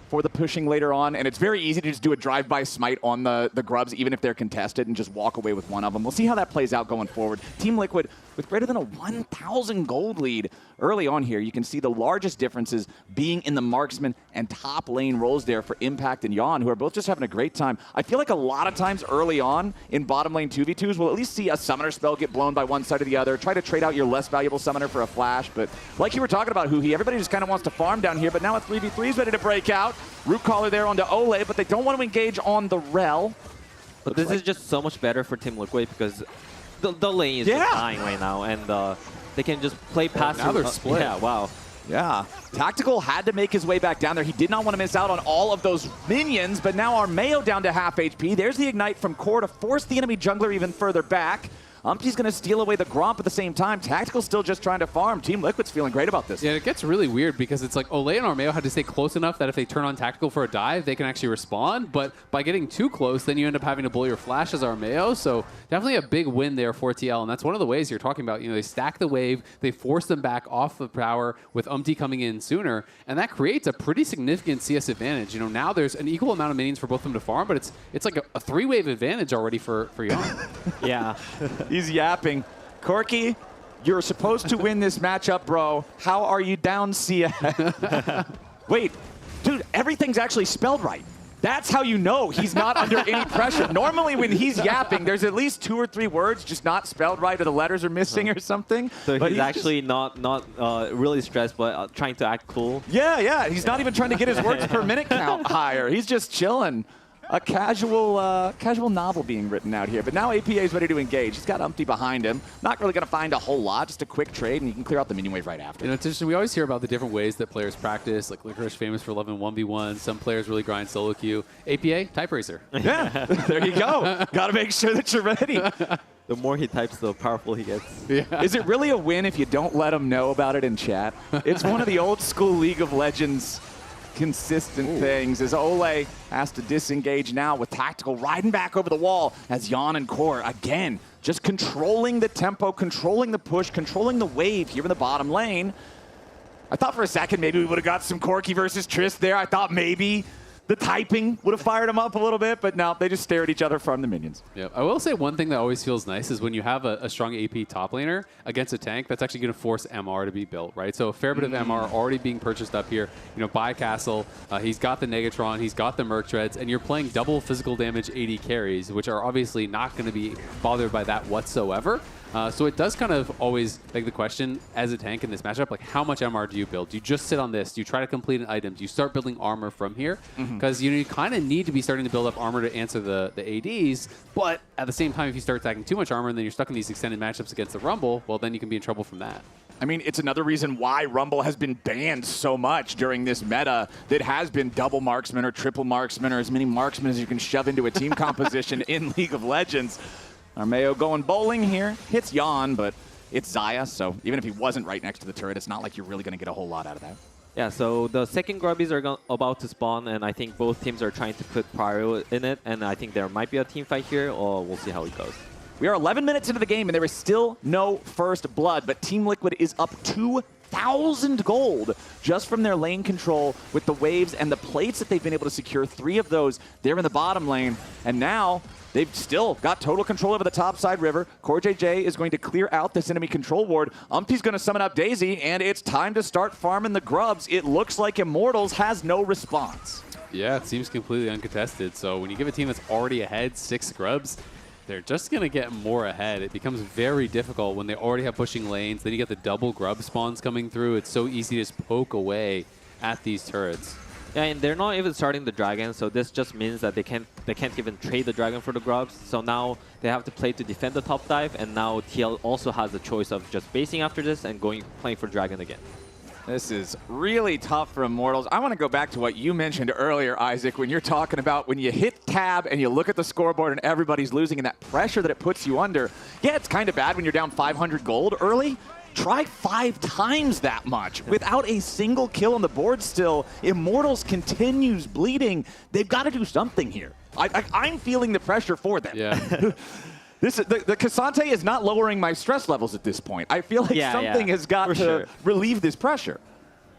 for the pushing later on, and it's very easy to just do a drive-by smite on the grubs, even if they're contested, and just walk away with one of them. We'll see how that plays out going forward. Team Liquid with greater than a 1,000 gold lead early on here. You can see the largest differences being in the marksman and top lane roles there for Impact and Yawn, who are both just having a great time. I feel like a lot of times early on in bottom lane 2v2s, we'll at least see a summoner spell get blown by one side or the other, try to trade out your less valuable summoner for a flash, but like you were talking about, Huhi, everybody just kind of wants to farm down here, but now a 3v3 is ready to break out. Root Caller there onto Ole, but they don't want to engage on the Rel. But this is just so much better for Team Liquid because the lane is just dying right now, and they can just play past. Now they're split. Yeah, wow. Yeah. Tactical had to make his way back down there. He did not want to miss out on all of those minions, but now Armeo down to half HP. There's the Ignite from Core to force the enemy jungler even further back. Umpty's going to steal away the Gromp at the same time. Tactical's still just trying to farm. Team Liquid's feeling great about this. Yeah, it gets really weird because it's like Ole and Armeo had to stay close enough that if they turn on Tactical for a dive, they can actually respond. But by getting too close, then you end up having to blow your flash as Armeo. So definitely a big win there for TL. And that's one of the ways you're talking about. You know, they stack the wave, they force them back off the power with Umpty coming in sooner. And that creates a pretty significant CS advantage. You know, now there's an equal amount of minions for both of them to farm, but it's like a 3-wave advantage already for Yawn. Yeah. He's yapping. Corky, you're supposed to win this matchup, bro. How are you down CS? Wait, dude, everything's actually spelled right. That's how you know he's not under any pressure. Normally when he's yapping, there's at least 2 or 3 words just not spelled right or the letters are missing or something. So but he's actually not really stressed, but trying to act cool. Yeah. He's not even trying to get his words per minute count higher. He's just chilling. A casual novel being written out here. But now APA is ready to engage. He's got Umpty behind him. Not really going to find a whole lot. Just a quick trade, and you can clear out the minion wave right after. You know, it's interesting. We always hear about the different ways that players practice. Like Licorice famous for loving 1v1. Some players really grind solo queue. APA, type racer. Yeah, there you go. Got to make sure that you're ready. The more he types, the powerful he gets. Yeah. Is it really a win if you don't let him know about it in chat? It's one of the old school League of Legends consistent things as Ole has to disengage now with Tactical riding back over the wall as Yawn and Core again just controlling the tempo, controlling the push, controlling the wave here in the bottom lane. I thought for a second maybe we would have got some Corky versus Trist there. I thought maybe the typing would have fired him up a little bit, but no, they just stare at each other from the minions. Yeah, I will say one thing that always feels nice is when you have a strong AP top laner against a tank, that's actually going to force MR to be built, right? So a fair bit of MR already being purchased up here, you know, by Castle. He's got the Negatron, he's got the Merc Treads, and you're playing double physical damage AD carries, which are obviously not going to be bothered by that whatsoever. So it does kind of always beg the question, as a tank in this matchup, like how much MR do you build? Do you just sit on this? Do you try to complete an item? Do you start building armor from here? Because you kind of need to be starting to build up armor to answer the ADs, but at the same time, if you start attacking too much armor and then you're stuck in these extended matchups against the Rumble, well, then you can be in trouble from that. I mean, it's another reason why Rumble has been banned so much during this meta that has been double marksman or triple marksman or as many marksmen as you can shove into a team composition in League of Legends. Armeo going bowling here. Hits Yawn, but it's Xayah, so even if he wasn't right next to the turret, it's not like you're really going to get a whole lot out of that. Yeah, so the second Grubbies are about to spawn, and I think both teams are trying to put Pyro in it, and I think there might be a team fight here, or we'll see how it goes. We are 11 minutes into the game, and there is still no first blood, but Team Liquid is up 2,000 gold just from their lane control with the waves and the plates that they've been able to secure. 3 of those, they're in the bottom lane, and now they've still got total control over the top side river. Core JJ is going to clear out this enemy control ward. Umpty's going to summon up Daisy, and it's time to start farming the grubs. It looks like Immortals has no response. Yeah, it seems completely uncontested. So when you give a team that's already ahead 6 grubs, they're just going to get more ahead. It becomes very difficult when they already have pushing lanes. Then you get the double grub spawns coming through. It's so easy to just poke away at these turrets. Yeah, and they're not even starting the dragon, so this just means that they can't even trade the dragon for the grubs. So now they have to play to defend the top dive, and now TL also has the choice of just basing after this and playing for dragon again. This is really tough for Immortals. I want to go back to what you mentioned earlier, Isaac, when you're talking about when you hit tab and you look at the scoreboard and everybody's losing and that pressure that it puts you under. Yeah, it's kind of bad when you're down 500 gold early. Try 5 times that much without a single kill on the board still. Immortals continues bleeding. They've got to do something here. I'm feeling the pressure for them. Yeah. The Cassante is not lowering my stress levels at this point. I feel like something has got to relieve this pressure.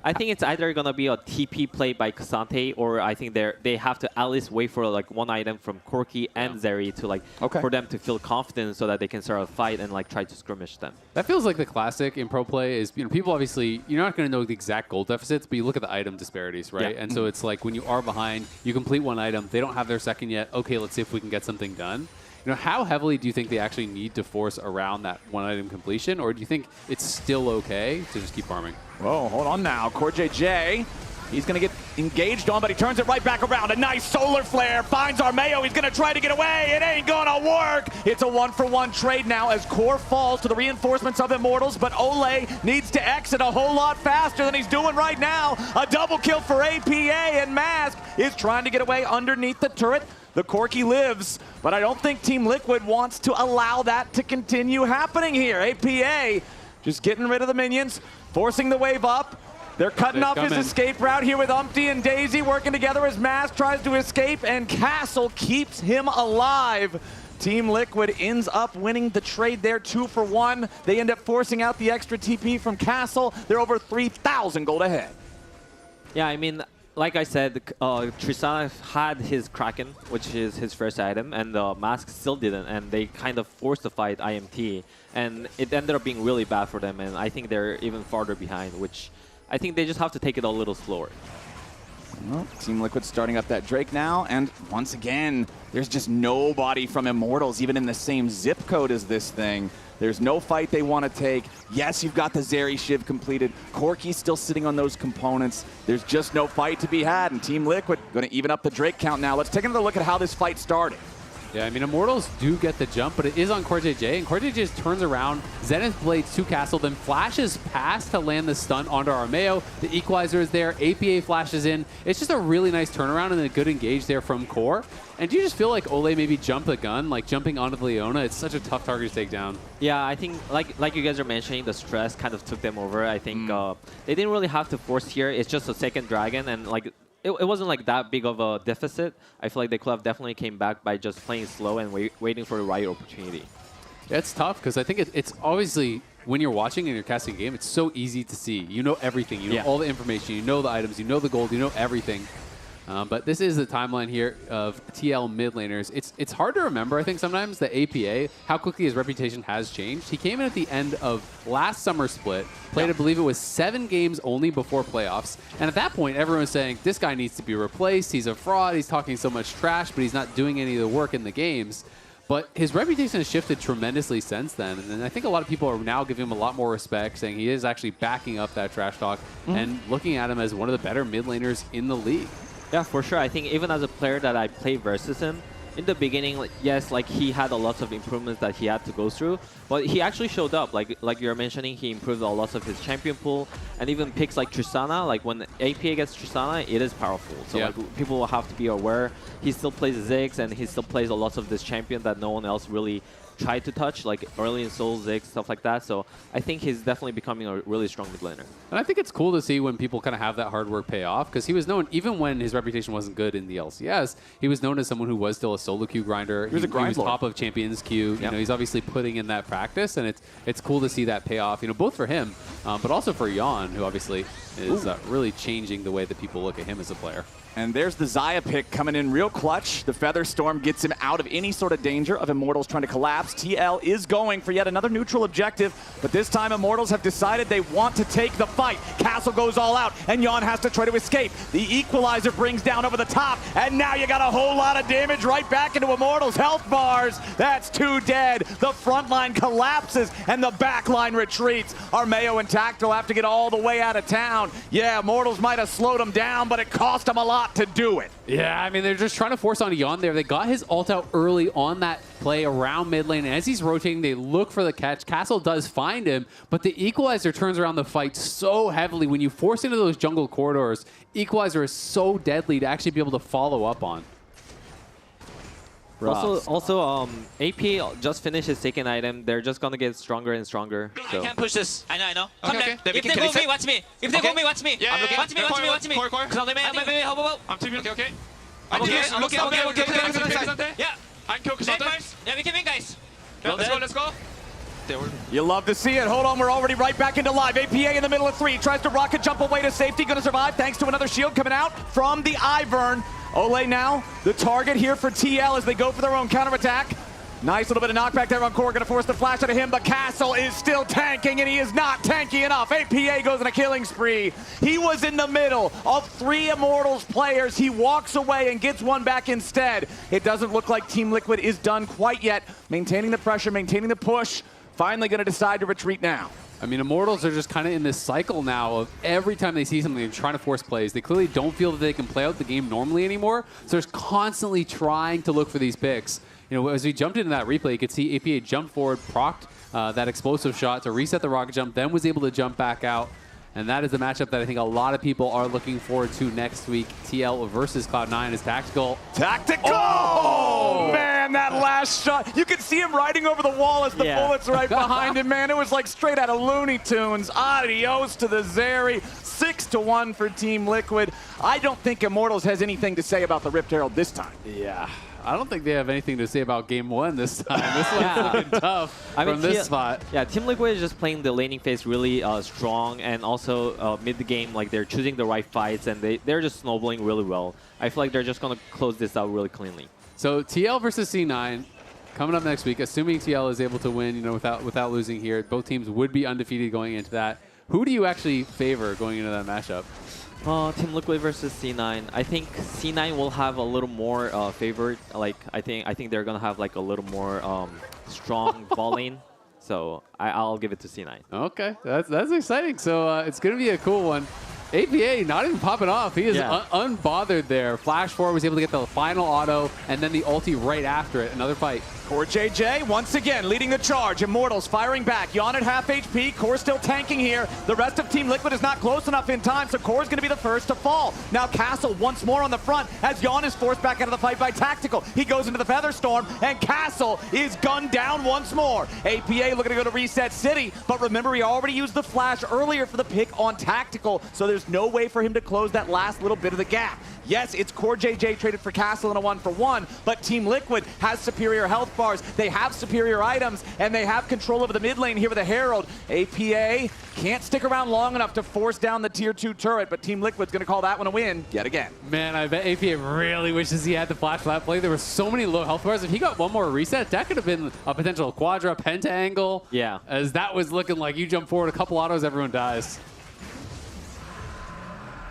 I think it's either gonna be a TP play by K'Sante, or I think they have to at least wait for like one item from Corki and Zeri to like for them to feel confident so that they can start a fight and like try to skirmish them. That feels like the classic in pro play is, you know, people obviously, you're not going to know the exact gold deficits, but you look at the item disparities, right? Yeah. And so it's like when you are behind, you complete one item, they don't have their second yet. Okay, let's see if we can get something done. You know, how heavily do you think they actually need to force around that one item completion, or do you think it's still okay to just keep farming? Whoa, hold on now. CoreJJ, he's going to get engaged on, but he turns it right back around. A nice solar flare finds Armeo. He's going to try to get away. It ain't going to work. It's a 1-for-1 trade now as Core falls to the reinforcements of Immortals, but Ole needs to exit a whole lot faster than he's doing right now. A double kill for APA, and Mask is trying to get away underneath the turret. The Corki lives, but I don't think Team Liquid wants to allow that to continue happening here. APA just getting rid of the minions, forcing the wave up. They're cutting off his escape route here with Umpty and Daisy working together as Mask tries to escape, and Castle keeps him alive. Team Liquid ends up winning the trade there 2-for-1. They end up forcing out the extra TP from Castle. They're over 3,000 gold ahead. Yeah, I mean, like I said, Tristana had his Kraken, which is his first item, and Mask still didn't, and they kind of forced the fight IMT, and it ended up being really bad for them, and I think they're even farther behind, which I think they just have to take it a little slower. Well, Team Liquid starting up that Drake now, and once again, there's just nobody from Immortals even in the same zip code as this thing. There's no fight they want to take. Yes, you've got the Zeri Shiv completed. Corki's still sitting on those components. There's just no fight to be had, and Team Liquid going to even up the Drake count now. Let's take another look at how this fight started. Yeah, I mean, Immortals do get the jump, but it is on CoreJJ, and CoreJJ just turns around, Zenith blades to Castle, then flashes past to land the stun onto Armeo. The equalizer is there, APA flashes in. It's just a really nice turnaround and a good engage there from Core. And do you just feel like Ole maybe jumped the gun, like jumping onto the Leona? It's such a tough target to take down. Yeah, I think, like you guys are mentioning, the stress kind of took them over. I think they didn't really have to force here. It's just a second dragon, and like it wasn't like that big of a deficit. I feel like they could have definitely came back by just playing slow and waiting for the right opportunity. Yeah, it's tough because I think it's obviously, when you're watching and you're casting a game, it's so easy to see. You know everything. You know all the information. You know the items. You know the gold. You know everything. But this is the timeline here of TL mid laners. It's hard to remember, I think, sometimes, the APA, how quickly his reputation has changed. He came in at the end of last summer split, played, I believe it was 7 games only before playoffs. And at that point, everyone was saying, this guy needs to be replaced. He's a fraud. He's talking so much trash, but he's not doing any of the work in the games. But his reputation has shifted tremendously since then. And I think a lot of people are now giving him a lot more respect, saying he is actually backing up that trash talk and looking at him as one of the better mid laners in the league. Yeah, for sure. I think even as a player that I played versus him, in the beginning, yes, like he had a lot of improvements that he had to go through, but he actually showed up. Like you're mentioning, he improved a lot of his champion pool, and even picks like Tristana. Like when APA gets Tristana, it is powerful. So like people will have to be aware. He still plays Ziggs, and he still plays a lot of this champion that no one else really tried to touch, like early in Soul, Ziggs, stuff like that. So I think he's definitely becoming a really strong mid laner. And I think it's cool to see when people kind of have that hard work pay off, because he was known, even when his reputation wasn't good in the LCS, he was known as someone who was still a solo queue grinder. He was top of Champions queue. You know, he's obviously putting in that practice, and it's cool to see that pay off, you know, both for him, but also for Jan, who obviously is really changing the way that people look at him as a player. And there's the Xayah pick coming in real clutch. The Feather Storm gets him out of any sort of danger of Immortals trying to collapse. TL is going for yet another neutral objective, but this time Immortals have decided they want to take the fight. Castle goes all out, and Jan has to try to escape. The equalizer brings down over the top, and now you got a whole lot of damage right back into Immortals' health bars. That's 2 dead. The front line collapses, and the back line retreats. Armeo and Tactile have to get all the way out of town. Yeah, Immortals might have slowed them down, but it cost them a lot to do it. Yeah, I mean, they're just trying to force on Jan there. They got his ult out early on that play around mid lane, and as he's rotating, they look for the catch. Castle does find him, but the equalizer turns around the fight so heavily. When you force into those jungle corridors, equalizer is so deadly to actually be able to follow up on. Also, AP just finished his second item. They're just gonna get stronger and stronger. So. I can't push this. I know. Come there. If they go me, watch me. If they go me, watch me. Yeah, watch me. Core. Because I'm teaming. Okay. Okay. Yeah. I can kill K'Sante. Yeah, we can win, guys. Yeah, let's go. You love to see it. Hold on, we're already right back into live. APA in the middle of 3. Tries to rocket jump away to safety. Going to survive thanks to another shield coming out from the Ivern. Ole now the target here for TL as they go for their own counterattack. Nice little bit of knockback there on Core. Going to force the flash out of him, but Castle is still tanking, and he is not tanky enough. APA goes on a killing spree. He was in the middle of 3 Immortals players. He walks away and gets one back instead. It doesn't look like Team Liquid is done quite yet. Maintaining the pressure, maintaining the push. Finally going to decide to retreat now. I mean, Immortals are just kind of in this cycle now of every time they see something, they're trying to force plays. They clearly don't feel that they can play out the game normally anymore, so they're constantly trying to look for these picks. You know, as we jumped into that replay, you could see APA jump forward, procced that explosive shot to reset the rocket jump, then was able to jump back out. And that is the matchup that I think a lot of people are looking forward to next week. TL versus Cloud9 is Tactical. Tactical! Oh, man, that last shot. You could see him riding over the wall as the bullet's right behind him, man. It was like straight out of Looney Tunes. Adios to the Zeri. 6-1 for Team Liquid. I don't think Immortals has anything to say about the Rift Herald this time. Yeah. I don't think they have anything to say about game 1 this time. This one's looking tough from this spot. Yeah, Team Liquid is just playing the laning phase really strong, and also mid the game, like they're choosing the right fights, and they're just snowballing really well. I feel like they're just gonna close this out really cleanly. So TL versus C9 coming up next week. Assuming TL is able to win, you know, without losing here, both teams would be undefeated going into that. Who do you actually favor going into that matchup? Team Liquid versus C9. I think C9 will have a little more favored. Like I think they're gonna have like a little more strong ball lane. So I'll give it to C9. Okay, that's exciting. So it's gonna be a cool one. APA not even popping off. He is unbothered there. Flash forward was able to get the final auto and then the ulti right after it. Another fight. Core JJ once again leading the charge. Immortals firing back. Yawn at half HP. Core still tanking here. The rest of Team Liquid is not close enough in time, so Core's going to be the first to fall. Now Castle once more on the front as Yawn is forced back out of the fight by Tactical. He goes into the Featherstorm, and Castle is gunned down once more. APA looking to go to Reset City, but remember he already used the flash earlier for the pick on Tactical, so there's no way for him to close that last little bit of the gap. Yes, it's Core JJ traded for Castle in a 1-for-1, but Team Liquid has superior health bars, they have superior items, and they have control over the mid lane here with the Herald. APA can't stick around long enough to force down the tier 2 turret, but Team Liquid's going to call that one a win yet again. Man, I bet APA really wishes he had the flash for that play. There were so many low health bars. If he got one more reset, that could have been a potential quadra penta angle. Yeah. As that was looking like you jump forward a couple autos, everyone dies.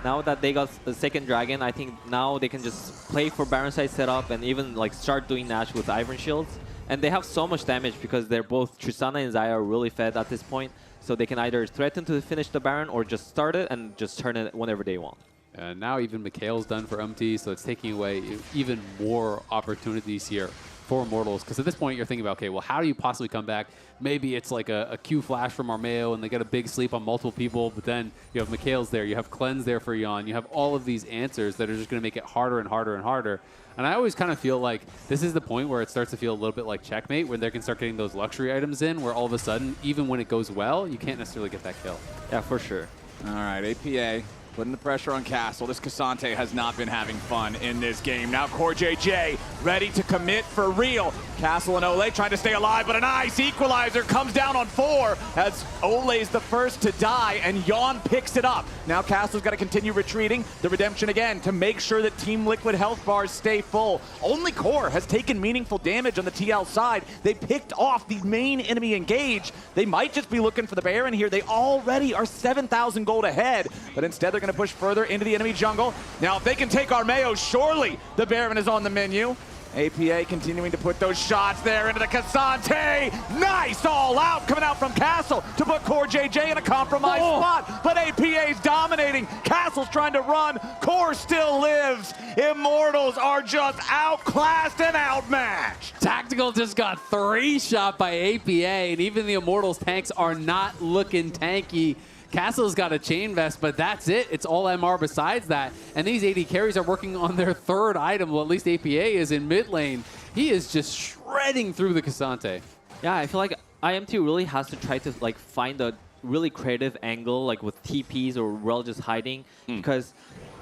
Now that they got the second dragon, I think now they can just play for Baron side setup and even like start doing Nash with Ivern shields. And they have so much damage because they're both Tristana and Xayah are really fed at this point. So they can either threaten to finish the Baron or just start it and just turn it whenever they want. And now even Mikhail's done for IMT, so it's taking away even more opportunities here for Immortals. Because at this point, you're thinking about, okay, well, how do you possibly come back? Maybe it's like a Q flash from Armeo and they get a big sleep on multiple people, but then you have Mikhail's there, you have Cleanse there for Yawn, you have all of these answers that are just going to make it harder and harder and harder. And I always kind of feel like this is the point where it starts to feel a little bit like Checkmate, where they can start getting those luxury items in, where all of a sudden, even when it goes well, you can't necessarily get that kill. Yeah, for sure. All right, APA putting the pressure on Castle. This Cassante has not been having fun in this game. Now Core JJ ready to commit for real. Castle and Ole trying to stay alive, but a nice equalizer comes down on 4 as Ole's the first to die, and Yawn picks it up. Now Castle's got to continue retreating. The redemption again to make sure that Team Liquid health bars stay full. Only Core has taken meaningful damage on the TL side. They picked off the main enemy engage. They might just be looking for the Baron here. They already are 7,000 gold ahead, but instead they're going to push further into the enemy jungle. Now if they can take Armeo, surely the Baron is on the menu. APA continuing to put those shots there into the Cassante. Nice all out coming out from Castle to put Core JJ in a compromised spot. But APA's dominating. Castle's trying to run. Core still lives. Immortals are just outclassed and outmatched. Tactical just got 3 shot by APA, and even the Immortals tanks are not looking tanky. Castle's got a chain vest, but that's it. It's all MR besides that. And these AD carries are working on their 3rd item. Well, at least APA is in mid lane. He is just shredding through the Cassante. Yeah, I feel like IMT really has to try to like find a really creative angle, like with TPs or Rel just hiding, because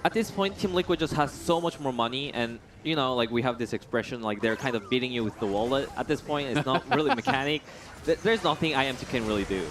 at this point, Team Liquid just has so much more money, and you know, like we have this expression, like they're kind of beating you with the wallet. At this point, it's not really mechanic. There's nothing IMT can really do.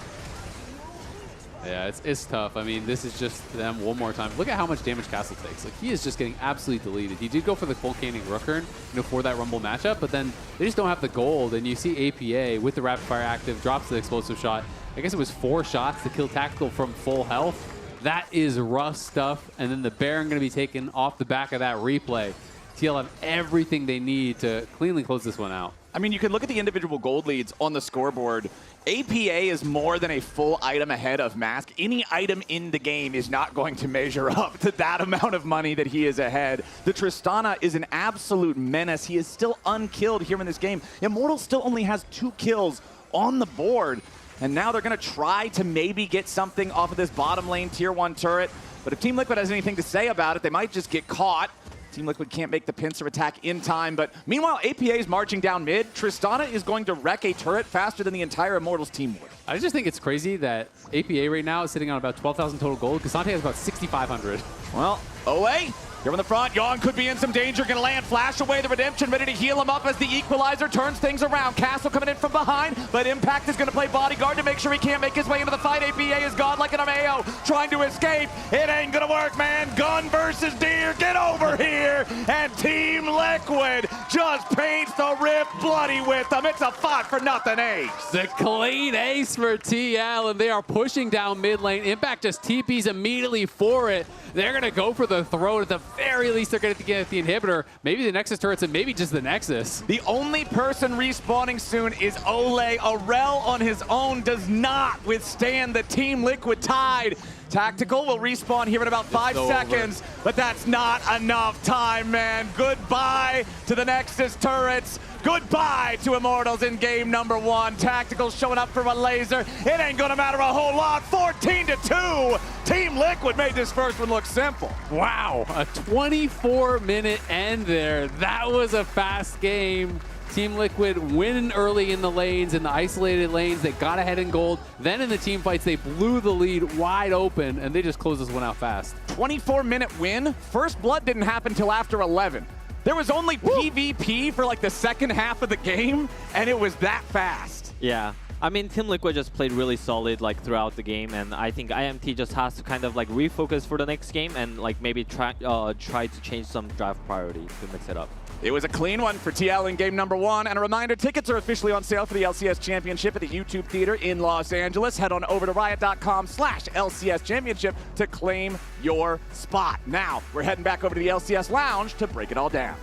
Yeah, it's tough. I mean, this is just them one more time. Look at how much damage Castle takes. Like, he is just getting absolutely deleted. He did go for the Volcanic Rookern, for that Rumble matchup, but then they just don't have the gold. And you see APA with the Rapid Fire active, drops the explosive shot. I guess it was 4 shots to kill Tactical from full health. That is rough stuff. And then the Baron going to be taken off the back of that replay. TL have everything they need to cleanly close this one out. I mean, you can look at the individual gold leads on the scoreboard. APA is more than a full item ahead of Mask. Any item in the game is not going to measure up to that amount of money that he is ahead. The Tristana is an absolute menace. He is still unkilled here in this game. Immortal still only has 2 kills on the board. And now they're going to try to maybe get something off of this bottom lane tier 1 turret. But if Team Liquid has anything to say about it, they might just get caught. Team Liquid can't make the pincer attack in time, but meanwhile, APA is marching down mid. Tristana is going to wreck a turret faster than the entire Immortals team would. I just think it's crazy that APA right now is sitting on about 12,000 total gold. Cassante has about 6,500. Well, Ole, here on the front, Yon could be in some danger, gonna land, flash away the Redemption, ready to heal him up as the Equalizer turns things around. Castle coming in from behind, but Impact is gonna play bodyguard to make sure he can't make his way into the fight. APA is gone like an Ameo, trying to escape. It ain't gonna work, man. Gun versus Deer, get over here. And Team Liquid just paints the rip bloody with them. It's a 5-for-0 ace. The clean ace for TL, and they are pushing down mid lane. Impact just TPs immediately for it. They're gonna go for the throw. At the very least, they're gonna get the inhibitor, maybe the Nexus turrets, and maybe just the Nexus. The only person respawning soon is Ole. Aurel on his own does not withstand the Team Liquid tide. Tactical will respawn here in about 5 seconds, but that's not enough time, man. Goodbye to the Nexus turrets. Goodbye to Immortals in game number 1. Tactical showing up for a laser. It ain't gonna matter a whole lot. 14-2. Team Liquid made this first one look simple. Wow, a 24-minute end there. That was a fast game. Team Liquid winning early in the lanes, in the isolated lanes. They got ahead in gold. Then in the team fights, they blew the lead wide open, and they just closed this one out fast. 24-minute win. First blood didn't happen till after 11. There was only PvP for like the second half of the game, and it was that fast. Yeah. I mean, Team Liquid just played really solid like throughout the game, and I think IMT just has to kind of like refocus for the next game and like maybe try to change some draft priority to mix it up. It was a clean one for TL in game number 1. And a reminder, tickets are officially on sale for the LCS Championship at the YouTube Theater in Los Angeles. Head on over to riot.com/LCS Championship to claim your spot. Now, we're heading back over to the LCS Lounge to break it all down.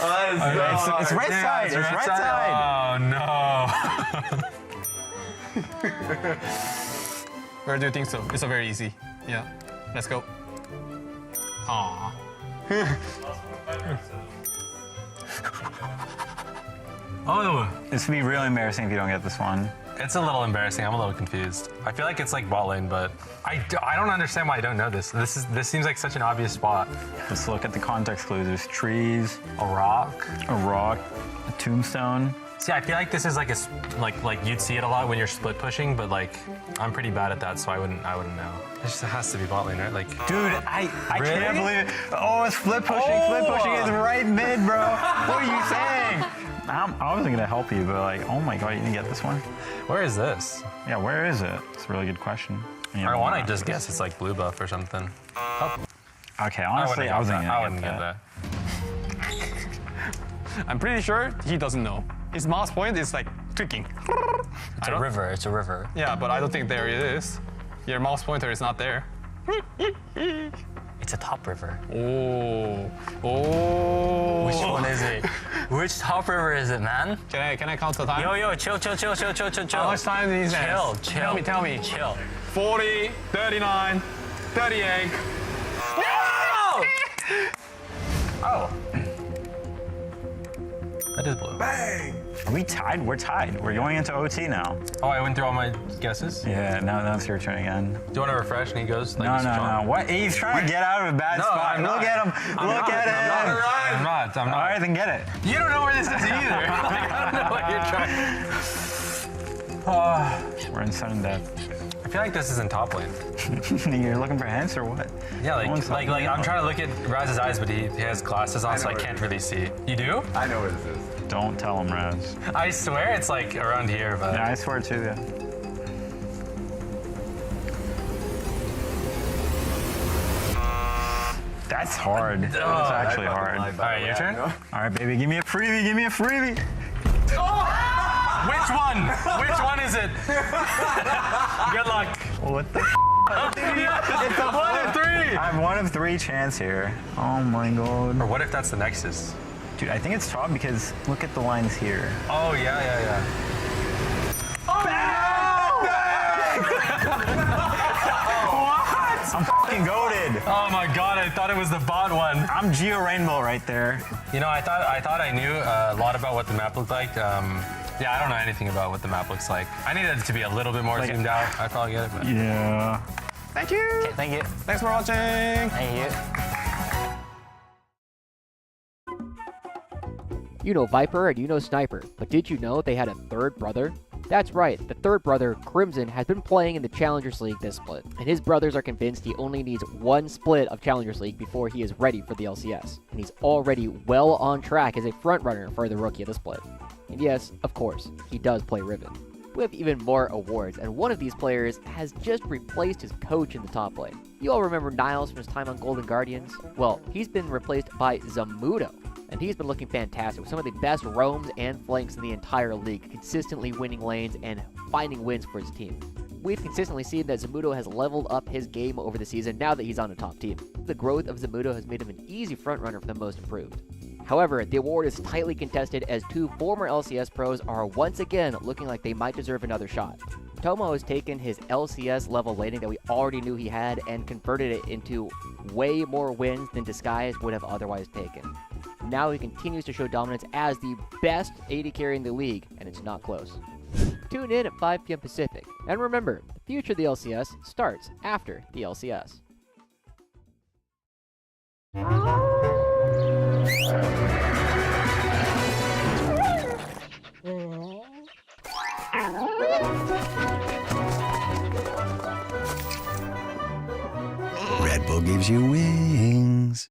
It's right side. It's right side. Oh, no. Where do you think so? It's a very easy. Yeah. Let's go. Aww. Oh, this would be really embarrassing if you don't get this one. It's a little embarrassing. I'm a little confused. I feel like it's like bot lane, but I don't understand why I don't know this. This seems like such an obvious spot. Let's look at the context clues. There's trees, a rock, a tombstone. See, I feel like this is like like you'd see it a lot when you're split pushing, but like I'm pretty bad at that, so I wouldn't know. It just has to be bot lane, right? Like, dude, I really? can't believe it. Oh, it's split pushing. Split pushing is right mid, bro. What are you saying? I wasn't gonna help you, but like, oh my god, you didn't get this one. Where is this? Yeah, where is it? It's a really good question. I want to just guess it's like blue buff or something. Oh. Okay, honestly, I wouldn't get that. I'm pretty sure he doesn't know. His mouse point is like tweaking. It's a river. It's a river. Yeah, but I don't think there it is. Your mouse pointer is not there. It's a top river. Oh. Oh. Which one is it? Which top river is it, man? Can I count the time? Yo, chill. How much time do you need? Chill. Tell me. Chill. 40, 39, 38. No! Oh. That is blue. Bang! Are we tied? We're tied. We're going into OT now. Oh, I went through all my guesses? Yeah, now it's your turn again. Do you want to refresh? And he goes? Like, no. What? He's trying to get out of a bad spot. Look at him. Look at him. I'm not. All right, then get it. You don't know where this is either. Like, I don't know what you're trying. We're in sudden death. I feel like this is in top lane. You're looking for hints or what? Yeah, No one's like helping me I'm out. trying to look at Raz's eyes, but he has glasses on, so I can't really see. You do? I know what this is. Don't tell him, Raz. I swear it's like around here, but. Yeah, I swear too, yeah. That's hard. That's actually hard. All right, your turn. All right, baby, give me a freebie. Give me a freebie. Which one? Which one is it? Good luck. What the? It's a 1 of 3. I have 1 of 3 chance here. Oh my god. Or what if that's the Nexus? Dude, I think it's top because look at the lines here. Oh yeah. I'm fucking goated. Oh my god, I thought it was the bot one. I'm Geo Rainbow right there. You know, I thought I knew a lot about what the map looked like. Yeah, I don't know anything about what the map looks like. I needed it to be a little bit more zoomed out. I'd probably get it, but. Yeah. Thank you. Okay, thank you. Thanks for watching. Thank you. You know Viper and you know Sniper, but did you know they had a third brother? That's right, the third brother, Crimson, has been playing in the Challengers League this split, and his brothers are convinced he only needs 1 split of Challengers League before he is ready for the LCS, and he's already well on track as a frontrunner for the Rookie of the Split. And yes, of course, he does play Riven. We have even more awards, and one of these players has just replaced his coach in the top lane. You all remember Niles from his time on Golden Guardians? Well, he's been replaced by Zamudo, and he's been looking fantastic with some of the best roams and flanks in the entire league, consistently winning lanes and finding wins for his team. We've consistently seen that Zamudo has leveled up his game over the season now that he's on a top team. The growth of Zamudo has made him an easy frontrunner for the most improved. However, the award is tightly contested as 2 former LCS pros are once again looking like they might deserve another shot. Tomo has taken his LCS level laning that we already knew he had and converted it into way more wins than Disguise would have otherwise taken. Now he continues to show dominance as the best AD carry in the league, and it's not close. Tune in at 5 p.m. Pacific, and remember, the future of the LCS starts after the LCS. Red Bull gives you wings.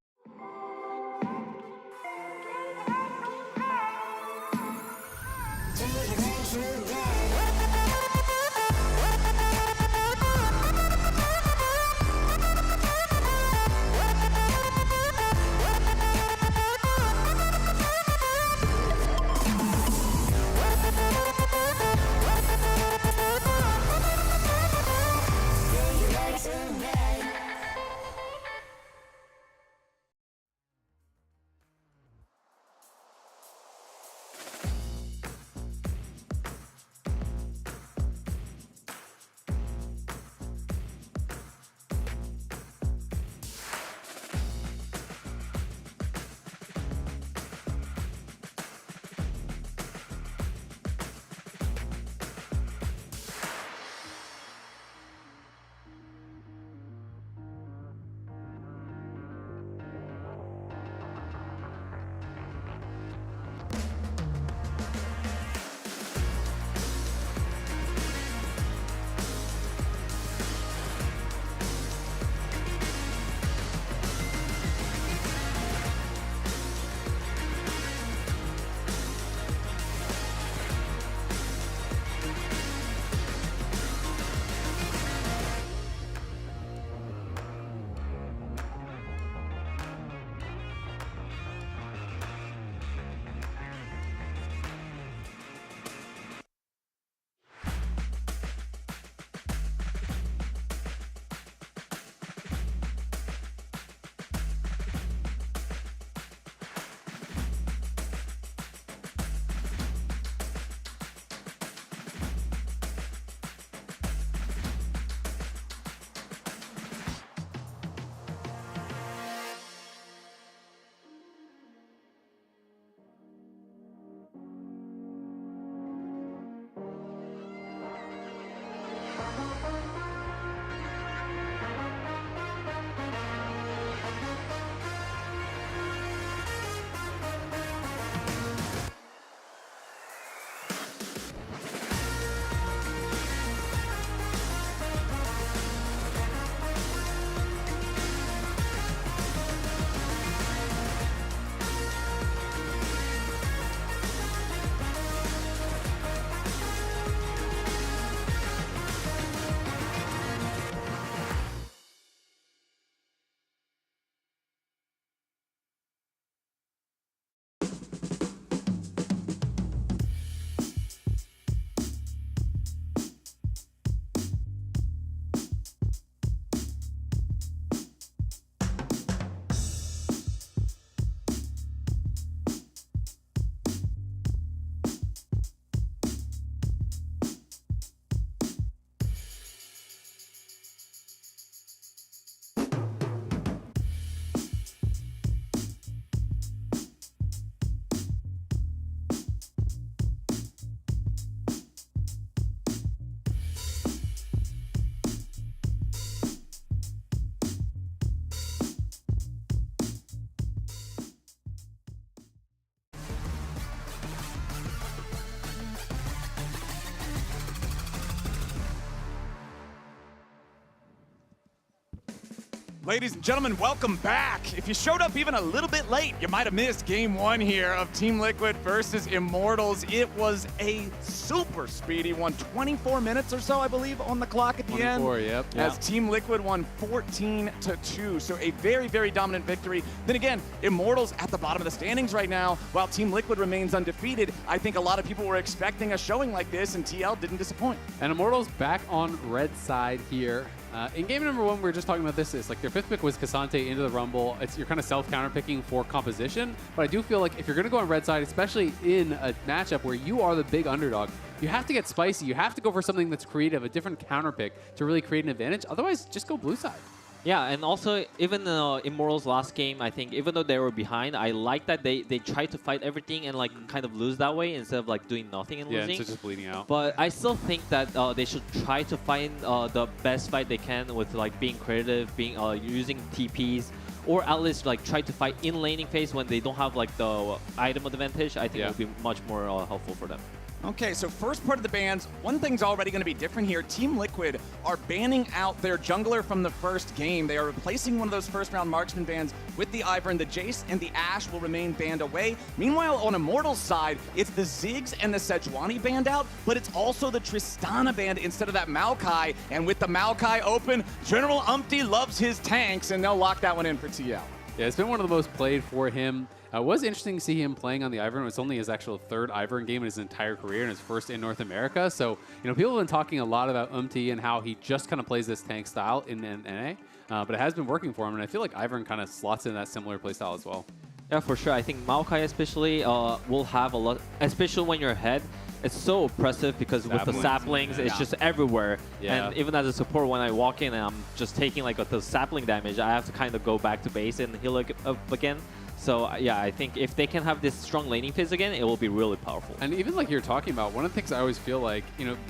Ladies and gentlemen, welcome back. If you showed up even a little bit late, you might have missed game 1 here of Team Liquid versus Immortals. It was a super speedy one, 24 minutes or so, I believe, on the clock at the end. 24, yep. As Team Liquid won 14-2, so a very, very dominant victory. Then again, Immortals at the bottom of the standings right now, while Team Liquid remains undefeated. I think a lot of people were expecting a showing like this, and TL didn't disappoint. And Immortals back on red side here. In game number 1, we were just talking about this. It's like their 5th pick was Cassante into the Rumble. You're kind of self-counterpicking for composition. But I do feel like if you're going to go on red side, especially in a matchup where you are the big underdog, you have to get spicy. You have to go for something that's creative, a different counterpick to really create an advantage. Otherwise, just go blue side. Yeah, and also, even Immortals' last game, I think, even though they were behind, I like that they tried to fight everything and like kind of lose that way instead of like doing nothing and losing. Yeah, instead of just bleeding out. But I still think that they should try to find the best fight they can with like being creative, being using TPs, or at least like try to fight in laning phase when they don't have like the item advantage. I think it would be much more helpful for them. Okay, so first part of the bans, one thing's already going to be different here. Team Liquid are banning out their jungler from the first game. They are replacing one of those first-round marksman bans with the Ivern. The Jace and the Ashe will remain banned away. Meanwhile, on Immortals' side, it's the Ziggs and the Sejuani banned out, but it's also the Tristana banned instead of that Maokai. And with the Maokai open, General Umpty loves his tanks, and they'll lock that one in for TL. Yeah, it's been one of the most played for him. It was interesting to see him playing on the Ivern. It's only his actual 3rd Ivern game in his entire career and his first in North America. So, people have been talking a lot about Umpty and how he just kind of plays this tank style in NA. But it has been working for him, and I feel like Ivern kind of slots in that similar play style as well. Yeah, for sure. I think Maokai especially will have a lot, especially when you're ahead. It's so oppressive because with the saplings, it's just everywhere. Yeah. And even as a support, when I walk in and I'm just taking like the sapling damage, I have to kind of go back to base and heal up again. So yeah, I think if they can have this strong laning phase again, it will be really powerful. And even like you're talking about, one of the things I always feel like,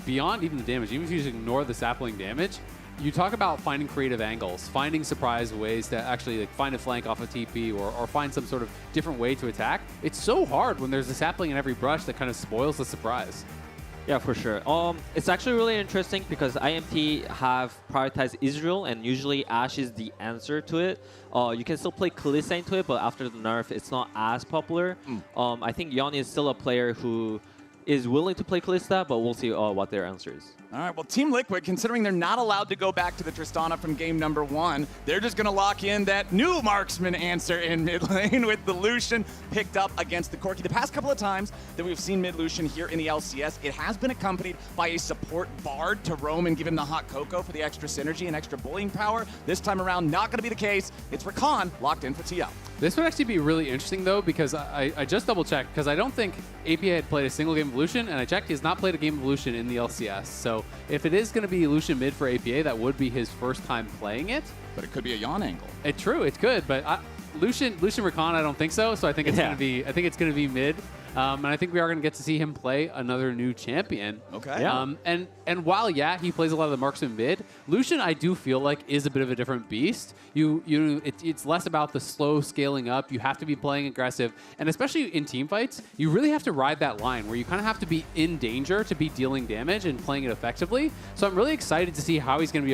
beyond even the damage, even if you just ignore the sapling damage, you talk about finding creative angles, finding surprise ways to actually like find a flank off a TP or find some sort of different way to attack. It's so hard when there's a sapling in every brush that kind of spoils the surprise. Yeah, for sure. It's actually really interesting because IMT have prioritized Israel, and usually Ashe is the answer to it. You can still play Kalista into it, but after the nerf, it's not as popular. I think Yon is still a player who is willing to play Kalista, but we'll see what their answer is. All right, well, Team Liquid, considering they're not allowed to go back to the Tristana from game number 1, they're just going to lock in that new marksman answer in mid lane with the Lucian picked up against the Corki. The past couple of times that we've seen mid Lucian here in the LCS, it has been accompanied by a support Bard to roam and give him the hot cocoa for the extra synergy and extra bullying power. This time around, not going to be the case. It's Rakan locked in for TL. This would actually be really interesting, though, because I just double-checked, because I don't think APA had played a single game of Lucian, and I checked he has not played a game of Lucian in the LCS. So if it is going to be Lucian mid for APA, that would be his first time playing it. But it could be a Yon angle. True, it could, but Lucian Rakan, I don't think so. So I think it's going to be mid. And I think we are going to get to see him play another new champion. Okay. Yeah. And while, he plays a lot of the marksman mid, Lucian, I do feel like, is a bit of a different beast. It's less about the slow scaling up. You have to be playing aggressive. And especially in team fights, you really have to ride that line where you kind of have to be in danger to be dealing damage and playing it effectively. So I'm really excited to see how he's going to be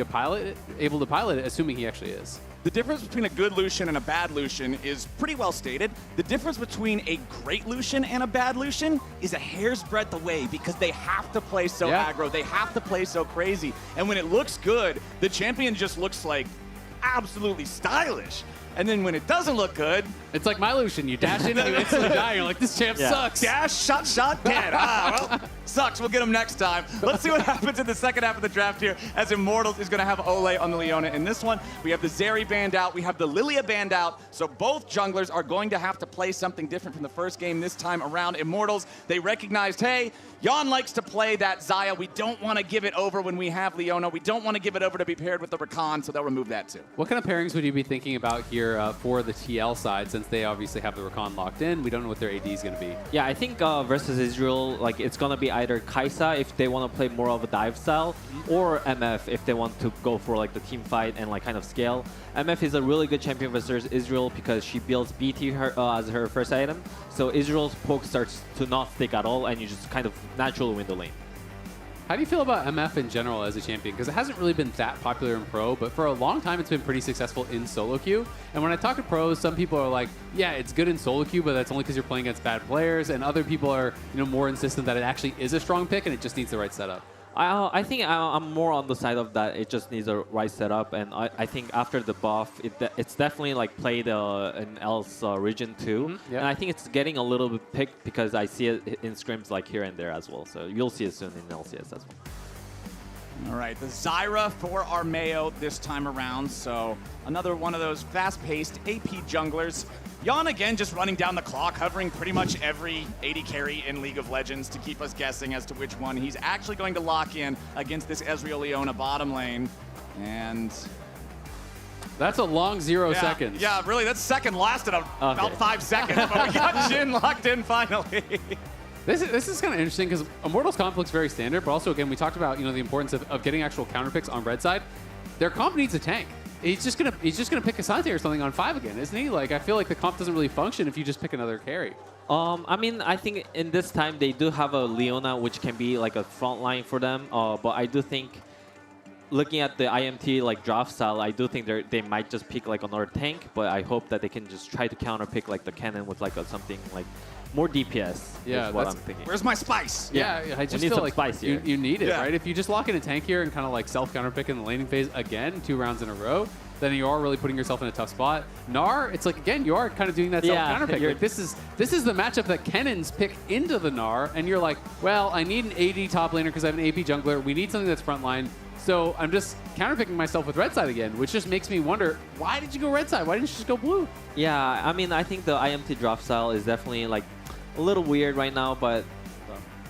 able to pilot it, assuming he actually is. The difference between a good Lucian and a bad Lucian is pretty well stated. The difference between a great Lucian and a bad Lucian is a hair's breadth away because they have to play so aggro. They have to play so crazy. And when it looks good, the champion just looks like absolutely stylish. And then when it doesn't look good, it's like my Lucian. You dash in and you instantly die. You're like, this champ sucks. Dash, shot, dead. Well, sucks. We'll get him next time. Let's see what happens in the second half of the draft here, as Immortals is going to have Ole on the Leona. In this one, we have the Zeri banned out. We have the Lilia banned out. So both junglers are going to have to play something different from the first game this time around. Immortals, they recognized, hey, Yon likes to play that Xayah. We don't want to give it over when we have Leona. We don't want to give it over to be paired with the Rakan, so they'll remove that too. What kind of pairings would you be thinking about here for the TL side, since they obviously have the Rakan locked in? We don't know what their AD is going to be. Yeah, I think versus Israel, like it's going to be either Kai'Sa if they want to play more of a dive style, or MF if they want to go for like the team fight and like kind of scale. MF is a really good champion versus Israel because she builds BT as her first item. So Israel's poke starts to not stick at all, and you just kind of naturally win the lane. How do you feel about MF in general as a champion? Because it hasn't really been that popular in pro, but for a long time it's been pretty successful in solo queue. And when I talk to pros, some people are like, yeah, it's good in solo queue, but that's only because you're playing against bad players. And other people are, more insistent that it actually is a strong pick and it just needs the right setup. I think I'm more on the side of that. It just needs a right setup, and I think after the buff, it's definitely like played in L's region too. Yeah. And I think it's getting a little bit picked because I see it in scrims like here and there as well. So you'll see it soon in LCS as well. All right, the Zyra for our Mayo this time around. So another one of those fast-paced AP junglers. Jan again just running down the clock, hovering pretty much every AD carry in League of Legends to keep us guessing as to which one he's actually going to lock in against this Ezreal Leona bottom lane. And that's a long 0 seconds. Yeah, really, that second lasted about 5 seconds, but we got Jhin locked in finally. This is kind of interesting because Immortals comp looks very standard, but also, again, we talked about the importance of getting actual counter picks on red side. Their comp needs a tank. He's just gonna pick Asante or something on 5 again, isn't he? Like, I feel like the comp doesn't really function if you just pick another carry. I mean, I think in this time they do have a Leona, which can be like a front line for them. But I do think, looking at the IMT like draft style, I do think they might just pick like another tank. But I hope that they can just try to counter pick like the cannon with like something like more DPS. Yeah, is what I'm thinking. Where's my spice? Yeah, I just feel like you need it, right? If you just lock in a tank here and kind of like self counter pick in the laning phase again 2 rounds in a row, then you are really putting yourself in a tough spot. Gnar, it's like, again, you are kind of doing that self counter pick. Like, this is the matchup that Kennon's picked into the Gnar, and you're like, well, I need an AD top laner because I have an AP jungler. We need something that's frontline. So I'm just counterpicking myself with red side again, which just makes me wonder, why did you go red side? Why didn't you just go blue? Yeah, I mean, I think the IMT draft style is definitely like a little weird right now, but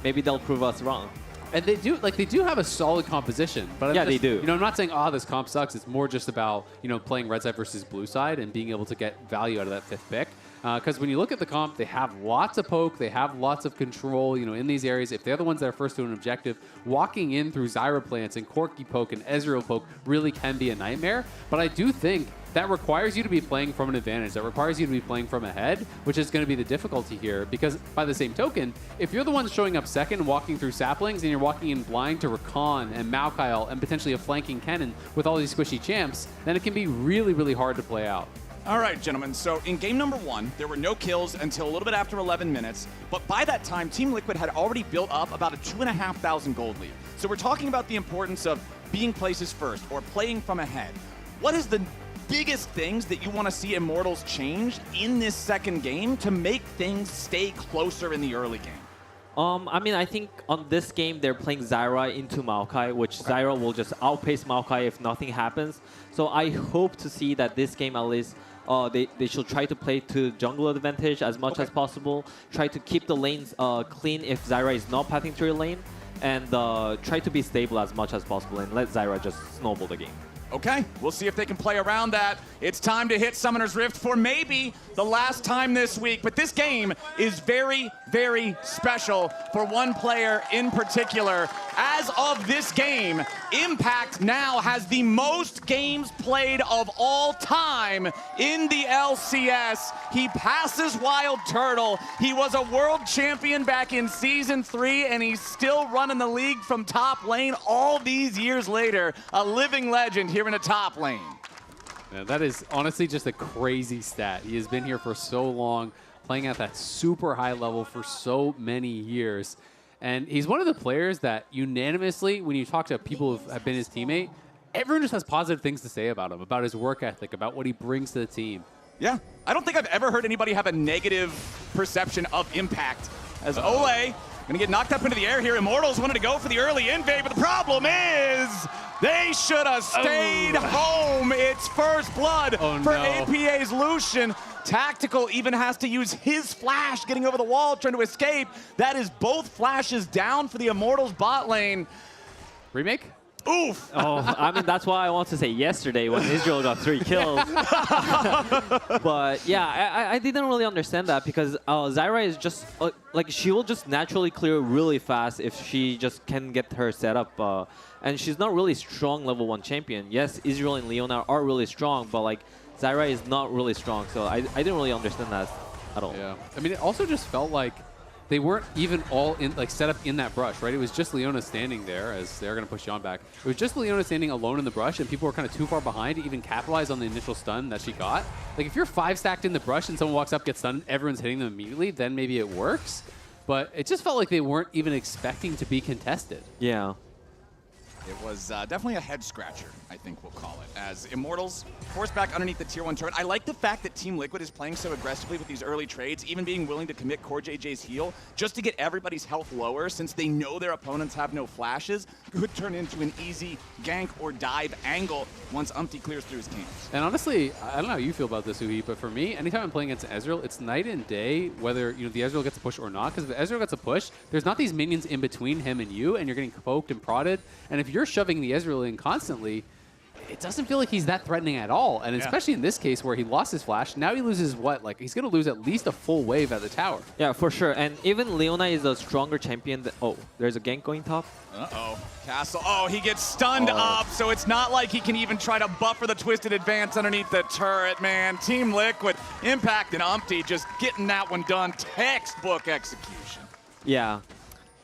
maybe they'll prove us wrong. And they do have a solid composition, but they do. I'm not saying, this comp sucks. It's more just about playing red side versus blue side and being able to get value out of that 5th pick. Because when you look at the comp, they have lots of poke, they have lots of control, in these areas. If they're the ones that are first to an objective, walking in through Zyra plants and Corki poke and Ezreal poke really can be a nightmare. But I do think that requires you to be playing from an advantage. That requires you to be playing from ahead, which is going to be the difficulty here. Because by the same token, if you're the one showing up second, walking through saplings, and you're walking in blind to Rakan and Maokai and potentially a flanking Kennen with all these squishy champs, then it can be really, really hard to play out. All right, gentlemen, so in game number 1, there were no kills until a little bit after 11 minutes, but by that time, Team Liquid had already built up about a 2,500 gold lead. So we're talking about the importance of being places first or playing from ahead. What is the biggest things that you want to see Immortals change in this second game to make things stay closer in the early game? I mean, I think on this game, they're playing Zyra into Maokai, which Zyra will just outpace Maokai if nothing happens. So I hope to see that this game, at least, they should try to play to jungle advantage as much as possible. Try to keep the lanes clean if Zyra is not pathing through your lane. And try to be stable as much as possible and let Zyra just snowball the game. Okay, we'll see if they can play around that. It's time to hit Summoner's Rift for maybe the last time this week. But this game is very, very special for one player in particular. As of this game, Impact now has the most games played of all time in the LCS. He passes Wild Turtle. He was a world champion back in Season 3, and he's still running the league from top lane all these years later. A living legend here in a top lane. Man, that is honestly just a crazy stat. He has been here for so long, playing at that super high level for so many years. And he's one of the players that unanimously, when you talk to people who have been his teammate, everyone just has positive things to say about him, about his work ethic, about what he brings to the team. Yeah, I don't think I've ever heard anybody have a negative perception of Impact. As Ole gonna get knocked up into the air here. Immortals wanted to go for the early invade, but the problem is they should have stayed home. It's first blood for APA's Lucian. Tactical even has to use his flash, getting over the wall, trying to escape. That is both flashes down for the Immortals bot lane. Remake? Oof! I mean, that's why I want to say yesterday when Israel got 3 kills. But yeah, I didn't really understand that because Zyra is just, like, she will just naturally clear really fast if she just can get her setup. And she's not really strong level 1 champion. Yes, Israel and Leona are really strong, but like, Zyra is not really strong. So I didn't really understand that at all. Yeah. I mean, it also just felt like they weren't even all in like set up in that brush, right? It was just Leona standing there as they're going to push Yon back. It was just Leona standing alone in the brush, and people were kind of too far behind to even capitalize on the initial stun that she got. Like if you're 5 stacked in the brush and someone walks up, gets stunned, everyone's hitting them immediately, then maybe it works. But it just felt like they weren't even expecting to be contested. Yeah. It was definitely a head scratcher, I think we'll call it, as Immortals forced back underneath the Tier 1 turret. I like the fact that Team Liquid is playing so aggressively with these early trades, even being willing to commit CoreJJ's heal just to get everybody's health lower, since they know their opponents have no flashes. Could turn into an easy gank or dive angle once Umpty clears through his camps. And honestly, I don't know how you feel about this, Uhi, but for me, anytime I'm playing against Ezreal, it's night and day whether the Ezreal gets a push or not. Because if Ezreal gets a push, there's not these minions in between him and you, and you're getting poked and prodded. And if you're shoving the Ezreal in constantly, it doesn't feel like he's that threatening at all. And especially in this case where he lost his flash, now he loses what? Like he's going to lose at least a full wave at the tower. Yeah, for sure. And even Leona is a stronger champion. Oh, there's a gank going top. Uh-oh. Castle. Oh, he gets stunned up, so it's not like he can even try to buffer the twisted advance underneath the turret, man. Team Liquid, Impact and Umpty just getting that one done. Textbook execution. Yeah.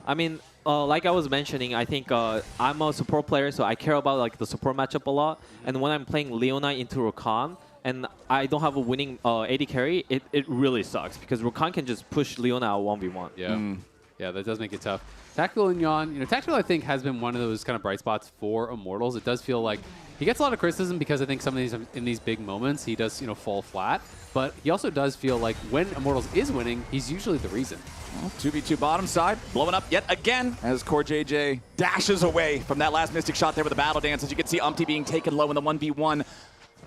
I mean, like I was mentioning, I think I'm a support player, so I care about like the support matchup a lot. And when I'm playing Leona into Rakan, and I don't have a winning AD carry, it really sucks because Rakan can just push Leona out 1v1. Yeah. Yeah, that does make it tough. Tactical and Yon, Tactical I think has been one of those kind of bright spots for Immortals. It does feel like he gets a lot of criticism because I think some of these in these big moments he does fall flat. But he also does feel like when Immortals is winning, he's usually the reason. Well, 2v2 bottom side, blowing up yet again as CoreJJ dashes away from that last Mystic shot there with the Battle Dance. As you can see, Umpty being taken low in the 1v1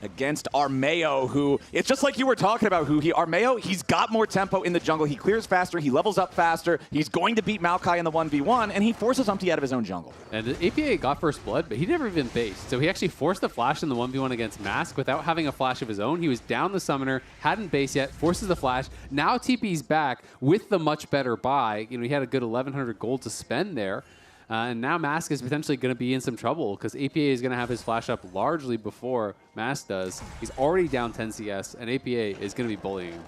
against Armeo, who, it's just like you were talking about, Armeo, he's got more tempo in the jungle. He clears faster, he levels up faster, he's going to beat Maokai in the 1v1, and he forces Umpty out of his own jungle. And the APA got first blood, but he never even based. So he actually forced the flash in the 1v1 against Mask without having a flash of his own. He was down the summoner, hadn't based yet, forces the flash. Now TP's back with the much better buy. He had a good 1,100 gold to spend there. And now Mask is potentially going to be in some trouble because APA is going to have his flash up largely before Mask does. He's already down 10 CS, and APA is going to be bullying him.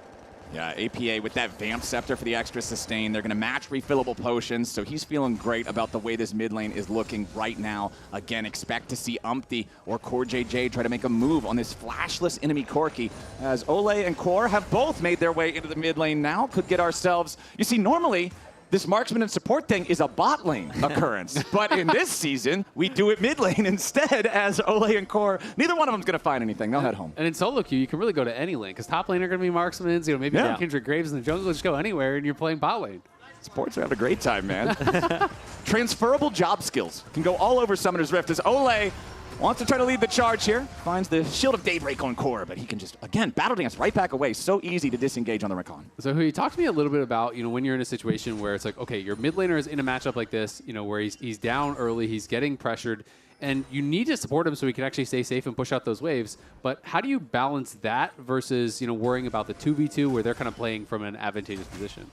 Yeah, APA with that Vamp Scepter for the extra sustain. They're going to match refillable potions, so he's feeling great about the way this mid lane is looking right now. Again, expect to see Umpty or CoreJJ try to make a move on this flashless enemy Corki, as Ole and Core have both made their way into the mid lane now. Could get ourselves... You see, normally, this marksman and support thing is a bot lane occurrence. But in this season, we do it mid lane instead, as Ole and Core, neither one of them's going to find anything. They'll head home. And in solo queue, you can really go to any lane, because top lane are going to be marksmen, maybe Kindred Graves in the jungle, just go anywhere, and you're playing bot lane. Sports are having a great time, man. Transferable job skills can go all over Summoner's Rift, as Ole wants to try to lead the charge here. Finds the Shield of Daybreak on Core, but he can just, again, Battle Dance right back away. So easy to disengage on the Recon. So Hui, talk to me a little bit about, when you're in a situation where it's like, okay, your mid laner is in a matchup like this, where he's down early, he's getting pressured, and you need to support him so he can actually stay safe and push out those waves. But how do you balance that versus, worrying about the 2v2 where they're kind of playing from an advantageous position?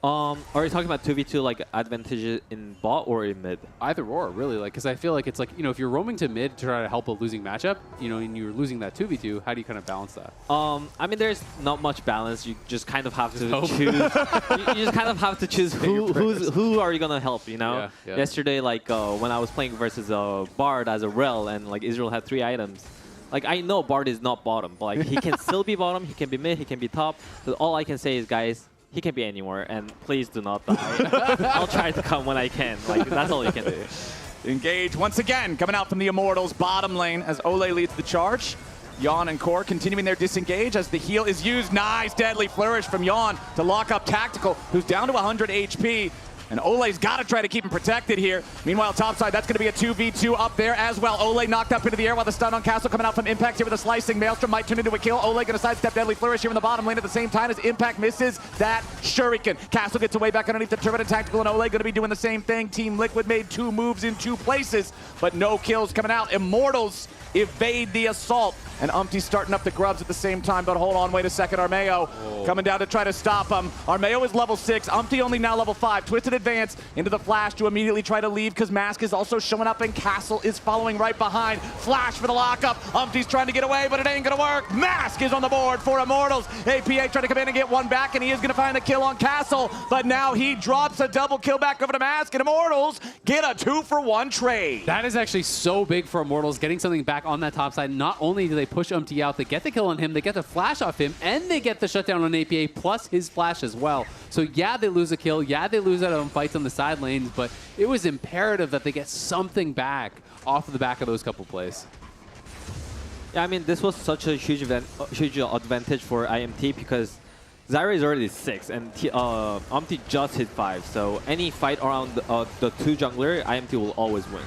Are you talking about 2v2 like advantage in bot or in mid? Either or, really. Because I feel like it's like, if you're roaming to mid to try to help a losing matchup, and you're losing that 2v2, how do you kind of balance that? I mean, there's not much balance. You just kind of have to choose. You just kind of have to choose who are you gonna help. Yeah. Yesterday, when I was playing versus Bard as a rel, and Israel had 3 items. I know Bard is not bottom, but he can still be bottom. He can be mid. He can be top. So all I can say is, guys, he can be anywhere, and please do not die. I'll try to come when I can. That's all you can do. Engage once again, coming out from the Immortals bottom lane as Ole leads the charge. Yon and Core continuing their disengage as the heal is used. Nice deadly flourish from Yon to lock up Tactical, who's down to 100 HP. And Ole's got to try to keep him protected here. Meanwhile, topside, that's going to be a 2v2 up there as well. Ole knocked up into the air while the stun on Castle coming out from Impact here with a slicing. Maelstrom might turn into a kill. Ole going to sidestep Deadly Flourish here in the bottom lane at the same time as Impact misses that Shuriken. Castle gets away back underneath the turret and Tactical, and Ole going to be doing the same thing. Team Liquid made 2 moves in 2 places, but no kills coming out. Immortals evade the assault. And Umpty's starting up the grubs at the same time, but hold on, wait a second, Armeo coming down to try to stop him. Armeo is level 6, Umpty only now level 5. Twisted advance into the flash to immediately try to leave because Mask is also showing up and Castle is following right behind. Flash for the lockup. Umpty's trying to get away, but it ain't gonna work. Mask is on the board for Immortals. APA trying to come in and get one back, and he is gonna find the kill on Castle, but now he drops a double kill back over to Mask, and Immortals get a 2-for-1 trade. That is actually so big for Immortals, getting something back on that top side. Not only do they push Umpty out, they get the kill on him, they get the flash off him, and they get the shutdown on APA plus his flash as well. So yeah, they lose a kill, yeah, they lose out on fights on the side lanes, but it was imperative that they get something back off of the back of those couple plays. Yeah, I mean, this was such a huge advantage for IMT because Zyra is already 6 and Umpty just hit 5. So any fight around the 2 jungler, IMT will always win.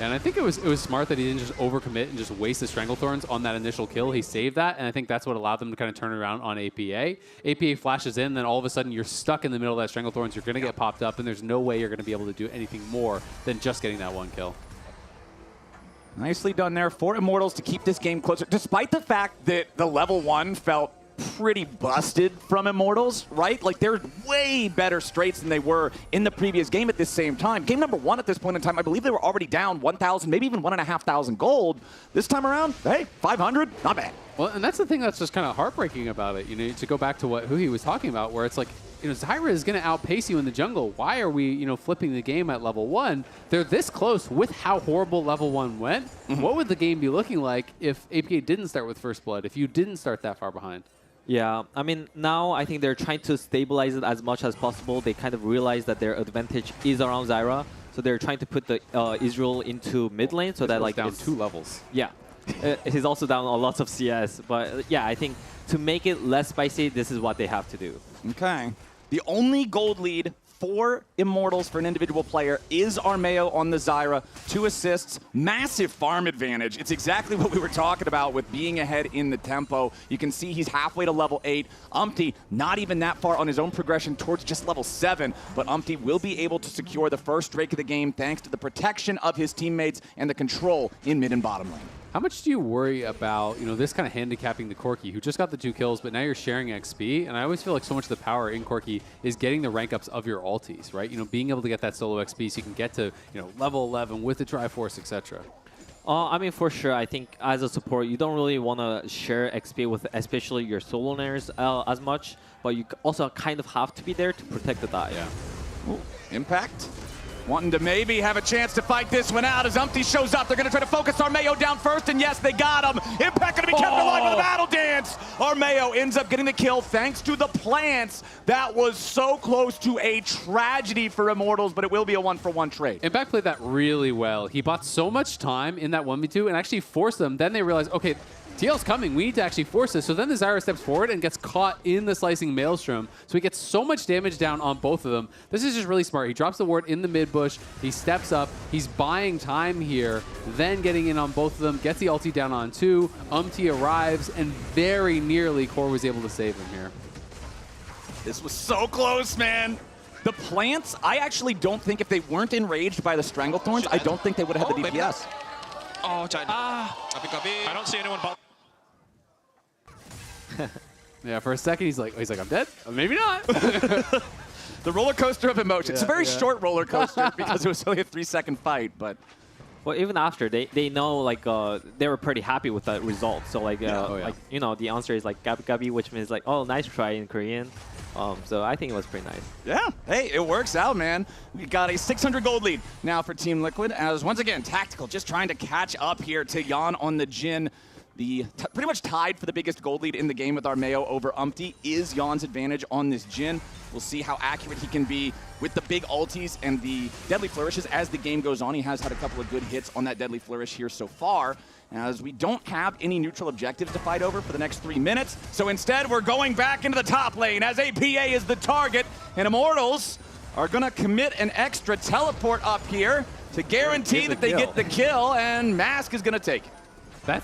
And I think it was smart that he didn't just overcommit and just waste the Stranglethorns on that initial kill. He saved that, and I think that's what allowed them to kind of turn around on APA. APA flashes in, then all of a sudden you're stuck in the middle of that Stranglethorns. You're going to get popped up, and there's no way you're going to be able to do anything more than just getting that one kill. Nicely done there for Immortals to keep this game closer, despite the fact that the level 1 felt pretty busted from Immortals, right? Like, they're way better straights than they were in the previous game at this same time. Game number 1 at this point in time, I believe they were already down 1,000, maybe even 1,500 gold. This time around, hey, 500, not bad. Well, and that's the thing that's just kind of heartbreaking about it, you know, to go back to who he was talking about, where it's like, you know, Zyra is going to outpace you in the jungle. Why are we, you know, flipping the game at level 1? They're this close with how horrible level 1 went. What would the game be looking like if APA didn't start with First Blood, if you didn't start that far behind? Yeah, I mean, now I think they're trying to stabilize it as much as possible. They kind of realize that their advantage is around Zyra, so they're trying to put the Israel into mid lane so that like down 2 levels. Yeah, he's also down on lots of CS, but yeah, I think to make it less spicy, this is what they have to do. Okay, the only gold lead for Immortals for an individual player is Armeo on the Zyra. 2 assists, massive farm advantage. It's exactly what we were talking about with being ahead in the tempo. You can see he's halfway to level 8. Umpty not even that far on his own progression towards just level 7, but Umpty will be able to secure the first Drake of the game thanks to the protection of his teammates and the control in mid and bottom lane. How much do you worry about, you know, this kind of handicapping the Corki, who just got the 2 kills, but now you're sharing XP? And I always feel like so much of the power in Corki is getting the rank ups of your ultis, right? You know, being able to get that solo XP so you can get to, you know, level 11 with the Triforce, etc. I mean, for sure, I think as a support, you don't really want to share XP with especially your solo laners as much, but you also kind of have to be there to protect the die. Yeah. Ooh, Impact. Wanting to maybe have a chance to fight this one out as Umpty shows up. They're going to try to focus Armeo down first, and yes, they got him. Impact going to be kept alive with the battle dance. Armeo ends up getting the kill thanks to the plants. That was so close to a tragedy for Immortals, but it will be a 1-for-1 trade. Impact played that really well. He bought so much time in that 1v2 and actually forced them. Then they realized, okay, TL's coming. We need to actually force this. So then the Zyra steps forward and gets caught in the slicing Maelstrom. So he gets so much damage down on both of them. This is just really smart. He drops the ward in the mid bush. He steps up. He's buying time here. Then getting in on both of them. Gets the ulti down on 2. Umpty arrives and very nearly Core was able to save him here. This was so close, man. The plants, I actually don't think if they weren't enraged by the Stranglethorns, I don't think they would have had the DPS. Oh, I don't see anyone. Yeah, for a second he's like, I'm dead? Maybe not. The roller coaster of emotions. It's a very short roller coaster because it was only a 3-second fight, but. Well, even after, they know, like, they were pretty happy with that result. So, like, like, you know, the answer is, like, gabi gabi, which means, like, oh, nice try in Korean. So I think it was pretty nice. Yeah, hey, it works out, man. We got a 600 gold lead now for Team Liquid, as once again, Tactical just trying to catch up here to Jan on the Jhin. Pretty much tied for the biggest gold lead in the game with Armeo over Umpty is Jan's advantage on this Jhin. We'll see how accurate he can be with the big ultis and the deadly flourishes as the game goes on. He has had a couple of good hits on that deadly flourish here so far, as we don't have any neutral objectives to fight over for the next 3 minutes. So instead, we're going back into the top lane as APA is the target, and Immortals are going to commit an extra teleport up here to guarantee that they get the kill, and Mask is going to take it.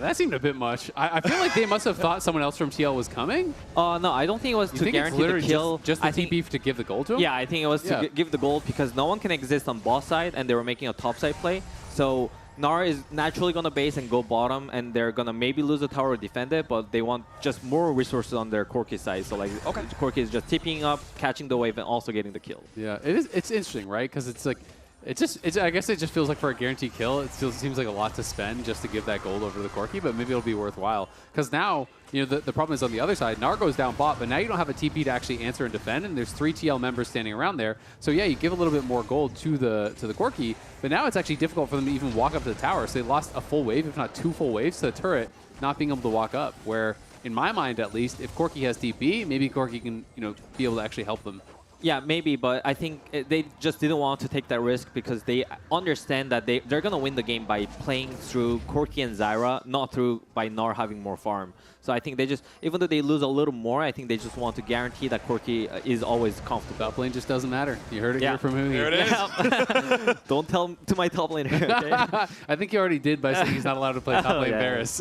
That seemed a bit much. I feel like they must have thought someone else from TL was coming. No, I don't think it was to guarantee the kill. Just the TP to give the gold to him? Yeah, I think it was to give the gold because no one can exist on boss side, and they were making a top side play. So Nara is naturally going to base and go bottom, and they're going to maybe lose the tower or defend it, but they want just more resources on their Corki side. So like, Corki is just tipping up, catching the wave, and also getting the kill. Yeah, it's interesting, right? Because it's like, I guess it just feels like for a guaranteed kill, it still seems like a lot to spend just to give that gold over the Corki, but maybe it'll be worthwhile. Because now, you know, the problem is on the other side, Nar goes down bot, but now you don't have a TP to actually answer and defend, and there's 3 TL members standing around there. So yeah, you give a little bit more gold to the Corki, but now it's actually difficult for them to even walk up to the tower. So they lost a full wave, if not 2 full waves, to the turret, not being able to walk up. Where, in my mind at least, if Corki has TP, maybe Corki can, you know, be able to actually help them. Yeah, maybe, but I think they just didn't want to take that risk because they understand that they're going to win the game by playing through Corki and Zyra, not through by Nar having more farm. So I think they just, even though they lose a little more, I think they just want to guarantee that Corki is always comfortable. Top lane just doesn't matter. You heard it here from him. There it is. Don't tell to my top laner, okay? I think he already did by saying he's not allowed to play top lane Varus.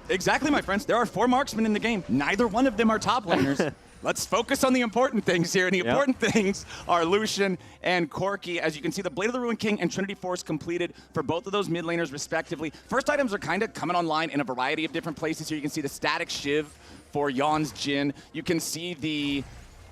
Exactly, my friends. There are 4 marksmen in the game. Neither one of them are top laners. Let's focus on the important things here, and the important things are Lucian and Corki. As you can see, the Blade of the Ruined King and Trinity Force completed for both of those mid laners, respectively. First items are kind of coming online in a variety of different places here. You can see the Static Shiv for Yon's Jhin. You can see the...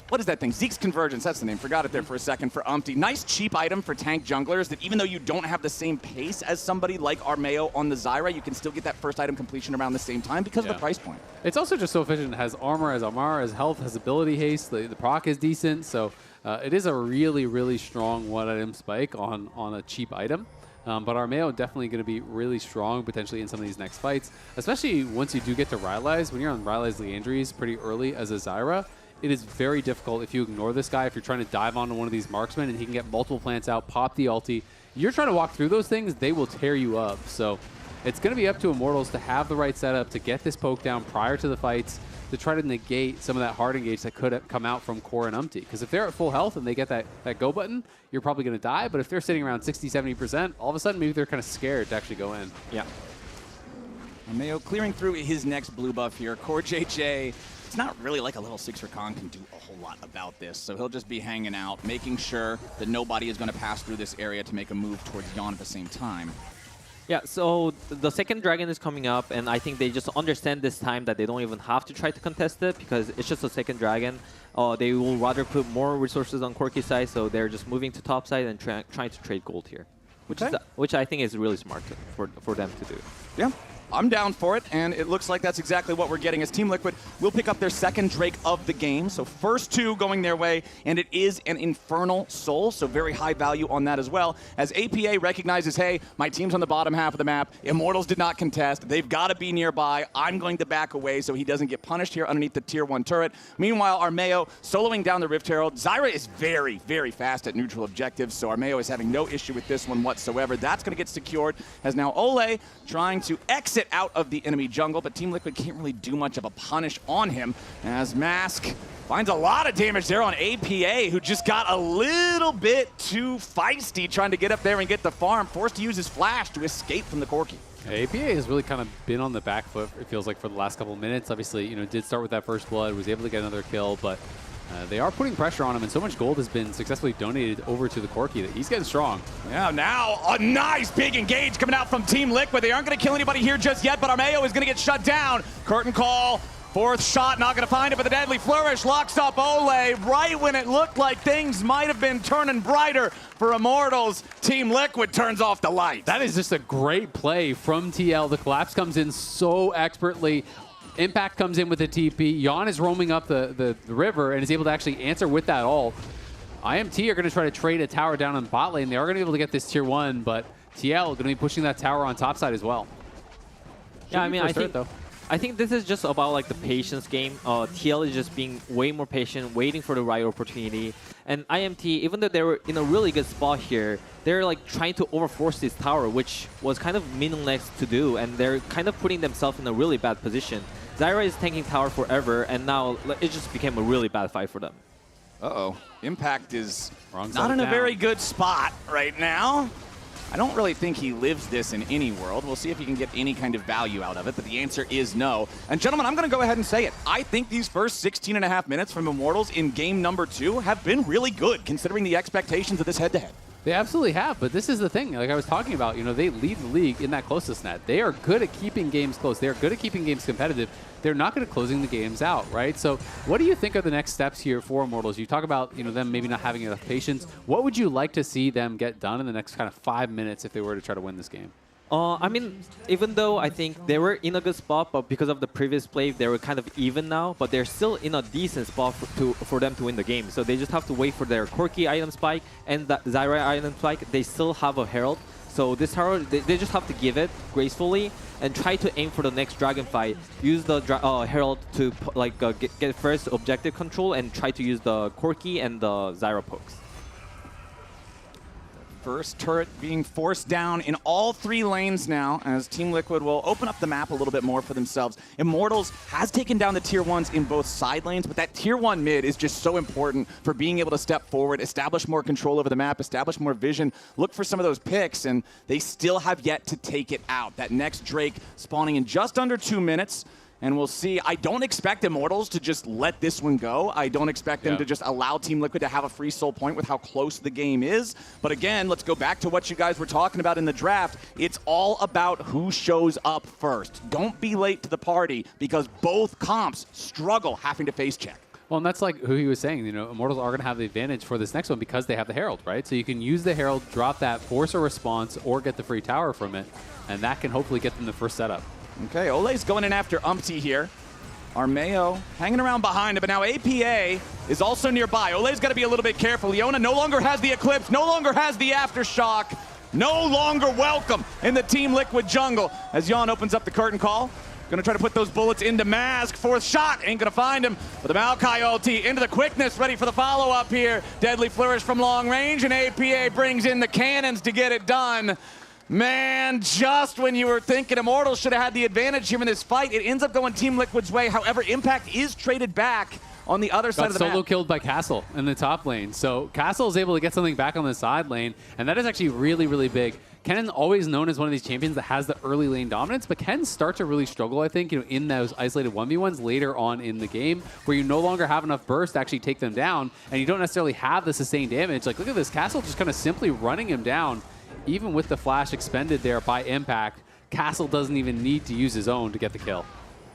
what is that thing? Zeke's Convergence, that's the name. Forgot it there for a second for Umpty. Nice cheap item for tank junglers that even though you don't have the same pace as somebody like Armeo on the Zyra, you can still get that first item completion around the same time because of the price point. It's also just so efficient. It has armor, has Armor, has health, has ability haste. The proc is decent, so it is a really, really strong one-item spike on a cheap item. But Armeo definitely going to be really strong potentially in some of these next fights, especially once you do get to Rylai's. When you're on Rylai's Leandries pretty early as a Zyra, it is very difficult if you ignore this guy, if you're trying to dive onto one of these marksmen and he can get multiple plants out, pop the ulti. You're trying to walk through those things, they will tear you up. So it's going to be up to Immortals to have the right setup to get this poke down prior to the fights, to try to negate some of that hard engage that could have come out from Core and Umpty. Because if they're at full health and they get that go button, you're probably going to die. But if they're sitting around 60, 70%, all of a sudden maybe they're kind of scared to actually go in. Yeah. Armeo clearing through his next blue buff here. Core JJ, it's not really like a little 6 Rakan can do a whole lot about this. So he'll just be hanging out, making sure that nobody is going to pass through this area to make a move towards Yon at the same time. Yeah, so the second dragon is coming up, and I think they just understand this time that they don't even have to try to contest it because it's just a second dragon. They will rather put more resources on Corki's side, so they're just moving to top side and trying to trade gold here, which I think is really smart for them to do. Yeah. I'm down for it, and it looks like that's exactly what we're getting as Team Liquid will pick up their second Drake of the game. So first 2 going their way, and it is an Infernal Soul, so very high value on that as well. As APA recognizes, hey, my team's on the bottom half of the map. Immortals did not contest. They've got to be nearby. I'm going to back away so he doesn't get punished here underneath the tier 1 turret. Meanwhile, Armeo soloing down the Rift Herald. Zyra is very, very fast at neutral objectives, so Armeo is having no issue with this one whatsoever. That's going to get secured as now Ole trying to exit out of the enemy jungle, but Team Liquid can't really do much of a punish on him as Mask finds a lot of damage there on APA, who just got a little bit too feisty trying to get up there and get the farm, forced to use his flash to escape from the Corki. APA has really kind of been on the back foot, it feels like, for the last couple of minutes. Obviously, you know, did start with that first blood, was able to get another kill, but they are putting pressure on him, and so much gold has been successfully donated over to the Corki that he's getting strong. Yeah, now a nice big engage coming out from Team Liquid. They aren't going to kill anybody here just yet, but Armeo is going to get shut down. Curtain call, 4th shot, not going to find it, but the deadly flourish locks up Ole right when it looked like things might have been turning brighter for Immortals. Team Liquid turns off the light. That is just a great play from TL. The collapse comes in so expertly. Impact comes in with a TP. Yon is roaming up the river and is able to actually answer with that ult. IMT are going to try to trade a tower down on bot lane. They are going to be able to get this tier 1, but TL going to be pushing that tower on top side as well. Yeah, I mean, I think this is just about like the patience game. TL is just being way more patient, waiting for the right opportunity. And IMT, even though they were in a really good spot here, they're like trying to overforce this tower, which was kind of meaningless to do, and they're kind of putting themselves in a really bad position. Zyra is tanking tower forever, and now it just became a really bad fight for them. Uh-oh. Impact is not in a very good spot right now. I don't really think he lives this in any world. We'll see if he can get any kind of value out of it, but the answer is no. And gentlemen, I'm going to go ahead and say it. I think these first 16.5 minutes from Immortals in game number 2 have been really good, considering the expectations of this head-to-head. They absolutely have, but this is the thing. Like I was talking about, you know, they lead the league in that closest net. They are good at keeping games close. They are good at keeping games competitive. They're not good at closing the games out, right? So what do you think are the next steps here for Immortals? You talk about, you know, them maybe not having enough patience. What would you like to see them get done in the next kind of 5 minutes if they were to try to win this game? I mean, even though I think they were in a good spot, but because of the previous play, they were kind of even now, but they're still in a decent spot for them to win the game. So they just have to wait for their Corki item spike and the Zyra item spike. They still have a Herald. So this Herald, they just have to give it gracefully and try to aim for the next Dragon fight. Use the Herald to like get first objective control and try to use the Corki and the Zyra pokes. First turret being forced down in all 3 lanes now as Team Liquid will open up the map a little bit more for themselves. Immortals has taken down the tier 1s in both side lanes, but that tier 1 mid is just so important for being able to step forward, establish more control over the map, establish more vision, look for some of those picks, and they still have yet to take it out. That next Drake spawning in just under 2 minutes. And we'll see. I don't expect Immortals to just let this one go. I don't expect them to just allow Team Liquid to have a free soul point with how close the game is. But again, let's go back to what you guys were talking about in the draft. It's all about who shows up first. Don't be late to the party because both comps struggle having to face check. Well, and that's like who he was saying, you know, Immortals are going to have the advantage for this next one because they have the Herald, right? So you can use the Herald, drop that, force a response, or get the free tower from it, and that can hopefully get them the first setup. Okay, Ole's going in after IMT here. Armeo hanging around behind him, but now APA is also nearby. Ole's got to be a little bit careful. Leona no longer has the Eclipse, no longer has the Aftershock, no longer welcome in the Team Liquid jungle. As Jan opens up the curtain call, gonna try to put those bullets into Mask. 4th shot, ain't gonna find him. But the Maokai ulti into the quickness, ready for the follow-up here. Deadly Flourish from long range, and APA brings in the cannons to get it done. Man, just when you were thinking Immortals should have had the advantage here in this fight, it ends up going Team Liquid's way. However, Impact is traded back on the other side of the map. Solo killed by Castle in the top lane. So Castle is able to get something back on the side lane, and that is actually really, really big. Ken always known as one of these champions that has the early lane dominance, but Ken starts to really struggle, I think, you know, in those isolated 1v1s later on in the game, where you no longer have enough burst to actually take them down, and you don't necessarily have the sustained damage. Like, look at this, Castle just kind of simply running him down. Even with the flash expended there by Impact, Castle doesn't even need to use his own to get the kill.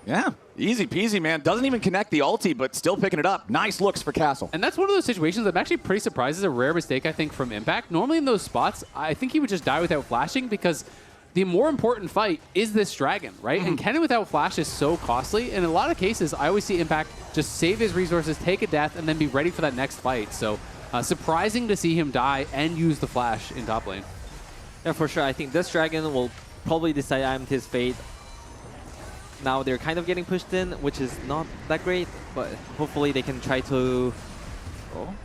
Yeah, easy peasy, man. Doesn't even connect the ulti, but still picking it up. Nice looks for Castle. And that's one of those situations that I'm actually pretty surprised is a rare mistake, I think, from Impact. Normally in those spots, I think he would just die without flashing because the more important fight is this dragon, right? And Kennen without flash is so costly. In a lot of cases, I always see Impact just save his resources, take a death, and then be ready for that next fight. So surprising to see him die and use the flash in top lane. Yeah, for sure. I think this dragon will probably decide IMT's fate. Now they're kind of getting pushed in, which is not that great, but hopefully they can try to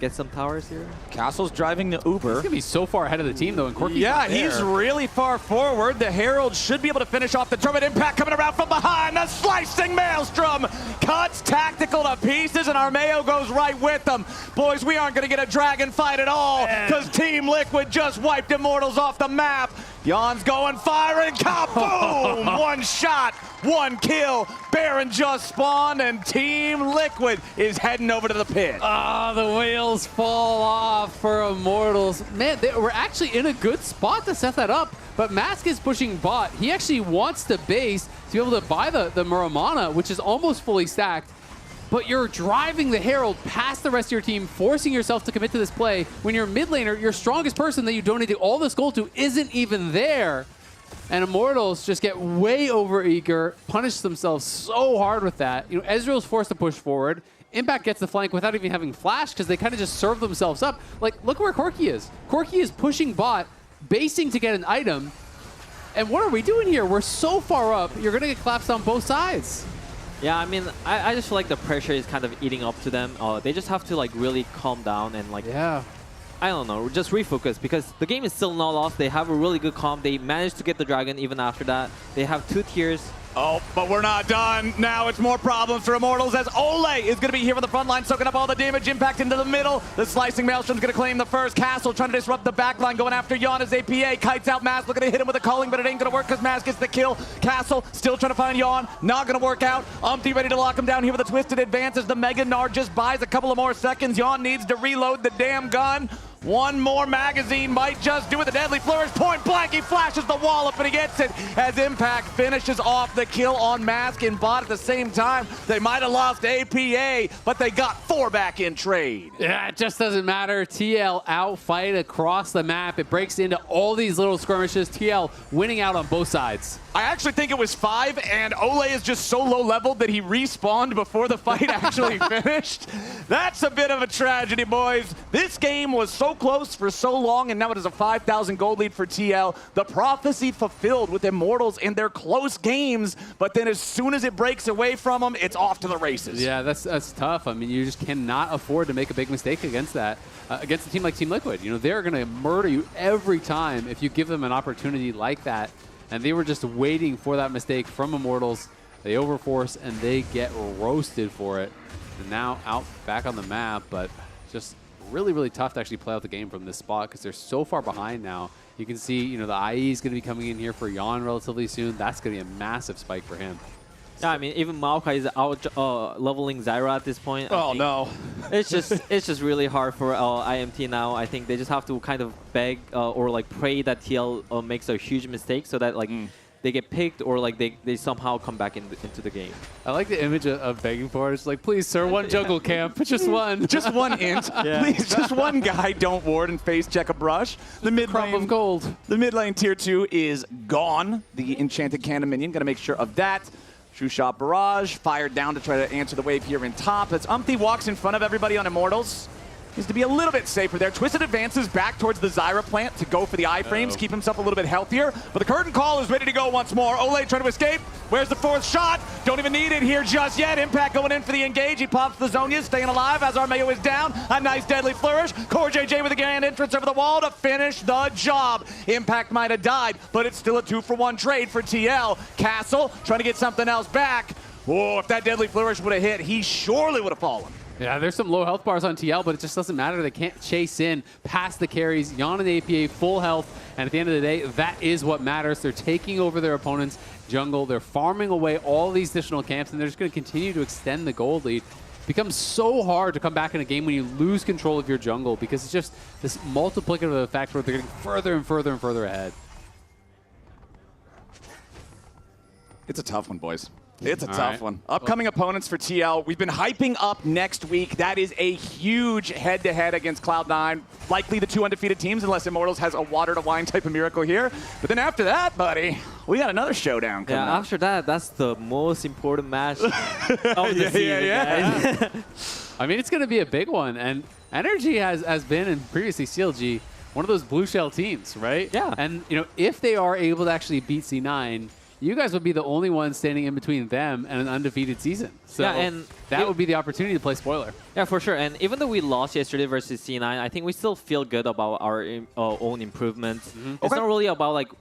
get some towers here. Castle's driving the Uber. He's going to be so far ahead of the team, though, and Corky's yeah, not there. He's really far forward. The Herald should be able to finish off the turret. Impact coming around from behind. The slicing Maelstrom cuts Tactical to pieces, and Armeo goes right with them. Boys, we aren't going to get a dragon fight at all because Team Liquid just wiped Immortals off the map. Jan's going firing, kaboom! One shot, one kill. Baron just spawned, and Team Liquid is heading over to the pit. Ah, the wheels fall off for Immortals. Man, we're actually in a good spot to set that up, but Mask is pushing bot. He actually wants to base to be able to buy the Muramana, which is almost fully stacked. But you're driving the Herald past the rest of your team, forcing yourself to commit to this play when your mid laner, your strongest person that you donated all this gold to, isn't even there. And Immortals just get way over eager, punish themselves so hard with that. You know, Ezreal's forced to push forward. Impact gets the flank without even having flash because they kind of just serve themselves up. Like, look where Corki is. Corki is pushing bot, basing to get an item. And what are we doing here? We're so far up, you're going to get collapsed on both sides. Yeah, I mean, I just feel like the pressure is kind of eating up to them. They just have to like really calm down and like, I don't know, just refocus because the game is still not lost. They have a really good comp. They managed to get the dragon even after that. They have 2 tiers. Oh, but we're not done. Now it's more problems for Immortals as Ole is going to be here on the front line, soaking up all the damage. Impact into the middle. The slicing Maelstrom's going to claim the first. Castle trying to disrupt the back line, going after Jan as APA kites out Mask, looking to hit him with a calling, but it ain't going to work because Mask gets the kill. Castle still trying to find Jan, not going to work out. Umpty ready to lock him down here with a twisted advance as the Mega Nard just buys a couple of more seconds. Jan needs to reload the damn gun. One more magazine might just do it. The deadly flourish, point blank. He flashes the wall up and he gets it as Impact finishes off the kill on Mask and Bot at the same time. They might have lost APA, but they got 4 back in trade. Yeah, it just doesn't matter. TL outfight across the map. It breaks into all these little skirmishes. TL winning out on both sides. I actually think it was 5, and Ole is just so low leveled that he respawned before the fight actually finished. That's a bit of a tragedy, boys. This game was so close for so long, and now it is a 5,000 gold lead for TL. The prophecy fulfilled with Immortals in their close games, but then as soon as it breaks away from them, it's off to the races. Yeah, that's tough. I mean, you just cannot afford to make a big mistake against that. Against a team like Team Liquid. You know, they're going to murder you every time if you give them an opportunity like that. And they were just waiting for that mistake from Immortals. They overforce and they get roasted for it. And now out back on the map, but just really, really tough to actually play out the game from this spot because they're so far behind now. You can see, you know, the IE is going to be coming in here for Yon relatively soon. That's going to be a massive spike for him. Yeah, I mean, even Maokai is out leveling Zyra at this point. Oh no! It's just really hard for IMT now. I think they just have to kind of beg or like pray that TL makes a huge mistake so that like they get picked or like they somehow come back into the game. I like the image of begging for it. It's like, please, sir, one jungle camp, just one, just one int. Yeah. Please, just one guy. Don't ward and face check a brush. The mid lane of gold. The mid lane tier 2 is gone. The enchanted cannon minion gonna make sure of that. True Shot Barrage, fired down to try to answer the wave here in top. As Umpty walks in front of everybody on Immortals. Needs to be a little bit safer there. Twisted advances back towards the Zyra plant to go for the iframes, keep himself a little bit healthier. But the curtain call is ready to go once more. Ole trying to escape. Where's the 4th shot? Don't even need it here just yet. Impact going in for the engage. He pops the Zonias, staying alive as Armeo is down. A nice deadly flourish. Core JJ with a grand entrance over the wall to finish the job. Impact might have died, but it's still a 2-for-1 trade for TL. Castle trying to get something else back. Oh, if that deadly flourish would have hit, he surely would have fallen. Yeah, there's some low health bars on TL, but it just doesn't matter. They can't chase in past the carries. Yon and APA full health, and at the end of the day, that is what matters. They're taking over their opponent's jungle. They're farming away all these additional camps, and they're just going to continue to extend the gold lead. It becomes so hard to come back in a game when you lose control of your jungle because it's just this multiplicative effect where they're getting further and further and further ahead. It's a tough one, boys. It's a tough one. Upcoming opponents for TL. We've been hyping up next week. That is a huge head-to-head against Cloud9. Likely the 2 undefeated teams, unless Immortals has a water-to-wine type of miracle here. But then after that, buddy, we got another showdown coming up. After that, that's the most important match of the season, guys. I mean, it's going to be a big one. And Energy has been, and previously CLG, one of those blue shell teams, right? Yeah. And, you know, if they are able to actually beat C9, you guys would be the only ones standing in between them and an undefeated season. So yeah, and that would be the opportunity to play spoiler. Yeah, for sure. And even though we lost yesterday versus C9, I think we still feel good about our own improvements. It's not really about like,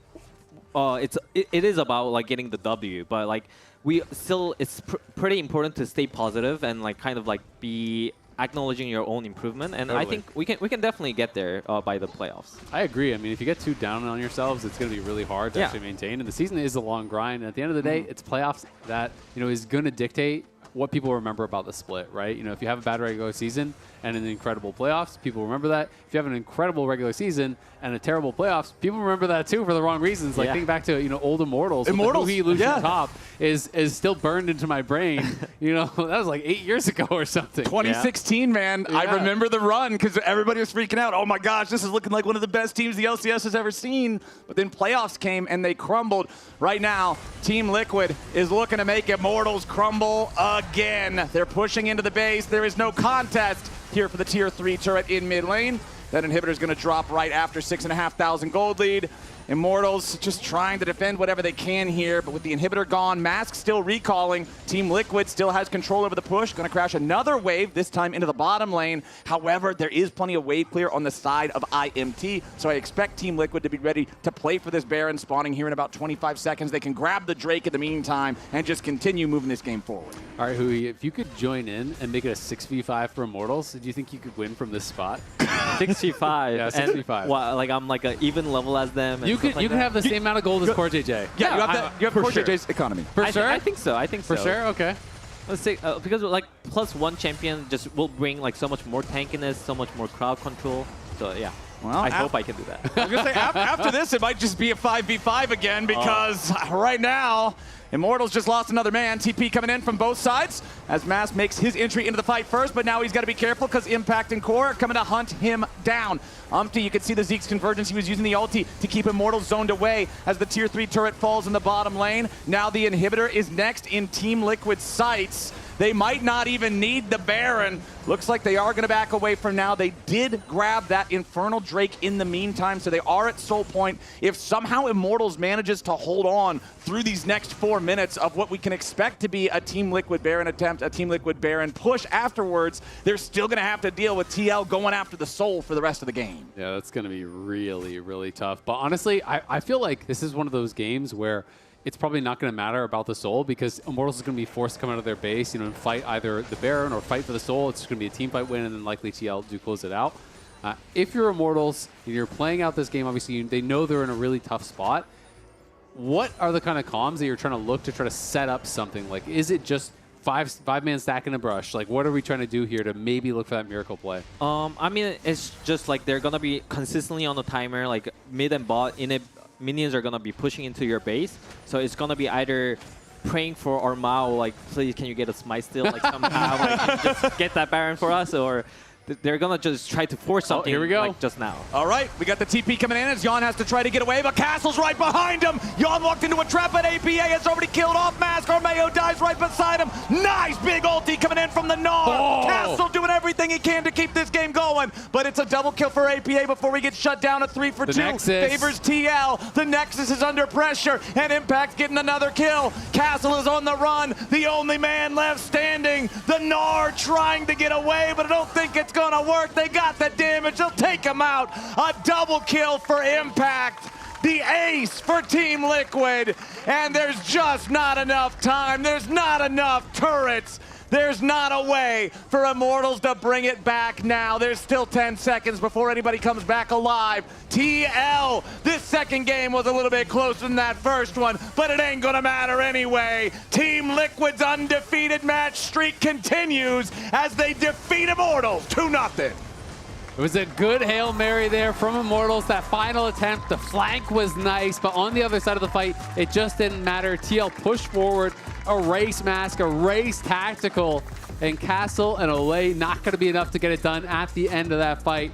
it is about like getting the W, but like we still, it's pretty important to stay positive and like kind of like be acknowledging your own improvement, and I think we can definitely get there by the playoffs. I agree. I mean, if you get too down on yourselves, it's going to be really hard to actually maintain. And the season is a long grind. And at the end of the day, it's playoffs that is going to dictate what people remember about the split, right? You know, if you have a bad regular season and an incredible playoffs, people remember that. If you have an incredible regular season and a terrible playoffs, people remember that too for the wrong reasons. Like think back to old Immortals. He losing top is still burned into my brain. That was like 8 years ago or something. 2016, man. Yeah. I remember the run because everybody was freaking out. Oh my gosh, this is looking like one of the best teams the LCS has ever seen. But then playoffs came and they crumbled. Right now, Team Liquid is looking to make Immortals crumble again. They're pushing into the base. There is no contest here for the tier 3 turret in mid lane. That inhibitor is going to drop right after 6,500 gold lead. Immortals just trying to defend whatever they can here, but with the inhibitor gone, Mask still recalling. Team Liquid still has control over the push. Going to crash another wave, this time into the bottom lane. However, there is plenty of wave clear on the side of IMT, so I expect Team Liquid to be ready to play for this Baron spawning here in about 25 seconds. They can grab the Drake in the meantime and just continue moving this game forward. All right, Hui, if you could join in and make it a 6v5 for Immortals, do you think you could win from this spot? 6v5. Yeah, 6v5. What, like I'm like an even level as them. You can have the same amount of gold as Core JJ. Yeah, you have Core JJ's economy. For sure? I think so. For sure? Okay. Let's say, because like +1 champion just will bring like so much more tankiness, so much more crowd control. So yeah, well, I hope I can do that. I was gonna say after this, it might just be a 5v5 again because right now, Immortals just lost another man. TP coming in from both sides as Mass makes his entry into the fight first, but now he's got to be careful because Impact and Core are coming to hunt him down. IMT, you can see the Zeke's convergence. He was using the ulti to keep Immortals zoned away as the tier 3 turret falls in the bottom lane. Now the inhibitor is next in Team Liquid's sights. They might not even need the Baron. Looks like they are going to back away from now. They did grab that Infernal Drake in the meantime, so they are at soul point. If somehow Immortals manages to hold on through these next 4 minutes of what we can expect to be a Team Liquid Baron attempt, a Team Liquid Baron push afterwards, they're still going to have to deal with TL going after the soul for the rest of the game. Yeah, that's going to be really, really tough. But honestly, I feel like this is one of those games where it's probably not going to matter about the soul because Immortals is going to be forced to come out of their base, and fight either the Baron or fight for the soul. It's going to be a team fight win, and then likely TL do close it out. If you're Immortals and you're playing out this game, obviously they know they're in a really tough spot. What are the kind of comms that you're trying to look to try to set up something? Like, is it just five-man stack in a brush? Like, what are we trying to do here to maybe look for that miracle play? I mean, it's just like they're gonna be consistently on the timer, like mid and bot in it. Minions are gonna be pushing into your base, so it's gonna be either praying for our Mao, like please can you get a smite still, like somehow, like just get that Baron for us, or they're gonna just try to force something. Here we go. Like just now. All right, we got the TP coming in as Yon has to try to get away, but Castle's right behind him. Yon walked into a trap, but APA has already killed off Mask. Armeo dies right beside him. Nice big ulti coming in from the Gnar. Castle doing everything he can to keep this game going, but it's a double kill for APA before we get shut down. A 3 for 2 favors TL. The Nexus is under pressure, and Impact's getting another kill. Castle is on the run, the only man left standing. The Gnar trying to get away, but I don't think it's gonna work. They got the damage. They'll take him out. A double kill for Impact. The ace for Team Liquid. And there's just not enough time. There's not enough turrets. There's not a way for Immortals to bring it back now. There's still 10 seconds before anybody comes back alive. TL, this second game was a little bit closer than that first one, but it ain't gonna matter anyway. Team Liquid's undefeated match streak continues as they defeat Immortals 2-0. It was a good Hail Mary there from Immortals. That final attempt, the flank was nice, but on the other side of the fight, it just didn't matter. TL pushed forward, a race Mask, a race Tactical, and Castle and Olay not going to be enough to get it done at the end of that fight.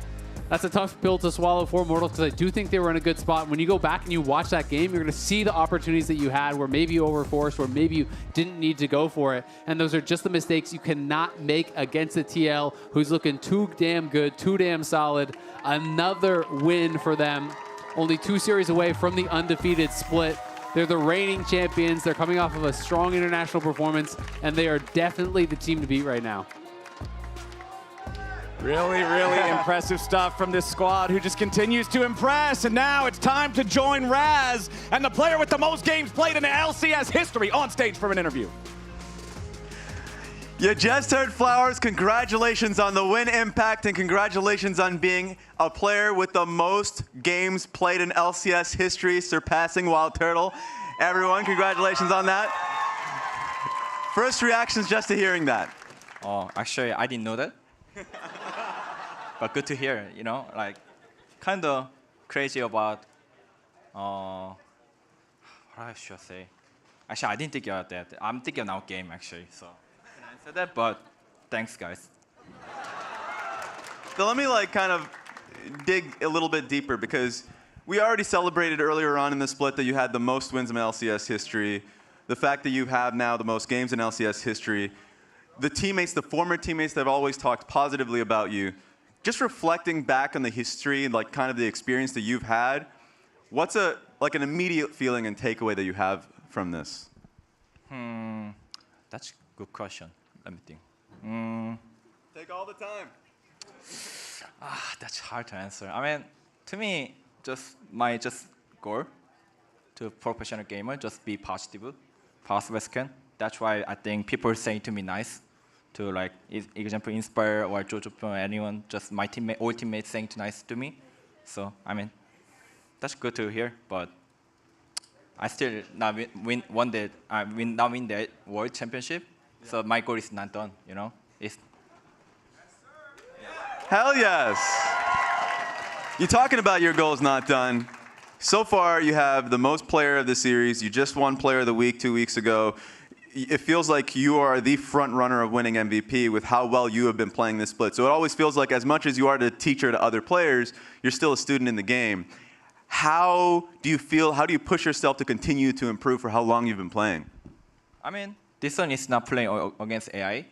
That's a tough pill to swallow for Immortals because I do think they were in a good spot. When you go back and you watch that game, you're going to see the opportunities that you had where maybe you overforced, where maybe you didn't need to go for it. And those are just the mistakes you cannot make against the TL, who's looking too damn good, too damn solid. Another win for them. Only 2 series away from the undefeated split. They're the reigning champions. They're coming off of a strong international performance, and they are definitely the team to beat right now. Really, really impressive stuff from this squad who just continues to impress. And now it's time to join Raz and the player with the most games played in the LCS history on stage for an interview. You just heard Flowers. Congratulations on the win, Impact, and congratulations on being a player with the most games played in LCS history, surpassing Wild Turtle. Everyone, congratulations on that. First reactions just to hearing that. Oh, actually, I didn't know that. But good to hear, like kind of crazy about, what I should say. Actually, I didn't think about that. I'm thinking of now game, actually, so I can answer that, but thanks, guys. So let me kind of dig a little bit deeper because we already celebrated earlier on in the split that you had the most wins in LCS history, the fact that you have now the most games in LCS history, the teammates, the former teammates that have always talked positively about you. Just reflecting back on the history and kind of the experience that you've had, what's an immediate feeling and takeaway that you have from this? That's a good question. Let me think. Take all the time. That's hard to answer. I mean, to me, my goal to professional gamer, just be positive as can. That's why I think people say to me nice. To example, Inspire or Jojo or anyone, just my teammate, all teammates saying nice to me. So I mean, that's good to hear. But I still not win one day. I not win the world championship. Yeah. So my goal is not done. It's Hell yes. You're talking about your goals not done. So far, you have the most player of the series. You just won Player of the Week 2 weeks ago. It feels like you are the front runner of winning MVP with how well you have been playing this split. So it always feels like as much as you are the teacher to other players, you're still a student in the game. How do you feel, how do you push yourself to continue to improve for how long you've been playing? I mean, this one is not playing against AI.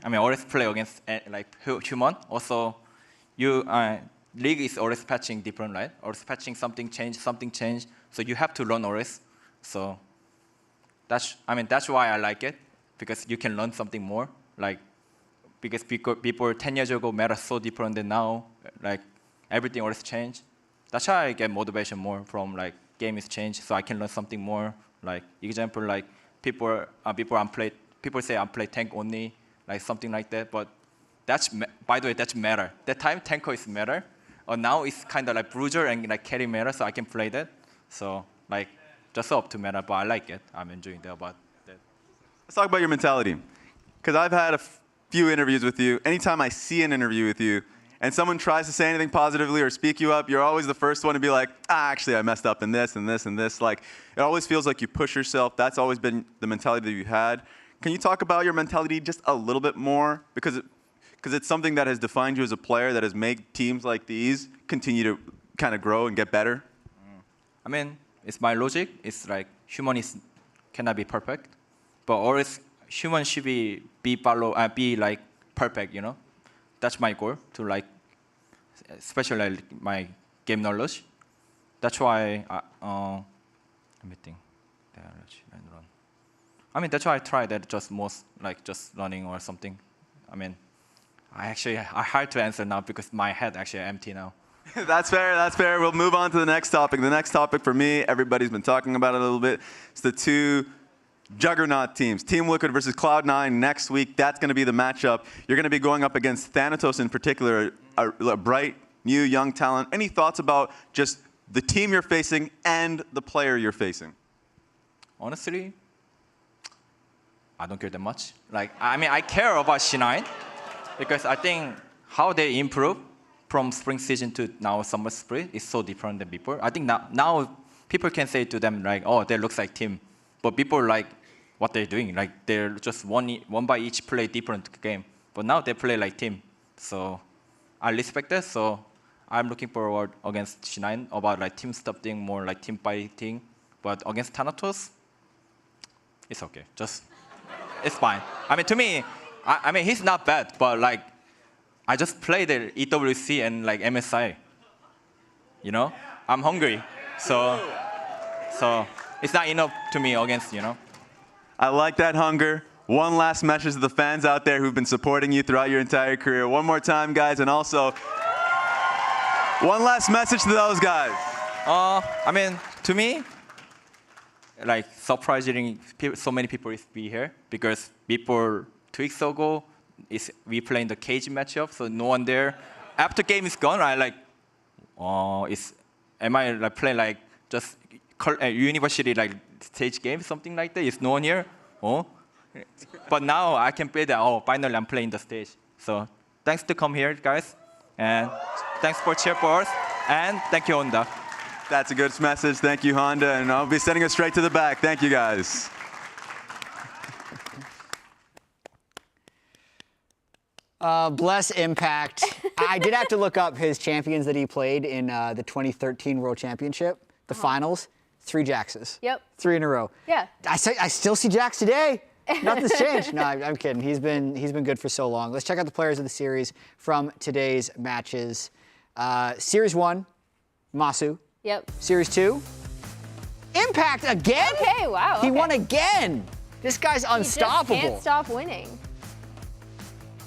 Always play against like human. Also, League is always patching different, right? Always patching something change. So you have to learn always. So that's why I like it, because you can learn something more. Like, because people 10 years ago meta so different than now. Like, everything always changed. That's why I get motivation more from like game is changed, so I can learn something more. Like example, like people say I play tank only, like something like that. But that's by the way, that's meta. That time tanker is meta. Or now it's kind of like bruiser and like carry meta, so I can play that. So like just up to meta, but I like it. I'm enjoying that about that. Let's talk about your mentality, because I've had a few interviews with you. Anytime I see an interview with you, and someone tries to say anything positively or speak you up, you're always the first one to be like, actually, I messed up in this and this and this. Like, it always feels like you push yourself. That's always been the mentality that you had. Can you talk about your mentality just a little bit more? Because it's something that has defined you as a player, that has made teams like these continue to kind of grow and get better. I mean, it's my logic. It's like human cannot be perfect, but always human should be like perfect, you know? That's my goal, to like, especially like my game knowledge. That's why let me think. I mean, that's why I try that just running or something. I mean, I hard to answer now because my head actually empty now. That's fair. We'll move on to the next topic. The next topic for me, everybody's been talking about it a little bit. It's the two juggernaut teams, Team Liquid versus Cloud9 next week. That's going to be the matchup. You're going to be going up against Thanatos in particular, a bright, new, young talent. Any thoughts about just the team you're facing and the player you're facing? Honestly, I don't care that much. Like, I mean, I care about C9 because I think how they improve from spring season to now summer spring is so different than before. I think now people can say to them like, oh, they looks like team. But people like what they're doing. Like, they're just one by each play different game. But now they play like team. So I respect that. So I'm looking forward against C9 about like team stuff thing, more like team fighting. But against Thanatos, it's okay. It's fine. I mean, to me, I mean, he's not bad. But like, I just play the EWC and like MSI. You know, I'm hungry. So it's not enough to me against, you know. I like that hunger. One last message to the fans out there who've been supporting you throughout your entire career. One more time, guys, and also one last message to those guys. I mean, to me, like surprisingly, so many people be here because before 2 weeks ago, we playing the cage matchup, so no one there. After game is gone, I like, am I like play like just university like stage game, something like that? Is no one here? Oh, but now I can play that. Oh, finally I'm playing the stage. So thanks to come here, guys, and thanks for cheer for us, and thank you, Honda. That's a good message. Thank you, Honda, and I'll be sending it straight to the back. Thank you, guys. Bless Impact. I did have to look up his champions that he played in the 2013 World Championship, the finals. 3 Jaxes. Yep. 3 in a row. Yeah. I still see Jax today. Nothing's changed. No, I'm kidding. He's been good for so long. Let's check out the players of the series from today's matches. Series 1, Masu. Yep. Series 2, Impact again? Okay, wow. He won again. This guy's unstoppable. He just can't stop winning.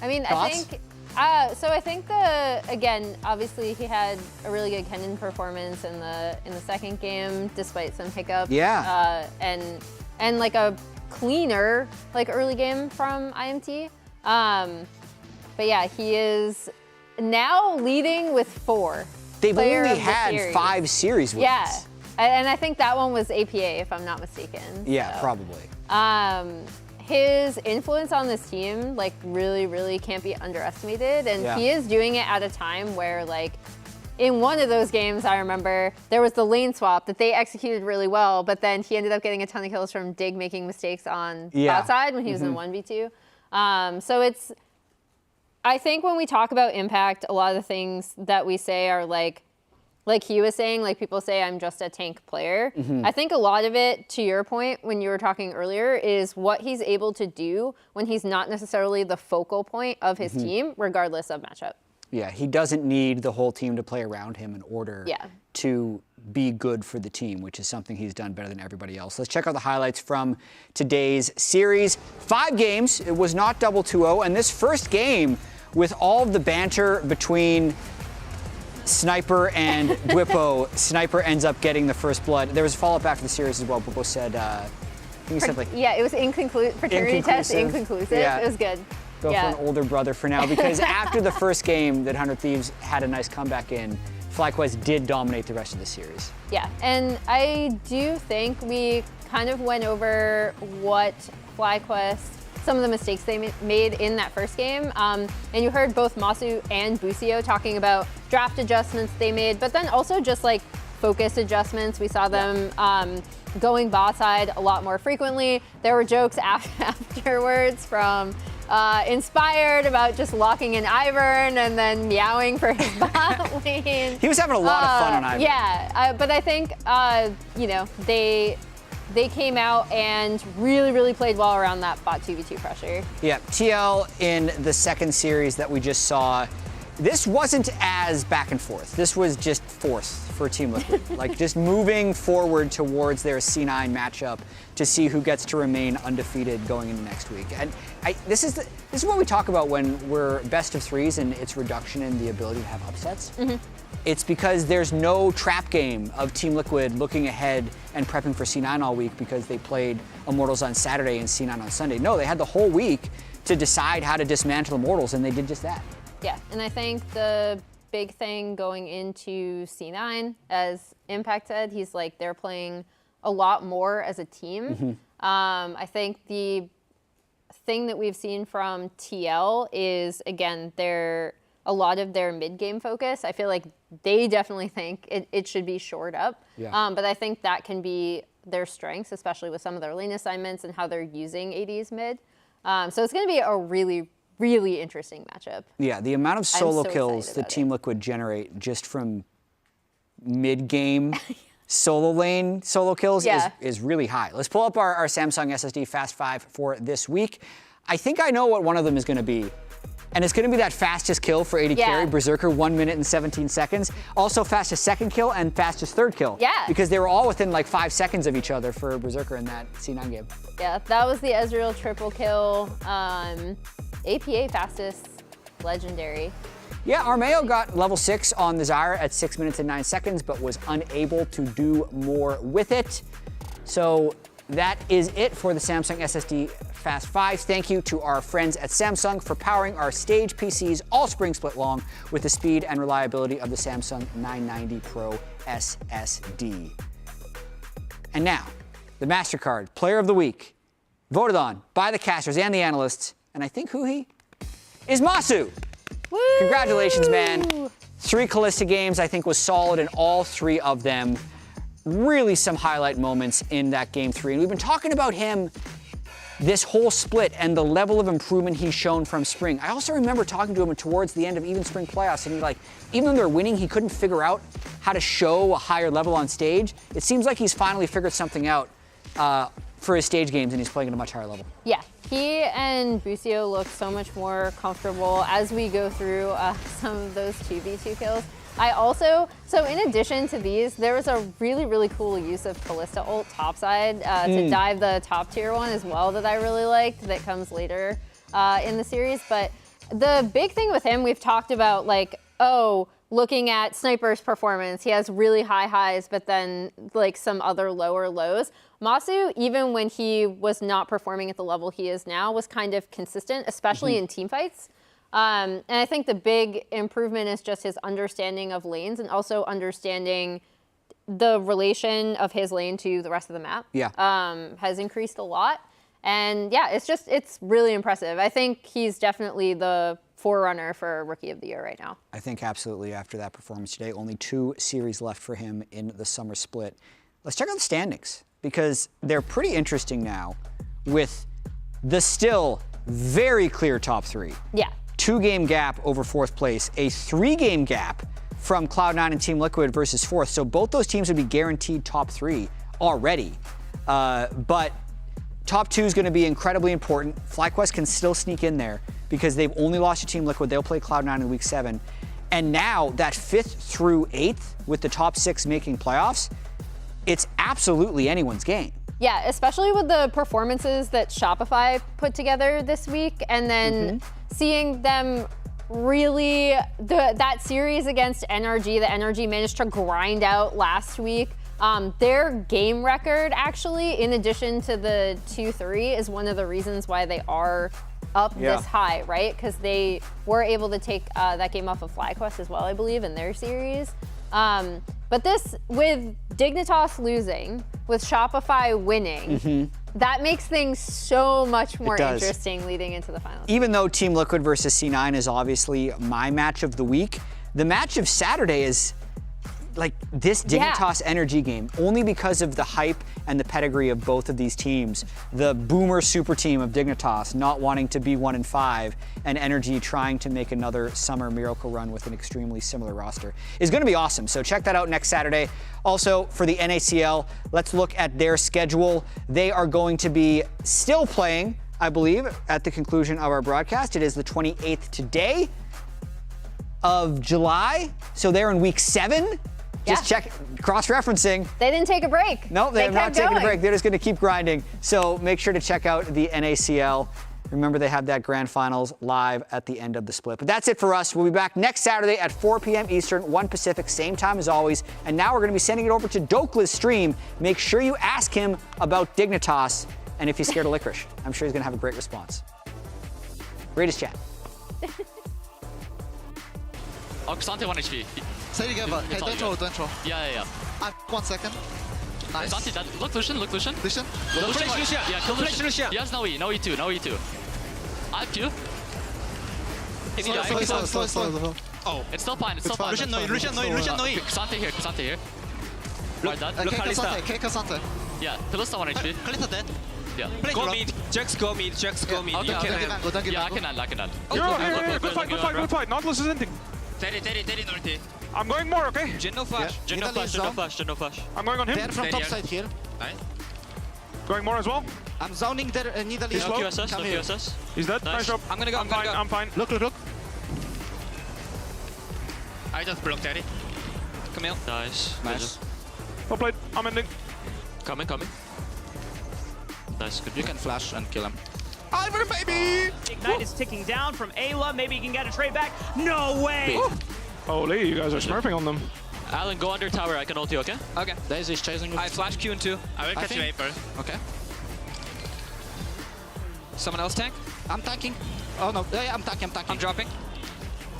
I mean, Thoughts? I think again, obviously he had a really good Kennen performance in the second game, despite some hiccups. Yeah. And like a cleaner like early game from IMT. But yeah, he is now leading with 4. They've Player only of the had series. 5 series wins. Yeah, and I think that one was APA, if I'm not mistaken. Yeah, so. probably. His influence on this team, like, really, really can't be underestimated. And Yeah. he is doing it at a time where, like, in one of those games, I remember, there was the lane swap that they executed really well, but then he ended up getting a ton of kills from Dig making mistakes on bot side when he was in 1v2. So it's, I think when we talk about impact, a lot of the things that we say are like he was saying, like people say, I'm just a tank player. I think a lot of it, to your point, when you were talking earlier, is what he's able to do when he's not necessarily the focal point of his team, regardless of matchup. Yeah, he doesn't need the whole team to play around him in order to be good for the team, which is something he's done better than everybody else. Let's check out the highlights from today's series. 5 games, it was not double 2-0, and this first game, with all of the banter between Sniper and Dwippo, Sniper ends up getting the first blood. There was a follow-up after the series as well. Dwippo said, I think he said like... Yeah, it was paternity test inconclusive. Yeah. It was good. Go for an older brother for now, because after the first game that 100 Thieves had a nice comeback in, FlyQuest did dominate the rest of the series. Yeah, and I do think we kind of went over what FlyQuest, some of the mistakes they made in that first game. And you heard both Masu and Busio talking about draft adjustments they made, but then also just like focus adjustments. We saw them going bot side a lot more frequently. There were jokes afterwards from Inspired about just locking in Ivern and then meowing for his bot lane. He was having a lot of fun on Ivern. Yeah, but I think, you know, they came out and really played well around that bot 2v2 pressure. Yeah, TL in the second series that we just saw, this wasn't as back and forth. This was just force for Team Liquid. Like just moving forward towards their C9 matchup to see who gets to remain undefeated going into next week. And this is what we talk about when we're best of threes and its reduction in the ability to have upsets. It's because there's no trap game of Team Liquid looking ahead and prepping for C9 all week because they played Immortals on Saturday and C9 on Sunday. No, they had the whole week to decide how to dismantle Immortals, and they did just that. Yeah, and I think the big thing going into C9, as Impact said, he's like, they're playing a lot more as a team. I think the thing that we've seen from TL is, again, a lot of their mid-game focus. I feel like they definitely think it should be shored up. But I think that can be their strengths, especially with some of their lane assignments and how they're using ADs mid. So it's going to be a really interesting matchup. Yeah, the amount of solo kills that Team Liquid generate just from mid-game solo lane solo kills is really high. Let's pull up our Samsung SSD Fast 5 for this week. I think I know what one of them is going to be. And it's going to be that fastest kill for AD carry, Berserker, 1 minute and 17 seconds. Also fastest second kill and fastest third kill. Yeah. Because they were all within like 5 seconds of each other for Berserker in that C9 game. Yeah, that was the Ezreal triple kill. APA fastest legendary. Yeah, Armeo got level 6 on the Zyra at 6 minutes and 9 seconds, but was unable to do more with it. So that is it for the Samsung SSD Fast 5. Thank you to our friends at Samsung for powering our Stage PCs all spring split long with the speed and reliability of the Samsung 990 Pro SSD. And now, the MasterCard Player of the Week, voted on by the casters and the analysts, and I think who he is Masu. Woo! Congratulations, man. 3 Kalista games, I think, was solid in all 3 of them. Really some highlight moments in that game 3. And we've been talking about him this whole split and the level of improvement he's shown from spring. I also remember talking to him towards the end of even spring playoffs, and even though they're winning, he couldn't figure out how to show a higher level on stage. It seems like he's finally figured something out for his stage games, and he's playing at a much higher level. Yeah, he and Busio look so much more comfortable as we go through some of those 2v2 kills. So in addition to these, there was a really cool use of Kalista ult topside to dive the top tier one as well that I really liked that comes later in the series. But the big thing with him, we've talked about looking at Sniper's performance, he has really high highs, but then like some other lower lows. Masu, even when he was not performing at the level he is now, was kind of consistent, especially in team fights. And I think the big improvement is just his understanding of lanes and also understanding the relation of his lane to the rest of the map. Has increased a lot. And yeah, it's really impressive. I think he's definitely the forerunner for Rookie of the Year right now. I think absolutely after that performance today. Only 2 series left for him in the summer split. Let's check out the standings because they're pretty interesting now with the still very clear top 3. Yeah. 2-game gap over 4th place, a 3-game gap from Cloud9 and Team Liquid versus 4th. So both those teams would be guaranteed top 3 already. But top 2 is going to be incredibly important. FlyQuest can still sneak in there because they've only lost to Team Liquid. They'll play Cloud9 in week 7. And now that 5th through 8th with the top 6 making playoffs, it's absolutely anyone's game. Yeah, especially with the performances that Shopify put together this week, and then seeing them really, that series against NRG, the NRG managed to grind out last week. Their game record, actually, in addition to the 2-3, is one of the reasons why they are up this high, right? Because they were able to take that game off of FlyQuest as well, I believe, in their series. But this, with Dignitas losing, with Shopify winning, that makes things so much more interesting leading into the finals. Even though Team Liquid versus C9 is obviously my match of the week, the match of Saturday is like this Dignitas NRG game, only because of the hype and the pedigree of both of these teams. The boomer super team of Dignitas not wanting to be 1-5, and NRG trying to make another summer miracle run with an extremely similar roster is going to be awesome. So check that out next Saturday. Also for the NACL, let's look at their schedule. They are going to be still playing, I believe, at the conclusion of our broadcast. It is the 28th today of July. So they're in week 7. Just check, cross-referencing. They didn't take a break. No, they have not taken a break. They're just going to keep grinding. So make sure to check out the NACL. Remember, they have that grand finals live at the end of the split. But that's it for us. We'll be back next Saturday at 4 p.m. Eastern, 1 Pacific, same time as always. And now we're going to be sending it over to Dokla's stream. Make sure you ask him about Dignitas and if he's scared of licorice. I'm sure he's going to have a great response. Greatest chat. Oh, Xante 1 HP. Stay together. Okay, don't troll, don't troll. Yeah. 1 second. Nice. Xante, look, Lucian. Lucian? Lucian. Yeah, kill Lucian. Yes, no E2, no E2. I have Q. Slow. Oh, it's still fine, Lucian no E. Xante here. Right, that. Look, Kalista. Yeah, Kalista 1 HP. Kalista dead. Yeah. Go mid, Jax go mid. Okay. Yeah, I can land. Good fight. Nautilus is ending. Teddy, Norty. I'm going more, okay? Gen no flash. I'm going on him. They're from top side here. Nice. Going more as well. I'm zoning their Nidalee. He's low. QSS. He's dead. Nice job. I'm gonna go. I'm fine. Look. I just blocked Teddy. Come here. Nice. Well played. I'm ending. Coming. Nice, good. You can flash and kill him. Iver, baby! Ignite is ticking down from Ayla. Maybe he can get a trade back. No way! Holy, you guys are smurfing on them. Alan, go under tower. I can ult you, okay? Okay. Daisy is chasing you. I flash Q in 2. I will catch you Vapor. Okay. Someone else tank? I'm tanking. Oh no, yeah, I'm tanking. I'm dropping.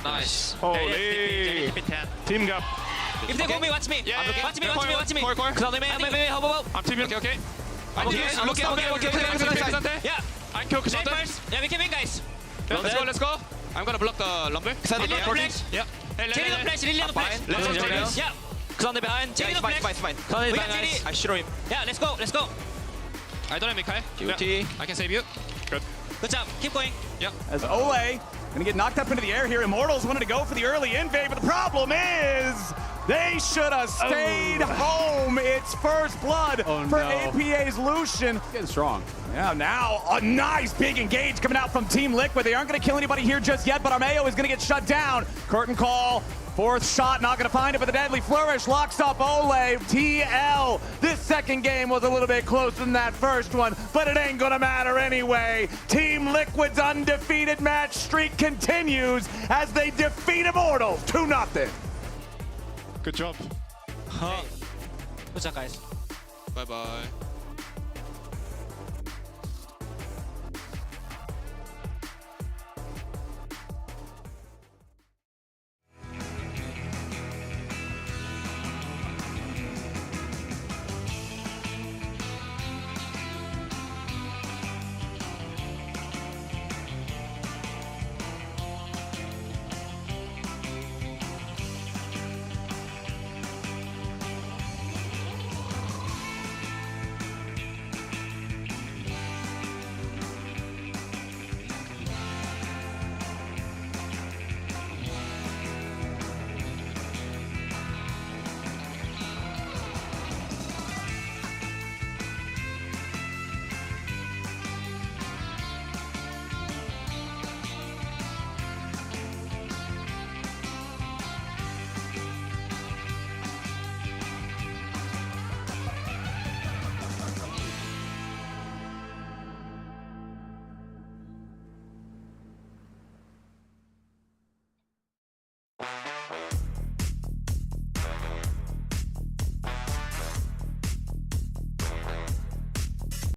Nice. Holy. Team gap. If they go me, watch me. Yeah, watch me. Core. I'm teaming. Okay. I'm Okay. Yeah. I kill Cassandra. Yeah, we can win, guys. Let's go. I'm gonna block the lumber. Yeah. Lily on the flash. Yeah. Xande behind. Lily on the flash. We got Lily. I shoot him. Yeah, let's go. I don't have Mikai. QT. I can save you. Good job. Keep going. Yeah. As Ole gonna get knocked up into the air here. Immortals wanted to go for the early invade, but the problem is they should have stayed home. It's first blood for APA's Lucian. Getting strong. Yeah, now a nice big engage coming out from Team Liquid. They aren't going to kill anybody here just yet, but Armeo is going to get shut down. Curtain call. 4th shot, not going to find it, but the deadly flourish locks up Ole. TL. This second game was a little bit closer than that first one, but it ain't going to matter anyway. Team Liquid's undefeated match streak continues as they defeat Immortals 2-0. Good job. Good job, guys. Bye-bye.